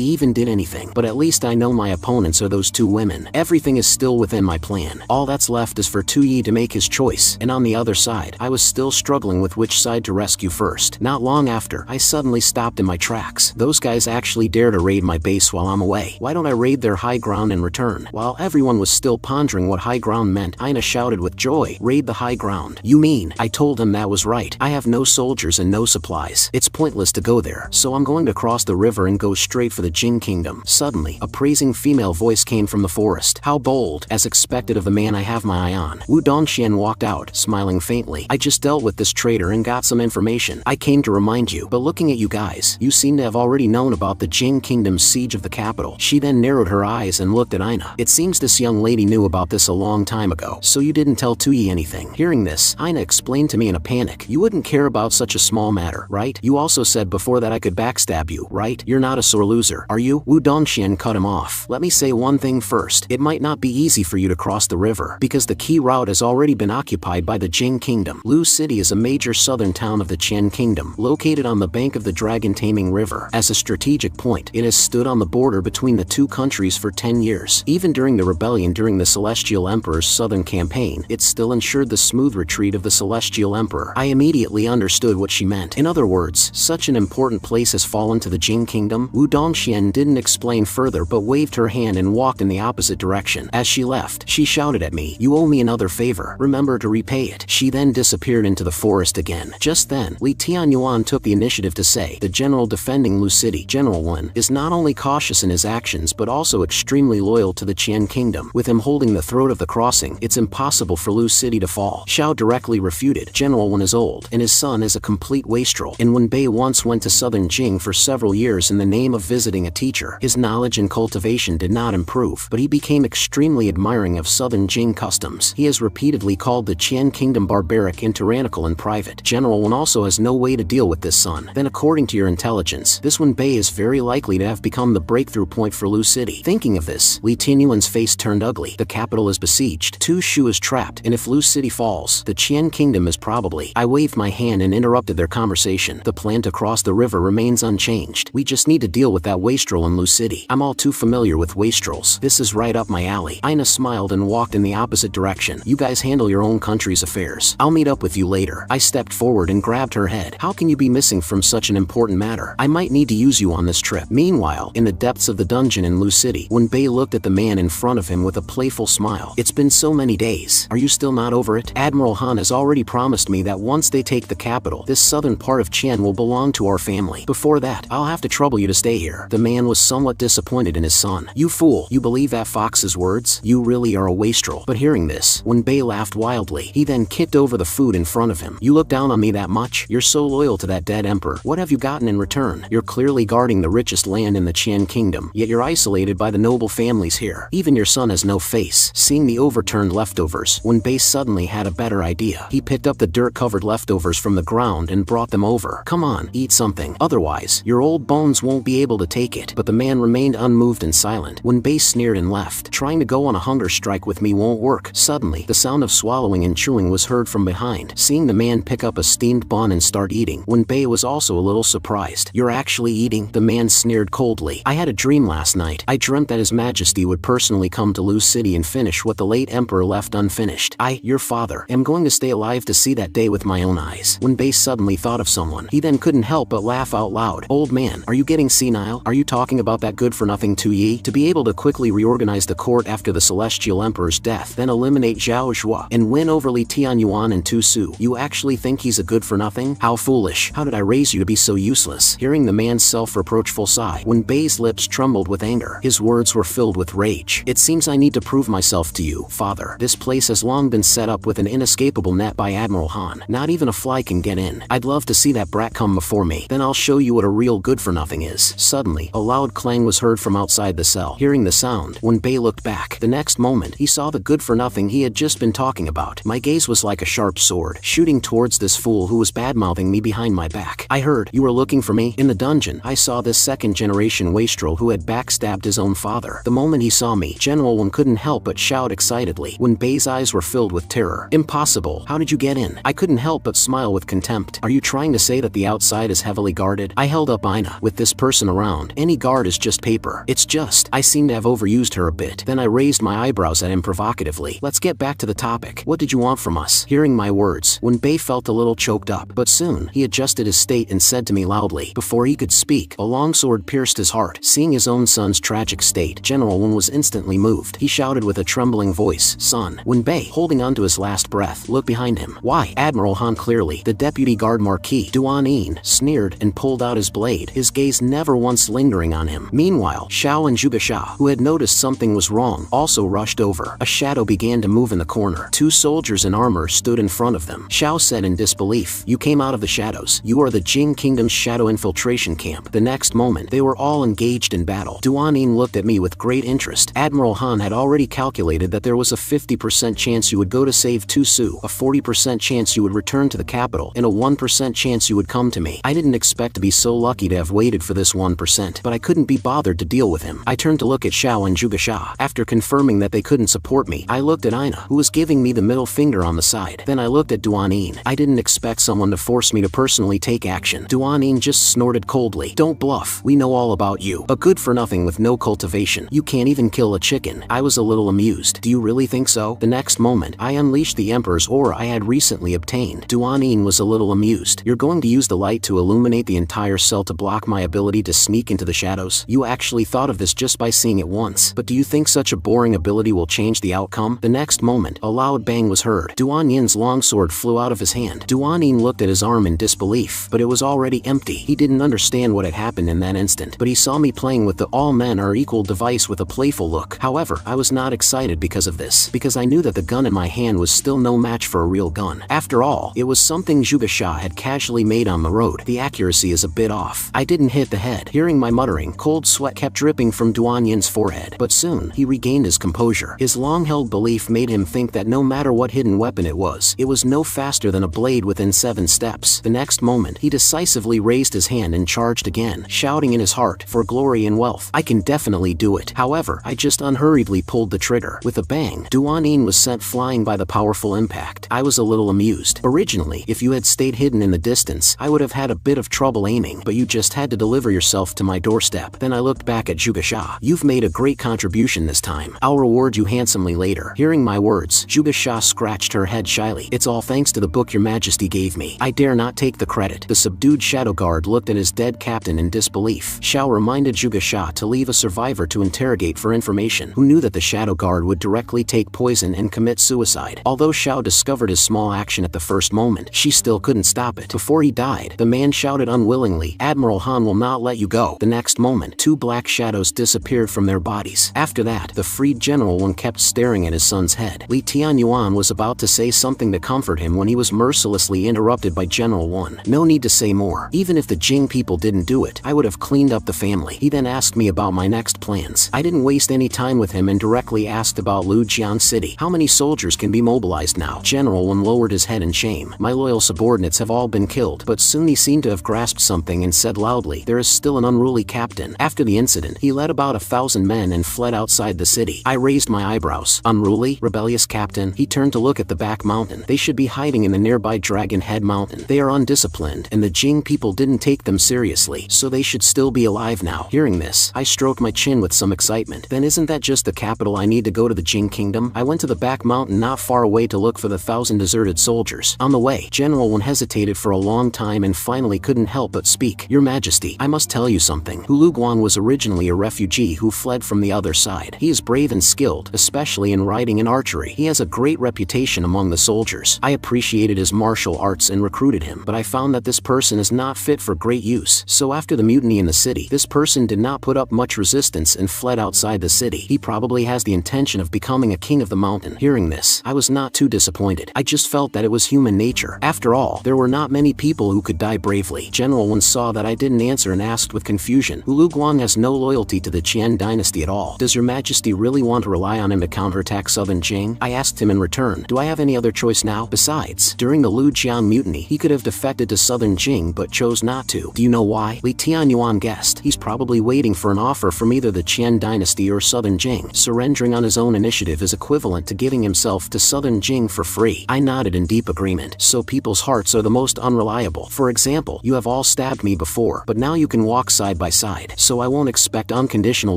even did anything. But at least I know my opponents are those 2 women. Everything is still within my plan. All that's left is for Tu Yi to make his choice." And on the other side, I was still struggling with which side to rescue first. Not long after, I suddenly stopped in my tracks. Those guys actually dare to raid my base while I'm away. Why don't I raid their high ground in return? While everyone was still pondering what high ground meant, Aina shouted with joy, "Raid the high ground? You mean?" I told him that was right. I have no soldiers and no supplies. It's pointless to go there, so I'm going to cross the river and go straight for the Jing kingdom. Suddenly, a praising female voice came from the forest. "How bold!" As expected of the man I have my eye on, Wu Dongxian walked out, smiling faintly. "I just dealt with this traitor and got some information. I came to remind you, but looking at you guys, you seem to have already known about the Jing kingdom's siege of the capital." She then narrowed her eyes and looked at Aina. "It seems this young lady knew about this a long time ago, so you didn't tell Tu Yi anything." Hearing this, Aina explained to me in a panic, "You wouldn't care about such a small matter, right? You also said before that I could backstab you, right? You're not a sore loser, are you?" Wu Dongxian cut him off. "Let me say one thing first. It might not be easy for you to cross the river, because the key route has already been occupied by the Jing kingdom. Lu City is a major southern town of the Qian kingdom, located on the bank of the dragon-taming river. As a strategic point, it has stood on the border between the 2 countries for 10 years. Even during the rebellion during the Celestial Emperor's southern campaign, it still ensured the smooth retreat of the Celestial Celestial Emperor. I immediately understood what she meant. In other words, such an important place has fallen to the Jing Kingdom? Wu Dongxian didn't explain further but waved her hand and walked in the opposite direction. As she left, she shouted at me, "You owe me another favor. Remember to repay it." She then disappeared into the forest again. Just then, Li Tianyuan took the initiative to say, "The general defending Lu City, General Wen, is not only cautious in his actions but also extremely loyal to the Qian Kingdom. With him holding the throat of the crossing, it's impossible for Lu City to fall." Xiao directly refuted, "General Wen is old, and his son is a complete wastrel. And when Bei once went to southern Jing for several years in the name of visiting a teacher, his knowledge and cultivation did not improve, but he became extremely admiring of southern Jing customs. He has repeatedly called the Qian Kingdom barbaric and tyrannical in private. General Wen also has no way to deal with this son. Then according to your intelligence, this Wen Bei is very likely to have become the breakthrough point for Lu City." Thinking of this, Li Tianyuan's face turned ugly. The capital is besieged, Tu Shu is trapped, and if Lu City falls, the Qian Kingdom is probably— I waved my hand and interrupted their conversation. "The plan to cross the river remains unchanged. We just need to deal with that wastrel in Lu City. I'm all too familiar with wastrels. This is right up my alley." Ina smiled and walked in the opposite direction. "You guys handle your own country's affairs. I'll meet up with you later." I stepped forward and grabbed her head. "How can you be missing from such an important matter? I might need to use you on this trip." Meanwhile, in the depths of the dungeon in Lu City, when Bei looked at the man in front of him with a playful smile. "It's been so many days. Are you still not over it? Admiral Han has already promised me that once they take the capital, this southern part of Qian will belong to our family. Before that, I'll have to trouble you to stay here." The man was somewhat disappointed in his son. "You fool! You believe that fox's words? You really are a wastrel." But hearing this, when Bei laughed wildly, he then kicked over the food in front of him. "You look down on me that much? You're so loyal to that dead emperor. What have you gotten in return? You're clearly guarding the richest land in the Qian Kingdom, yet you're isolated by the noble families here. Even your son has no face." Seeing the overturned leftovers, when Bei suddenly had a better idea. He picked up the dirt-covered leftovers from the ground and brought them over. "Come on, eat something. Otherwise, your old bones won't be able to take it." But the man remained unmoved and silent. When Bei sneered and left, "Trying to go on a hunger strike with me won't work." Suddenly, the sound of swallowing and chewing was heard from behind. Seeing the man pick up a steamed bun and start eating, when Bei was also a little surprised. "You're actually eating?" The man sneered coldly. "I had a dream last night. I dreamt that His Majesty would personally come to Lu City and finish what the late emperor left unfinished. I, your father, am going to stay alive to see that day with my own eyes." When Bei suddenly thought of someone, he then couldn't help but laugh out loud. "Old man, are you getting senile? Are you talking about that good-for-nothing Tu Yi? To be able to quickly reorganize the court after the Celestial Emperor's death, then eliminate Zhao Zhuo, and win over Li Tianyuan and Tu Su, you actually think he's a good-for-nothing? How foolish. How did I raise you to be so useless?" Hearing the man's self-reproachful sigh, when Bei's lips trembled with anger, his words were filled with rage. "It seems I need to prove myself to you, father. This place has long been set up with an inescapable net by Admiral Han. Not even a fly can get in. I'd love to see that brat come before me. Then I'll show you what a real good-for-nothing is." Suddenly, a loud clang was heard from outside the cell. Hearing the sound, when Bei looked back, the next moment, he saw the good-for-nothing he had just been talking about. My gaze was like a sharp sword, shooting towards this fool who was bad-mouthing me behind my back. "I heard you were looking for me." In the dungeon, I saw this second-generation wastrel who had backstabbed his own father. The moment he saw me, General Wen couldn't help but shout excitedly, when Bei's eyes were filled with terror. "Impossible. How did you get in?" I couldn't help but smile with contempt. "Are you trying to say that the outside is heavily guarded?" I held up Ina. "With this person around, any guard is just paper. It's just, I seem to have overused her a bit." Then I raised my eyebrows at him provocatively. "Let's get back to the topic. What did you want from us?" Hearing my words, when Bei felt a little choked up, but soon, he adjusted his state and said to me loudly. Before he could speak, a long sword pierced his heart. Seeing his own son's tragic state, General Wen was instantly moved. He shouted with a trembling voice, "Son." When Bei, holding on to his last breath, looked behind him. "Why?" Admiral Han clearly, the deputy guard Marquis Duan Yin, sneered and pulled out his blade, his gaze never once lingering on him. Meanwhile, Xiao and Zhuge Sha, who had noticed something was wrong, also rushed over. A shadow began to move in the corner. Two soldiers in armor stood in front of them. Xiao said in disbelief, "You came out of the shadows. You are the Jing Kingdom's shadow infiltration camp." The next moment, they were all engaged in battle. Duan Yin looked at me with great interest. Admiral Han had already calculated that there was a 50% chance you would go to save Tu Su, a 40% chance you would return to the capital, and a 1% chance you would come to me. I didn't expect to be so lucky to have waited for this 1%, but I couldn't be bothered to deal with him. I turned to look at Xiao and Zhuge Sha. After confirming that they couldn't support me, I looked at Ina, who was giving me the middle finger on the side. Then I looked at Duan Yin. I didn't expect someone to force me to personally take action. Duan Yin just snorted coldly. "Don't bluff. We know all about you. A good-for-nothing with no cultivation. You can't even kill a chicken." I was a little amused. "Do you really think so?" The next moment, I unleashed the Emperor's aura I had recently recently obtained. Duan was a little amused. You're going to use the light to illuminate the entire cell to block my ability to sneak into the shadows? You actually thought of this just by seeing it once. But do you think such a boring ability will change the outcome? The next moment, a loud bang was heard. Duan Yin's longsword flew out of his hand. Duan Yin looked at his arm in disbelief, but it was already empty. He didn't understand what had happened in that instant, but he saw me playing with the all men are equal device with a playful look. However, I was not excited because of this, because I knew that the gun in my hand was still no match for a real gun. After all, it was something Zhuge Xia had casually made on the road. The accuracy is a bit off. I didn't hit the head. Hearing my muttering, cold sweat kept dripping from Duan Yin's forehead, but soon, he regained his composure. His long-held belief made him think that no matter what hidden weapon it was no faster than a blade within 7 steps. The next moment, he decisively raised his hand and charged again, shouting in his heart, for glory and wealth. I can definitely do it. However, I just unhurriedly pulled the trigger. With a bang, Duan Yin was sent flying by the powerful impact. I was a little amused. Originally, if you had stayed hidden in the distance, I would have had a bit of trouble aiming, but you just had to deliver yourself to my doorstep. Then I looked back at Zhuge Xia. You've made a great contribution this time. I'll reward you handsomely later. Hearing my words, Zhuge Xia scratched her head shyly. It's all thanks to the book your majesty gave me. I dare not take the credit. The subdued shadow guard looked at his dead captain in disbelief. Xiao reminded Zhuge Xia to leave a survivor to interrogate for information, who knew that the shadow guard would directly take poison and commit suicide. Although Xiao discovered his small action at the first moment, she still couldn't stop it. Before he died, the man shouted unwillingly, Admiral Han will not let you go. The next moment, 2 black shadows disappeared from their bodies. After that, the freed General Wen kept staring at his son's head. Li Tianyuan was about to say something to comfort him when he was mercilessly interrupted by General Wen. No need to say more. Even if the Jing people didn't do it, I would have cleaned up the family. He then asked me about my next plans. I didn't waste any time with him and directly asked about Lujian City. How many soldiers can be mobilized now? General Wen lowered his head in shame. My loyal subordinates have all been killed, but soon he seemed to have grasped something and said loudly, there is still an unruly captain. After the incident, he led about 1,000 men and fled outside the city. I raised my eyebrows. Unruly? Rebellious captain? He turned to look at the back mountain. They should be hiding in the nearby Dragon Head Mountain. They are undisciplined, and the Jing people didn't take them seriously, so they should still be alive now. Hearing this, I stroked my chin with some excitement. Then isn't that just the capital? I need to go to the Jing kingdom? I went to the back mountain not far away to look for the 1,000 deserted soldiers. On the way, General Wen hesitated for a long time and finally couldn't help but speak. Your Majesty, I must tell you something. Hulu Guang was originally a refugee who fled from the other side. He is brave and skilled, especially in riding and archery. He has a great reputation among the soldiers. I appreciated his martial arts and recruited him, but I found that this person is not fit for great use. So after the mutiny in the city, this person did not put up much resistance and fled outside the city. He probably has the intention of becoming a king of the mountain. Hearing this, I was not too disappointed. I just felt that it was human nature. After all, there were not many people who could die bravely. General Wen saw that I didn't answer and asked with confusion, Hulu Guang has no loyalty to the Qian dynasty at all. Does your Majesty really want to rely on him to counterattack Southern Jing? I asked him in return, do I have any other choice now? Besides, during the Lu Jian mutiny, he could have defected to Southern Jing but chose not to. Do you know why? Li Tianyuan guessed. He's probably waiting for an offer from either the Qian dynasty or Southern Jing. Surrendering on his own initiative is equivalent to giving himself to Southern Jing for free. I nodded in deep agreement. So people's hearts are the most unreliable. For example, you have all stabbed me before, but now you can walk side by side. So I won't expect unconditional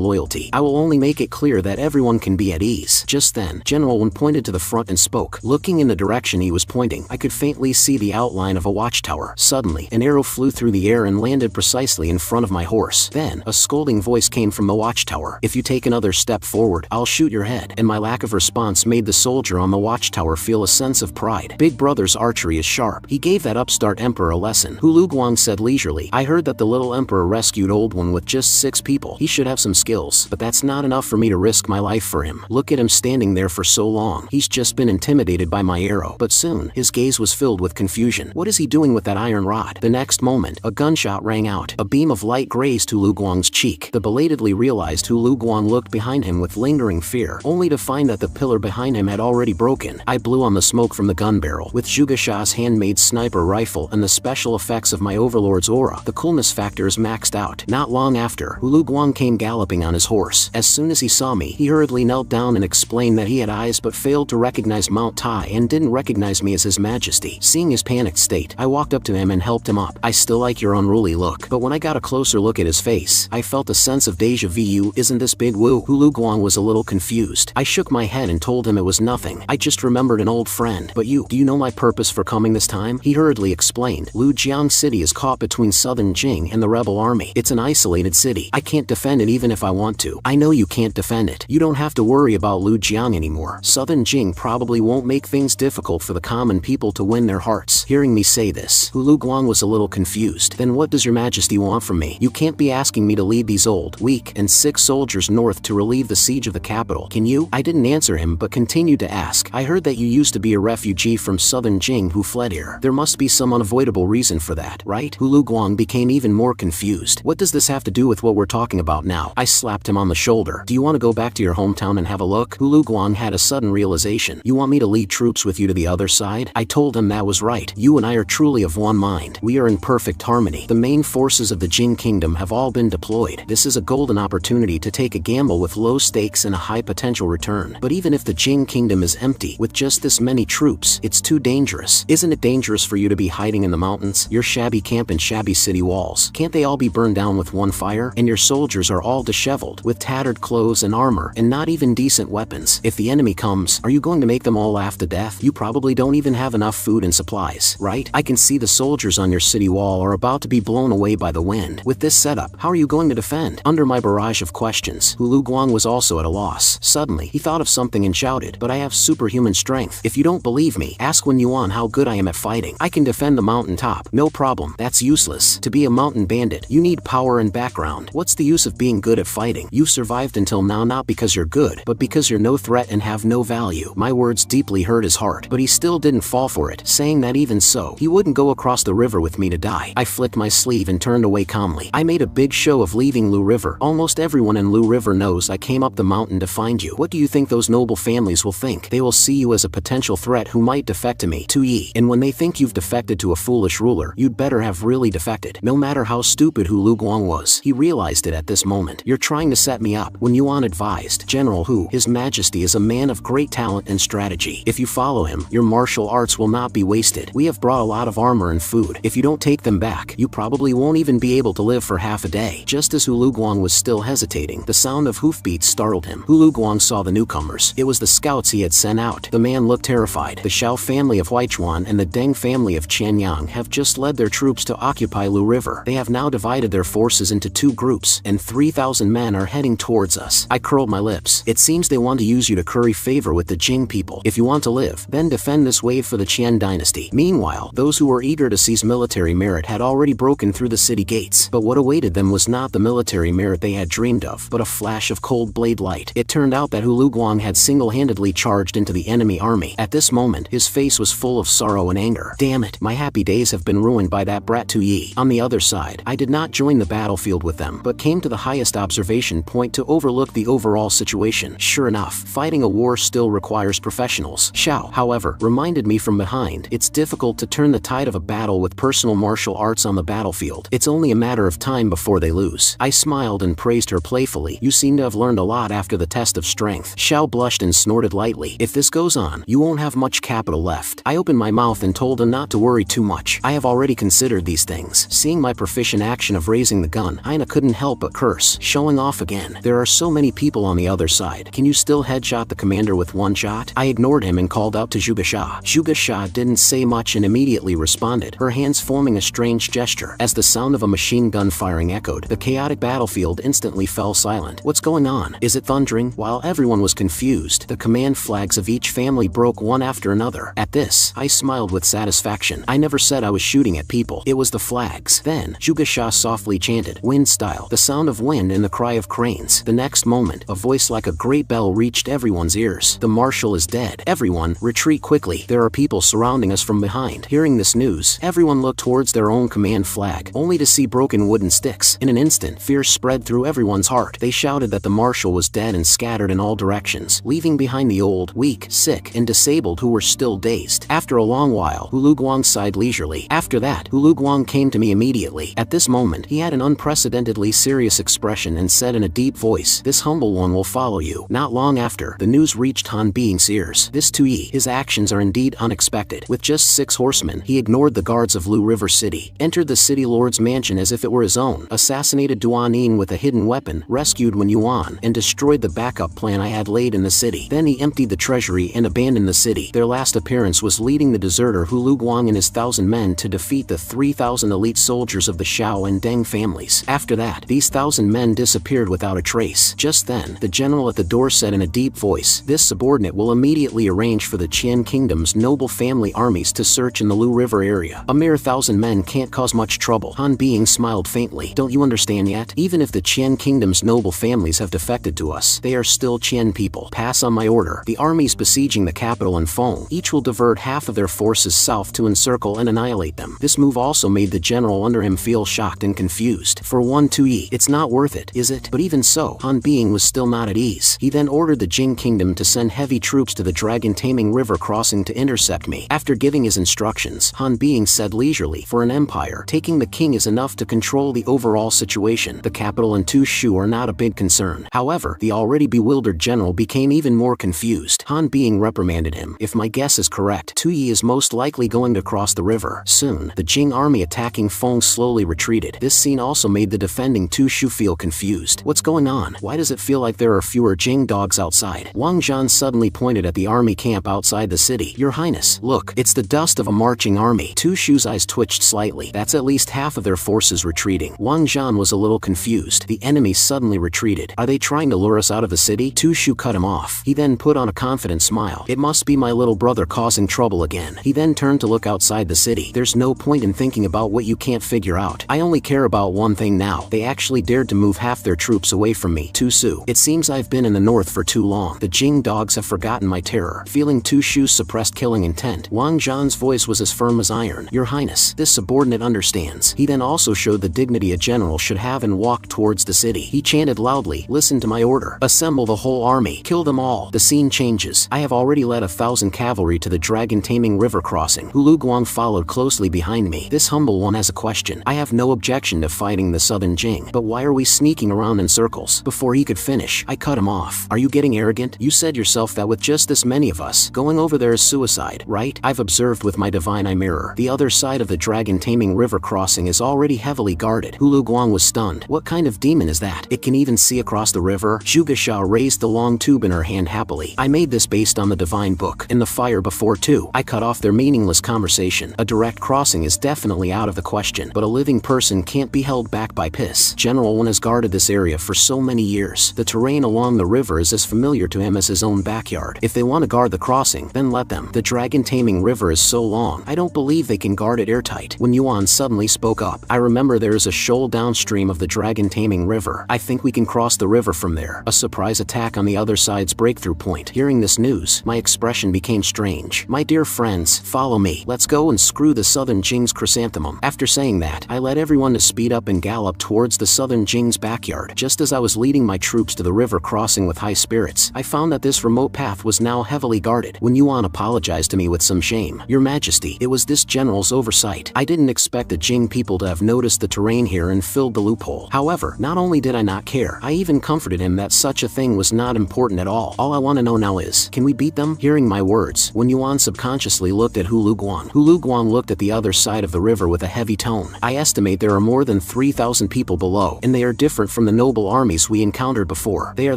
loyalty. I will only make it clear that everyone can be at ease. Just then, General Wen pointed to the front and spoke. Looking in the direction he was pointing, I could faintly see the outline of a watchtower. Suddenly, an arrow flew through the air and landed precisely in front of my horse. Then, a scolding voice came from the watchtower. If you take another step forward, I'll shoot your head. And my lack of response made the soldier on the watchtower feel a sense of pride. Big brother's archery is sharp. He gave that upstart emperor a lesson. Hulu Guang said leisurely, I heard that the little emperor rescued old one with just 6 people. He should have some skills, but that's not enough for me to risk my life for him. Look at him standing there for so long. He's just been intimidated by my arrow. But soon, his gaze was filled with confusion. What is he doing with that iron rod? The next moment, a gunshot rang out. A beam of light grazed Hulu Guang's cheek. The belatedly realized Hulu Guang looked behind him with lingering fear, only to find that the pillar behind him had already broken. I blew on the smoke from the gun barrel. With Zhuge Xia's handmade sniper rifle and the special effects of my overlord's aura, the coolness factor is maxed out. Not long after, Hulu Guang came galloping on his horse. As soon as he saw me, he hurriedly knelt down and explained that he had eyes but failed to recognize Mount Tai and didn't recognize me as his majesty. Seeing his panicked state, I walked up to him and helped him up. I still like your unruly look, but when I got a closer look at his face, I felt a sense of deja vu. Isn't this Big Wu? Hulu Guang was a little confused. I shook my head and told him it was nothing. I just remembered an old friend. But you, you. Do you know my purpose for coming this time? He hurriedly explained. Lujiang City is caught between southern Jing and the rebel army. It's an isolated city. I can't defend it even if I want to. I know you can't defend it. You don't have to worry about Lujiang anymore. Southern Jing probably won't make things difficult for the common people to win their hearts. Hearing me say this, Hulu Guang was a little confused. Then what does your majesty want from me? You can't be asking me to lead these old, weak, and sick soldiers north to relieve the siege of the capital, can you? I didn't answer him but continued to ask. I heard that you used to be a refugee from southern Jing who fled here. There must be some unavoidable reason for that, right? Hulu Guang became even more confused. What does this have to do with what we're talking about now? I slapped him on the shoulder. Do you want to go back to your hometown and have a look? Hulu Guang had a sudden realization. You want me to lead troops with you to the other side? I told him that was right. You and I are truly of one mind. We are in perfect harmony. The main forces of the Jing Kingdom have all been deployed. This is a golden opportunity to take a gamble with low stakes and a high potential return. But even if the Jing Kingdom is empty, with just this many troops, it's too dangerous. Isn't it dangerous for you to be hiding in the mountains? Your shabby camp and shabby city walls, can't they all be burned down with one fire? And your soldiers are all disheveled, with tattered clothes and armor, and not even decent weapons. If the enemy comes, are you going to make them all laugh to death? You probably don't even have enough food and supplies, right? I can see the soldiers on your city wall are about to be blown away by the wind. With this setup, how are you going to defend? Under my barrage of questions, Hulu Guang was also at a loss. Suddenly, he thought of something and shouted, but I have superhuman strength. If you don't believe me, ask Wen Yuan how good I am at fighting. I can defend the mountain top. No problem. That's useless. To be a mountain bandit, you need power and background. What's the use of being good at fighting? You survived until now not because you're good, but because you're no threat and have no value. My words deeply hurt his heart, but he still didn't fall for it, saying that even so, he wouldn't go across the river with me to die. I flicked my sleeve and turned away calmly. I made a big show of leaving Lu River. Almost everyone in Lu River knows I came up the mountain to find you. What do you think those noble families will think? They will see you as a potential threat who might defect to me, to Yi. And when they think you've defected to a foolish ruler, you'd better have really defected. No matter how stupid Hulu Guang was, he realized it at this moment. You're trying to set me up. Wen Yuan advised, General Hu, His Majesty is a man of great talent and strategy. If you follow him, your martial arts will not be wasted. We have brought a lot of armor and food. If you don't take them back, you probably won't even be able to live for half a day. Just as Hulu Guang was still hesitating, the sound of hoofbeats startled him. Hulu Guang saw the newcomers. It was the scouts he had sent out. The man looked terrified. The Xiao family of Huichuan and the Deng family of Qianyang have just led their troops to occupy Lu River. They have now divided their forces into two groups, and 3,000 men are heading towards us. I curled my lips. It seems they want to use you to curry favor with the Jing people. If you want to live, then defend this wave for the Qian dynasty. Meanwhile, those who were eager to seize military merit had already broken through the city gates. But what awaited them was not the military merit they had dreamed of, but a flash of cold blade light. It turned out that Hulu Guang had single-handedly charged into the enemy army. At this moment, his face was full of sorrow and anger. Damn it, my happy days have been ruined by that brat Tu Yi. On the other side, I did not join the battlefield with them, but came to the highest observation point to overlook the overall situation. Sure enough, fighting a war still requires professionals. Xiao, however, reminded me from behind, it's difficult to turn the tide of a battle with personal martial arts on the battlefield. It's only a matter of time before they lose. I smiled and praised her playfully. You seem to have learned a lot after the test of strength. Xiao blushed and snorted lightly. If this goes on, you won't have much capital left. I opened my mouth and told him not to worry too much. I have already considered these things. Seeing my proficient action of raising the gun, Aina couldn't help but curse. Showing off again. There are so many people on the other side. Can you still headshot the commander with one shot? I ignored him and called out to Zhuge Sha. Zhuge Sha didn't say much and immediately responded, her hands forming a strange gesture. As the sound of a machine gun firing echoed, the chaotic battlefield instantly fell silent. What's going on? Is it thundering? While everyone was confused, the command flags of each family broke one after another. At this, I smiled with satisfaction. I never said I was shooting at people. It was the flags. Then, Zhuge Sha softly chanted, wind style, the sound of wind and the cry of cranes. The next moment, a voice like a great bell reached everyone's ears. The marshal is dead. Everyone, retreat quickly. There are people surrounding us from behind. Hearing this news, everyone looked towards their own command flag, only to see broken wooden sticks. In an instant, fear spread through everyone's heart. They shouted that the marshal was dead and scattered in all directions, leaving behind the old, weak, sick, and disabled who were still dazed. After a long while, Hulu Guang sighed leisurely. After that, Hulu Guang came to me immediately. At this moment, he had an unprecedentedly serious expression and said in a deep voice, this humble one will follow you. Not long after, the news reached Han Being's ears. This Tu Yi, his actions are indeed unexpected. With just 6 horsemen, he ignored the guards of Lu River City, entered the city lord's mansion as if it were his own, assassinated Duan Yin with a hidden weapon, rescued Wen Yuan, and destroyed the backup plan I had laid in the city. Then he emptied the treasury and abandoned the city. Their last last appearance was leading the deserter Hulu Guang and his 1,000 men to defeat the 3,000 elite soldiers of the Shao and Deng families. After that, these 1,000 men disappeared without a trace. Just then, the general at the door said in a deep voice, "This subordinate will immediately arrange for the Qian Kingdom's noble family armies to search in the Lu River area. A mere 1,000 men can't cause much trouble." Han Bing smiled faintly. "Don't you understand yet? Even if the Qian Kingdom's noble families have defected to us, they are still Qian people. Pass on my order. The armies besieging the capital in Feng each will divert half of their forces south to encircle and annihilate them." This move also made the general under him feel shocked and confused. For one Tui, it's not worth it, is it? But even so, Han Bing was still not at ease. He then ordered the Jing Kingdom to send heavy troops to the dragon-taming river crossing to intercept me. After giving his instructions, Han Bing said leisurely, "For an empire, taking the king is enough to control the overall situation. The capital and Shu are not a big concern." However, the already bewildered general became even more confused. Han Bing reprimanded him. "If my guess is correct, Tui is most likely going to cross the river soon." The Jing army attacking Feng slowly retreated. This scene also made the defending Shu feel confused. "What's going on? Why does it feel like there are fewer Jing dogs outside?" Wang Zhan suddenly pointed at the army camp outside the city. "Your Highness, look, it's the dust of a marching army." Shu's eyes twitched slightly. "That's at least half of their forces retreating." Wang Zhan was a little confused. The enemy suddenly retreated. "Are they trying to lure us out of the city?" Shu cut him off. He then put on a confident smile. "It must be my little brother causing trouble again." He then turned to look outside the city. "There's no point in thinking about what you can't figure out. I only care about one thing now. They actually dared to move half their troops away from me. Su. It seems I've been in the north for too long. The Jing dogs have forgotten my terror." Feeling Shu's suppressed killing intent, Wang Zhan's voice was as firm as iron. "Your Highness, this subordinate understands." He then also showed the dignity a general should have and walked towards the city. He chanted loudly, "Listen to my order. Assemble the whole army. Kill them all." The scene changes. I have already led 1,000 cavalry to the dragon-taming river crossing. Hulu Guang followed closely behind me. This humble one has a question. "I have no objection to fighting the southern Jing, but why are we sneaking around in circles?" Before he could finish, I cut him off. "Are you getting arrogant? You said yourself that with just this many of us, going over there is suicide, right? I've observed with my divine eye mirror. The other side of the dragon-taming river crossing is already heavily guarded." Hulu Guang was stunned. "What kind of demon is that? It can even see across the river?" Zhuge Sha raised the long tube in her hand happily. "I made this based on the divine book. In the fire before too." I cut off their meaningless conversation. "A direct crossing is definitely out of the question, but a living person can't be held back by piss. General Wen has guarded this area for so many years. The terrain along the river is as familiar to him as his own backyard. If they want to guard the crossing, then let them. The dragon-taming river is so long, I don't believe they can guard it airtight." When Yuan suddenly spoke up, "I remember there is a shoal downstream of the dragon-taming river. I think we can cross the river from there. A surprise attack on the other side's breakthrough point." Hearing this news, my expression became strange. "My dear friends, follow me. Let's go and screw the southern Jing's chrysanthemum." After saying that, I led everyone to speed up and gallop towards the southern Jing's backyard. Just as I was leading my troops to the river crossing with high spirits, I found that this remote path was now heavily guarded. When Yuan apologized to me with some shame, "Your Majesty, it was this general's oversight. I didn't expect the Jing people to have noticed the terrain here and filled the loophole." However, not only did I not care, I even comforted him that such a thing was not important at all. "All I want to know now is, can we beat them?" Hearing my words, when Yuan subconsciously looked at Hulu Guang looked at the other side of the river with a heavy tone. "I estimate there are more than 3,000 people below, and they are different from the noble armies we encountered before. They are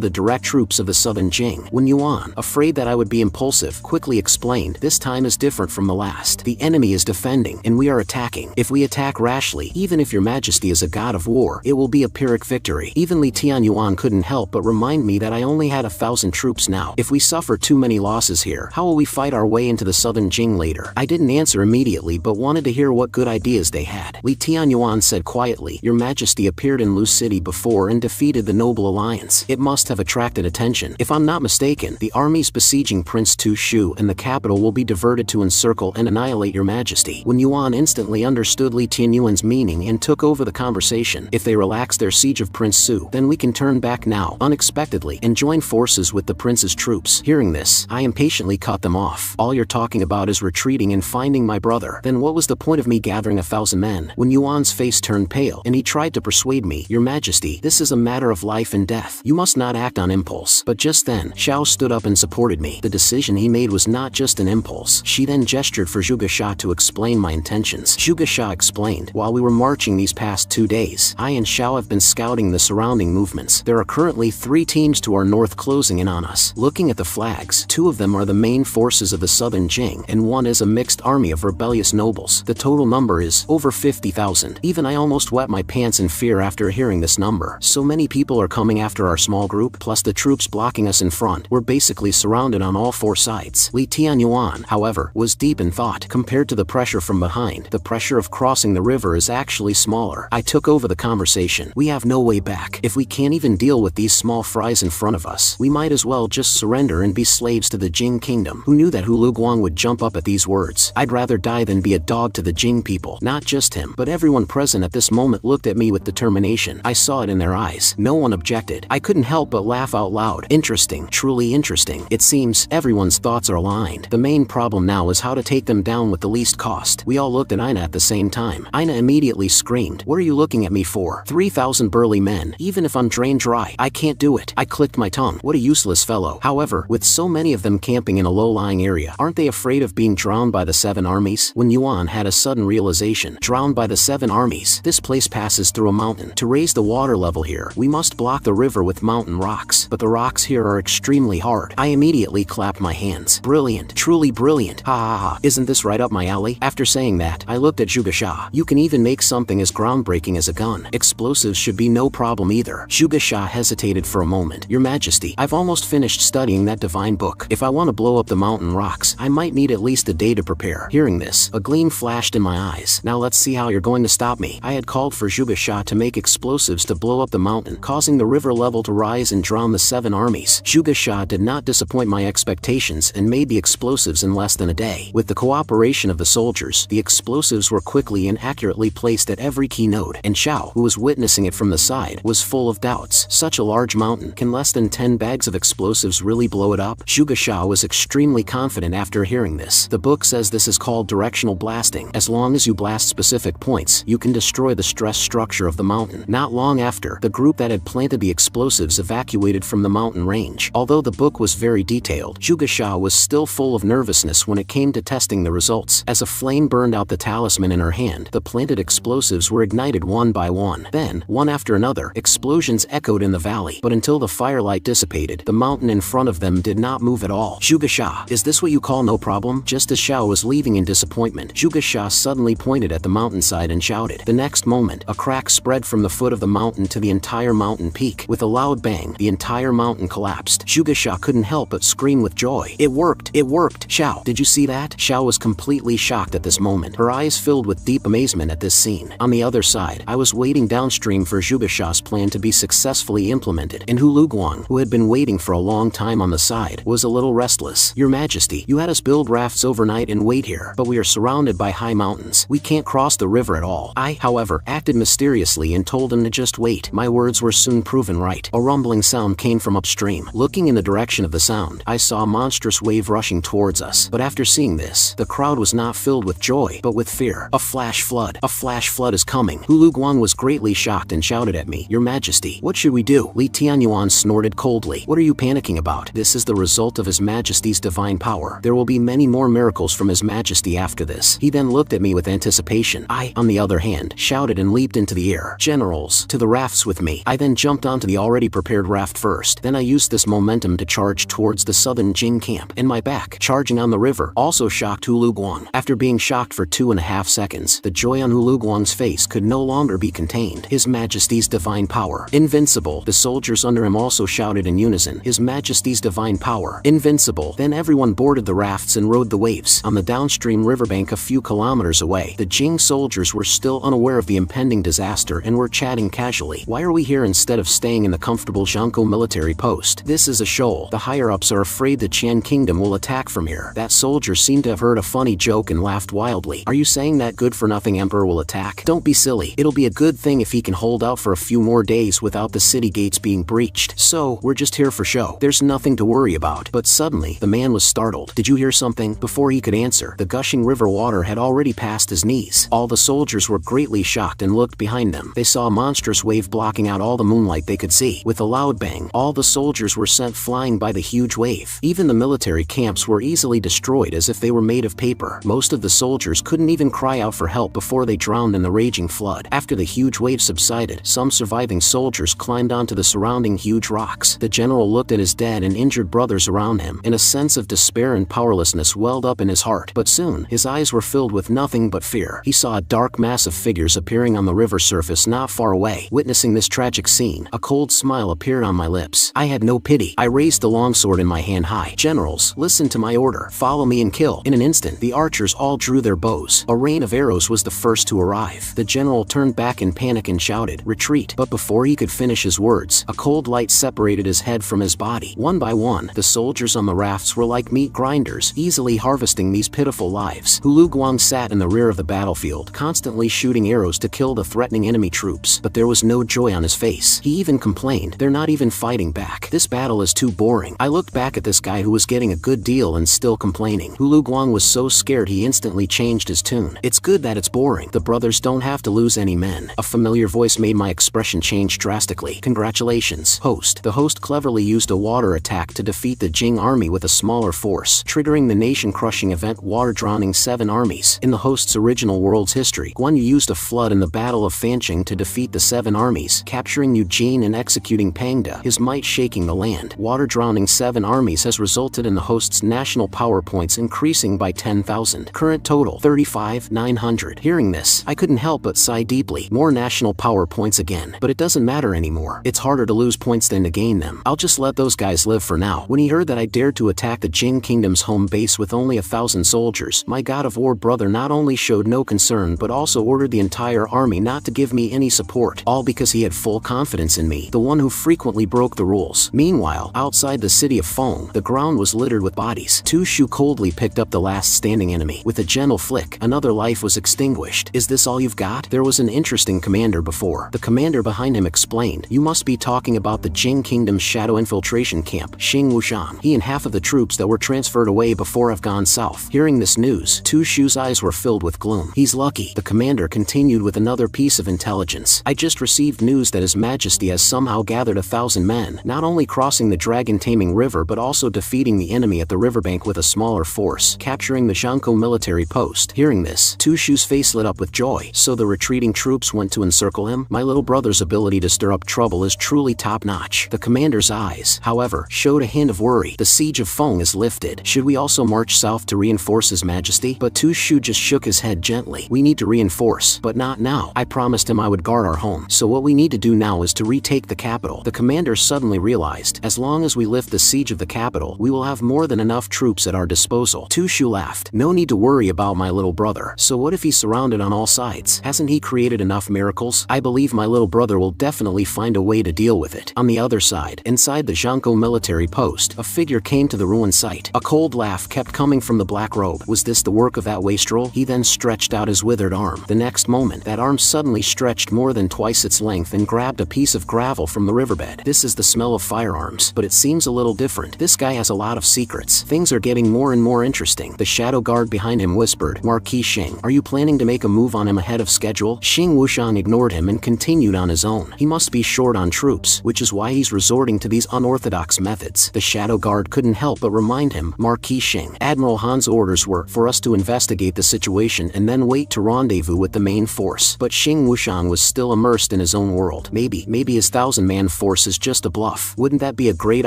the direct troops of the southern Jing." When Yuan, afraid that I would be impulsive, quickly explained, "This time is different from the last. The enemy is defending, and we are attacking. If we attack rashly, even if your Majesty is a god of war, it will be a Pyrrhic victory." Even Li Tianyuan couldn't help but remind me that I only had 1,000 troops now. "If we suffer too many losses here, how will we fight our way into the southern Jing later?" I didn't answer immediately but wanted to hear what good ideas they had. Li Tianyuan said quietly, "Your Majesty appeared in Lu City before and defeated the Noble Alliance. It must have attracted attention. If I'm not mistaken, the armies besieging Prince Shu and the capital will be diverted to encircle and annihilate your Majesty." When Yuan instantly understood Li Tianyuan's meaning and took over the conversation, "If they relax their siege of Prince Su, then we can turn back now, unexpectedly, and join forces with the prince's troops." Hearing this, I impatiently cut them off. "All you're talking about is retreating and finding my brother. Then what was the point of me gathering 1,000 men?" When Yuan's face turned pale, and he tried to persuade me, "Your Majesty, this is a matter of life and death. You must not act on impulse." But just then, Xiao stood up and supported me. The decision he made was not just an impulse. She then gestured for Zhuge Sha to explain my intentions. Zhuge Sha explained, "While we were marching these past 2 days, I and Xiao have been scouting the surrounding movements. There are currently 3 teams to our north closing in on us. Looking at the flags, 2 of them are the main forces forces of the southern Jing, and one is a mixed army of rebellious nobles. The total number is over 50,000. Even I almost wet my pants in fear after hearing this number. So many people are coming after our small group, plus the troops blocking us in front. We're basically surrounded on all four sides. Li Tianyuan, however, was deep in thought. Compared to the pressure from behind, the pressure of crossing the river is actually smaller. I took over the conversation. We have no way back. If we can't even deal with these small fries in front of us, we might as well just surrender and be slaves to the Jing kingdom. Who knew that Hulu Guang would jump up at these words? I'd rather die than be a dog to the Jing people. Not just him, but everyone present at this moment looked at me with determination. I saw it in their eyes. No one objected. I couldn't help but laugh out loud. Interesting, truly interesting. It seems everyone's thoughts are aligned. The main problem now is how to take them down with the least cost. We all looked at Ina at the same time. Ina immediately screamed, "What are you looking at me for? 3,000 burly men. Even if I'm drained dry, I can't do it." I clicked my tongue. What a useless fellow. However, with so many of them camping in a low-lying area, aren't they afraid of being drowned by the 7 armies? When Yuan had a sudden realization, drowned by the 7 armies, this place passes through a mountain. To raise the water level here, we must block the river with mountain rocks, but the rocks here are extremely hard. I immediately clapped my hands. Brilliant, truly brilliant. Ha ha ha. Isn't this right up my alley? After saying that, I looked at Zhuge Xia. You can even make something as groundbreaking as a gun. Explosives should be no problem either. Zhuge Xia hesitated for a moment. Your Majesty, I've almost finished studying that divine book. If I want to blow up the mountain rocks, I might need at least a day to prepare. Hearing this, a gleam flashed in my eyes. Now let's see how you're going to stop me. I had called for Zhuge Xia to make explosives to blow up the mountain, causing the river level to rise and drown the 7 armies. Zhuge Xia did not disappoint my expectations and made the explosives in less than a day. With the cooperation of the soldiers, the explosives were quickly and accurately placed at every key node, and Xiao, who was witnessing it from the side, was full of doubts. Such a large mountain, can less than 10 bags of explosives really blow it up? Zhuge Xia was extremely confident after hearing this. The book says this is called directional blasting. As long as you blast specific points, you can destroy the stress structure of the mountain. Not long after, the group that had planted the explosives evacuated from the mountain range. Although the book was very detailed, Zhuge Xia was still full of nervousness when it came to testing the results. As a flame burned out the talisman in her hand, the planted explosives were ignited one by one. Then, one after another, explosions echoed in the valley. But until the firelight dissipated, the mountain in front of them did not move at all. Zhuge Xia, is this what you call no problem? Just as Xiao was leaving in disappointment, Zhuge Xia suddenly pointed at the mountainside and shouted. The next moment, a crack spread from the foot of the mountain to the entire mountain peak. With a loud bang, the entire mountain collapsed. Zhuge Xia couldn't help but scream with joy. It worked! It worked! Xiao, did you see that? Xiao was completely shocked at this moment, her eyes filled with deep amazement at this scene. On the other side, I was waiting downstream for Zhuge Xia's plan to be successfully implemented, and Hulu Guang, who had been waiting for a long time on the side, was a little restless. Your Majesty, you had us build rafts overnight and wait here, but we are surrounded by high mountains. We can't cross the river at all. I, however, acted mysteriously and told him to just wait. My words were soon proven right. A rumbling sound came from upstream. Looking in the direction of the sound, I saw a monstrous wave rushing towards us. But after seeing this, the crowd was not filled with joy, but with fear. A flash flood. A flash flood is coming. Hulu Guang was greatly shocked and shouted at me. Your Majesty, what should we do? Li Tianyuan snorted coldly. What are you panicking about? This is the result of His Majesty's divine power. There will be many more miracles from His Majesty after this. He then looked at me with anticipation. I, on the other hand, shouted and leaped into the air. Generals, to the rafts with me. I then jumped onto the already prepared raft first. Then I used this momentum to charge towards the southern Jing camp. And my back, charging on the river, also shocked Hulu Guang. After being shocked for 2.5 seconds, the joy on Hulu Guang's face could no longer be contained. His Majesty's divine power. Invincible. The soldiers under him also shouted in unison. His Majesty's divine power. Invincible. Then everyone boarded the rafts and rode the waves. On the downstream riverbank a few kilometers away, the Jing soldiers were still unaware of the impending disaster and were chatting casually. Why are we here instead of staying in the comfortable Zhangkou military post? This is a shoal. The higher-ups are afraid the Qian kingdom will attack from here. That soldier seemed to have heard a funny joke and laughed wildly. Are you saying that good-for-nothing emperor will attack? Don't be silly. It'll be a good thing if he can hold out for a few more days without the city gates being breached. So, we're just here for show. There's nothing to worry about. But suddenly, the man was startled. Did you hear something? Before he could answer, the gushing river water had already passed his knees. All the soldiers were greatly shocked and looked behind them. They saw a monstrous wave blocking out all the moonlight they could see. With a loud bang, all the soldiers were sent flying by the huge wave. Even the military camps were easily destroyed as if they were made of paper. Most of the soldiers couldn't even cry out for help before they drowned in the raging flood. After the huge wave subsided, some surviving soldiers climbed onto the surrounding huge rocks. The general looked at his dead and injured brothers around him. In a sense of despair, despair and powerlessness welled up in his heart, but soon, his eyes were filled with nothing but fear. He saw a dark mass of figures appearing on the river surface not far away. Witnessing this tragic scene, a cold smile appeared on my lips. I had no pity. I raised the longsword in my hand high. "Generals, listen to my order. Follow me and kill." In an instant, the archers all drew their bows. A rain of arrows was the first to arrive. The general turned back in panic and shouted, "Retreat!" But before he could finish his words, a cold light separated his head from his body. One by one, the soldiers on the rafts were like meat grinders, easily harvesting these pitiful lives. Hulu Guang sat in the rear of the battlefield, constantly shooting arrows to kill the threatening enemy troops, but there was no joy on his face. He even complained, "They're not even fighting back. This battle is too boring." I looked back at this guy who was getting a good deal and still complaining. Hulu Guang was so scared he instantly changed his tune. "It's good that it's boring. The brothers don't have to lose any men." A familiar voice made my expression change drastically. "Congratulations, host." The host cleverly used a water attack to defeat the Jing army with a smaller force, triggering the nation-crushing event water drowning 7 armies. In the host's original world's history, Guan Yu used a flood in the Battle of Fanqing to defeat the 7 armies, capturing Eugene and executing Pangda, his might shaking the land. Water drowning 7 armies has resulted in the host's national power points increasing by 10,000. Current total 35,900. Hearing this, I couldn't help but sigh deeply. More national power points again. But it doesn't matter anymore. It's harder to lose points than to gain them. I'll just let those guys live for now. When he heard that I dared to attack the Jing Kingdom's home base with only 1,000 soldiers, my god of war brother not only showed no concern but also ordered the entire army not to give me any support, all because he had full confidence in me, the one who frequently broke the rules. Meanwhile, outside the city of Feng, the ground was littered with bodies. Tu Shu coldly picked up the last standing enemy. With a gentle flick, another life was extinguished. "Is this all you've got?" There was an interesting commander before. The commander behind him explained, "You must be talking about the Jing Kingdom's shadow infiltration camp, Xing Wushan. He and half of the troops that were transferred away before have gone south." Hearing this news, Tu Shu's eyes were filled with gloom. "He's lucky." The commander continued with another piece of intelligence. "I just received news that His Majesty has somehow gathered 1,000 men, not only crossing the dragon-taming river but also defeating the enemy at the riverbank with a smaller force, capturing the Zhangkou military post." Hearing this, Tu Shu's face lit up with joy. "So the retreating troops went to encircle him? My little brother's ability to stir up trouble is truly top-notch." The commander's eyes, however, showed a hint of worry. "The siege of Feng is lifted. Should we also march south to reinforce His Majesty?" But Tu Shu just shook his head gently. "We need to reinforce, but not now. I promised him I would guard our home. So what we need to do now is to retake the capital." The commander suddenly realized, as long as we lift the siege of the capital, we will have more than enough troops at our disposal. Tu Shu laughed. "No need to worry about my little brother. So what if he's surrounded on all sides? Hasn't he created enough miracles? I believe my little brother will definitely find a way to deal with it." On the other side, inside the Zhangkou military post, a figure came to the ruined site. A cold laugh kept coming from the black robe. Was this the work of that wastrel? He then stretched out his withered arm. The next moment, that arm suddenly stretched more than twice its length and grabbed a piece of gravel from the riverbed. "This is the smell of firearms, but it seems a little different. This guy has a lot of secrets. Things are getting more and more interesting." The shadow guard behind him whispered, "Marquis Xing, are you planning to make a move on him ahead of schedule?" Xing Wushan ignored him and continued on his own. He must be short on troops, which is why he's resorting to these unorthodox methods. The shadow guard couldn't help but remind him, "Marquis Xing, Admiral Han's orders were for us to investigate the situation and then wait to rendezvous with the main force." But Xing Wushan was still immersed in his own world. Maybe his 1,000-man force is just a bluff. Wouldn't that be a great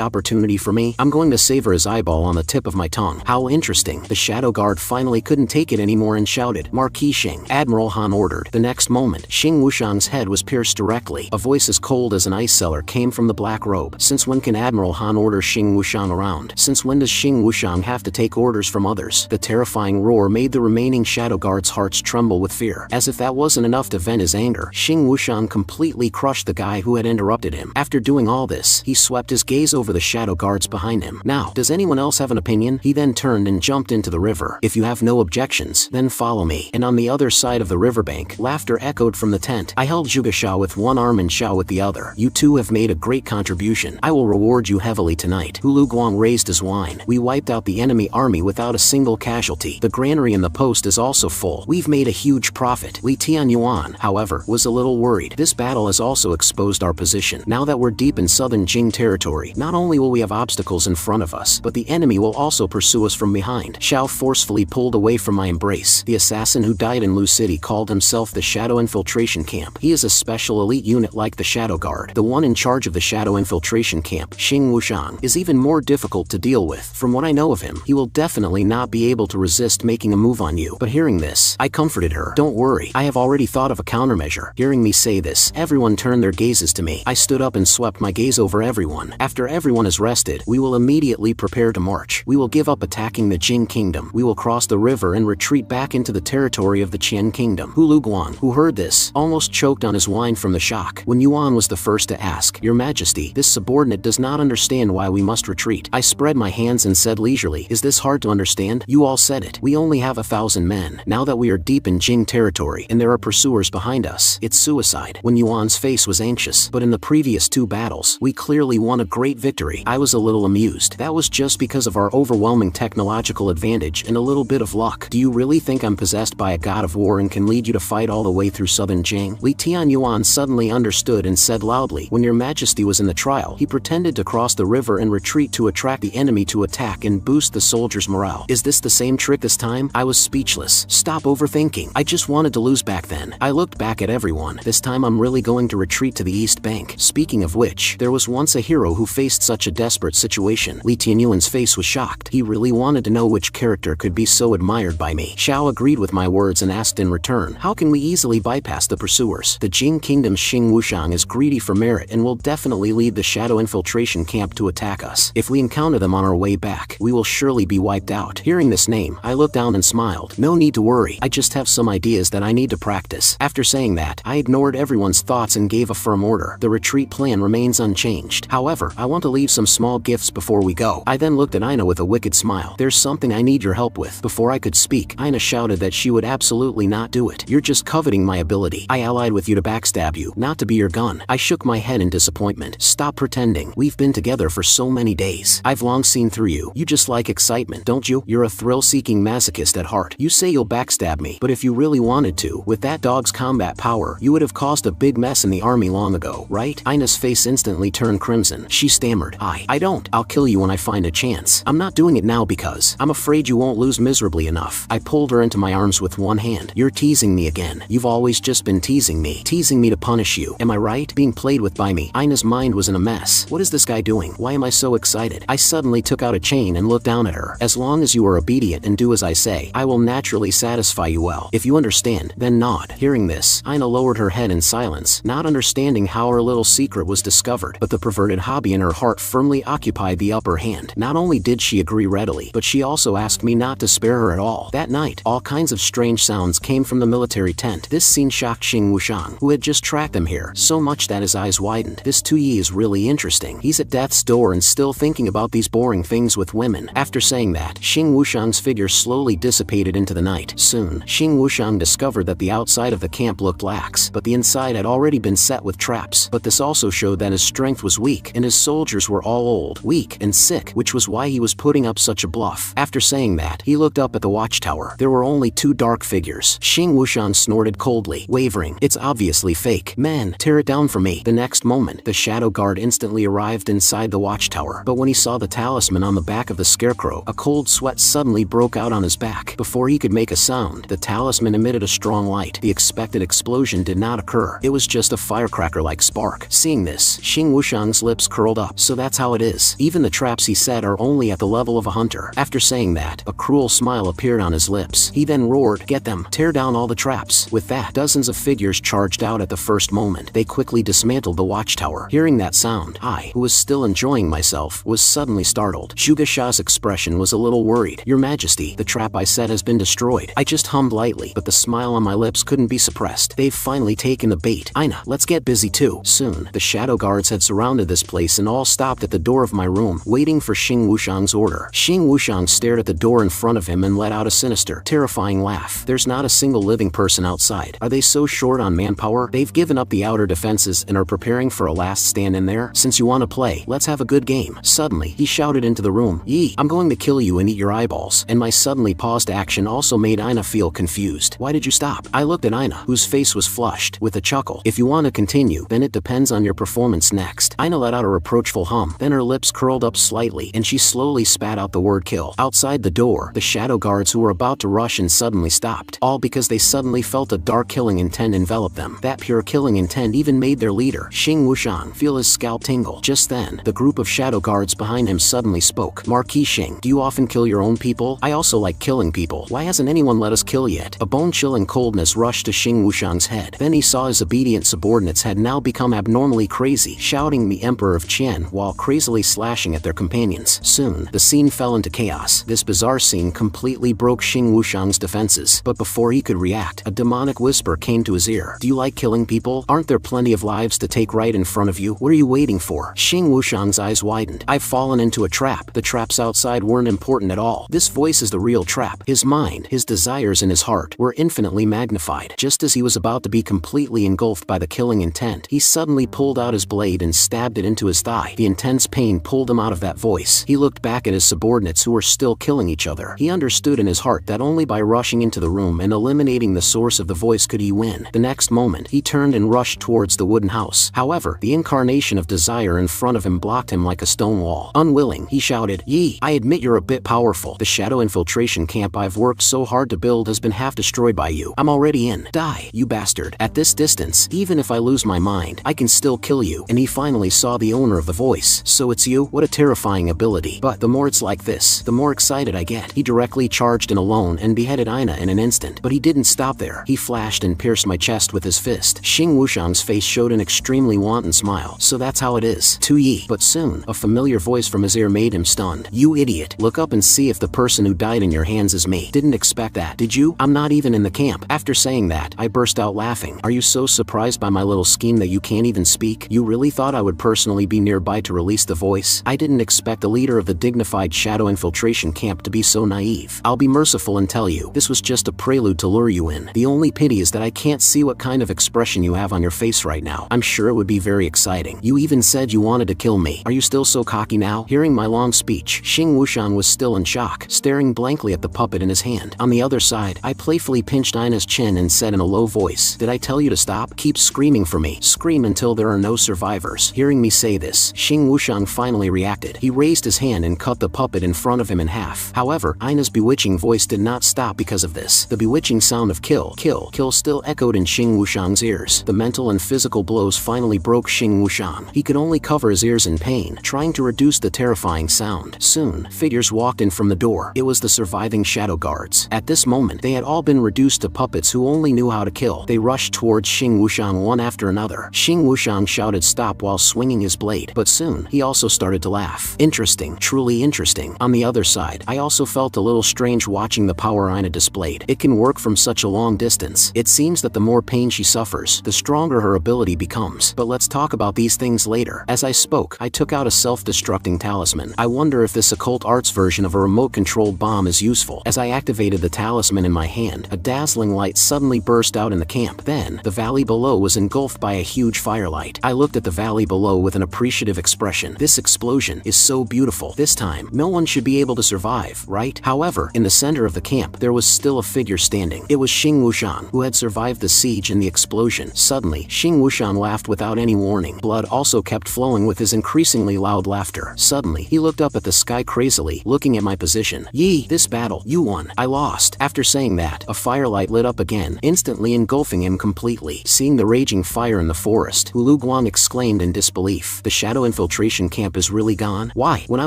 opportunity for me? I'm going to savor his eyeball on the tip of my tongue. How interesting. The shadow guard finally couldn't take it anymore and shouted, "Marquis Xing, Admiral Han ordered." The next moment, Xing Wushan's head was pierced directly. A voice as cold as an ice cellar came from the black robe. "Since when can Admiral Han order Xing Wushan around? Since when does Xing Wushan have to take orders from others?" The terrifying roar made the remaining shadow guards' hearts tremble with fear. As if that wasn't enough to vent his anger, Xing Wushan completely crushed the guy who had interrupted him. After doing all this, he swept his gaze over the shadow guards behind him. "Now, does anyone else have an opinion?" He then turned and jumped into the river. "If you have no objections, then follow me." And on the other side of the riverbank, laughter echoed from the tent. I held Zhuge Shao with one arm and Shao with the other. "You two have made a great contribution. I will reward you heavily tonight." Hulu Guang raised his wine. "We wiped out the enemy army without a single casualty. The granary in the post is also full. We've made a huge profit." Li Tianyuan, however, was a little worried. "This battle has also exposed our position. Now that we're deep in southern Jing territory, not only will we have obstacles in front of us, but the enemy will also pursue us from behind." Shao forcefully pulled away from my embrace. "The assassin who died in Lu City called himself the Shadow Infiltration Camp. He is a special elite unit like the Shadow Guard. The one in charge of the Shadow Infiltration Camp, Xing Wushan, is even more difficult to deal with. From From what I know of him, he will definitely not be able to resist making a move on you. But hearing this, I comforted her. Don't worry, I have already thought of a countermeasure. Hearing me say this, everyone turned their gazes to me. I stood up and swept my gaze over everyone. After everyone is rested, we will immediately prepare to march. We will give up attacking the Jing Kingdom. We will cross the river and retreat back into the territory of the Qian Kingdom. Hulu Guan, who heard this, almost choked on his wine from the shock. When Yuan was the first to ask, "Your Majesty, this subordinate does not understand why we must retreat." I spread my hands and said leisurely, "Is this hard to understand? You all said it. We only have 1,000 men. Now that we are deep in Jing territory and there are pursuers behind us, it's suicide." When Yuan's face was anxious, but in the previous 2 battles, we clearly won a great victory. I was a little amused. That was just because of our overwhelming technological advantage and a little bit of luck. Do you really think I'm possessed by a god of war and can lead you to fight all the way through southern Jing? Li Tian Yuan suddenly understood and said loudly, "When your majesty was in the trial, he pretended to cross the river and retreat to attract the enemy to attack and boost the soldiers' morale. Is this the same trick this time?" I was speechless. Stop overthinking. I just wanted to lose back then. I looked back at everyone. This time I'm really going to retreat to the east bank. Speaking of which, there was once a hero who faced such a desperate situation. Li Tianyuan's face was shocked. He really wanted to know which character could be so admired by me. Xiao agreed with my words and asked in return, "How can we easily bypass the pursuers? The Jing Kingdom's Xing Wushang is greedy for merit and will definitely lead the shadow infiltration camp to attack us. If we encounter them on our way back, we will surely be wiped out." Hearing this name, I looked down and smiled. "No need to worry. I just have some ideas that I need to practice." After saying that, I ignored everyone's thoughts and gave a firm order. The retreat plan remains unchanged. However, I want to leave some small gifts before we go. I then looked at Ina with a wicked smile. "There's something I need your help with." Before I could speak, Ina shouted that she would absolutely not do it. "You're just coveting my ability. I allied with you to backstab you, not to be your gun." I shook my head in disappointment. "Stop pretending. We've been together for so many days. I've long seen through you. You just like excitement, don't you? You're a thrill-seeking masochist at heart. You say you'll backstab me, but if you really wanted to, with that dog's combat power, you would have caused a big mess in the army long ago, right?" Ina's face instantly turned crimson. She stammered, I don't. I'll kill you when I find a chance. I'm not doing it now because I'm afraid you won't lose miserably enough." I pulled her into my arms with one hand. "You're teasing me again. You've always just been teasing me to punish you. Am I right? Being played with by me." Ina's mind was in a mess. What is this guy doing? Why am I so excited? I suddenly took out a chain and looked down at her. "As long as you are obedient and do as I say, I will naturally satisfy you well. If you understand, then nod." Hearing this, Ina lowered her head in silence, not understanding how her little secret was discovered, but the perverted hobby in her heart firmly occupied the upper hand. Not only did she agree readily, but she also asked me not to spare her at all. That night, all kinds of strange sounds came from the military tent. This scene shocked Xing Wushang, who had just tracked them here, so much that his eyes widened. "This Tuyi is really interesting. He's at death's door and still thinking about these boring things with women." After saying that, Xing Wushang's figure slowly dissipated into the night. Soon, Xing Wushang discovered that the outside of the camp looked lax, but the inside had already been set with traps. But this also showed that his strength was weak, and his soldiers were all old, weak, and sick, which was why he was putting up such a bluff. After saying that, he looked up at the watchtower. There were only 2 dark figures. Xing Wushang snorted coldly, wavering. "It's obviously fake. Men, tear it down for me." The next moment, the shadow guard instantly arrived inside the watchtower, but when he saw the talisman on the back of the scarecrow, a cold sweat suddenly broke out on his back. Before he could make a sound, the talisman emitted a strong light. The expected explosion did not occur. It was just a firecracker-like spark. Seeing this, Xing Wushang's lips curled up. "So that's how it is. Even the traps he set are only at the level of a hunter." After saying that, a cruel smile appeared on his lips. He then roared, "Get them! Tear down all the traps!" With that, dozens of figures charged out at the first moment. They quickly dismantled the watchtower. Hearing that sound, I, who was still enjoying myself, was suddenly startled. Zhuge Sha's expression was a little worried. "Your Majesty, the trap I set has been destroyed." I just hummed lightly, but the smile on my lips couldn't be suppressed. "They've finally taken the bait. Ina, let's get busy too." Soon, the shadow guards had surrounded this place and all stopped at the door of my room, waiting for Xing Wushang's order. Xing Wushang stared at the door in front of him and let out a sinister, terrifying laugh. "There's not a single living person outside. Are they so short on manpower? They've given up the outer defenses and are preparing for a last stand in there? Since you want to play, let's have a good game." Suddenly, he shouted into the room, "Yi, I'm going to kill you and eat your eyeballs." And my suddenly paused action also made Ina feel confused. "Why did you stop?" I looked at Ina, whose face was flushed, with a chuckle. "If you want to continue, then it depends on your performance next." Ina let out a reproachful hum, then her lips curled up slightly and she slowly spat out the word kill. Outside the door, the shadow guards who were about to rush in suddenly stopped, all because they suddenly felt a dark killing intent envelop them. That pure killing intent even made their leader, Xing Wushang, feel his scalp tingle. Just then, the group of shadow guards behind him suddenly spoke. spoke. Marquis Xing, do you often kill your own people? I also like killing people. Why hasn't anyone let us kill yet? A bone-chilling coldness rushed to Xing Wushang's head. Then he saw his obedient subordinates had now become abnormally crazy, shouting the Emperor of Qian while crazily slashing at their companions. Soon, the scene fell into chaos. This bizarre scene completely broke Xing Wushang's defenses. But before he could react, a demonic whisper came to his ear. Do you like killing people? Aren't there plenty of lives to take right in front of you? What are you waiting for? Xing Wushang's eyes widened. I've fallen into a trap. The traps outside weren't important at all. This voice is the real trap. His mind, his desires, and his heart were infinitely magnified. Just as he was about to be completely engulfed by the killing intent, he suddenly pulled out his blade and stabbed it into his thigh. The intense pain pulled him out of that voice. He looked back at his subordinates who were still killing each other. He understood in his heart that only by rushing into the room and eliminating the source of the voice could he win. The next moment, he turned and rushed towards the wooden house. However, the incarnation of desire in front of him blocked him like a stone wall. Unwilling, he shouted, "Yi, I admit you're a bit powerful. The shadow infiltration camp I've worked so hard to build has been half destroyed by you. I'm already in. Die, you bastard. At this distance, even if I lose my mind, I can still kill you." And he finally saw the owner of the voice. So it's you? What a terrifying ability. But the more it's like this, the more excited I get. He directly charged in alone and beheaded Aina in an instant. But he didn't stop there. He flashed and pierced my chest with his fist. Xing Wushang's face showed an extremely wanton smile. So that's how it is. To Yi. But soon, a familiar voice from his ear made him stunned. "You idiot. Look up and see if the person who died in your hands is me. Didn't expect that, did you? I'm not even in the camp." After saying that, I burst out laughing. "Are you so surprised by my little scheme that you can't even speak? You really thought I would personally be nearby to release the voice? I didn't expect the leader of the dignified shadow infiltration camp to be so naive. I'll be merciful and tell you, this was just a prelude to lure you in. The only pity is that I can't see what kind of expression you have on your face right now. I'm sure it would be very exciting. You even said you wanted to kill me. Are you still so cocky now?" Hearing my long speech, Xing Wushang was still in shock, staring blankly at the puppet in his hand. On the other side, I playfully pinched Aina's chin and said in a low voice, "Did I tell you to stop? Keep screaming for me. Scream until there are no survivors." Hearing me say this, Xing Wushang finally reacted. He raised his hand and cut the puppet in front of him in half. However, Aina's bewitching voice did not stop because of this. The bewitching sound of kill, kill, kill still echoed in Xing Wushang's ears. The mental and physical blows finally broke Xing Wushang. He could only cover his ears in pain, trying to reduce the terrifying sound. Soon, figures walked in from the door. It was the surviving shadow guards. At this moment, they had all been reduced to puppets who only knew how to kill. They rushed towards Xing Wushang one after another. Xing Wushang shouted stop while swinging his blade, but soon, he also started to laugh. Interesting, truly interesting. On the other side, I also felt a little strange watching the power Aina displayed. It can work from such a long distance. It seems that the more pain she suffers, the stronger her ability becomes. But let's talk about these things later. As I spoke, I took out a self-destructing talisman. I wonder if this occult arts version of a remote-controlled bomb is useful. As I activated the talisman in my hand, a dazzling light suddenly burst out in the camp. Then, the valley below was engulfed by a huge firelight. I looked at the valley below with an appreciative expression. This explosion is so beautiful. This time, no one should be able to survive, right? However, in the center of the camp, there was still a figure standing. It was Xing Wushang, who had survived the siege and the explosion. Suddenly, Xing Wushang laughed without any warning. Blood also kept flowing with his increasingly loud laughter. Suddenly, he looked up at the sky crazily, looking at my position. "Yi, this battle, you won. I lost." After saying that, a firelight lit up again, instantly engulfing him completely. Seeing the raging fire in the forest, Hulu Guang exclaimed in disbelief. "The shadow infiltration camp is really gone? Why? When I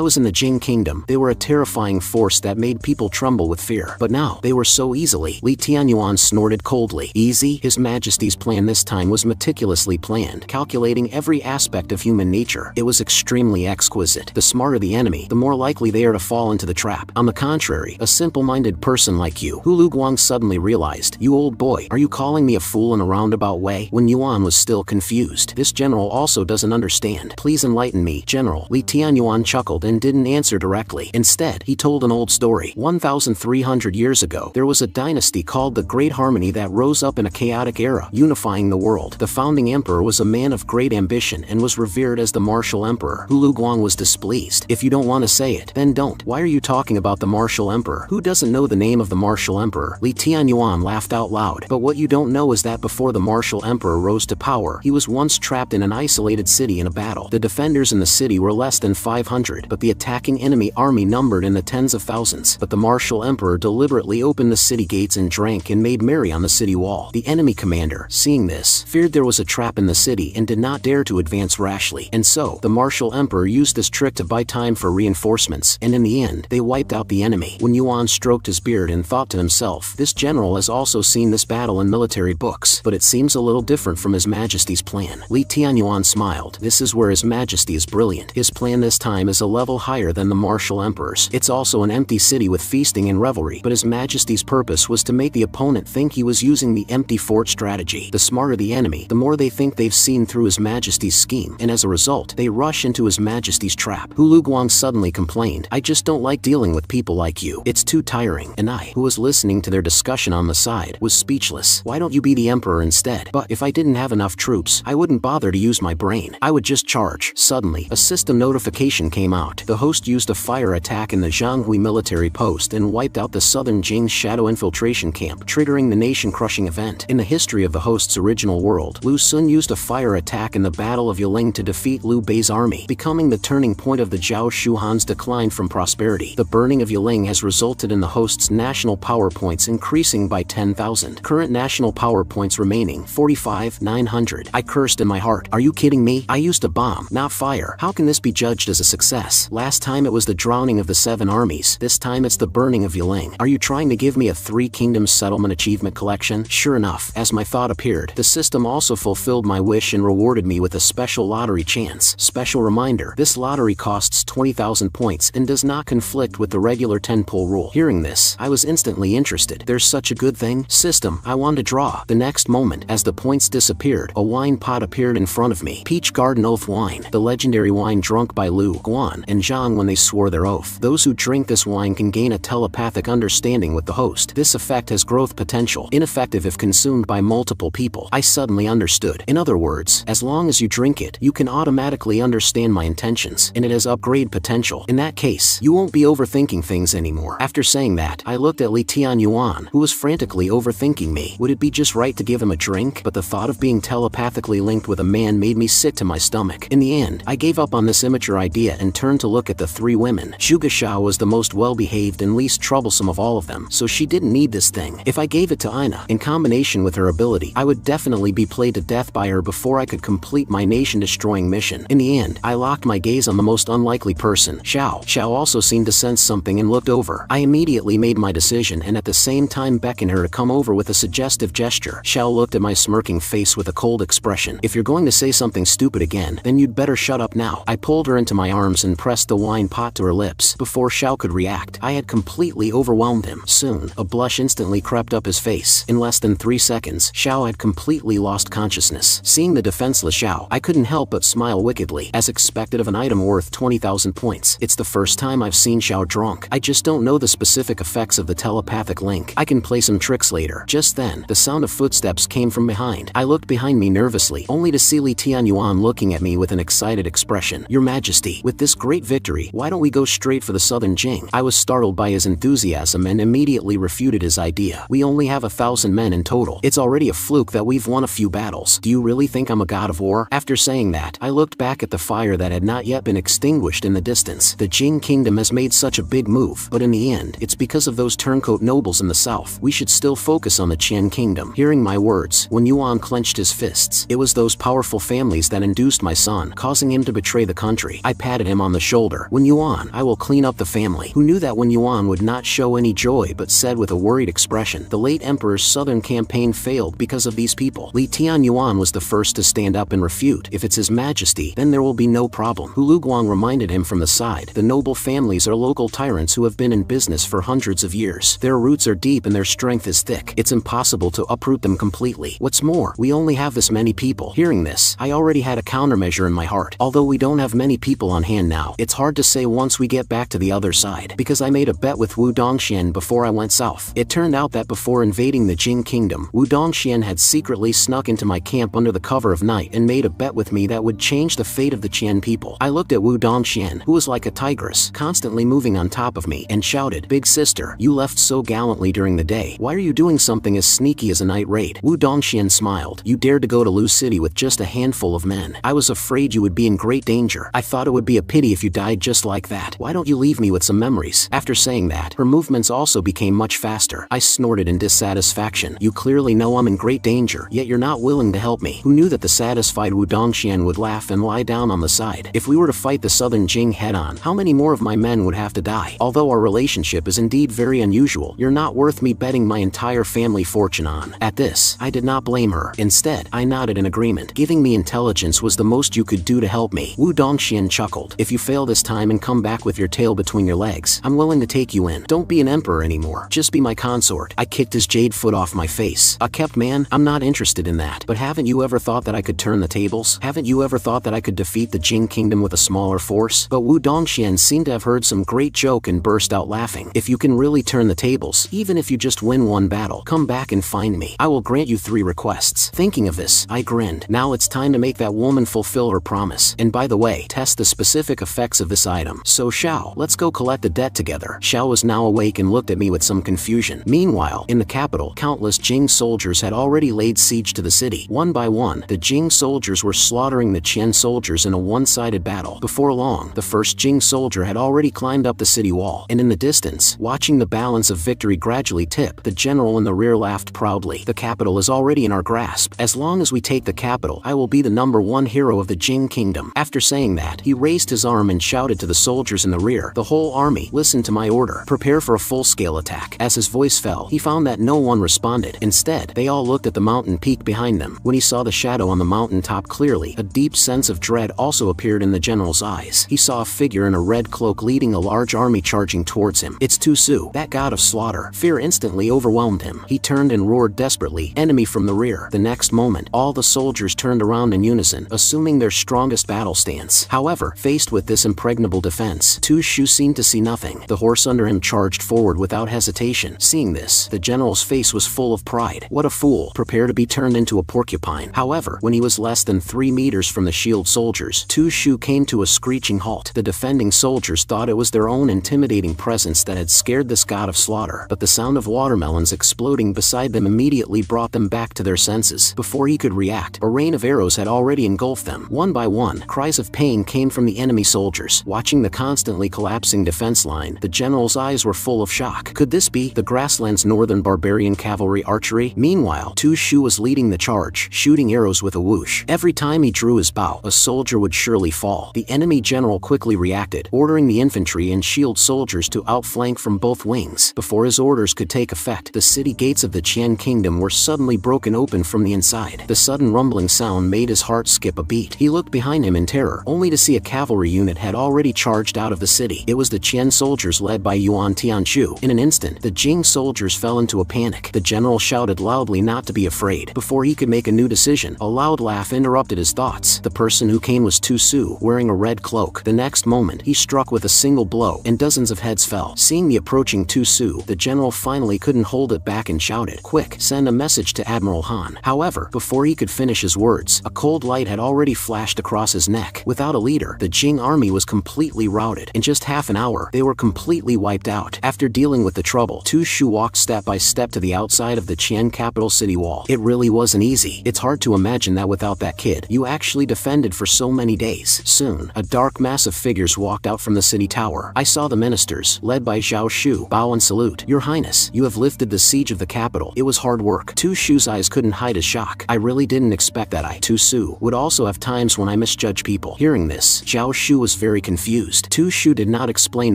was in the Jing Kingdom, they were a terrifying force that made people tremble with fear. But now, they were so easily." Li Tianyuan snorted coldly. "Easy?" His Majesty's plan this time was meticulously planned, calculating every aspect of human nature. It was extremely exquisite. The smarter the enemy, the more likely they are to fall into the trap. On the contrary, a simple-minded person like you. Hulu Guang suddenly realized. "You old boy, are you calling me a fool in a roundabout way?" When Yuan was still confused. "This general also doesn't understand. Please enlighten me, General." Li Tianyuan chuckled and didn't answer directly. Instead, he told an old story. 1,300 years ago, there was a dynasty called the Great Harmony that rose up in a chaotic era, unifying the world. The founding emperor was a man of great ambition and was revered as the martial emperor. Hulu Guang was displeased. "If you don't want to say it, then don't. Why are you talking about the martial emperor? Who doesn't know the name of the martial emperor?" Li Tianyuan laughed out loud. "But what you don't know is that before the martial emperor rose to power, he was once trapped in an isolated city in a battle. The defenders in the city were less than 500, but the attacking enemy army numbered in the tens of thousands. But the martial emperor deliberately opened the city gates and drank and made merry on the city wall. The enemy commander, seeing this, feared there was a trap in the city and did not dare to advance rashly. And so, the martial emperor used this trick to buy time for reinforcements, and in the end, they wiped out the enemy. Wen Yuan stroked his beard and thought to himself, this general has also seen this battle in military books, but it seems a little different from His Majesty's plan. Li Tianyuan smiled. This is where His Majesty is brilliant. His plan this time is a level higher than the martial emperor's. It's also an empty city with feasting and revelry, but His Majesty's purpose was to make the opponent think he was using the empty fort strategy. The smarter the enemy, the more they think they've seen through His Majesty's scheme, and as a result, they rush into His Majesty's trap. Hulu Guang suddenly complained, I just don't like dealing with people like you. It's too tiring. And I, who was listening to their discussion on the side, was speechless. Why don't you be the emperor instead? But if I didn't have enough troops, I wouldn't bother to use my brain. I would just charge. Suddenly, a system notification came out. The host used a fire attack in the Zhanghui military post and wiped out the southern Jing's shadow infiltration camp, triggering the nation-crushing event. In the history of the host's original world, Lu Sun used a fire attack in the Battle of Yiling to defeat Liu Bei's army, becoming the turning point of the Zhao Shuhan's decline from prosperity. The burning of Yiling has resulted in the host's national power points increasing by 10,000. Current national power points remaining 45,900. I cursed in my heart. Are you kidding me? I used a bomb, not fire. How can this be judged as a success? Last time it was the drowning of the 7 armies. This time it's the burning of Yiling. Are you trying to give me a 3 Kingdoms settlement achievement collection? Sure enough, as my thought appeared, the system also fulfilled my wish and rewarded me with a special lottery chance. Special reminder, this lottery costs 20,000 points and does not conflict with the regular 10-pull rule. Hearing this, I was instantly interested. There's such a good thing? System, I want to draw. The next moment, as the points disappeared, a wine pot appeared in front of me. Peach Garden Oath Wine, the legendary wine drunk by Lu, Guan, and Zhang when they swore their oath. Those who drink this wine can gain a telepathic understanding with the host. This effect has growth potential, ineffective if consumed by multiple people. I suddenly understood. In other words, as long as you drink it, you can automatically understand my intentions, and it has upgrade potential. In that case, you won't be overthinking things anymore. After saying that, I looked at Li Tianyuan, who was frantically overthinking me. Would it be just right to give him a drink? But the thought of being telepathically linked with a man made me sick to my stomach. In the end, I gave up on this immature idea and turned to look at the 3 women. Zhuge Xiao was the most well-behaved and least troublesome of all of them, so she didn't need this thing. If I gave it to Ina, in combination with her ability, I would definitely be played to death by her before I could complete my nation-destroying mission. In the end, I locked my gaze on the most unlikely person, Xiao. Xiao also seemed to sense something and looked over. I immediately made my decision and at the same time beckoned her to come over with a suggestive gesture. Xiao looked at my smirking face with a cold expression. If you're going to say something stupid again, then you'd better shut up now. I pulled her into my arms and pressed the wine pot to her lips. Before Xiao could react, I had completely overwhelmed him. Soon, a blush instantly crept up his face. In less than 3 seconds, Xiao had completely lost consciousness. Seeing the defenseless Xiao, I couldn't help but smile wickedly, as expected of an item worth 20,000 points. It's the first time I've seen Xiao drunk. I just don't know the specific effects of the telepathic link. I can play some tricks later. Just then, the sound of footsteps came from behind. I looked behind me nervously, only to see Li Tianyuan looking at me with an excited expression. Your Majesty, with this great victory, why don't we go straight for the southern Jing? I was startled by his enthusiasm and immediately refuted his idea. We only have 1,000 men in total. It's already a fluke that we've won a few battles. Do you really think I'm a god of war? After saying that, I looked back at the fire that had not yet been extinguished in the distance. The Jing kingdom has made such a big move, but in the end, it's because of those turncoat nobles in the south. We should still focus on the Qian kingdom. Hearing my words, Wen Yuan clenched his fists. It was those powerful families that induced my son, causing him to betray the country. I patted him on the shoulder. Wen Yuan, I will clean up the family. Who knew that Wen Yuan would not show any joy but said with a worried expression, the late emperor's southern campaign failed because of these people. Li Tianyuan was the first to stand up and refute. If it's His Majesty, then there will be no problem. Hulu Guang reminded him from the side. The noble families are local tyrants who have been in business for hundreds of years. Their roots are deep and their strength is thick. It's impossible to uproot them completely. What's more, we only have this many people. Hearing this, I already had a countermeasure in my heart. Although we don't have many people on hand now, it's hard to say once we get back to the other side, because I made a bet with Wu Dongxian before I went south. It turned out that before invading the Jing kingdom, Wu Dongxian had secretly snuck into my camp under the cover of night and made a bet with me that would change the fate of the Qian people. I looked at Wu Dongxian, who was like a tigress, constantly moving on top of me, and shouted, Big sister, you left so gallantly during the day. Why are you doing something as sneaky as a night raid? Wu Dongxian smiled. You dared to go to Lu City with just a handful of men. I was afraid you would be in great danger. I thought it would be a pity if you died just like that. Why don't you leave me with some memories? After saying that, her movements also became much faster. I snorted in dissatisfaction. You clearly know I'm in great danger, yet you're not willing to help me. Who knew that the satisfied Wu Dongxian would laugh and lie down on the side? If we were to fight the southern Jing head head-on. How many more of my men would have to die? Although our relationship is indeed very unusual, you're not worth me betting my entire family fortune on. At this, I did not blame her. Instead, I nodded in agreement. Giving me intelligence was the most you could do to help me. Wu Dongxian chuckled. If you fail this time and come back with your tail between your legs, I'm willing to take you in. Don't be an emperor anymore. Just be my consort. I kicked his jade foot off my face. A kept man? I'm not interested in that. But haven't you ever thought that I could turn the tables? Haven't you ever thought that I could defeat the Jing kingdom with a smaller force? But Wu Dongxian seemed to have heard some great joke and burst out laughing. If you can really turn the tables, even if you just win one battle, come back and find me. I will grant you 3 requests. Thinking of this, I grinned. Now it's time to make that woman fulfill her promise. And by the way, test the specific effects of this item. So Xiao, let's go collect the debt together. Xiao was now awake and looked at me with some confusion. Meanwhile, in the capital, countless Jing soldiers had already laid siege to the city. One by one, the Jing soldiers were slaughtering the Qian soldiers in a one-sided battle. Before long, the first Jing soldier had already climbed up the city wall, and in the distance, watching the balance of victory gradually tip, the general in the rear laughed proudly. The capital is already in our grasp. As long as we take the capital, I will be the #1 hero of the Jing kingdom. After saying that, he raised his arm and shouted to the soldiers in the rear, the whole army, listen to my order. Prepare for a full-scale attack. As his voice fell, he found that no one responded. Instead, they all looked at the mountain peak behind them. When he saw the shadow on the mountain top clearly, a deep sense of dread also appeared in the general's eyes. He saw a figure in a red cloak leading a large army charging towards him. It's Tu Su, that god of slaughter. Fear instantly overwhelmed him. He turned and roared desperately, enemy from the rear. The next moment, all the soldiers turned around in unison, assuming their strongest battle stance. However, faced with this impregnable defense, Tu Su seemed to see nothing. The horse under him charged forward without hesitation. Seeing this, the general's face was full of pride. What a fool. Prepare to be turned into a porcupine. However, when he was less than 3 meters from the shield soldiers, Tu Su came to a screeching halt. The defending soldiers thought it was their own intimidating presence that had scared this god of slaughter, but the sound of watermelons exploding beside them immediately brought them back to their senses. Before he could react, a rain of arrows had already engulfed them. One by one, cries of pain came from the enemy soldiers. Watching the constantly collapsing defense line, the general's eyes were full of shock. Could this be the grassland's northern barbarian cavalry archery? Meanwhile, Tu Su was leading the charge, shooting arrows with a whoosh. Every time he drew his bow, a soldier would surely fall. The enemy general quickly reacted, ordering the infantry and shield soldiers to outflank from both wings. Before his orders could take effect, the city gates of the Qian kingdom were suddenly broken open from the inside. The sudden rumbling sound made his heart skip a beat. He looked behind him in terror, only to see a cavalry unit had already charged out of the city. It was the Qian soldiers led by Yuan Tianchu. In an instant, the Jing soldiers fell into a panic. The general shouted loudly not to be afraid. Before he could make a new decision, a loud laugh interrupted his thoughts. The person who came was Tu Su, wearing a red cloak. The next moment, he struck with a single blow, and dozens of heads fell. Seeing the approaching Tu Su, the general finally couldn't hold it back and shouted, "Quick, send a message to Admiral Han." However, before he could finish his words, a cold light had already flashed across his neck. Without a leader, the Jing army was completely routed. In just half an hour, they were completely wiped out. After dealing with the trouble, Tu Su walked step by step to the outside of the Qian capital city wall. It really wasn't easy. It's hard to imagine that without that kid, you actually defended for so many days. Soon, a dark mass of figures walked out from the city tower. I saw the ministers, led by Zhao Shu, bow and salute. "Your Highness, you have lifted the siege of the capital. It was hard work." Tu Shu's eyes couldn't hide his shock. "I really didn't expect that." Tu Su would also have times when I misjudge people. Hearing this, Zhao Shu was very confused. Tu Shu did not explain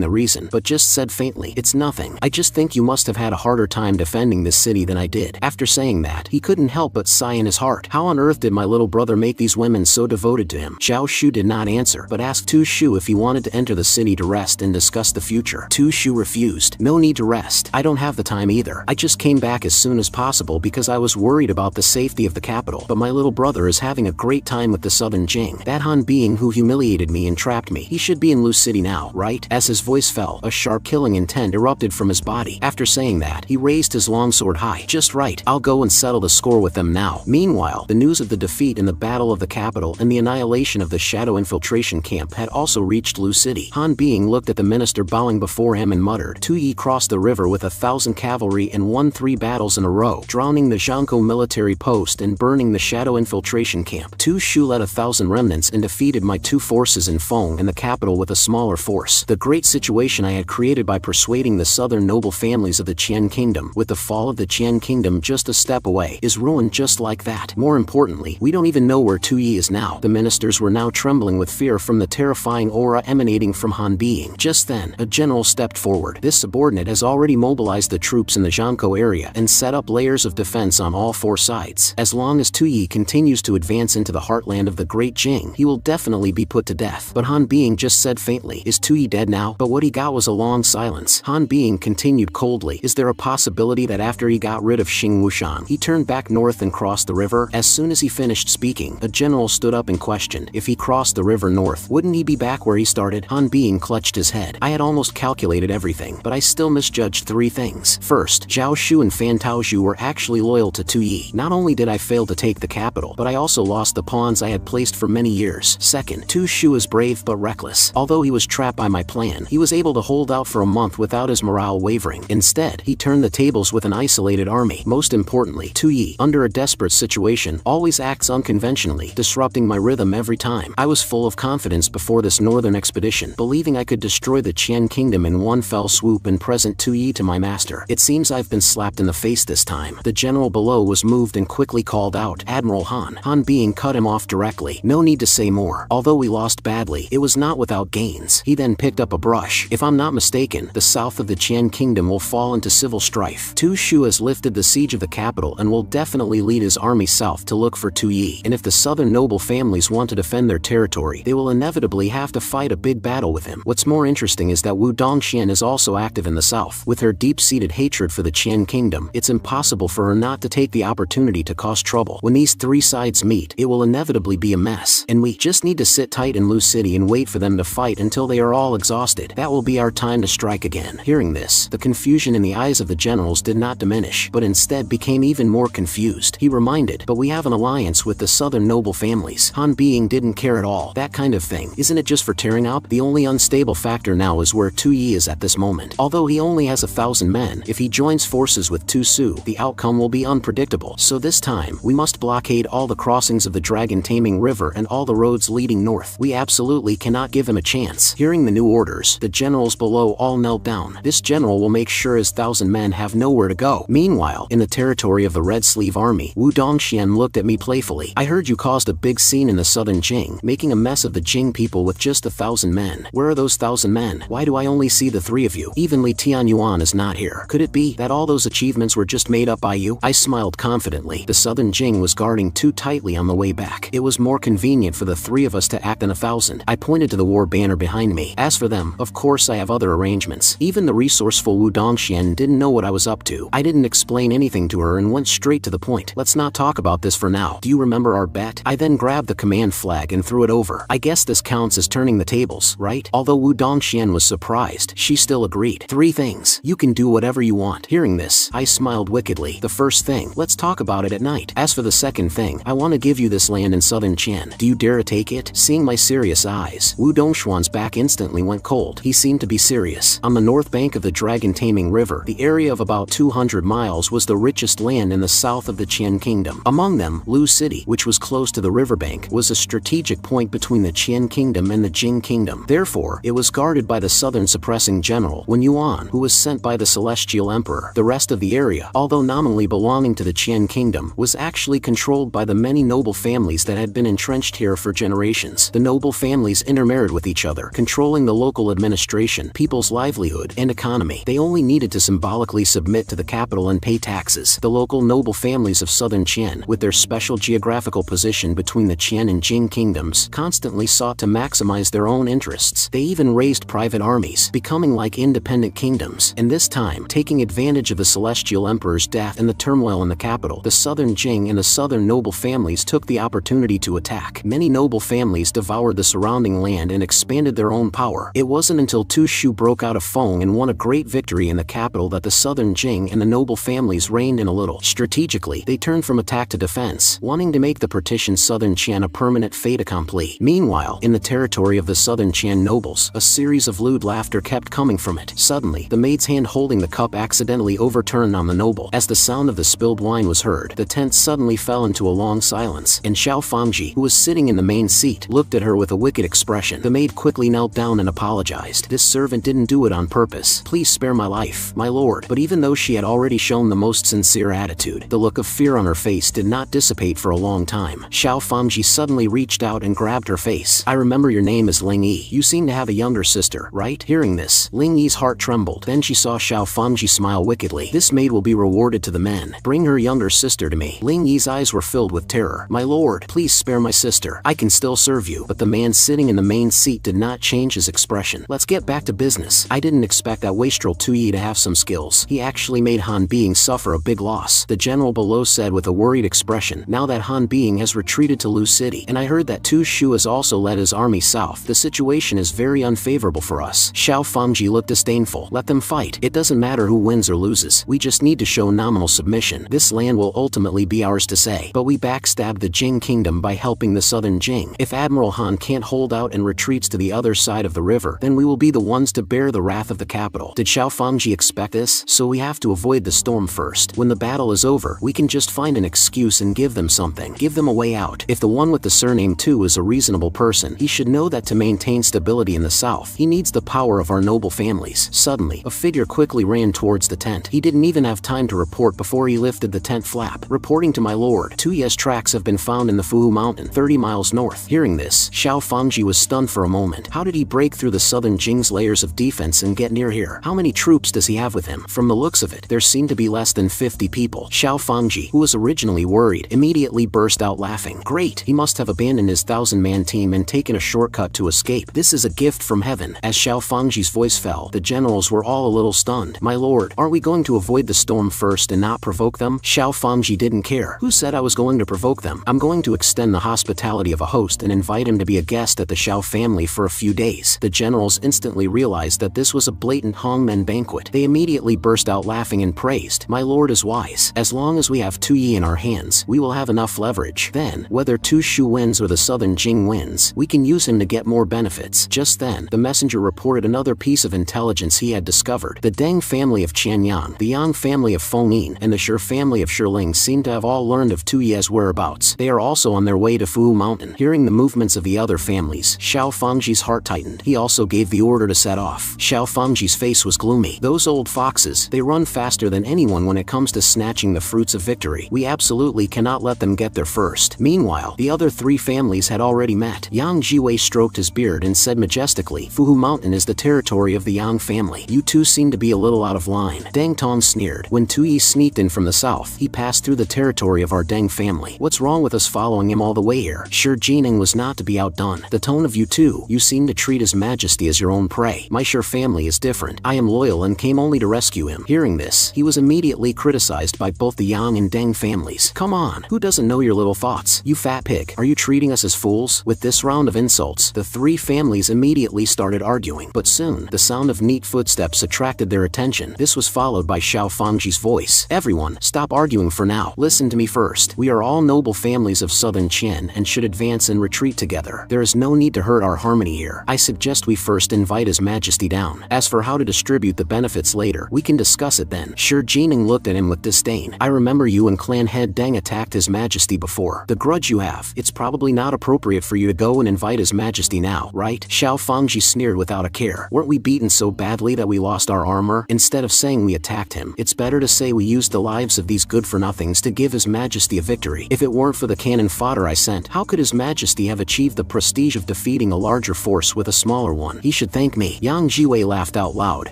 the reason, but just said faintly, "It's nothing. I just think you must have had a harder time defending this city than I did." After saying that, he couldn't help but sigh in his heart. How on earth did my little brother make these women so devoted to him? Zhao Shu did not answer, but asked Tu Shu if he wanted to enter the city to rest and discuss the future. Tu Shu refused. "No need to rest. I don't have the time either. I just came back as soon as possible because I was worried about the safety of the capital. But my little brother is having a great time with the southern Jing. That Han being who humiliated me and trapped me. He should be in Lu City now, right?" As his voice fell, a sharp killing intent erupted from his body. After saying that, he raised his longsword high. "Just right. I'll go and settle the score with them now." Meanwhile, the news of the defeat in the Battle of the Capital and the annihilation of the Shadow Infiltration Camp had also reached Lu City. Han Being looked at the minister bowing before him and muttered, "Tu Yi crossed the river with 1,000 cavalry and won 3 battles in a row, drowning the Zhangkou military post and burning the Shadow Infiltration Camp. Tu Shu led 1,000 remnants and defeated my 2 forces in Feng and the capital with a smaller force. The great situation I had created by persuading the southern noble families of the Qian Kingdom, with the fall of the Qian Kingdom just a step away, is ruined just like that. More importantly, we don't even know where Tu Yi is now." The ministers were now trembling with fear from the terrifying aura aura emanating from Han Being. Just then, a general stepped forward. This subordinate has already mobilized the troops in the Zhankou area and set up layers of defense on all 4 sides. As long as Tuyi continues to advance into the heartland of the Great Jing, he will definitely be put to death. But Han Being just said faintly, "Is Tuyi dead now?" But what he got was a long silence. Han Being continued coldly, "Is there a possibility that after he got rid of Xing Wushang, he turned back north and crossed the river?" As soon as he finished speaking, a general stood up and questioned, "If he crossed the river north, wouldn't he be back where he started?" Han Being clutched his head. "I had almost calculated everything, but I still misjudged 3 things. First, Zhao Shu and Fan Taozhu were actually loyal to Tuyi. Not only did I fail to take the capital, but I also lost the pawns I had placed for many years. Second, Tu Shu is brave but reckless. Although he was trapped by my plan, he was able to hold out for a month without his morale wavering. Instead, he turned the tables with an isolated army. Most importantly, Tuyi, under a desperate situation, always acts unconventionally, disrupting my rhythm every time. I was full of confidence before this northern expedition, believing I could destroy the Qian kingdom in one fell swoop and present Tuyi to my master. It seems I've been slapped in the face this time." The general below was moved and quickly called out, "Admiral Han." Han Being cut him off directly. "No need to say more. Although we lost badly, it was not without gains." He then picked up a brush. "If I'm not mistaken, the south of the Qian kingdom will fall into civil strife. Tu Shu has lifted the siege of the capital and will definitely lead his army south to look for Tuyi. And if the southern noble families want to defend their territory, they will inevitably have to fight a big battle with him." What's more interesting is that Wu Dongxian is also active in the south. With her deep-seated hatred for the Qian kingdom, it's impossible for her not to take the opportunity to cause trouble. When these 3 sides meet, it will inevitably be a mess. And we just need to sit tight in Lu City and wait for them to fight until they are all exhausted. That will be our time to strike again. Hearing this, the confusion in the eyes of the generals did not diminish, but instead became even more confused. He reminded, "But we have an alliance with the southern noble families." Han Being didn't care at all. "That kind of thing. Isn't it just for tearing up? The only unstable factor now is where Tuyi is at this moment. Although he only has 1,000 men, if he joins forces with Tu Su, the outcome will be unpredictable. So this time, we must blockade all the crossings of the dragon-taming river and all the roads leading north. We absolutely cannot give him a chance." Hearing the new orders, the generals below all knelt down. This general will make sure his 1,000 men have nowhere to go. Meanwhile, in the territory of the Red Sleeve Army, Wu Dongxian looked at me playfully. "I heard you caused a big scene in the southern Jing, making a mess of the Jing people with just 1,000 men. Where are those 1,000 men? Why do I only see the 3 of you? Even Li Tianyuan is not here. Could it be that all those achievements were just made up by you?" I smiled confidently. The southern Jing was guarding too tightly on the way back. It was more convenient for the 3 of us to act than 1,000. I pointed to the war banner behind me. "As for them, of course I have other arrangements." Even the resourceful Wu Dongxian didn't know what I was up to. I didn't explain anything to her and went straight to the point. "Let's not talk about this for now. Do you remember our bet?" I then grabbed the command flag and threw it over. "I guess this counts as turning the tables, right?" Although Wu Dongxian was surprised, she still agreed. "3 things. You can do whatever you want." Hearing this, I smiled wickedly. "The first thing, let's talk about it at night. As for the second thing, I want to give you this land in southern Qian. Do you dare to take it?" Seeing my serious eyes, Wu Dongshuan's back instantly went cold. He seemed to be serious. On the north bank of the dragon-taming river, the area of about 200 miles was the richest land in the south of the Qian kingdom. Among them, Lu City, which was close to the riverbank, was a strategic point between the Qian kingdom and the Jing kingdom. Therefore, it was guarded by the southern suppressing general, Wen Yuan, who was sent by the celestial emperor. The rest of the area, although nominally belonging to the Qian kingdom, was actually controlled by the many noble families that had been entrenched here for generations. The noble families intermarried with each other, controlling the local administration, people's livelihood, and economy. They only needed to symbolically submit to the capital and pay taxes. The local noble families of southern Qian, with their special geographical position between the Qian and Jing kingdoms, constantly sought to maximize their own interests. They even raised private armies, becoming like independent kingdoms. And this time, taking advantage of the celestial emperor's death and the turmoil in the capital, the southern Jing and the southern noble families took the opportunity to attack. Many noble families devoured the surrounding land and expanded their own power. It wasn't until Tu Shu broke out of Feng and won a great victory in the capital that the southern Jing and the noble families reigned in a little. Strategically, they turned from attack to defense, wanting to make the partitioned southern Qian a permanent fait accompli. Meanwhile, in the territory of the southern Qian nobles, a series of lewd laughter kept coming from it. Suddenly, the maid's hand holding the cup accidentally overturned on the noble. As the sound of the spilled wine was heard, the tent suddenly fell into a long silence, and Xiao Fangji, who was sitting in the main seat, looked at her with a wicked expression. The maid quickly knelt down and apologized. "This servant didn't do it on purpose. Please spare my life, my lord." But even though she had already shown the most sincere attitude, the look of fear on her face did not dissipate for a long time. Xiao Fangji suddenly reached out and grabbed her face. "I remember your name is Ling Yi. You seem to have a younger sister, right? Hearing this, Ling Yi's heart trembled. Then she saw Xiao Fangji smile wickedly. This maid will be rewarded to the men. Bring her younger sister to me. Ling Yi's eyes were filled with terror. My lord, please spare my sister. I can still serve you. But the man sitting in the main seat did not change his expression. Let's get back to business. I didn't expect that wastrel Tuyi to have some skills. He actually made Han Being suffer a big loss. The general below said with a worried expression. Now that Han Being has retreated to Lu City, and I heard that Tu Shu has also led his army south, the situation is very unfavorable for us. Xiao Fangji looked disdainful. Let them fight. It doesn't matter who wins or loses. We just need to show nominal submission. This land will ultimately be ours to say. But we backstabbed the Jing kingdom by helping the southern Jing. If Admiral Han can't hold out and retreats to the other side of the river, then we will be the ones to bear the wrath of the capital. Did Xiao Fangji expect this? So we have to avoid the storm first. When the battle is over, we can just find an excuse and give them something. Give them a way out. If the one with the surname Tu is a reasonable person, he should know that to maintain stability in the south, he needs the power of our noble families. Suddenly, a figure quickly ran towards the tent. He didn't even have time to report before he lifted the tent flap. Reporting to my lord, Tuye's tracks have been found in the Fuhu Mountain, 30 miles north. Hearing this, Xiao Fangji was stunned for a moment. How did he break through the southern Jing's layers of defense and get near here? How many troops does he have with him? From the looks of it, there seemed to be less than 50 people. Xiao Fangji, who was originally worried, immediately burst out laughing. Great, he must have abandoned his 1,000-man team and taken a shortcut to escape. This is a gift from heaven. As Xiao Fangji's voice fell, the generals were all a little stunned. My lord, aren't we going to avoid the storm first and not provoke them? Xiao Fangji didn't care. Who said I was going to provoke them? I'm going to extend the hospitality of a host and invite him to be a guest at the Xiao family for a few days. The generals instantly realized that this was a blatant Hongmen banquet. They immediately burst out laughing and praised. My lord is wise. As long as we have Tu Yi in our hands, we will have enough leverage. Then, whether Tu Shu wins or the southern Jing wins, we can use him to get more benefits. Just then, the messenger reported another piece of intelligence he had discovered. The Deng family of Qianyang, the Yang family of Fengyin, and the Shi family of Shiling seem to have all learned of Tu Ye's whereabouts. They are also on their way to Fuhu Mountain. Hearing the movements of the other families, Xiao Fangji's heart tightened. He also gave the order to set off. Xiao Fangji's face was gloomy. Those old foxes, they run faster than anyone when it comes to snatching the fruits of victory. We absolutely cannot let them get there first. Meanwhile, the other three families had already met. Yang Jiwei stroked his beard and said majestically, Fuhu Mountain is the territory of the Yang family. You two seem to be a little out of line. Deng Tong sneered. When Tu Yi sneaked in from the south, he passed through the territory of our Deng family. What's wrong with us following him all the way here? Shi Jining was not to be outdone. The tone of you two, you seem to treat his majesty as your own prey. My Shi family is different. I am loyal and came only to rescue him. Hearing this, he was immediately criticized by both the Yang and Deng families. Come on, who doesn't know your little thoughts? You fat pig, are you treating us as fools? With this round of insults, the three families immediately started arguing. But soon, the sound of neat footsteps attracted their attention. This was followed by Xiao Fangji's voice. Everyone, stop arguing for now. Listen to me first. We are all noble families of southern Qian and should advance and retreat together. There is no need to hurt our harmony here. I suggest we first invite His Majesty down. As for how to distribute the benefits later, we can discuss it then. Shi Jining looked at him with disdain. I remember you and clan head Deng attacked His Majesty before. The grudge you have, it's probably not appropriate for you to go and invite His Majesty now, right? Xiao Fangji sneered without a care. Weren't we beaten so badly that we lost our armor? Instead of saying we attacked him, it's better to say we used the lives of these good-for-nothings to give His Majesty a victory. If it weren't for the cannon fodder I sent, how could His Majesty have achieved the prestige of defeating a larger force with a smaller one? He should thank me. Yang Jiwei laughed out loud.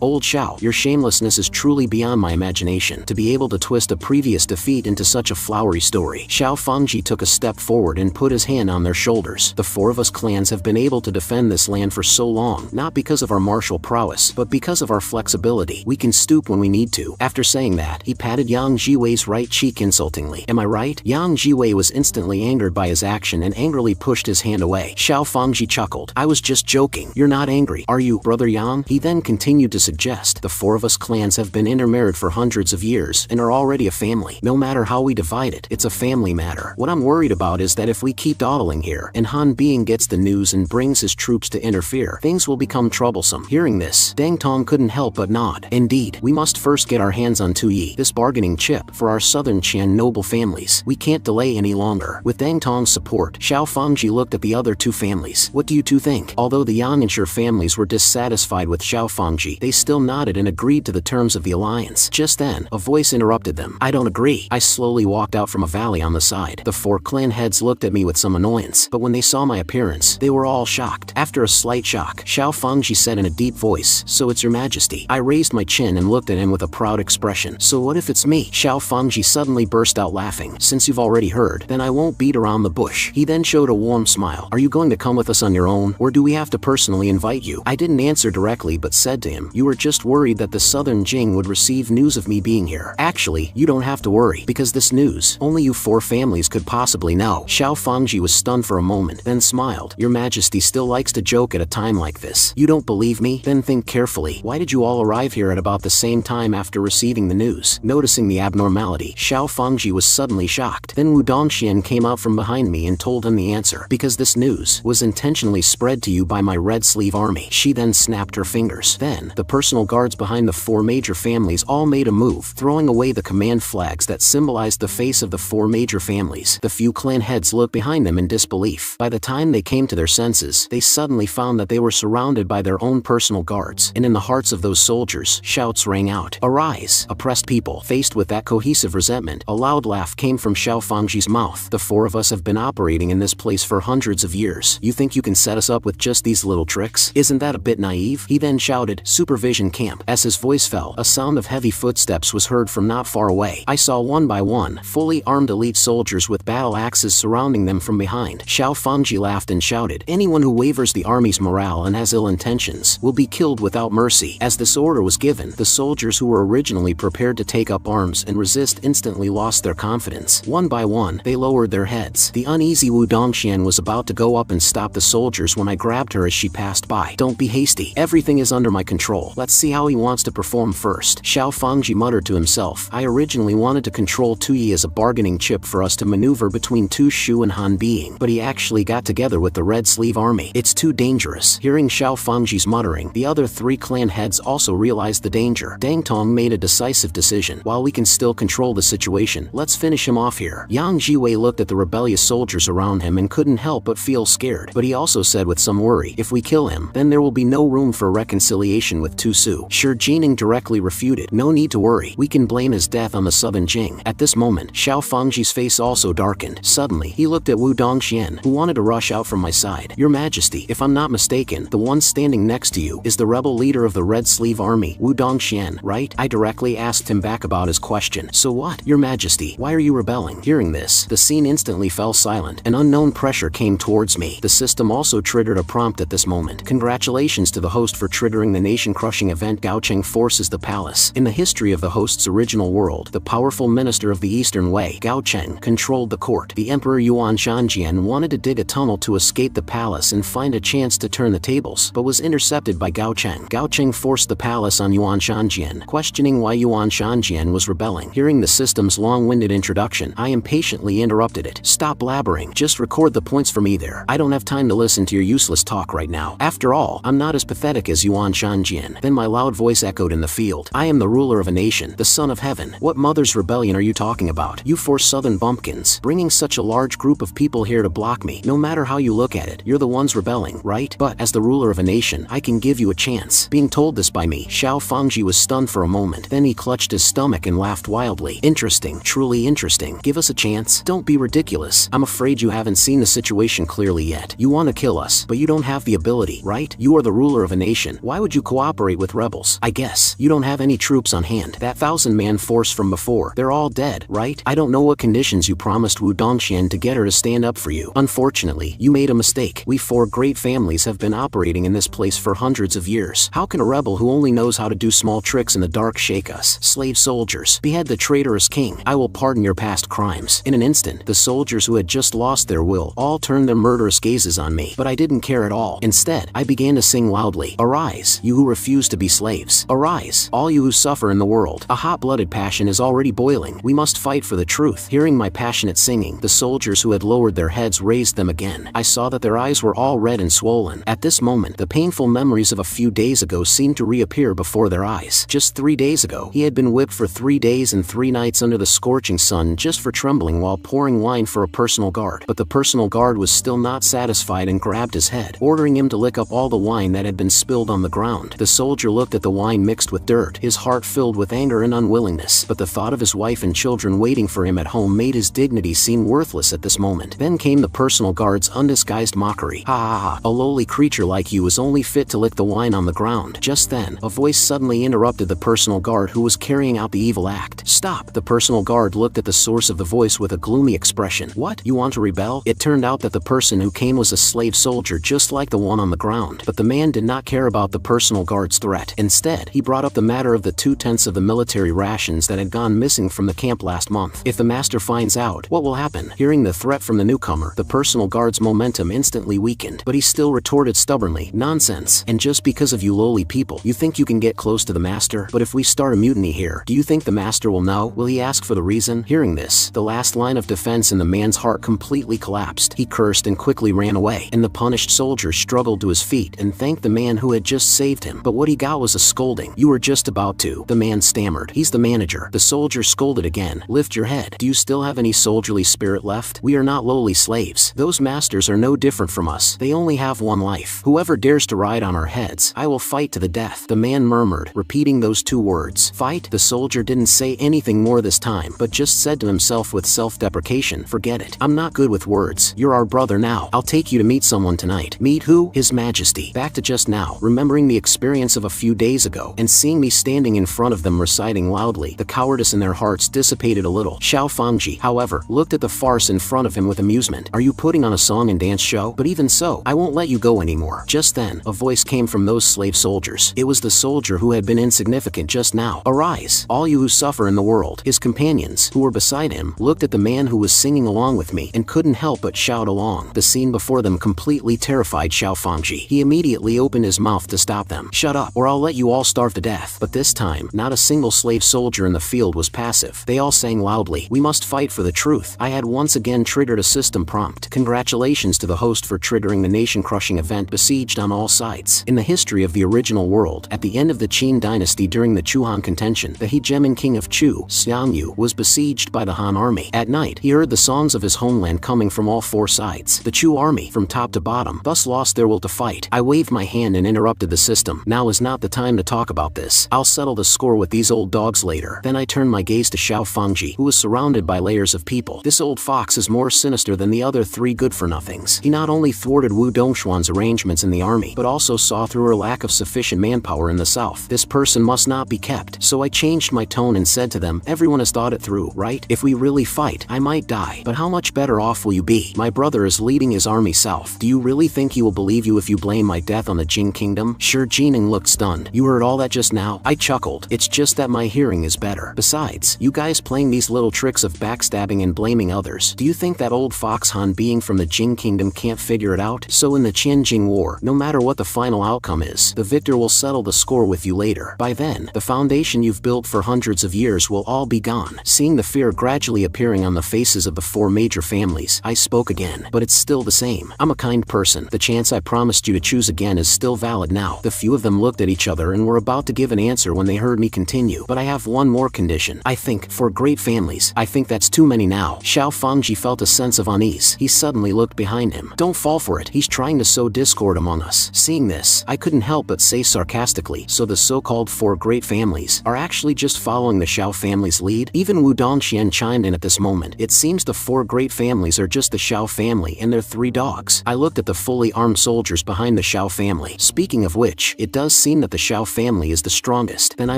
Old Xiao, your shamelessness is truly beyond my imagination. To be able to twist a previous defeat into such a flowery story. Xiao Fangji took a step forward and put his hand on their shoulders. The four of us clans have been able to defend this land for so long, not because of our martial prowess, but because of our flexibility. We can stoop when we need to. After saying that, he patted Yang Jiwei's right cheek insultingly. Am I right? Yang Jiwei was instantly angered by his action and angrily pushed his hand away. Xiao Fangji chuckled. I was just joking. You're not angry, are you, Brother Yang? He then continued to suggest, the four of us clans have been intermarried for hundreds of years and are already a family. No matter how we divide it, it's a family matter. What I'm worried about is that if we keep dawdling here, and Han Being gets the news and brings his troops to interfere, things will become troublesome. Hearing this, Deng Tong couldn't help but nod. Indeed, we must first get our hands on Tu Yi, this bargaining chip for our southern Qian noble families. We can't delay any longer. With Deng Tong's support, Xiao Fangji looked at the other two families. What do you two think? Although the Yang and Shi families were dissatisfied with Xiao Fangji, they still nodded and agreed to the terms of the alliance. Just then, a voice interrupted them. I don't agree. I slowly walked out from a valley on the side. The four clan heads looked at me with some annoyance, but when they saw my appearance, they were all shocked. After a slight shock, Xiao Fangji said in a deep voice, "So it's your majesty." I raised my chin and looked at him with a proud expression. "So what if it's me?" Xiao Fangji suddenly burst out laughing. "Since you've already heard, then I won't beat around the bush." He then showed a warm smile. "Are you going to come with us on your own, or do we have to personally invite you?" I didn't answer directly but said to him, "You were just worried that the southern Jing would receive news of me being here. Actually, you don't have to worry, because this news, only you 4 families could possibly know." Xiao Fangji was stunned for a moment, then smiled. "Your majesty still likes to joke at a time like this. You don't believe me? Then think carefully. Why did you all arrive here at about the same time after receiving the news?" Noticing the abnormality, Xiao Fangji was suddenly shocked. Then Wu Dongxian came out from behind me and told him the answer. "Because this news was intentionally spread to you by my red sleeve army." She then snapped her fingers. Then, the personal guards behind the 4 major families all made a move, throwing away the command flags that symbolized the face of the 4 major families. The few clan heads looked behind them in disbelief. By the time they came to their senses, they suddenly found that they were surrounded by their own personal guards, and in the hearts of those soldiers, shouts rang out. "Arise, oppressed people!" Faced with that cohesive resentment, a loud laugh came from Xiao Fangji's mouth. "The 4 of us have been operating in this place for hundreds of years. You think you can set us up with just these little tricks? Isn't that a bit naive?" He then shouted, "Supervision camp." As his voice fell, a sound of heavy footsteps was heard from not far away. I saw one by one, fully armed elite soldiers with battle axes surrounding them from behind. Xiao Fangji laughed and shouted, "Anyone who wavers the army's morale and has ill intentions will be killed without mercy." As this order was given, the soldiers who were originally prepared to take up arms and resist instantly lost their confidence. One by one, they lowered their heads. The uneasy Wu Dongxian was about to go up and stop the soldiers when I grabbed her as she passed by. "Don't be hasty. Everything is under my control. Let's see how he wants to perform first." Xiao Fangji muttered to himself. I originally wanted to control Tuyi as a bargaining chip for us to maneuver between Tu Shu and Han Being, but he actually got together with the Red Sleeve Army. It's too dangerous. Hearing Xiao Fangji's muttering, the other 3 clan heads also realized the danger. Dang Tong made a decisive decision. "While we can still control the situation, let's finish him off here." Yang Jiwei looked at the rebellious soldiers around him and couldn't help but feel scared, but he also said with some worry, "If we kill him, then there will be no room for reconciliation with Tu Su." Shi Jining directly refuted, "No need to worry. We can blame his death on the southern Jing." At this moment, Xiao Fangji's face also darkened. Suddenly, he looked at Wu Dongxian, who wanted to rush out from my side. "Your Majesty, if I'm not mistaken, the one standing next to you is the rebel leader of the Red Sleeve Army, Wu Dongxian, right?" I directly asked him back about his question. "So what? Your Majesty, why are you rebelling?" Hearing this, the scene instantly fell silent. An unknown pressure came towards me. The system also triggered a prompt at this moment. "Congratulations to the host for triggering the nation-crushing event. Gao Cheng forces the palace." In the history of the host's original world, the powerful minister of the Eastern Wei, Gao Cheng, controlled the court. The Emperor Yuan Shanjian wanted to dig a tunnel to escape the palace and find a chance to turn the tables, but was intercepted by Gao Cheng. Gao Cheng forced the palace on Yuan Shanjian, questioning why Yuan Shanjian was rebelling. Hearing the system's long-winded introduction, I impatiently interrupted it. "Stop blabbering. Just record the points for me there. I don't have time to listen to your useless talk right now. After all, I'm not as pathetic as Yuan Shanjian." Then my loud voice echoed in the field. "I am the ruler of a nation, the son of heaven. What mother's rebellion are you talking about? You 4 southern bumpkins, bringing such a large group of people here to block me. No matter how you look at it, you're the ones rebelling, right? But as the ruler of a nation, I can give you a chance." Being told this by me, Xiao Fangji was stunned for a moment. Then he clutched his stomach and laughed wildly. "Interesting, truly interesting. Give us a chance? Don't be ridiculous. I'm afraid you haven't seen the situation clearly yet. You want to kill us, but you don't have the ability, right? You are the ruler of a nation. Why would you cooperate with rebels? I guess you don't have any troops on hand. That 1,000-man force from before, they're all dead, right? I don't know what conditions you promised Wu Dongxian to get her to stand up for you. Unfortunately, you made a mistake. We 4 great families have been operating in this place for hundreds of years. How can a rebel who only knows how to do small tricks in the dark shake us? Slave soldiers, behead the traitorous king. I will pardon your past crimes." In an instant, the soldiers who had just lost their will all turned their murderous gazes on me, but I didn't care at all. Instead, I began to sing loudly, "Arise, you who refuse to be slaves. Arise, all you who suffer in the world. A hot-blooded passion is already boiling. We must fight for the truth." Hearing my passionate singing, the soldiers who had lowered their heads raised them again. I saw that their eyes were all red and swollen. At this moment, the painful memories of a few days ago seemed to reappear before their eyes. Just 3 days ago, he had been whipped for 3 days and 3 nights under the scorching sun just for trembling while pouring wine for a personal guard. But the personal guard was still not satisfied and grabbed his head, ordering him to lick up all the wine that had been spilled on the ground. The soldier looked at the wine mixed with dirt, his heart filled with anger and unwillingness, but the thought of his wife and children waiting for him at home made his dignity seem worthless at this moment. Then came the personal guard's undisguised mockery. hungry. Ha ha ha, a lowly creature like you is only fit to lick the wine on the ground. Just then, a voice suddenly interrupted the personal guard who was carrying out the evil act. Stop! The personal guard looked at the source of the voice with a gloomy expression. What? You want to rebel? It turned out that the person who came was a slave soldier just like the one on the ground. But the man did not care about the personal guard's threat. Instead, he brought up the matter of the 2/10 of the military rations that had gone missing from the camp last month. If the master finds out, what will happen? Hearing the threat from the newcomer, the personal guard's momentum instantly weakened, but he still retorted stubbornly, nonsense. And just because of you lowly people, you think you can get close to the master? But if we start a mutiny here, do you think the master will know? Will he ask for the reason? Hearing this, the last line of defense in the man's heart completely collapsed. He cursed and quickly ran away, and the punished soldier struggled to his feet and thanked the man who had just saved him. But what he got was a scolding. You were just about to. The man stammered. He's the manager. The soldier scolded again. Lift your head. Do you still have any soldierly spirit left? We are not lowly slaves. Those masters are no different from us. They only have one life. Whoever dares to ride on our heads, I will fight to the death. The man murmured, repeating those two words. Fight? The soldier didn't say anything more this time, but just said to himself with self-deprecation, forget it. I'm not good with words. You're our brother now. I'll take you to meet someone tonight. Meet who? His Majesty. Back to just now, remembering the experience of a few days ago, and seeing me standing in front of them reciting loudly, the cowardice in their hearts dissipated a little. Xiao Fangji, however, looked at the farce in front of him with amusement. Are you putting on a song and dance show? But even so, I won't let you go anymore. Just then, a voice came from those slave soldiers. It was the soldier who had been insignificant just now. Arise, all you who suffer in the world. His companions, who were beside him, looked at the man who was singing along with me and couldn't help but shout along. The scene before them completely terrified Xiao Fangji. He immediately opened his mouth to stop them. Shut up, or I'll let you all starve to death. But this time, not a single slave soldier in the field was passive. They all sang loudly, we must fight for the truth. I had once again triggered a system prompt. Congratulations to the host for triggering the nation-crushing event besieged on all sides. In the history of the original world, at the end of the Qin dynasty during the Chu-Han contention, the hegemon king of Chu, Xiangyu, was besieged by the Han army. At night, he heard the songs of his homeland coming from all four sides. The Chu army, from top to bottom, thus lost their will to fight. I waved my hand and interrupted the system. Now is not the time to talk about this. I'll settle the score with these old dogs later. Then I turned my gaze to Xiao Fangji, who was surrounded by layers of people. This old fox is more sinister than the other three good-for-nothings. He not only thwarted Wu Dongxuan's arrangements in the army, but also saw through her lack of sufficient manpower in the south. This person must not be kept. So I changed my tone and said to them, everyone has thought it through, right? If we really fight, I might die. But how much better off will you be? My brother is leading his army south. Do you really think he will believe you if you blame my death on the Jing kingdom? Sure, Jining looked stunned. You heard all that just now? I chuckled. It's just that my hearing is better. Besides, you guys playing these little tricks of backstabbing and blaming others. Do you think that old fox Han being from the Jing kingdom can't figure it out? So in the Qianjing war, no matter what the final outcome is, the victor will settle the score with you later. By then, the foundation you've built for hundreds of years will all be gone. Seeing the fear gradually appearing on the faces of the four major families, I spoke again. But it's still the same. I'm a kind person. The chance I promised you to choose again is still valid now. The few of them looked at each other and were about to give an answer when they heard me continue. But I have one more condition. I think, for great families, I think that's too many now. Xiao Fangji felt a sense of unease. He suddenly looked behind him. Don't fall for it. He's trying to sow discord among us. Seeing this, I couldn't help but say sarcastically, so the so-called four great families are actually just following the Xiao family's lead? Even Wu Dongxian chimed in at this moment. It seems the four great families are just the Xiao family and their three dogs. I looked at the fully armed soldiers behind the Xiao family. Speaking of which, it does seem that the Xiao family is the strongest. Then I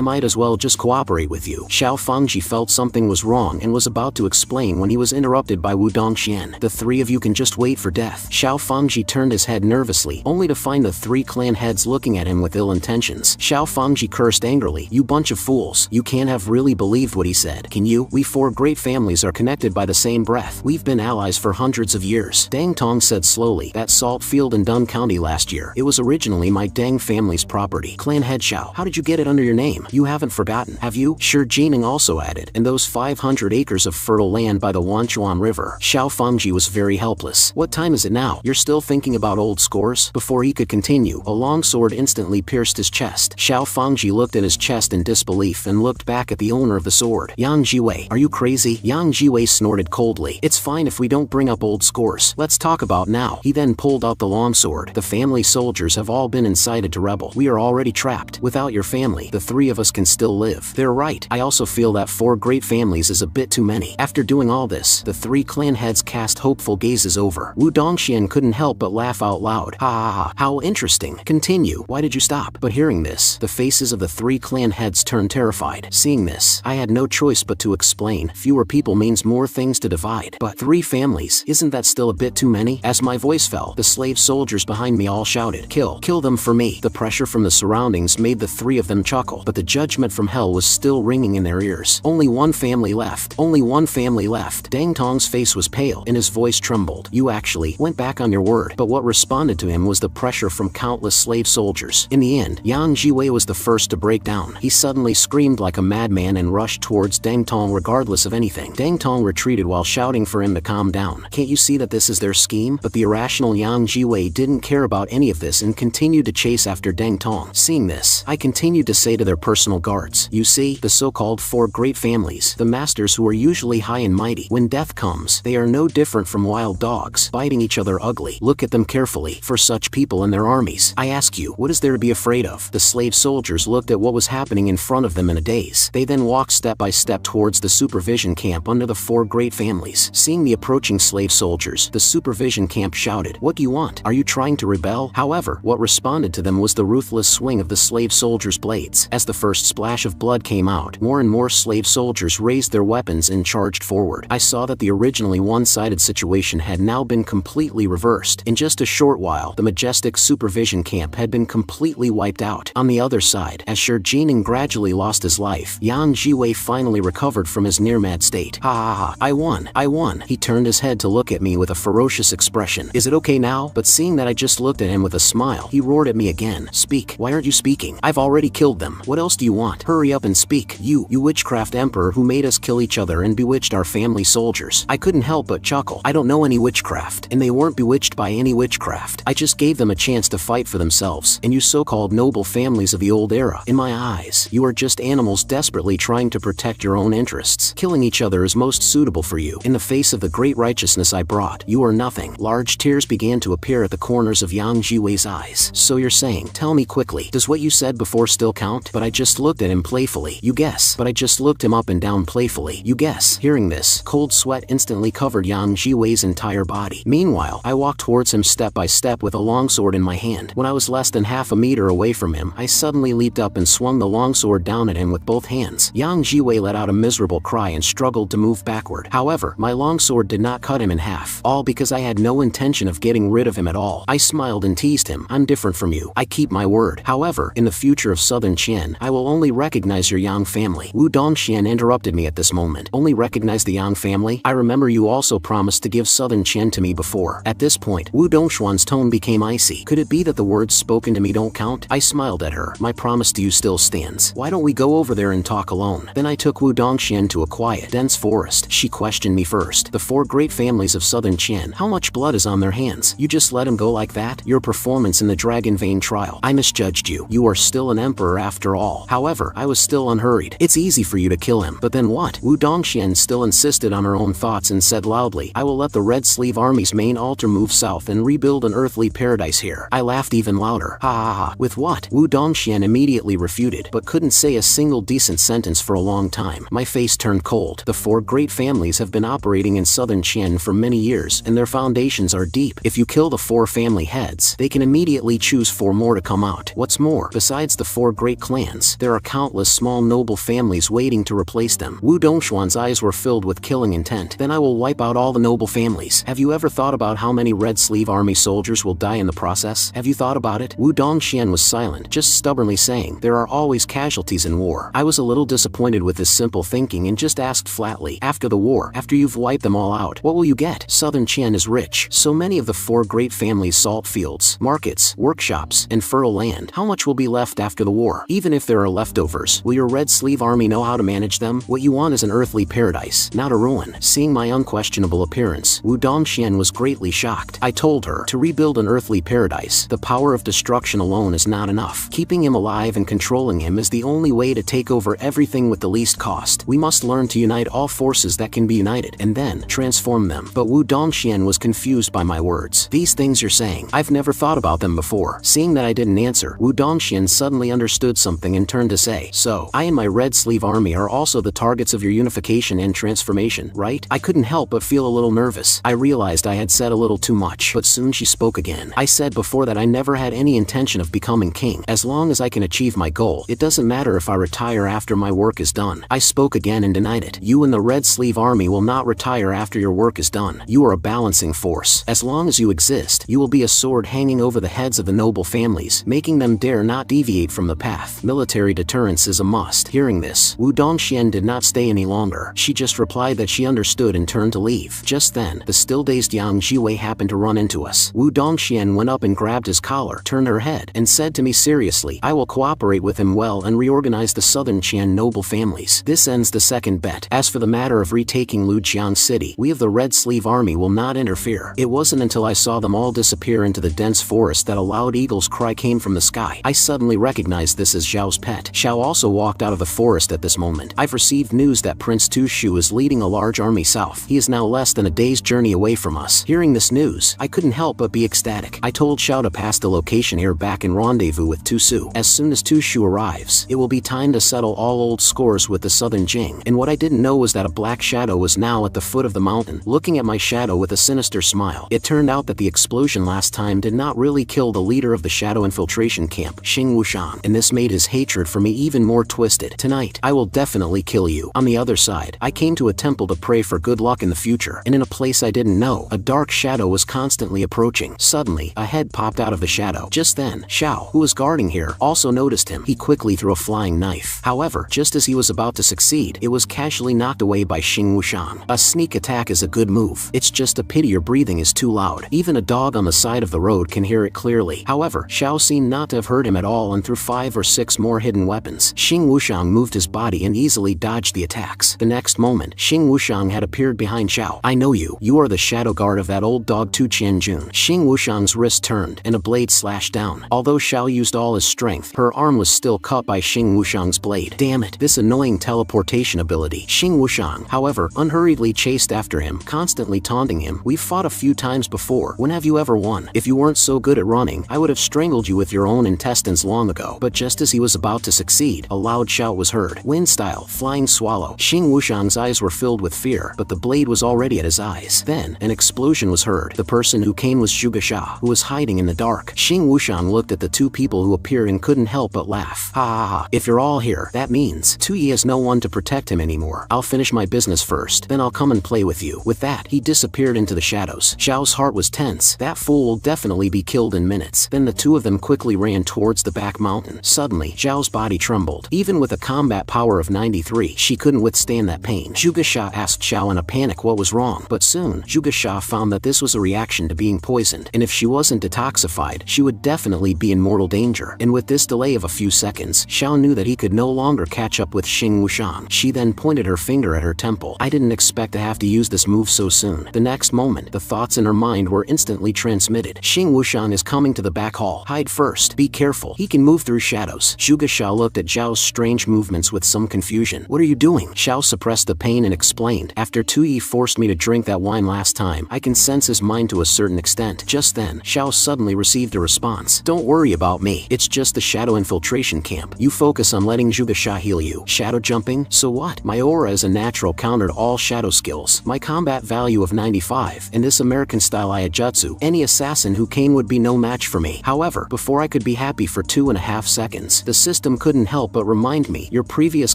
might as well just cooperate with you. Xiao Fangji felt something was wrong and was about to explain when he was interrupted by Wu Dongxian. The three of you can just wait for death. Xiao Fangji turned his head nervously, only to find the three clan heads looking at him with ill intentions. Xiao Fangji cursed angrily. You bunch of fools. You can't have really believed what he said. Can you? We four great families are connected by the same breath. We've been allies for hundreds of years. Dang Tong said slowly. That salt field in Dun County last year. It was originally my Dang family's property. Clan head Xiao, how did you get it under your name? You haven't forgotten, have you? Sure, Jining also added. And those 500 acres of fertile land by the Wanchuan River. Xiao Fangji was very helpless. What time is it now? You're still thinking about old scores? Before he could continue, a long sword instantly pierced his chest. Xiao Fangji looked at his chest in disbelief and looked back at the owner of the sword. Yang Jiwei, are you crazy? Yang Jiwei snorted coldly. It's fine if we don't bring up old scores. Let's talk about now. He then pulled out the longsword. The family soldiers have all been incited to rebel. We are already trapped. Without your family, the three of us can still live. They're right. I also feel that four great families is a bit too many. After doing all this, the three clan heads cast hopeful gazes over. Wu Dongxian couldn't couldn't help but laugh out loud. Ha ha ha, how interesting. Continue. Why did you stop? But hearing this, the faces of the 3 clan heads turned terrified. Seeing this, I had no choice but to explain. Fewer people means more things to divide. But 3 families, isn't that still a bit too many? As my voice fell, the slave soldiers behind me all shouted, kill them for me. The pressure from the surroundings made the 3 of them chuckle, but the judgment from hell was still ringing in their ears. Only one family left. Only one family left. Dang Tong's face was pale, and his voice trembled. You actually went back on your word. But what responded to him was the pressure from countless slave soldiers. In the end, Yang Jiwei was the first to break down. He suddenly screamed like a madman and rushed towards Dang Tong regardless of anything. Dang Tong retreated while shouting for him to calm down. Can't you see that this is their scheme? But the irrational Yang Jiwei didn't care about any of this and continued to chase after Dang Tong. Seeing this, I continued to say to their personal guards, you see, the so-called 4 great families, the masters who are usually high and mighty, when death comes, they are no different from wild dogs, biting each other ugly. Look at them carefully. For such people and their armies, I ask you, what is there to be afraid of? The slave soldiers looked at what was happening in front of them in a daze. They then walked step by step towards the supervision camp under the 4 great families. Seeing the approaching slave soldiers, the supervision camp shouted, what do you want? Are you trying to rebel? However, what responded to them was the ruthless swing of the slave soldiers' blades. As the first splash of blood came out, more and more slave soldiers raised their weapons and charged forward. I saw that the originally one-sided situation had now been completely reversed. In just a short while, the majestic supervision camp had been completely wiped out. On the other side, as Shi Jining gradually lost his life, Yang Jiwei finally recovered from his near-mad state. Ha ha ha, I won. He turned his head to look at me with a ferocious expression. Is it okay now? But seeing that I just looked at him with a smile, he roared at me again. Speak. Why aren't you speaking? I've already killed them. What else do you want? Hurry up and speak. You witchcraft emperor who made us kill each other and bewitched our family soldiers. I couldn't help but chuckle. I don't know any witchcraft, and they weren't bewitched by any witchcraft. I just gave them a chance to fight for themselves, and you so-called noble families of the old era. In my eyes, you are just animals desperately trying to protect your own interests. Killing each other is most suitable for you. In the face of the great righteousness I brought, you are nothing. Large tears began to appear at the corners of Yang Jiwei's eyes. So you're saying, tell me quickly, does what you said before still count? But I just looked at him playfully. You guess. But I just looked him up and down playfully. You guess. Hearing this, cold sweat instantly covered Yang Jiwei's entire body. Meanwhile, I walked towards him step by step with a longsword in my hand. When I was less than half a meter away from him, I suddenly leaped up and swung the longsword down at him with both hands. Yang Jiwei let out a miserable cry and struggled to move backward. However, my longsword did not cut him in half, all because I had no intention of getting rid of him at all. I smiled and teased him. I'm different from you. I keep my word. However, in the future of Southern Qian, I will only recognize your Yang family. Wu Dongxian interrupted me at this moment. Only recognize the Yang family? I remember you also promised to give Southern Qian to me before. At this point, Wu Dongshuan's tone became icy. Could it be that the words spoken to me don't count? I smiled at her. My promise to you still stands. Why don't we go over there and talk alone? Then I took Wu Dongxian to a quiet, dense forest. She questioned me first. The 4 great families of Southern Qian. How much blood is on their hands? You just let him go like that? Your performance in the Dragon Vein trial. I misjudged you. You are still an emperor after all. However, I was still unhurried. It's easy for you to kill him. But then what? Wu Dongxian still insisted on her own thoughts and said loudly, I will let the Red Sleeve Army's main altar move south and rebuild an earthly paradise here. I laughed even louder. Ha ha ha. With what? Wu Dongxian immediately refuted, but couldn't say a single decent sentence for a long time. My face turned cold. The 4 great families have been operating in Southern Qian for many years, and their foundations are deep. If you kill the 4 family heads, they can immediately choose 4 more to come out. What's more, besides the 4 great clans, there are countless small noble families waiting to replace them. Wu Dongshuan's eyes were filled with killing intent. Then I will wipe out all the noble families. Have you ever thought about how many Red Sleeve Army soldiers will die in the process? Have you thought about it? Wu Dongxian was silent, just stubbornly saying, there are always casualties in war. I was a little disappointed with this simple thinking and just asked flatly, after the war, after you've wiped them all out, what will you get? Southern Qian is rich. So many of the 4 great families' salt fields, markets, workshops, and fertile land. How much will be left after the war? Even if there are leftovers, will your Red Sleeve Army know how to manage them? What you want is an earthly paradise, not a ruin. Seeing my unquestionable appearance, Wu Dongxian was greatly shocked. I told her, to rebuild an earthly paradise, the power of destruction alone is not enough. Keeping him alive and controlling him is the only way to take over everything with the least cost. We must learn to unite all forces that can be united, and then transform them. But Wu Dongxian was confused by my words. These things you're saying, I've never thought about them before. Seeing that I didn't answer, Wu Dongxian suddenly understood something and turned to say, so, I and my Red Sleeve Army are also the targets of your unification and transformation, right? I couldn't help but feel a little nervous. I realized I had said a little too much, but soon she spoke again. I said before that I never had any intention of becoming king. As long as I can achieve my goal, it doesn't matter if I retire after my work is done. I spoke again and denied it. You and the Red Sleeve Army will not retire after your work is done. You are a balancing force. As long as you exist, you will be a sword hanging over the heads of the noble families, making them dare not deviate from the path. Military deterrence is a must. Hearing this, Wu Dongxian did not stay any longer. She just replied that she understood and turned to leave. Just then, the still-dazed Yang Jiwei happened to run into us. Wu Dongxian went up and grabbed his collar, turned her head, and said to me seriously, I will cooperate with him well and reorganize the southern Qian noble families. This ends the second bet. As for the matter of retaking Lujiang City, we of the Red Sleeve Army will not interfere. It wasn't until I saw them all disappear into the dense forest that a loud eagle's cry came from the sky. I suddenly recognized this as Zhao's pet. Zhao also walked out of the forest at this moment. I've received news that Prince Tu Shu is leading a large army south. He is now less than a day's journey away from us. Hearing this news, I couldn't help but be ecstatic. I told Zhao to pass the location here back and rendezvous with Tu Su. As soon as Tu Shu arrives, it will be time to settle all old scores with the southern Jing. And what I didn't know was that a black shadow was now at the foot of the mountain, looking at my shadow with a sinister smile. It turned out that the explosion last time did not really kill the leader of the shadow infiltration camp, Xing Wushang, and this made his hatred for me even more twisted. Tonight, I will definitely kill you. On the other side, I came to a temple to pray for good luck in the future, and in a place I didn't know, a dark shadow was constantly approaching. Suddenly, a head popped out of the shadow. Just then, Xiao, who was guarding here, also noticed him. He quickly threw a flying knife. However, just as he was about to succeed, it was casually knocked away by Xing Wushang. A sneak attack is a good move. It's just a pity your breathing is too loud. Even a dog on the side of the road can hear it clearly. However, Xiao seemed not to have heard him at all and threw 5 or 6 more hidden weapons. Xing Wushang moved his body and easily dodged the attacks. The next moment, Xing Wushang had appeared behind Xiao. I know you. You are the shadow guard of that old dog Tu Qianjun. Xing Wushang's wrist turned and a blade slashed down. Although Xiao used all his strength, her arm was still cut by Xing Wushang's blade. Damn it, this annoying teleportation ability. Xing Wushang, however, unhurriedly chased after him, constantly taunting him. We've fought a few times before. When have you ever won? If you weren't so good at running, I would have strangled you with your own intestines long ago. But just as he was about to succeed, a loud shout was heard. Wind style, flying swallow. Xing Wushang's eyes were filled with fear, but the blade was already at his eyes. Then, an explosion was heard. The person who came was Zhuge Xia, who was hiding in the dark. Xing Wushang looked at the two people who appeared and couldn't help but laugh. Ha ha ha. If you're all here, that means Tu Yi has no one to protect him anymore. I'll finish my business first, then I'll come and play with you. With that, he disappeared into the shadows. Zhao's heart was tense. That fool will definitely be killed in minutes. Then the two of them quickly ran towards the back mountain. Suddenly, Zhao's body trembled. Even with a combat power of 93, she couldn't withstand that pain. Zhuge Xia asked Zhao in a panic what was wrong, but soon, Zhuge Xia found that this was a reaction to being poisoned, and if she wasn't detoxified, she would definitely be in mortal danger. And with this delay of a few seconds, Xiao knew that he could no longer catch up with Xing Wushang. She then pointed her finger at her temple. I didn't expect to have to use this move so soon. The next moment, the thoughts in her mind were instantly transmitted. Xing Wushang is coming to the back hall. Hide first. Be careful. He can move through shadows. Zhuge Xia looked at Zhao's strange movements with some confusion. What are you doing? Xiao suppressed the pain and explained. After Tu Yi forced me to drink that wine last time, I can sense his mind to a certain extent. Just then, Xiao suddenly received a response. Don't worry about me. It's just the shadow infiltration camp. You focus on letting Zhuge Xia heal you. Shadow jumping? So what? My aura is a natural counter to all shadow skills. My combat value of 95, and this American-style Iajutsu, any assassin who came would be no match for me. However, before I could be happy for 2.5 seconds, the system couldn't help but remind me, your previous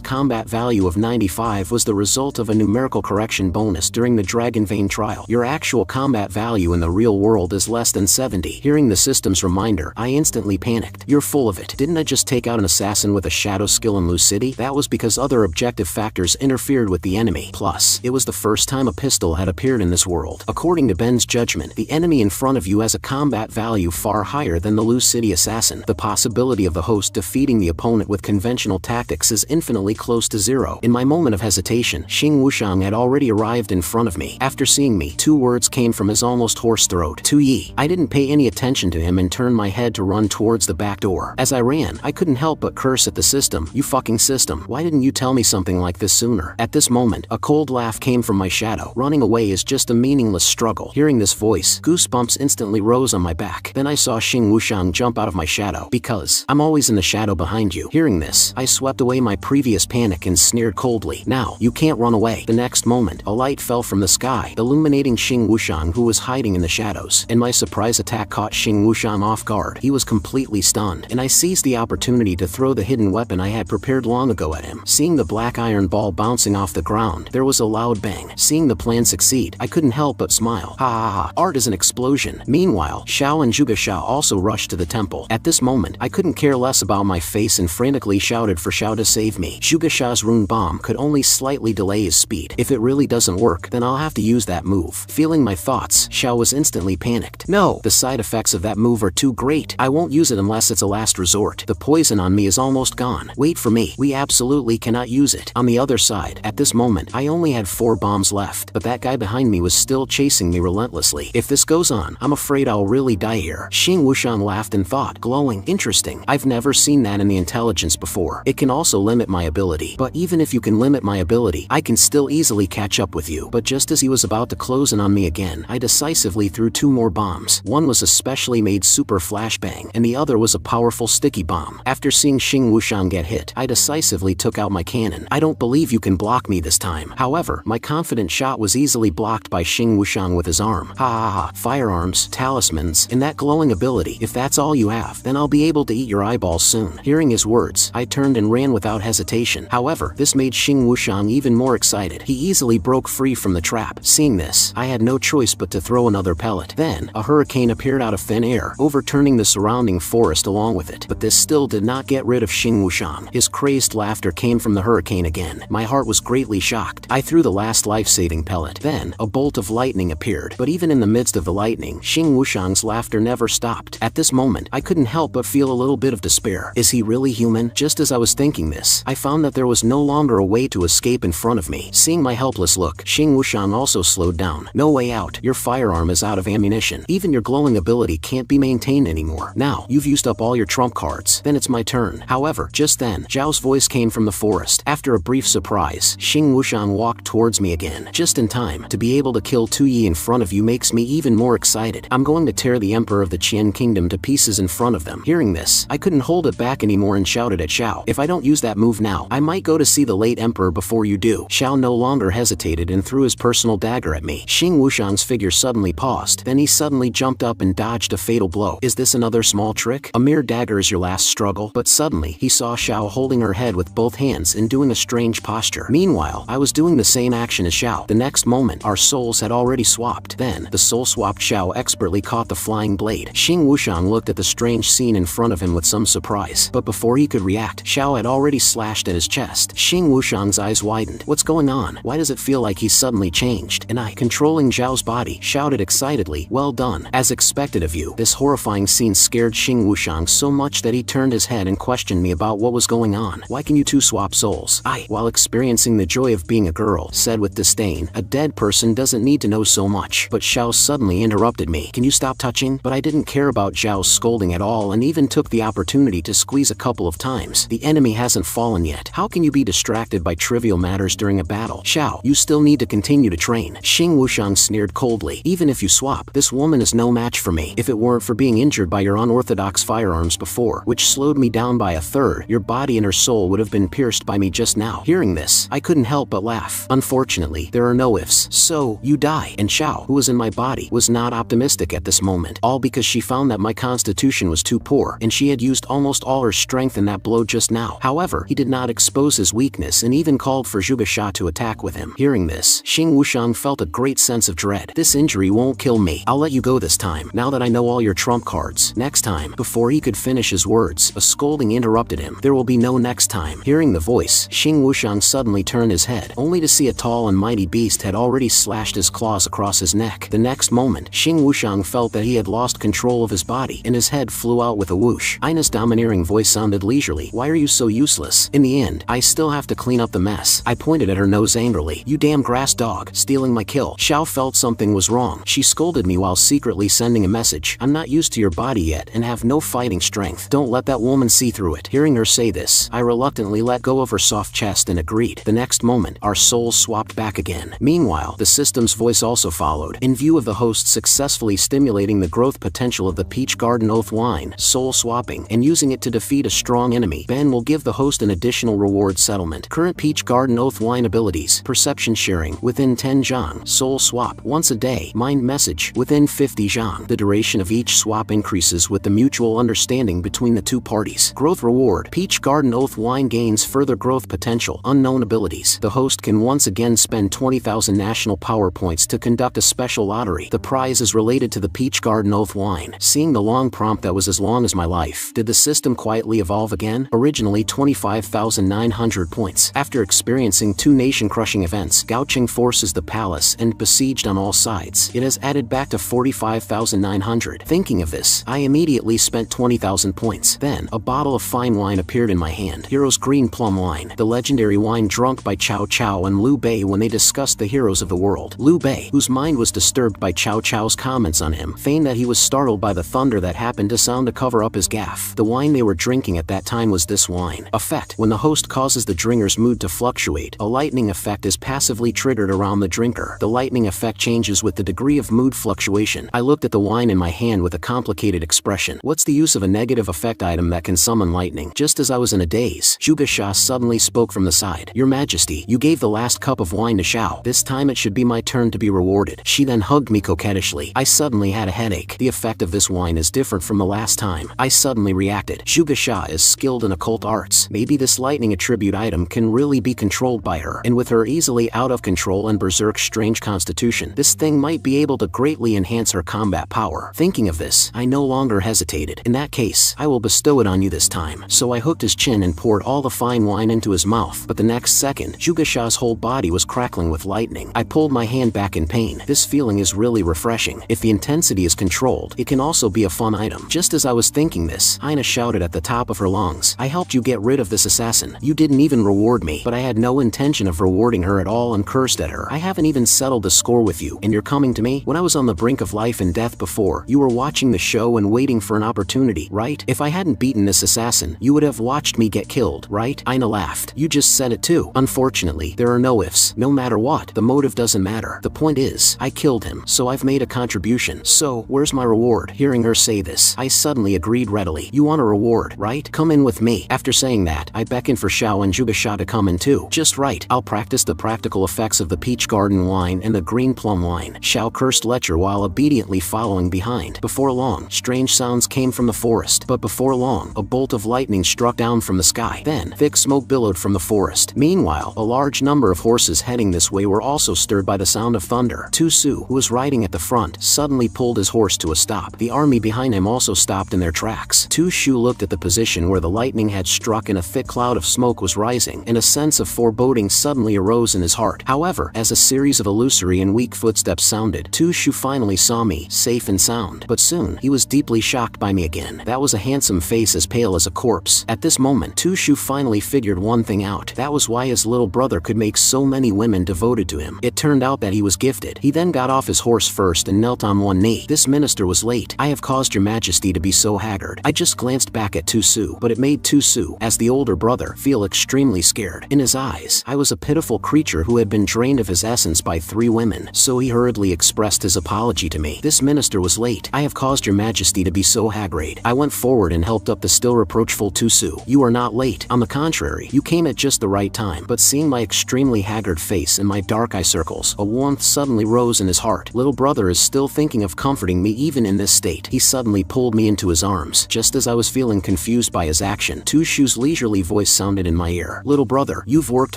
combat value of 95 was the result of a numerical correction bonus during the Dragon Vein trial. Your actual combat value in the real world is less than 70. Hearing the system's reminder, I instantly panicked. You're full of it. Didn't I just take out an assassin with a shadow skill in Lu City? That was because other objective factors interfered with the enemy. Plus, it was the first time a pistol had appeared in this world. According to Ben's judgment, the enemy in front of you has a combat value far higher than the Lu City assassin. The possibility of the host defeating the opponent with conventional tactics is infinitely close to zero. In my moment of hesitation, Xing Wushang had already arrived in front of me. After seeing me, 2 words came from his almost hoarse throat. Tu Yi. I didn't pay any attention to him and turned my head to run towards the back door. As I ran, I couldn't help but curse at the system. You fucking system. Why didn't you tell me something like this sooner? At this moment, a cold laugh came from my shadow. Running away is just a meaningless struggle. Hearing this voice, goosebumps instantly rose on my back. Then I saw Xing Wushang jump out of my shadow. Because I'm always in the shadow behind you. Hearing this, I swept away my previous panic and sneered coldly. Now, you can't run away. The next moment, a light fell from the sky, illuminating Xing Wushang, who was hiding in the shadows, and my surprise attack caught Xing Wuxiang off guard. He was completely stunned, and I seized the opportunity to throw the hidden weapon I had prepared long ago at him. Seeing the black iron ball bouncing off the ground, there was a loud bang. Seeing the plan succeed, I couldn't help but smile. Ha ha ha, art is an explosion. Meanwhile, Xiao and Zhuge Xiao also rushed to the temple. At this moment, I couldn't care less about my face and frantically shouted for Xiao to save me. Zhuge Xiao's rune bomb could only slightly delay his speed. If it really doesn't work, then I'll have to use that move. Feeling my thoughts, Xiao was instantly panicked. No, the side effects of that move are too great. I won't use it unless it's a last resort. The poison on me is almost gone. Wait for me. We absolutely cannot use it. On the other side, at this moment, I only had 4 bombs left, but that guy behind me was still chasing me relentlessly. If this goes on, I'm afraid I'll really die here. Xing Wuxiang laughed and thought, glowing, interesting. I've never seen that in the intelligence before. It can also limit my ability. But even if you can limit my ability, I can still easily catch up with you. But just as he was about to close in on me again, I decisively threw 2 more bombs. One was a specially made super flashbang, and the other was a powerful sticky bomb. After seeing Xing Wuxiang get hit, I decisively took out my cannon. I don't believe you can block me this time. However, my confident shot was easily blocked by Xing Wuxiang with his arm. Ha ha ha, firearms, talismans, and that glowing ability. If that's all you have, then I'll be able to eat your eyeballs soon. Hearing his words, I turned and ran without hesitation. However, this made Xing Wuxiang even more excited. He easily broke free from the trap. Seeing this, I had no choice but to throw another pellet. Then, a hurricane appeared out of thin air, overturning the surrounding forest along with it. But this still did not get rid of Xing Wuxiang. His crazed laughter came from the hurricane again. My heart was greatly shocked. I threw the last life-saving pellet. Then, a bolt of lightning appeared. But even in the midst of the lightning, Xing Wuxiang's laughter never stopped. At this moment, I couldn't help but feel a little bit of despair. Is he really human? Just as I was thinking this, I found that there was no longer a way to escape in front of me. Seeing my helpless look, Xing Wuxiang also slowed down. No way out. Your firearm is out of ammunition. Even your glowing ability can't be maintained anymore. Now, you've used up all your trump cards. Then it's my turn. However, just then, Zhao's voice came from the forest. After a brief surprise, Xing Wuxiang walked towards me again. Just in time. To be able to kill Tu Yi in front of you makes me even more excited. I'm going to tear the Emperor of the Qian Kingdom to pieces in front of them. Hearing this, I couldn't hold it back anymore and shouted at Xiao. If I don't use that move now, I might go to see the late Emperor before you do. Xiao no longer hesitated and threw his personal dagger at me. Xing Wuxiang's figure suddenly paused. Then he suddenly jumped up and dodged a fatal blow. Is this another small trick? A mere dagger is your last struggle? But suddenly, he saw Xiao holding her head with both hands and doing a strange posture. Meanwhile, I was doing the same action as Xiao. The next moment, our souls had already swapped. Then, the soul-swapped Xiao expertly caught the flying blade. Xing Wuxiang looked at the strange scene in front of him with some surprise. But before he could react, Xiao had already slashed at his chest. Xing Wuxiang's eyes widened. What's going on? Why does it feel like he's suddenly changed? And I, controlling Zhao's body, shouted excitedly, well done. As expected of you. This horrifying scene scared Xing Wuxiang so much that he turned his head and questioned me about what was going on. Why can you two swap souls? I, while experiencing the joy of being a girl, said with disdain, a dead person doesn't need to know so much. But Xiao suddenly interrupted me. Can you stop touching? But I didn't care about Zhao's scolding at all and even took the opportunity to squeeze a couple of times. The enemy hasn't fallen yet. How can you be distracted by trivial matters during a battle? Xiao, you still need to continue to train. Xing Wuxiang sneered coldly. Even if you swap, this woman is no match for me. If it weren't for being injured by your unorthodox firearms before, which slowed me down by a third, your body and her soul would have been pierced by me just now. Hearing this, I couldn't help but laugh. Unfortunately, there are no ifs. So, you die. And Xiao, who was in my body, was not optimistic at this moment, all because she found that my constitution was too poor, and she had used almost all her strength in that blow just now. However, he did not expose his weakness and even called for Zhuge Xiao to attack with him. Hearing this, Xing Wuxiang felt a great sense of dread. This injury won't kill me. I'll let you go this time, now that I know all your trump cards. Next time. Before he could finish his words, a scolding interrupted him. There will be no next time. Hearing the voice, Xing Wuxiang suddenly turned his head, only to see a tall and mighty beast had already slashed his claws across his neck. The next moment, Xing Wuxiang felt that he had lost control of his body, and his head flew out with a whoosh. Ina's domineering voice sounded leisurely. Why are you so useless? In the end, I still have to clean up the mess. I pointed at her nose angrily. You damn grass dog, stealing my kill. Xiao felt something was wrong. She scolded me while secretly sending a message. I'm not used to your body yet and have no fighting strength. Don't let that woman see through it. Hearing her say this, I reluctantly let go of her soft chest and agreed. The next moment, our souls swapped back again. Meanwhile, the system's voice also followed. In view of the host successfully stimulating the growth potential of the Peach Garden Oath wine, soul swapping, and using it to defeat a strong enemy, Ben will give the host an additional reward settlement. Current Peach Garden Oath wine abilities: perception sharing within 10 zhang, soul swap once a day, Mind message. Within 50 zhang. The duration of each swap increases with the mutual understanding between the two parties. Growth reward. Peach Garden Oath wine gains further growth potential. Unknown abilities. The host can once again spend 20,000 national power points to conduct a special lottery. The prize is related to the Peach Garden Oath wine. Seeing the long prompt that was as long as my life. Did the system quietly evolve again? Originally 25,900 points. After experiencing two nation-crushing events, Gaoqing forces the palace and besieged on all sides. It has added back to 45,900. Thinking of this, I immediately spent 20,000 points. Then, a bottle of fine wine appeared in my hand. Hero's Green Plum Wine. The legendary wine drunk by Cao Cao and Liu Bei when they discussed the heroes of the world. Liu Bei, whose mind was disturbed by Cao Cao's comments on him, feigned that he was startled by the thunder that happened to sound to cover up his gaffe. The wine they were drinking at that time was this wine. Effect. When the host causes the drinker's mood to fluctuate, a lightning effect is passively triggered around the drinker. The lightning effect changes with the degree of mood fluctuation. I looked at the wine in my hand with a complicated expression. What's the use of a negative effect item that can summon lightning? Just as I was in a daze, Zhuge Xia suddenly spoke from the side. Your Majesty, you gave the last cup of wine to Xiao. This time it should be my turn to be rewarded. She then hugged me coquettishly. I suddenly had a headache. The effect of this wine is different from the last time. I suddenly reacted. Zhuge Xia is skilled in occult arts. Maybe this lightning attribute item can really be controlled by her. And with her easily out of control and berserk's strange constitution, this thing might be able to greatly enhance her combat power. Thinking of this, I no longer hesitated. In that case, I will bestow it on you this time. So I hooked his chin and poured all the fine wine into his mouth. But the next second, Zhuge Xia's whole body was crackling with lightning. I pulled my hand back in pain. This feeling is really refreshing. If the intensity is controlled, it can also be a fun item. Just as I was thinking this, Aina shouted at the top of her lungs. I helped you get rid of this assassin. You didn't even reward me, but I had no intention of rewarding her at all and cursed at her. I haven't even settled the score with you, and you're coming to me? When I was on the brink of life and death before, you were watching the show and waiting for an opportunity, right? If I hadn't beaten this assassin, you would have watched me get killed, right? Aina laughed. You just said it too. Unfortunately, there are no ifs. No matter what, the motive doesn't matter. The point is, I killed him, so I've made a contribution. So, where's my reward? Hearing her say this, I suddenly agreed readily. You want a reward, right? Come in with me. After saying that, I beckoned for Xiao and Zhuge Xia to come in too. Just right. I'll practice the practical effects of the peach garden wine and the green plum wine. Xiao cursed Lecher while obediently following behind. Before long, strange sounds came from the forest. But before long, a bolt of lightning struck down from the sky. Then, thick smoke billowed from the forest. Meanwhile, a large number of horses heading this way were also stirred by the sound of thunder. Tu Su, who was riding at the front, suddenly pulled his horse to a stop. The army behind him also stopped in their tracks. Tu Shu looked at the position where the lightning had struck and a thick cloud of smoke was rising, and a sense of foreboding suddenly arose in his heart. However, as a series of illusory and weak footsteps sounded, Tu Shu finally saw me, safe and sound. But soon, he was deeply shocked by me again. That was a handsome face as pale as a corpse. At this moment, Tu Shu finally figured one thing out. That was why his little brother could make so many women devoted to him. It turned out that he was gifted. He then got off his horse first and knelt on one knee. This minister was late. I have caused your majesty to be so haggard. I just glanced back at Tu Su, but it made Tu Su, as the older brother, feel extremely scared. In his eyes, I was a pitiful creature who had been drained of his essence by 3 women, so he hurriedly expressed his apology to me. This minister was late. I have caused your majesty to be so haggard. I went forward and helped up the still reproachful Tu Su. You are not late. On the contrary, you came at just the right time. But seeing my extremely haggard face and my dark eye circles, a warmth suddenly rose in his heart. Little brother is still thinking of comforting me even in this state. He suddenly pulled me into his arms. Just as I was feeling confused by his action, Tu Shu's leisurely voice sounded in my ear. Little brother, you've worked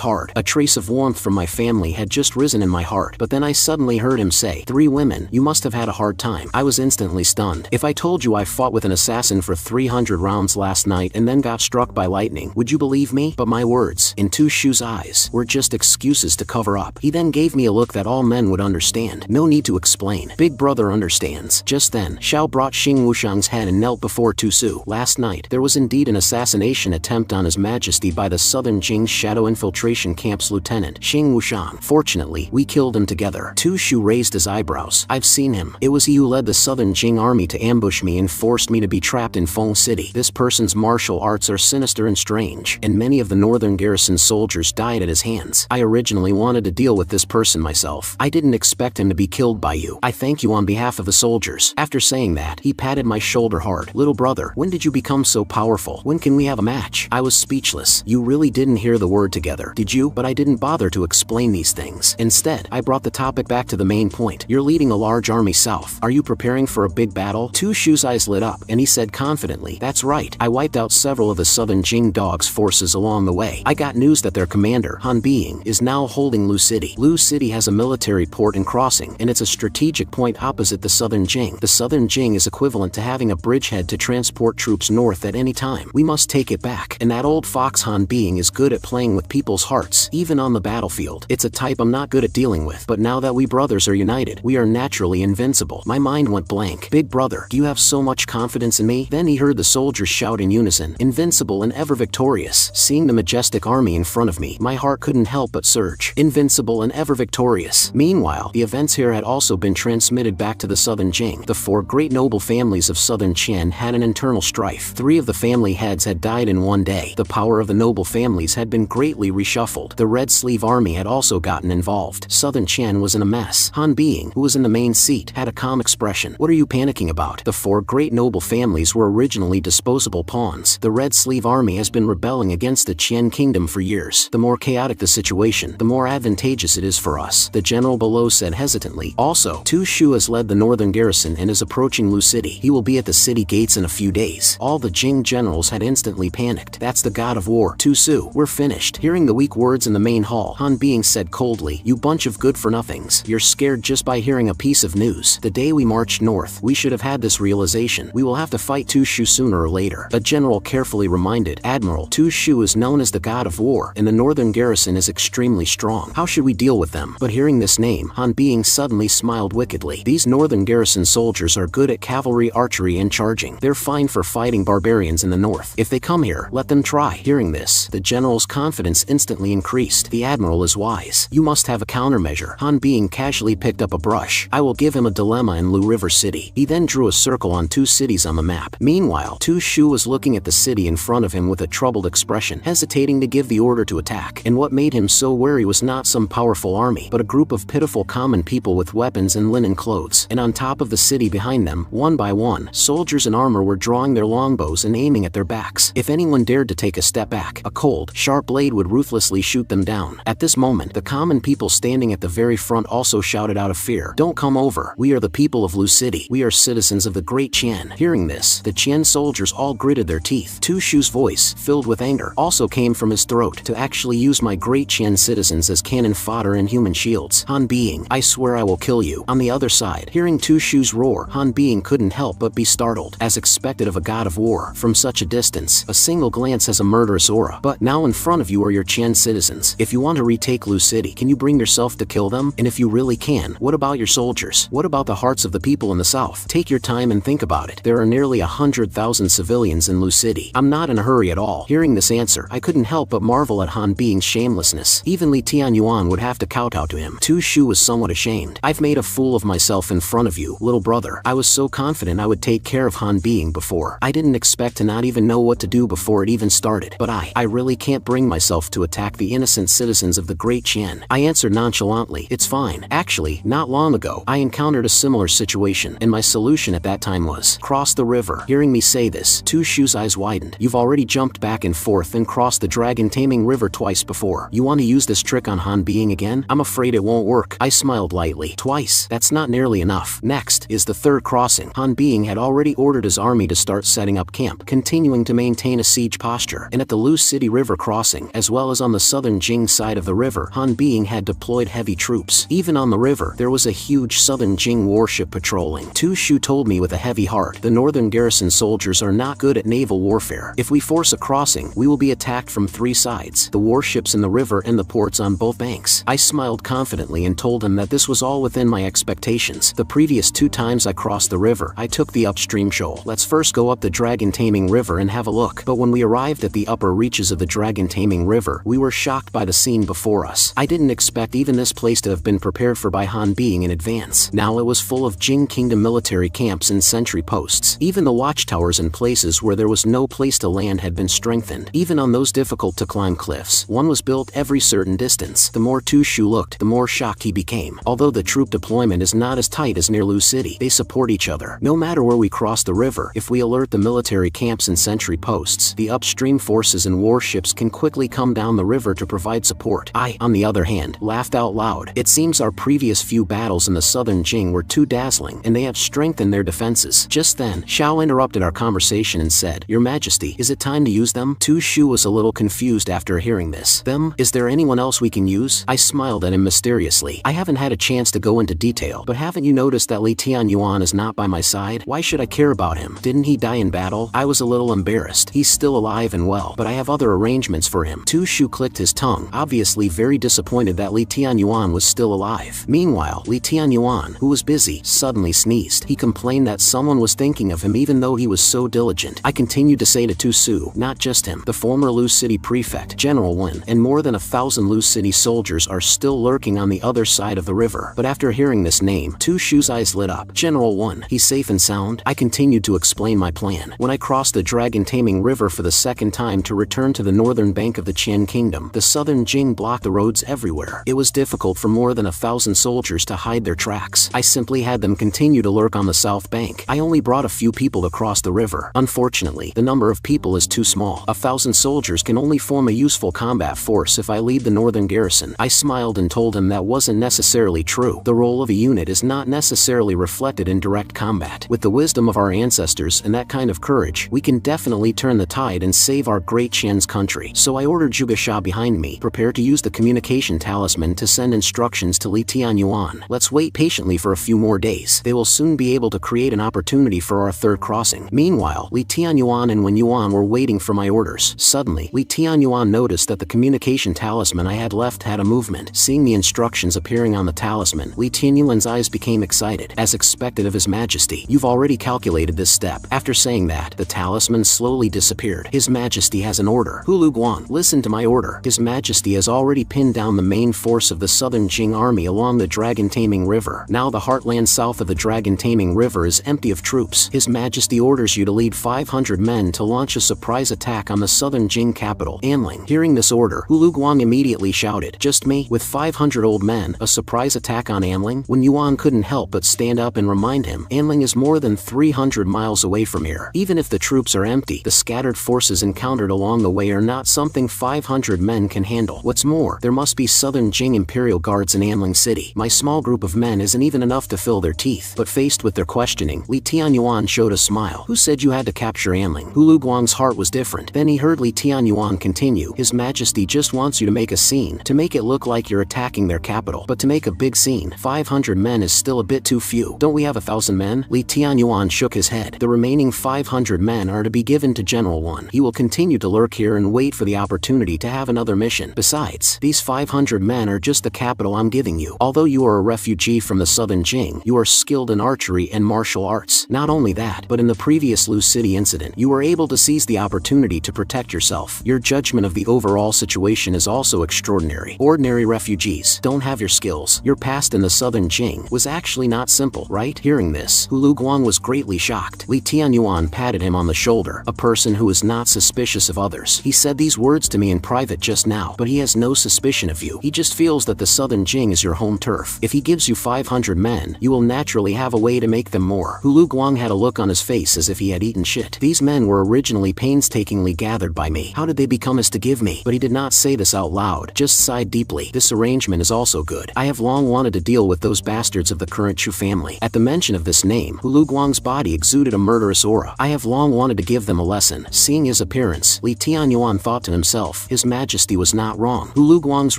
hard. A trace of warmth from my family had just risen in my heart. But then I suddenly heard him say, 3 women, you must have had a hard time. I was instantly stunned. If I told you I fought with an assassin for 300 rounds last night and then got struck by lightning, would you believe me? But my words, in Tu Shu's eyes, were just excuses to cover up. He then gave me a look that all men would understand. No need to explain. Big brother understands. Just then, Xiao brought Xing Wushang's head and knelt before Tu Su. Last night, there was indeed an assassination attempt on His Majesty by the Southern Jing Shadow Infiltration Camp's lieutenant, Xing Wushang. Fortunately, we killed him together. Tu Shu raised his eyebrows. I've seen him. It was he who led the Southern Jing army to ambush me and forced me to be trapped in Feng City. This person's martial arts are sinister and strange, and many of the northern garrison soldiers died at his hands. I originally wanted to deal with this person myself. I didn't expect him to be killed by you. I thank you on behalf of the soldiers. After saying that, he patted my shoulder hard. Little brother, when did you become so powerful? When can we have a match? I was speechless. You really didn't hear the word together, did you? But I didn't bother to explain these things. Instead, I brought the topic back to the main point. point. You're leading a large army south. Are you preparing for a big battle? Two Shoes' eyes lit up, and he said confidently, "That's right. I wiped out several of the southern Jing Dog's forces along the way. I got news that their commander, Han Being, is now holding Lu City. Lu City has a military port and crossing, and it's a strategic point opposite the southern Jing. The southern Jing is equivalent to having a bridgehead to transport troops north at any time. We must take it back. And that old fox Han Being is good at playing with people's hearts, even on the battlefield. It's a type I'm not good at dealing with, but now that we brothers are united, we are naturally invincible." My mind went blank. "Big brother, do you have so much confidence in me?" Then he heard the soldiers shout in unison, "Invincible and ever victorious." Seeing the majestic army in front of me, my heart couldn't help but surge. Invincible and ever victorious. Meanwhile, the events here had also been transmitted back to the southern Jing. The four great noble families of southern Qian had an internal strife. 3 of the family heads had died in one day. The power of the noble families had been greatly reshuffled. The Red Sleeve army had also gotten involved. Southern Qian was in a mess. Han Being, who was in the main seat, had a calm expression. "What are you panicking about? The 4 great noble families were originally disposable pawns. The Red Sleeve army has been rebelling against the Qian kingdom for years. The more chaotic the situation, the more advantageous it is for us," the general below said hesitantly. "Also, Tu Shu has led the northern garrison and is approaching Lu City. He will be at the city gates in a few days." All the Jing generals had instantly panicked. "That's the god of war, Tu Su. We're finished." Hearing the weak words in the main hall, Han Being said coldly, "You bunch of good-for-nothings. You're scared just by hearing a piece of news. The day we marched north, we should have had this realization. We will have to fight Tu Shu sooner or later." A general carefully reminded, "Admiral, Tu Shu is known as the god of war, and the northern garrison is extremely strong. How should we deal with them?" But hearing this name, Han Being suddenly smiled wickedly. "These northern garrison soldiers are good at cavalry, archery, and charging. They're fine for fighting barbarians in the north. If they come here, let them try." Hearing this, the general's confidence instantly increased. "The admiral is wise. You must have a countermeasure." Han Being casually picked up a brush. "I will give him a dilemma in Lu River City." He then drew a circle on 2 cities on the map. Meanwhile, Tu Shu was looking at the city in front of him with a troubled expression, hesitating to give the order to attack. And what made him so wary was not some powerful army, but a group of pitiful common people with weapons and linen clothes. And on top of the city behind them, one by one, soldiers in armor were drawing their longbows and aiming at their backs. If anyone dared to take a step back, a cold, sharp blade would ruthlessly shoot them down. At this moment, the common people standing at the very front also shouted out of fear, "Don't come over. We are the people of Lu City. We are citizens of the great Qian." Hearing this, the Qian soldiers all gritted their teeth. Tu Shu's voice, filled with anger, also came from his throat. "To actually use my great Qian citizens as cannon fodder and human shields. Han Being, I swear I will kill you." On the other side, hearing Tu Shu's roar, Han Being couldn't help but be startled. As expected of a god of war, from such a distance, a single glance has a murderous aura. But now in front of you are your Qian citizens. If you want to retake Lu City, can you bring yourself to kill them? And if you really can, what about your soldiers? What about the hearts of the people in the south? Take your time and think about it. There are nearly 100,000 civilians in Lu City. I'm not in a hurry at all. Hearing this answer, I couldn't help but marvel at Han Being's shamelessness. Even Li Tianyuan would have to kowtow to him. Tu Shu was somewhat ashamed. "I've made a fool of myself in front of you, little brother. I was so confident I would take care of Han Being before. I didn't expect to not even know what to do before it even started. But I really can't bring myself to attack the innocent citizens of the great Qian." I answered nonchalantly, "It's fine. Actually, not long ago, I encountered a similar situation, and my solution at that time was cross the river." Hearing me say this, Tu Shu's eyes widened. "You've already jumped back and forth and crossed the dragon-taming river twice before. You want to use this trick on Han Being again? I'm afraid it won't work." I smiled lightly. "Twice? That's not nearly enough. Next is the 3rd crossing." Han Being had already ordered his army to start setting up camp, continuing to maintain a siege posture. And at the Lu City River crossing, as well as on the southern Jing side of the river, Han Being had deployed heavy troops. Even on the river, there was a huge southern Jing warship patrolling. Tu Shu told me with a heavy heart, "The northern garrison soldiers are not good at naval warfare. If we force a crossing, we will be attacked from 3 sides, the warships in the river and the ports on both banks." I smiled confidently and told him that this was all within my expectations. The previous 2 times I crossed the river, I took the upstream shoal. Let's first go up the dragon-taming river and have a look. But when we arrived at the upper reaches of the dragon-taming river, we were shocked by the scene before us. I didn't expect even this place to have been prepared for by Han Being in advance. Now it was full of Jing Kingdom military camps and sentry posts. Even the watchtowers and places where there was no place to land had been strengthened. Even on those difficult-to-climb cliffs, one was built every certain distance. The more Tu Shu looked, the more shocked he became. Although the troop deployment is not as tight as near Lu City, they support each other. No matter where we cross the river, if we alert the military camps and sentry posts, the upstream forces and warships can quickly come down the river to provide support. I, on the other hand, laughed out loud. It seems our previous few Yu battles in the southern Jing were too dazzling, and they have strengthened their defenses. Just then, Xiao interrupted our conversation and said, "Your Majesty, is it time to use them?" Tu Shu was a little confused after hearing this. "Them? Is there anyone else we can use?" I smiled at him mysteriously. "I haven't had a chance to go into detail, but haven't you noticed that Li Tianyuan is not by my side? Why should I care about him? Didn't he die in battle?" I was a little embarrassed. He's still alive and well, but I have other arrangements for him. Tu Shu clicked his tongue, obviously very disappointed that Li Tianyuan was still alive. Meanwhile, Li Tianyuan, who was busy, suddenly sneezed. He complained that someone was thinking of him even though he was so diligent. I continued to say to Tu Su, not just him, the former Lu City prefect, General Wen, and more than 1,000 Lu City soldiers are still lurking on the other side of the river. But after hearing this name, Tu Shu's eyes lit up. General Wen, he's safe and sound? I continued to explain my plan. When I crossed the dragon-taming river for the second time to return to the northern bank of the Qian Kingdom, the southern Jing blocked the roads everywhere. It was difficult for more than 1,000 soldiers to hide their tracks. I simply had them continue to lurk on the south bank. I only brought a few people to cross the river. Unfortunately, the number of people is too small. 1,000 soldiers can only form a useful combat force if I lead the northern garrison. I smiled and told him that wasn't necessarily true. The role of a unit is not necessarily reflected in direct combat. With the wisdom of our ancestors and that kind of courage, we can definitely turn the tide and save our great Qian's country. So I ordered Zhuge Sha behind me, prepare to use the communication talisman to send instructions to Li Tianyuan. Let's wait patiently for a few more days. They will soon be able to create an opportunity for our third crossing. Meanwhile, Li Tianyuan and Wen Yuan were waiting for my orders. Suddenly, Li Tianyuan noticed that the communication talisman I had left had a movement. Seeing the instructions appearing on the talisman, Li Tianyuan's eyes became excited. As expected of His Majesty, you've already calculated this step. After saying that, the talisman slowly disappeared. His Majesty has an order. Hulu Guang, listen to my order. His Majesty has already pinned down the main force of the southern Jing army along the dragon-taming river. Now the heartland south of the dragon-taming river is empty of troops. His Majesty orders you to lead 500 men to launch a surprise attack on the southern Jing capital, Anling. Hearing this order, Hulu Guang immediately shouted, "Just me? With 500 old men, a surprise attack on Anling?" When Yuan couldn't help but stand up and remind him, Anling is more than 300 miles away from here. Even if the troops are empty, the scattered forces encountered along the way are not something 500 men can handle. What's more, there must be southern Jing Imperial Guards in Anling City. My small group of men isn't even enough to fill their teeth. But faced with their questioning, Li Tianyuan showed a smile. Who said you had to capture Anling? Hulu Guang's heart was different. Then he heard Li Tianyuan continue, His Majesty just wants you to make a scene, to make it look like you're attacking their capital. But to make a big scene, 500 men is still a bit too few. Don't we have 1,000 men? Li Tianyuan shook his head. The remaining 500 men are to be given to General Wen. He will continue to lurk here and wait for the opportunity to have another mission. Besides, these 500 men are just the capital I'm giving you. Although you are a refugee from the southern Jing, you are skilled in archery and martial arts. Not only that, but in the previous Lu City incident, you were able to seize the opportunity to protect yourself. Your judgment of the overall situation is also extraordinary. Ordinary refugees don't have your skills. Your past in the southern Jing was actually not simple, right? Hearing this, Hulu Guang was greatly shocked. Li Tianyuan patted him on the shoulder. A person who is not suspicious of others. He said these words to me in private just now, but he has no suspicion of you. He just feels that the southern Jing is your home turf. If he gives you 500 men, you will naturally have a way to make them more. Hulu Guang had a look on his face as if he had eaten shit. These men were originally painstakingly gathered by me. How did they become as to give me? But he did not say this out loud, just sighed deeply. This arrangement is also good. I have long wanted to deal with those bastards of the current Chu family. At the mention of this name, Hulu Guang's body exuded a murderous aura. I have long wanted to give them a lesson. Seeing his appearance, Li Tianyuan thought to himself, His Majesty was not wrong. Hulu Guang's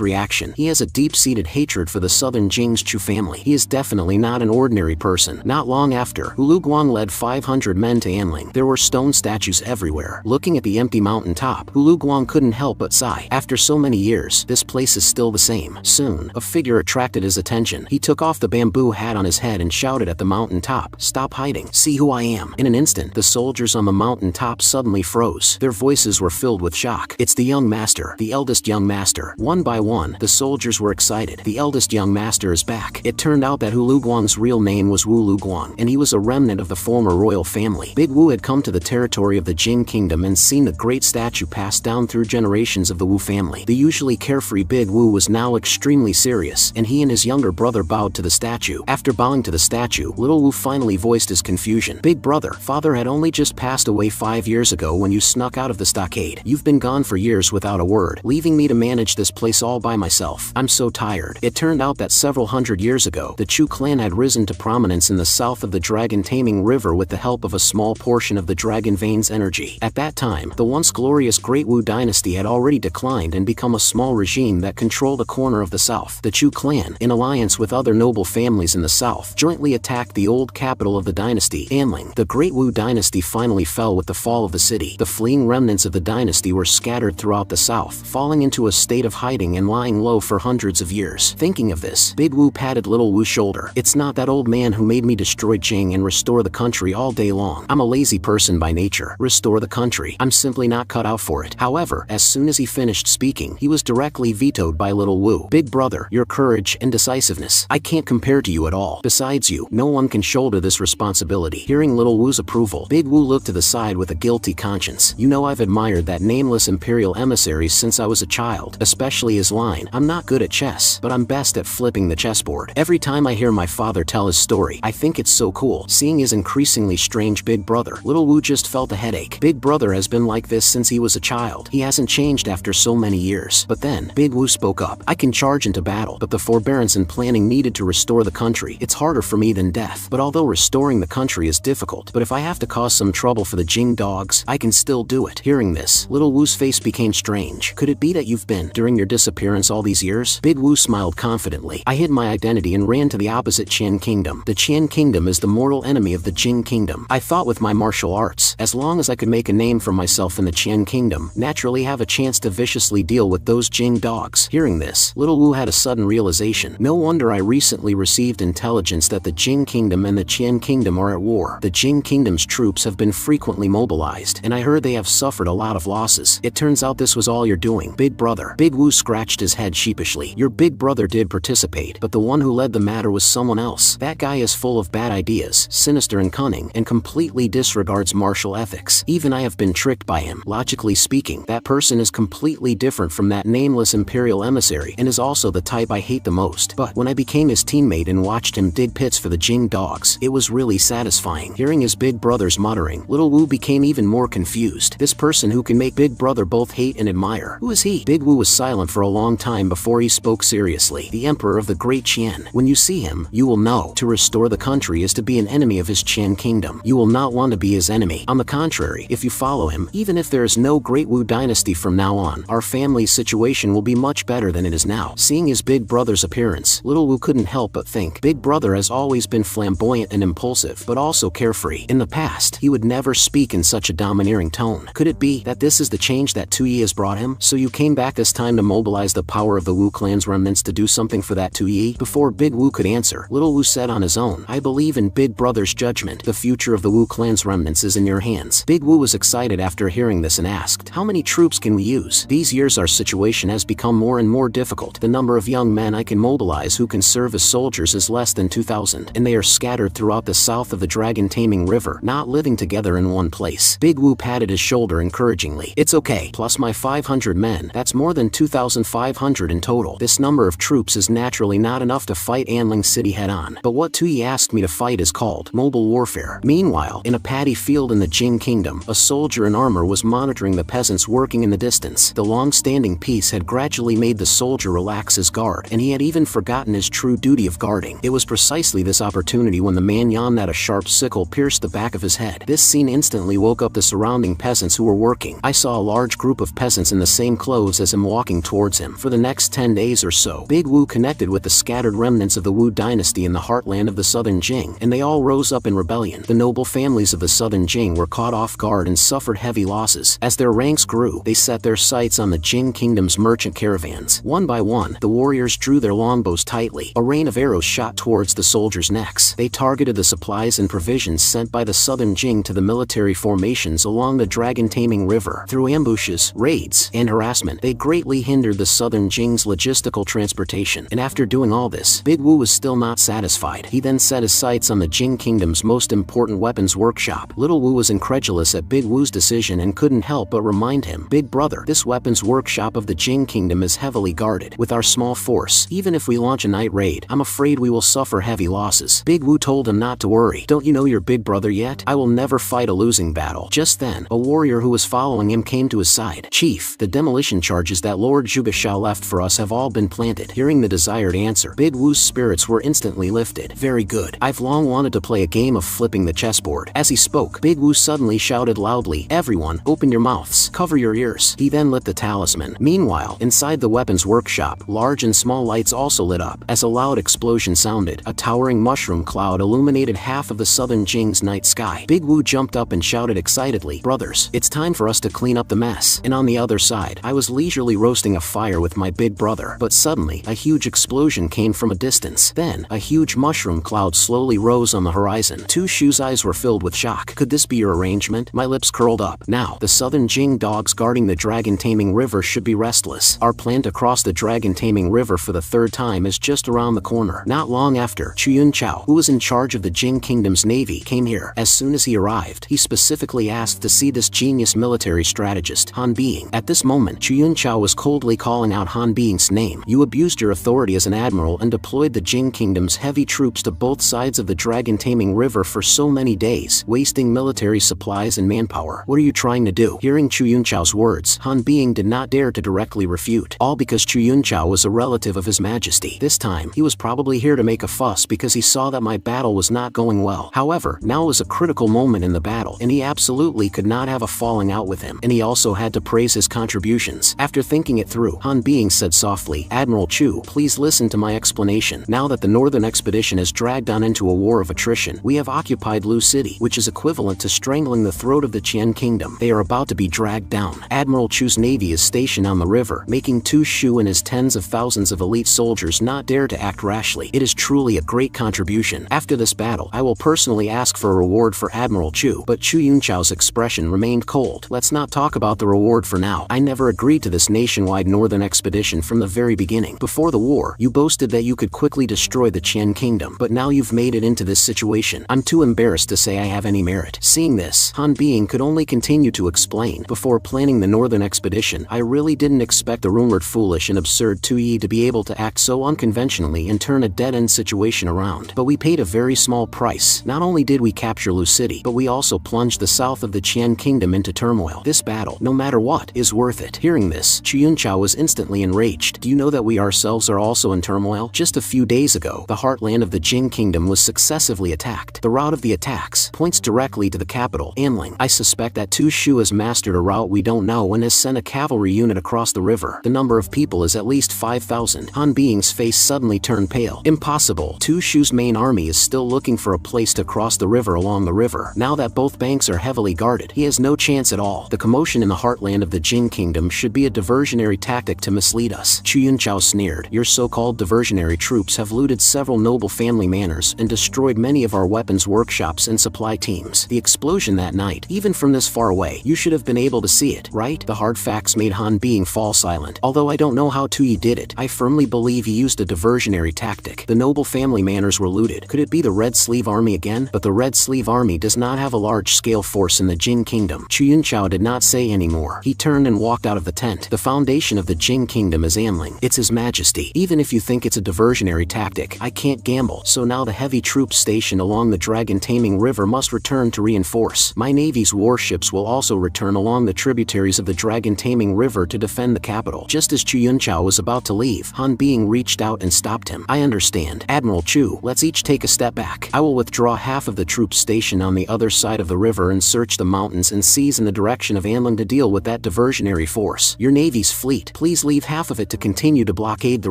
reaction, he has a deep-seated hatred for the southern Jing's Chu family. He is definitely not an ordinary person. Not long after, Hulu Guang led 500 men to Anling. There were stone statues everywhere. Looking at the empty mountain top, Hulu Guang couldn't help but sigh. After so many years, this place is still the same. Soon, a figure attracted his attention. He took off the bamboo hat on his head and shouted at the mountain top, "Stop hiding. See who I am." In an instant, the soldiers on the mountain top suddenly froze. Their voices were filled with shock. It's the young master, the eldest young master. One by one, the soldiers were excited. The eldest young master is back. It turned out that Hulu Guang's real name was Wu Lu Guang, and he was a remnant of the former royal family. Big Wu had come to the territory of the Jing Kingdom and seen the great statue passed down through generations of the Wu family. The usually carefree Big Wu was now extremely serious, and he and his younger brother bowed to the statue. After bowing to the statue, little Wu finally voiced his confusion. "Big brother, father had only just passed away 5 years ago when you snuck out of the stockade. You've been gone for years without a word, leaving me to manage this place all by myself. I'm so tired." It turned out that several hundred years ago, the Chu clan had risen to prominence in the south of the dragon-taming river with the help of a small portion of the dragon vein's energy. At that time, the once glorious Great Wu dynasty had already declined and become a small regime that controlled a corner of the south. The Chu clan, in alliance with other noble families in the south, jointly attacked the old capital of the dynasty, Anling. The Great Wu dynasty finally fell with the fall of the city. The fleeing remnants of the dynasty were scattered throughout the south, falling into a state of hiding and lying low for hundreds of years. Thinking of this, Big Wu patted Little Wu's shoulder. It's not that old man who made me destroy Jing and restore the country all day long. I'm a lazy person by nature. Restore the country. I'm simply not cut out for it. However, as soon as he finished speaking, he was directly vetoed by Little Wu. Big brother, your courage and decisiveness, I can't compare to you at all. Besides you, no one can shoulder this responsibility. Hearing Little Wu's approval, Big Wu looked to the side with a guilty conscience. You know, I've admired that nameless imperial emissary since I was a child, especially his line, I'm not good at chess, but I'm best at flipping the chessboard. Every time I hear my father tell his story, I think it's so cool. Seeing his increasingly strange big brother, Little Wu just felt a headache. Big brother has been like this since he was a child. He hasn't changed after so many years. But then, Big Wu spoke up. I can charge into battle, but the forbearance and planning needed to restore the country, it's harder for me than death. But although restoring the country is difficult, but if I have to cause some trouble for the Jing dogs, I can still do it. Hearing this, Little Wu's face became strange. Could it be that you've been during your disappearance all these years? Big Wu smiled confidently. I hid my identity and ran to the opposite Qian kingdom. The Qian kingdom is the mortal enemy of the Jing kingdom. I thought with my martial arts, as long as I could make a name for myself in the Qian kingdom, naturally have a chance to viciously deal with those Jing dogs. Hearing this, Little Wu had a sudden realization. No wonder I recently received intelligence that the Jing kingdom and the Qian kingdom are at war. The Jing kingdom's troops have been frequently mobilized, and I heard they have suffered a lot of losses. It turns out this was all you're doing, big brother. Big Wu scratched his head sheepishly. Your big brother did participate, but the one who led the matter was someone else. That guy is full of bad ideas, sinister and cunning, and completely disregards martial ethics. Even I have been tricked by him. Logically speaking, that person is completely different from that nameless imperial emissary and is also the type I hate the most. But when I became his teammate and watched him dig pits for the Jing dogs, it was really satisfying. Hearing his big brother's muttering, Little Wu became even more confused. This person who can make big brother both hate and admire, who is he? Big Wu was silent for a long time before he spoke seriously. The emperor of the great Qian. When you see him, you will know. To restore the country is to be an enemy of his Qian kingdom. You will not want to be his enemy. On the contrary, if you follow him, even if there is no Great Wu dynasty from now on, our family's situation will be much better than it is now. Seeing his big brother's appearance, Little Wu couldn't help but think, big brother has always been flamboyant and impulsive, but also carefree. In the past, he would never speak in such a domineering tone. Could it be that this is the change that Tuyi has brought him? So you came back this time to mobilize the power of the Wu clan's remnants to do something for that Tuyi? Before Big Wu could answer, Little Wu said on his own, I believe in big brother's judgment. The future of the Wu clan's remnants is in your hands. Big Wu was excited after hearing this and asked, how many troops can we use? These years our situation has become more and more difficult. The number of young men I can mobilize who can serve as soldiers is less than 2,000, and they are scattered throughout the south of the dragon-taming river, not living together in one place. Big Wu patted his shoulder encouragingly. It's okay, plus my 500 men, that's more than 2,500 in total. This number of troops is naturally not enough to fight Anling City head-on, but what Tuyi asked me to fight is called mobile warfare. Meanwhile, in a paddy field in the Jing kingdom, a soldier in armor was monitoring the peasants working in the distance. The long-standing peace had gradually made the soldier relax his guard, and he had even forgotten his true duty of guarding. It was precisely this opportunity when the man yawned that a sharp sickle pierced the back of his head. This scene instantly woke up the surrounding peasants who were working. I saw a large group of peasants in the same clothes as him walking towards him. For the next 10 days or so, Big Wu connected with the scattered remnants of the Wu dynasty in the heartland of the southern Jing, and they all rose up in rebellion. The noble families of the southern Jing were caught off guard and suffered heavy losses. As their ranks grew, they set their sights on the Jing kingdom's merchant caravans. One by one, the warriors drew their longbows tightly. A rain of arrows shot towards the soldiers' necks. They targeted the supplies and provisions sent by the southern Jing to the military formations along the dragon-taming river. Through ambushes, raids, and harassment, they greatly hindered the southern Jing's logistical transportation. And after doing all this, Big Wu was still not satisfied. He then set his sights on the Jing kingdom's most important weapons workshop. Little Wu was incredulous at Big Wu's decision and couldn't help but remind him, Big brother, this weapons workshop of the Jing kingdom is heavily guarded. With our small force, even if we launch a night raid, I'm afraid we will suffer heavy losses. Big Wu told him not to worry. Don't you know your big brother yet? I will never fight a losing battle. Just then, a warrior who was following him came to his side. Chief, the demolition charges that Lord Zhuge Shao left for us have all been planted. Hearing the desired answer, answer. Big Wu's spirits were instantly lifted. Very good. I've long wanted to play a game of flipping the chessboard. As he spoke, Big Wu suddenly shouted loudly, "Everyone, open your mouths. Cover your ears." He then lit the talisman. Meanwhile, inside the weapons workshop, large and small lights also lit up. As a loud explosion sounded, a towering mushroom cloud illuminated half of the southern Jing's night sky. Big Wu jumped up and shouted excitedly, "Brothers, it's time for us to clean up the mess." And on the other side, I was leisurely roasting a fire with my big brother. But suddenly, a huge explosion came from a distance. Then, a huge mushroom cloud slowly rose on the horizon. Two Shoes' eyes were filled with shock. Could this be your arrangement? My lips curled up. Now, the southern Jing dogs guarding the dragon-taming river should be restless. Our plan to cross the dragon-taming river for the third time is just around the corner. Not long after, Chuyun Chao, who was in charge of the Jing Kingdom's navy, came here. As soon as he arrived, he specifically asked to see this genius military strategist, Han Bing. At this moment, Chuyun Chao was coldly calling out Han Bing's name. "You abused your authority as an admiral and deployed the Jing Kingdom's heavy troops to both sides of the dragon-taming river for so many days, wasting military supplies and manpower. What are you trying to do?" Hearing Chuyun Chao's words, Han Bing did not dare to directly refute, all because Chuyun Chao was a relative of His Majesty. This time, he was probably here to make a fuss because he saw that my battle was not going well. However, now was a critical moment in the battle, and he absolutely could not have a falling out with him, and he also had to praise his contributions. After thinking it through, Han Bing said softly, "Admiral Chu, please listen to my explanation. Now that the Northern Expedition has dragged on into a war of attrition, we have occupied Lu City, which is equivalent to strangling the throat of the Qian Kingdom. They are about to be dragged down. Admiral Chu's navy is stationed on the river, making Tu Shu and his tens of thousands of elite soldiers not dare to act rashly. It is truly a great contribution. After this battle, I will personally ask for a reward for Admiral Chu." But Chuyun Chao's expression remained cold. "Let's not talk about the reward for now. I never agreed to this nationwide northern expedition from the very beginning. Before the war, you boasted that you could quickly destroy the Qian Kingdom, but now you've made it into this situation. I'm too embarrassed to say I have any merit." Seeing this, Han Bing could only continue to explain, "Before planning the northern expedition, I really didn't expect the rumored foolish and absurd Tu Yi to be able to act so unconventionally and turn a dead-end situation around. But we paid a very small price. Not only did we capture Lu City, but we also plunged the south of the Qian Kingdom into turmoil. This battle, no matter what, is worth it." Hearing this, Chuyun Chao was instantly enraged. "Do you know that we ourselves are also in turmoil? Just a few days ago, the heartland of the Jing Kingdom was successively attacked. The route of the attacks points directly to the capital, Anling. I suspect that Tu Shu has mastered a route we don't know and has sent a cavalry unit across the river. The number of people is at least 5,000. Han Bing's face suddenly turned pale. "Impossible. Tu Shu's main army is still looking for a place to cross the river along the river. Now that both banks are heavily guarded, he has no chance at all. The commotion in the heartland of the Jing Kingdom should be a diversionary tactic to mislead us." Chuyun Chao sneered. "Your so-called diversionary troops have looted several noble family manors and destroyed many of our weapons workshops and supply teams. The explosion that night, even from this far away, you should have been able to see it, right?" The hard facts made Han Bing fall silent. "Although I don't know how Tu Yi did it, I firmly believe he used a diversionary tactic. The noble family manors were looted. Could it be the Red Sleeve Army again? But the Red Sleeve Army does not have a large-scale force in the Jing Kingdom." Chuyun Chao did not say anymore. He turned and walked out of the tent. "The foundation of the Jing Kingdom is Anling. It's His Majesty. Even if you think it's a diversionary tactic, I can't gamble. So now the heavy troops stationed along the dragon-taming river must return to reinforce. My navy's warships will also return along the tributaries of the dragon-taming river to defend the capital." Just as Chuyun Chao was about to leave, Han Bing reached out and stopped him. "I understand. Admiral Chu, let's each take a step back. I will withdraw half of the troops stationed on the other side of the river and search the mountains and seas in the direction of Anling to deal with that diversionary force. Your navy's fleet, please leave half of it to continue to blockade the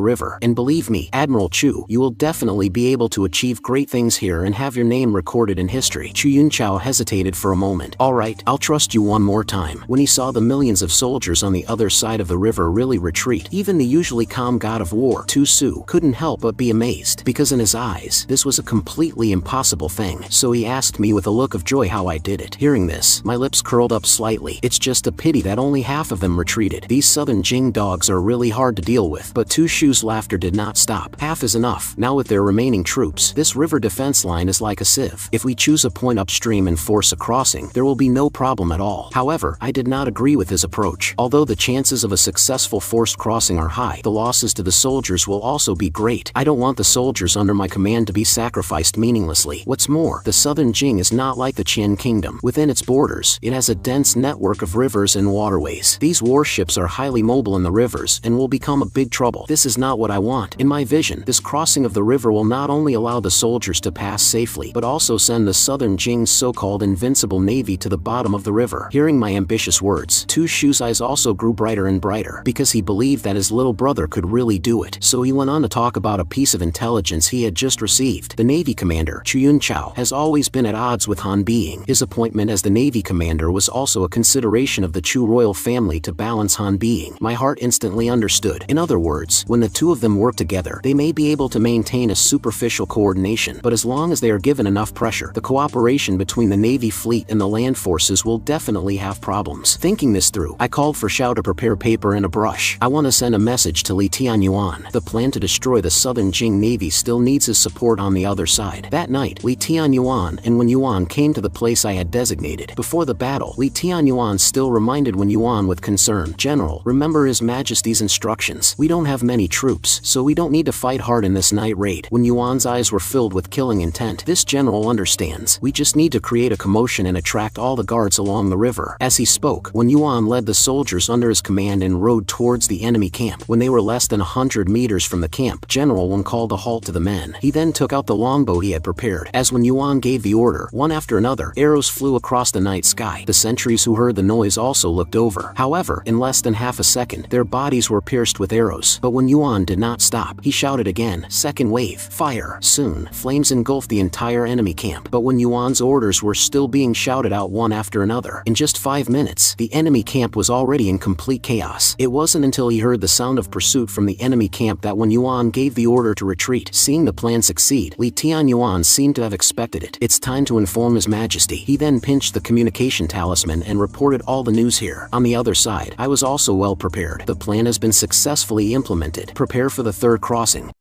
river. And believe me, Admiral Chu, you will definitely be able to achieve great things here and have your name recorded in history." Chuyun Chao hesitated for a moment. "All right, I'll trust you one more time." When he saw the millions of soldiers on the other side of the river really retreat, even the usually calm god of war, Tu Su, couldn't help but be amazed, because in his eyes, this was a completely impossible thing. So he asked me with a look of joy how I did it. Hearing this, my lips curled up slightly. It's just a pity that only half of them retreated. These southern Jing dogs are really hard to deal with. But Tu Shu's laughter did not stop. "Half is enough. Now with their remaining troops, this river defense line is like a sieve. If we choose a point upstream and force a crossing, there will be no problem at all." However, I did not agree with his approach. Although the chances of a successful forced crossing are high, the losses to the soldiers will also be great. I don't want the soldiers under my command to be sacrificed meaninglessly. What's more, the southern Jing is not like the Qian Kingdom. Within its borders, it has a dense network of rivers and waterways. These warships are highly mobile in the rivers and will become a big trouble. This is not what I want. thought. In my vision, this crossing of the river will not only allow the soldiers to pass safely, but also send the southern Jing's so-called invincible navy to the bottom of the river. Hearing my ambitious words, Tu Shu's eyes also grew brighter and brighter, because he believed that his little brother could really do it. So he went on to talk about a piece of intelligence he had just received. The Navy commander, Chuyun Chao, has always been at odds with Han Being. His appointment as the Navy commander was also a consideration of the Chu royal family to balance Han Being. My heart instantly understood. In other words, when the two of them work together, they may be able to maintain a superficial coordination, but as long as they are given enough pressure, the cooperation between the Navy fleet and the land forces will definitely have problems. Thinking this through, I called for Xiao to prepare paper and a brush. I want to send a message to Li Tianyuan. The plan to destroy the southern Jing Navy still needs his support on the other side. That night, Li Tianyuan and Wen Yuan came to the place I had designated. Before the battle, Li Tianyuan still reminded Wen Yuan with concern, "General, remember His Majesty's instructions. We don't have many troops, so we don't need to fight hard in this night raid." Wen Yuan's eyes were filled with killing intent. "This general understands. We just need to create a commotion and attract all the guards along the river." As he spoke, Wen Yuan led the soldiers under his command and rode towards the enemy camp. When they were less than 100 meters from the camp, General Wen called a halt to the men. He then took out the longbow he had prepared. As Wen Yuan gave the order, one after another, arrows flew across the night sky. The sentries who heard the noise also looked over. However, in less than half a second, their bodies were pierced with arrows. But Wen Yuan did not stop. He shouted again, "Second wave, fire!" Soon, flames engulfed the entire enemy camp. But Wen Yuan's orders were still being shouted out one after another. In just 5 minutes, the enemy camp was already in complete chaos. It wasn't until he heard the sound of pursuit from the enemy camp that Wen Yuan gave the order to retreat. Seeing the plan succeed, Li Tianyuan seemed to have expected it. "It's time to inform His Majesty." He then pinched the communication talisman and reported all the news here. On the other side, I was also well prepared. The plan has been successfully implemented. Prepare for the third crossing.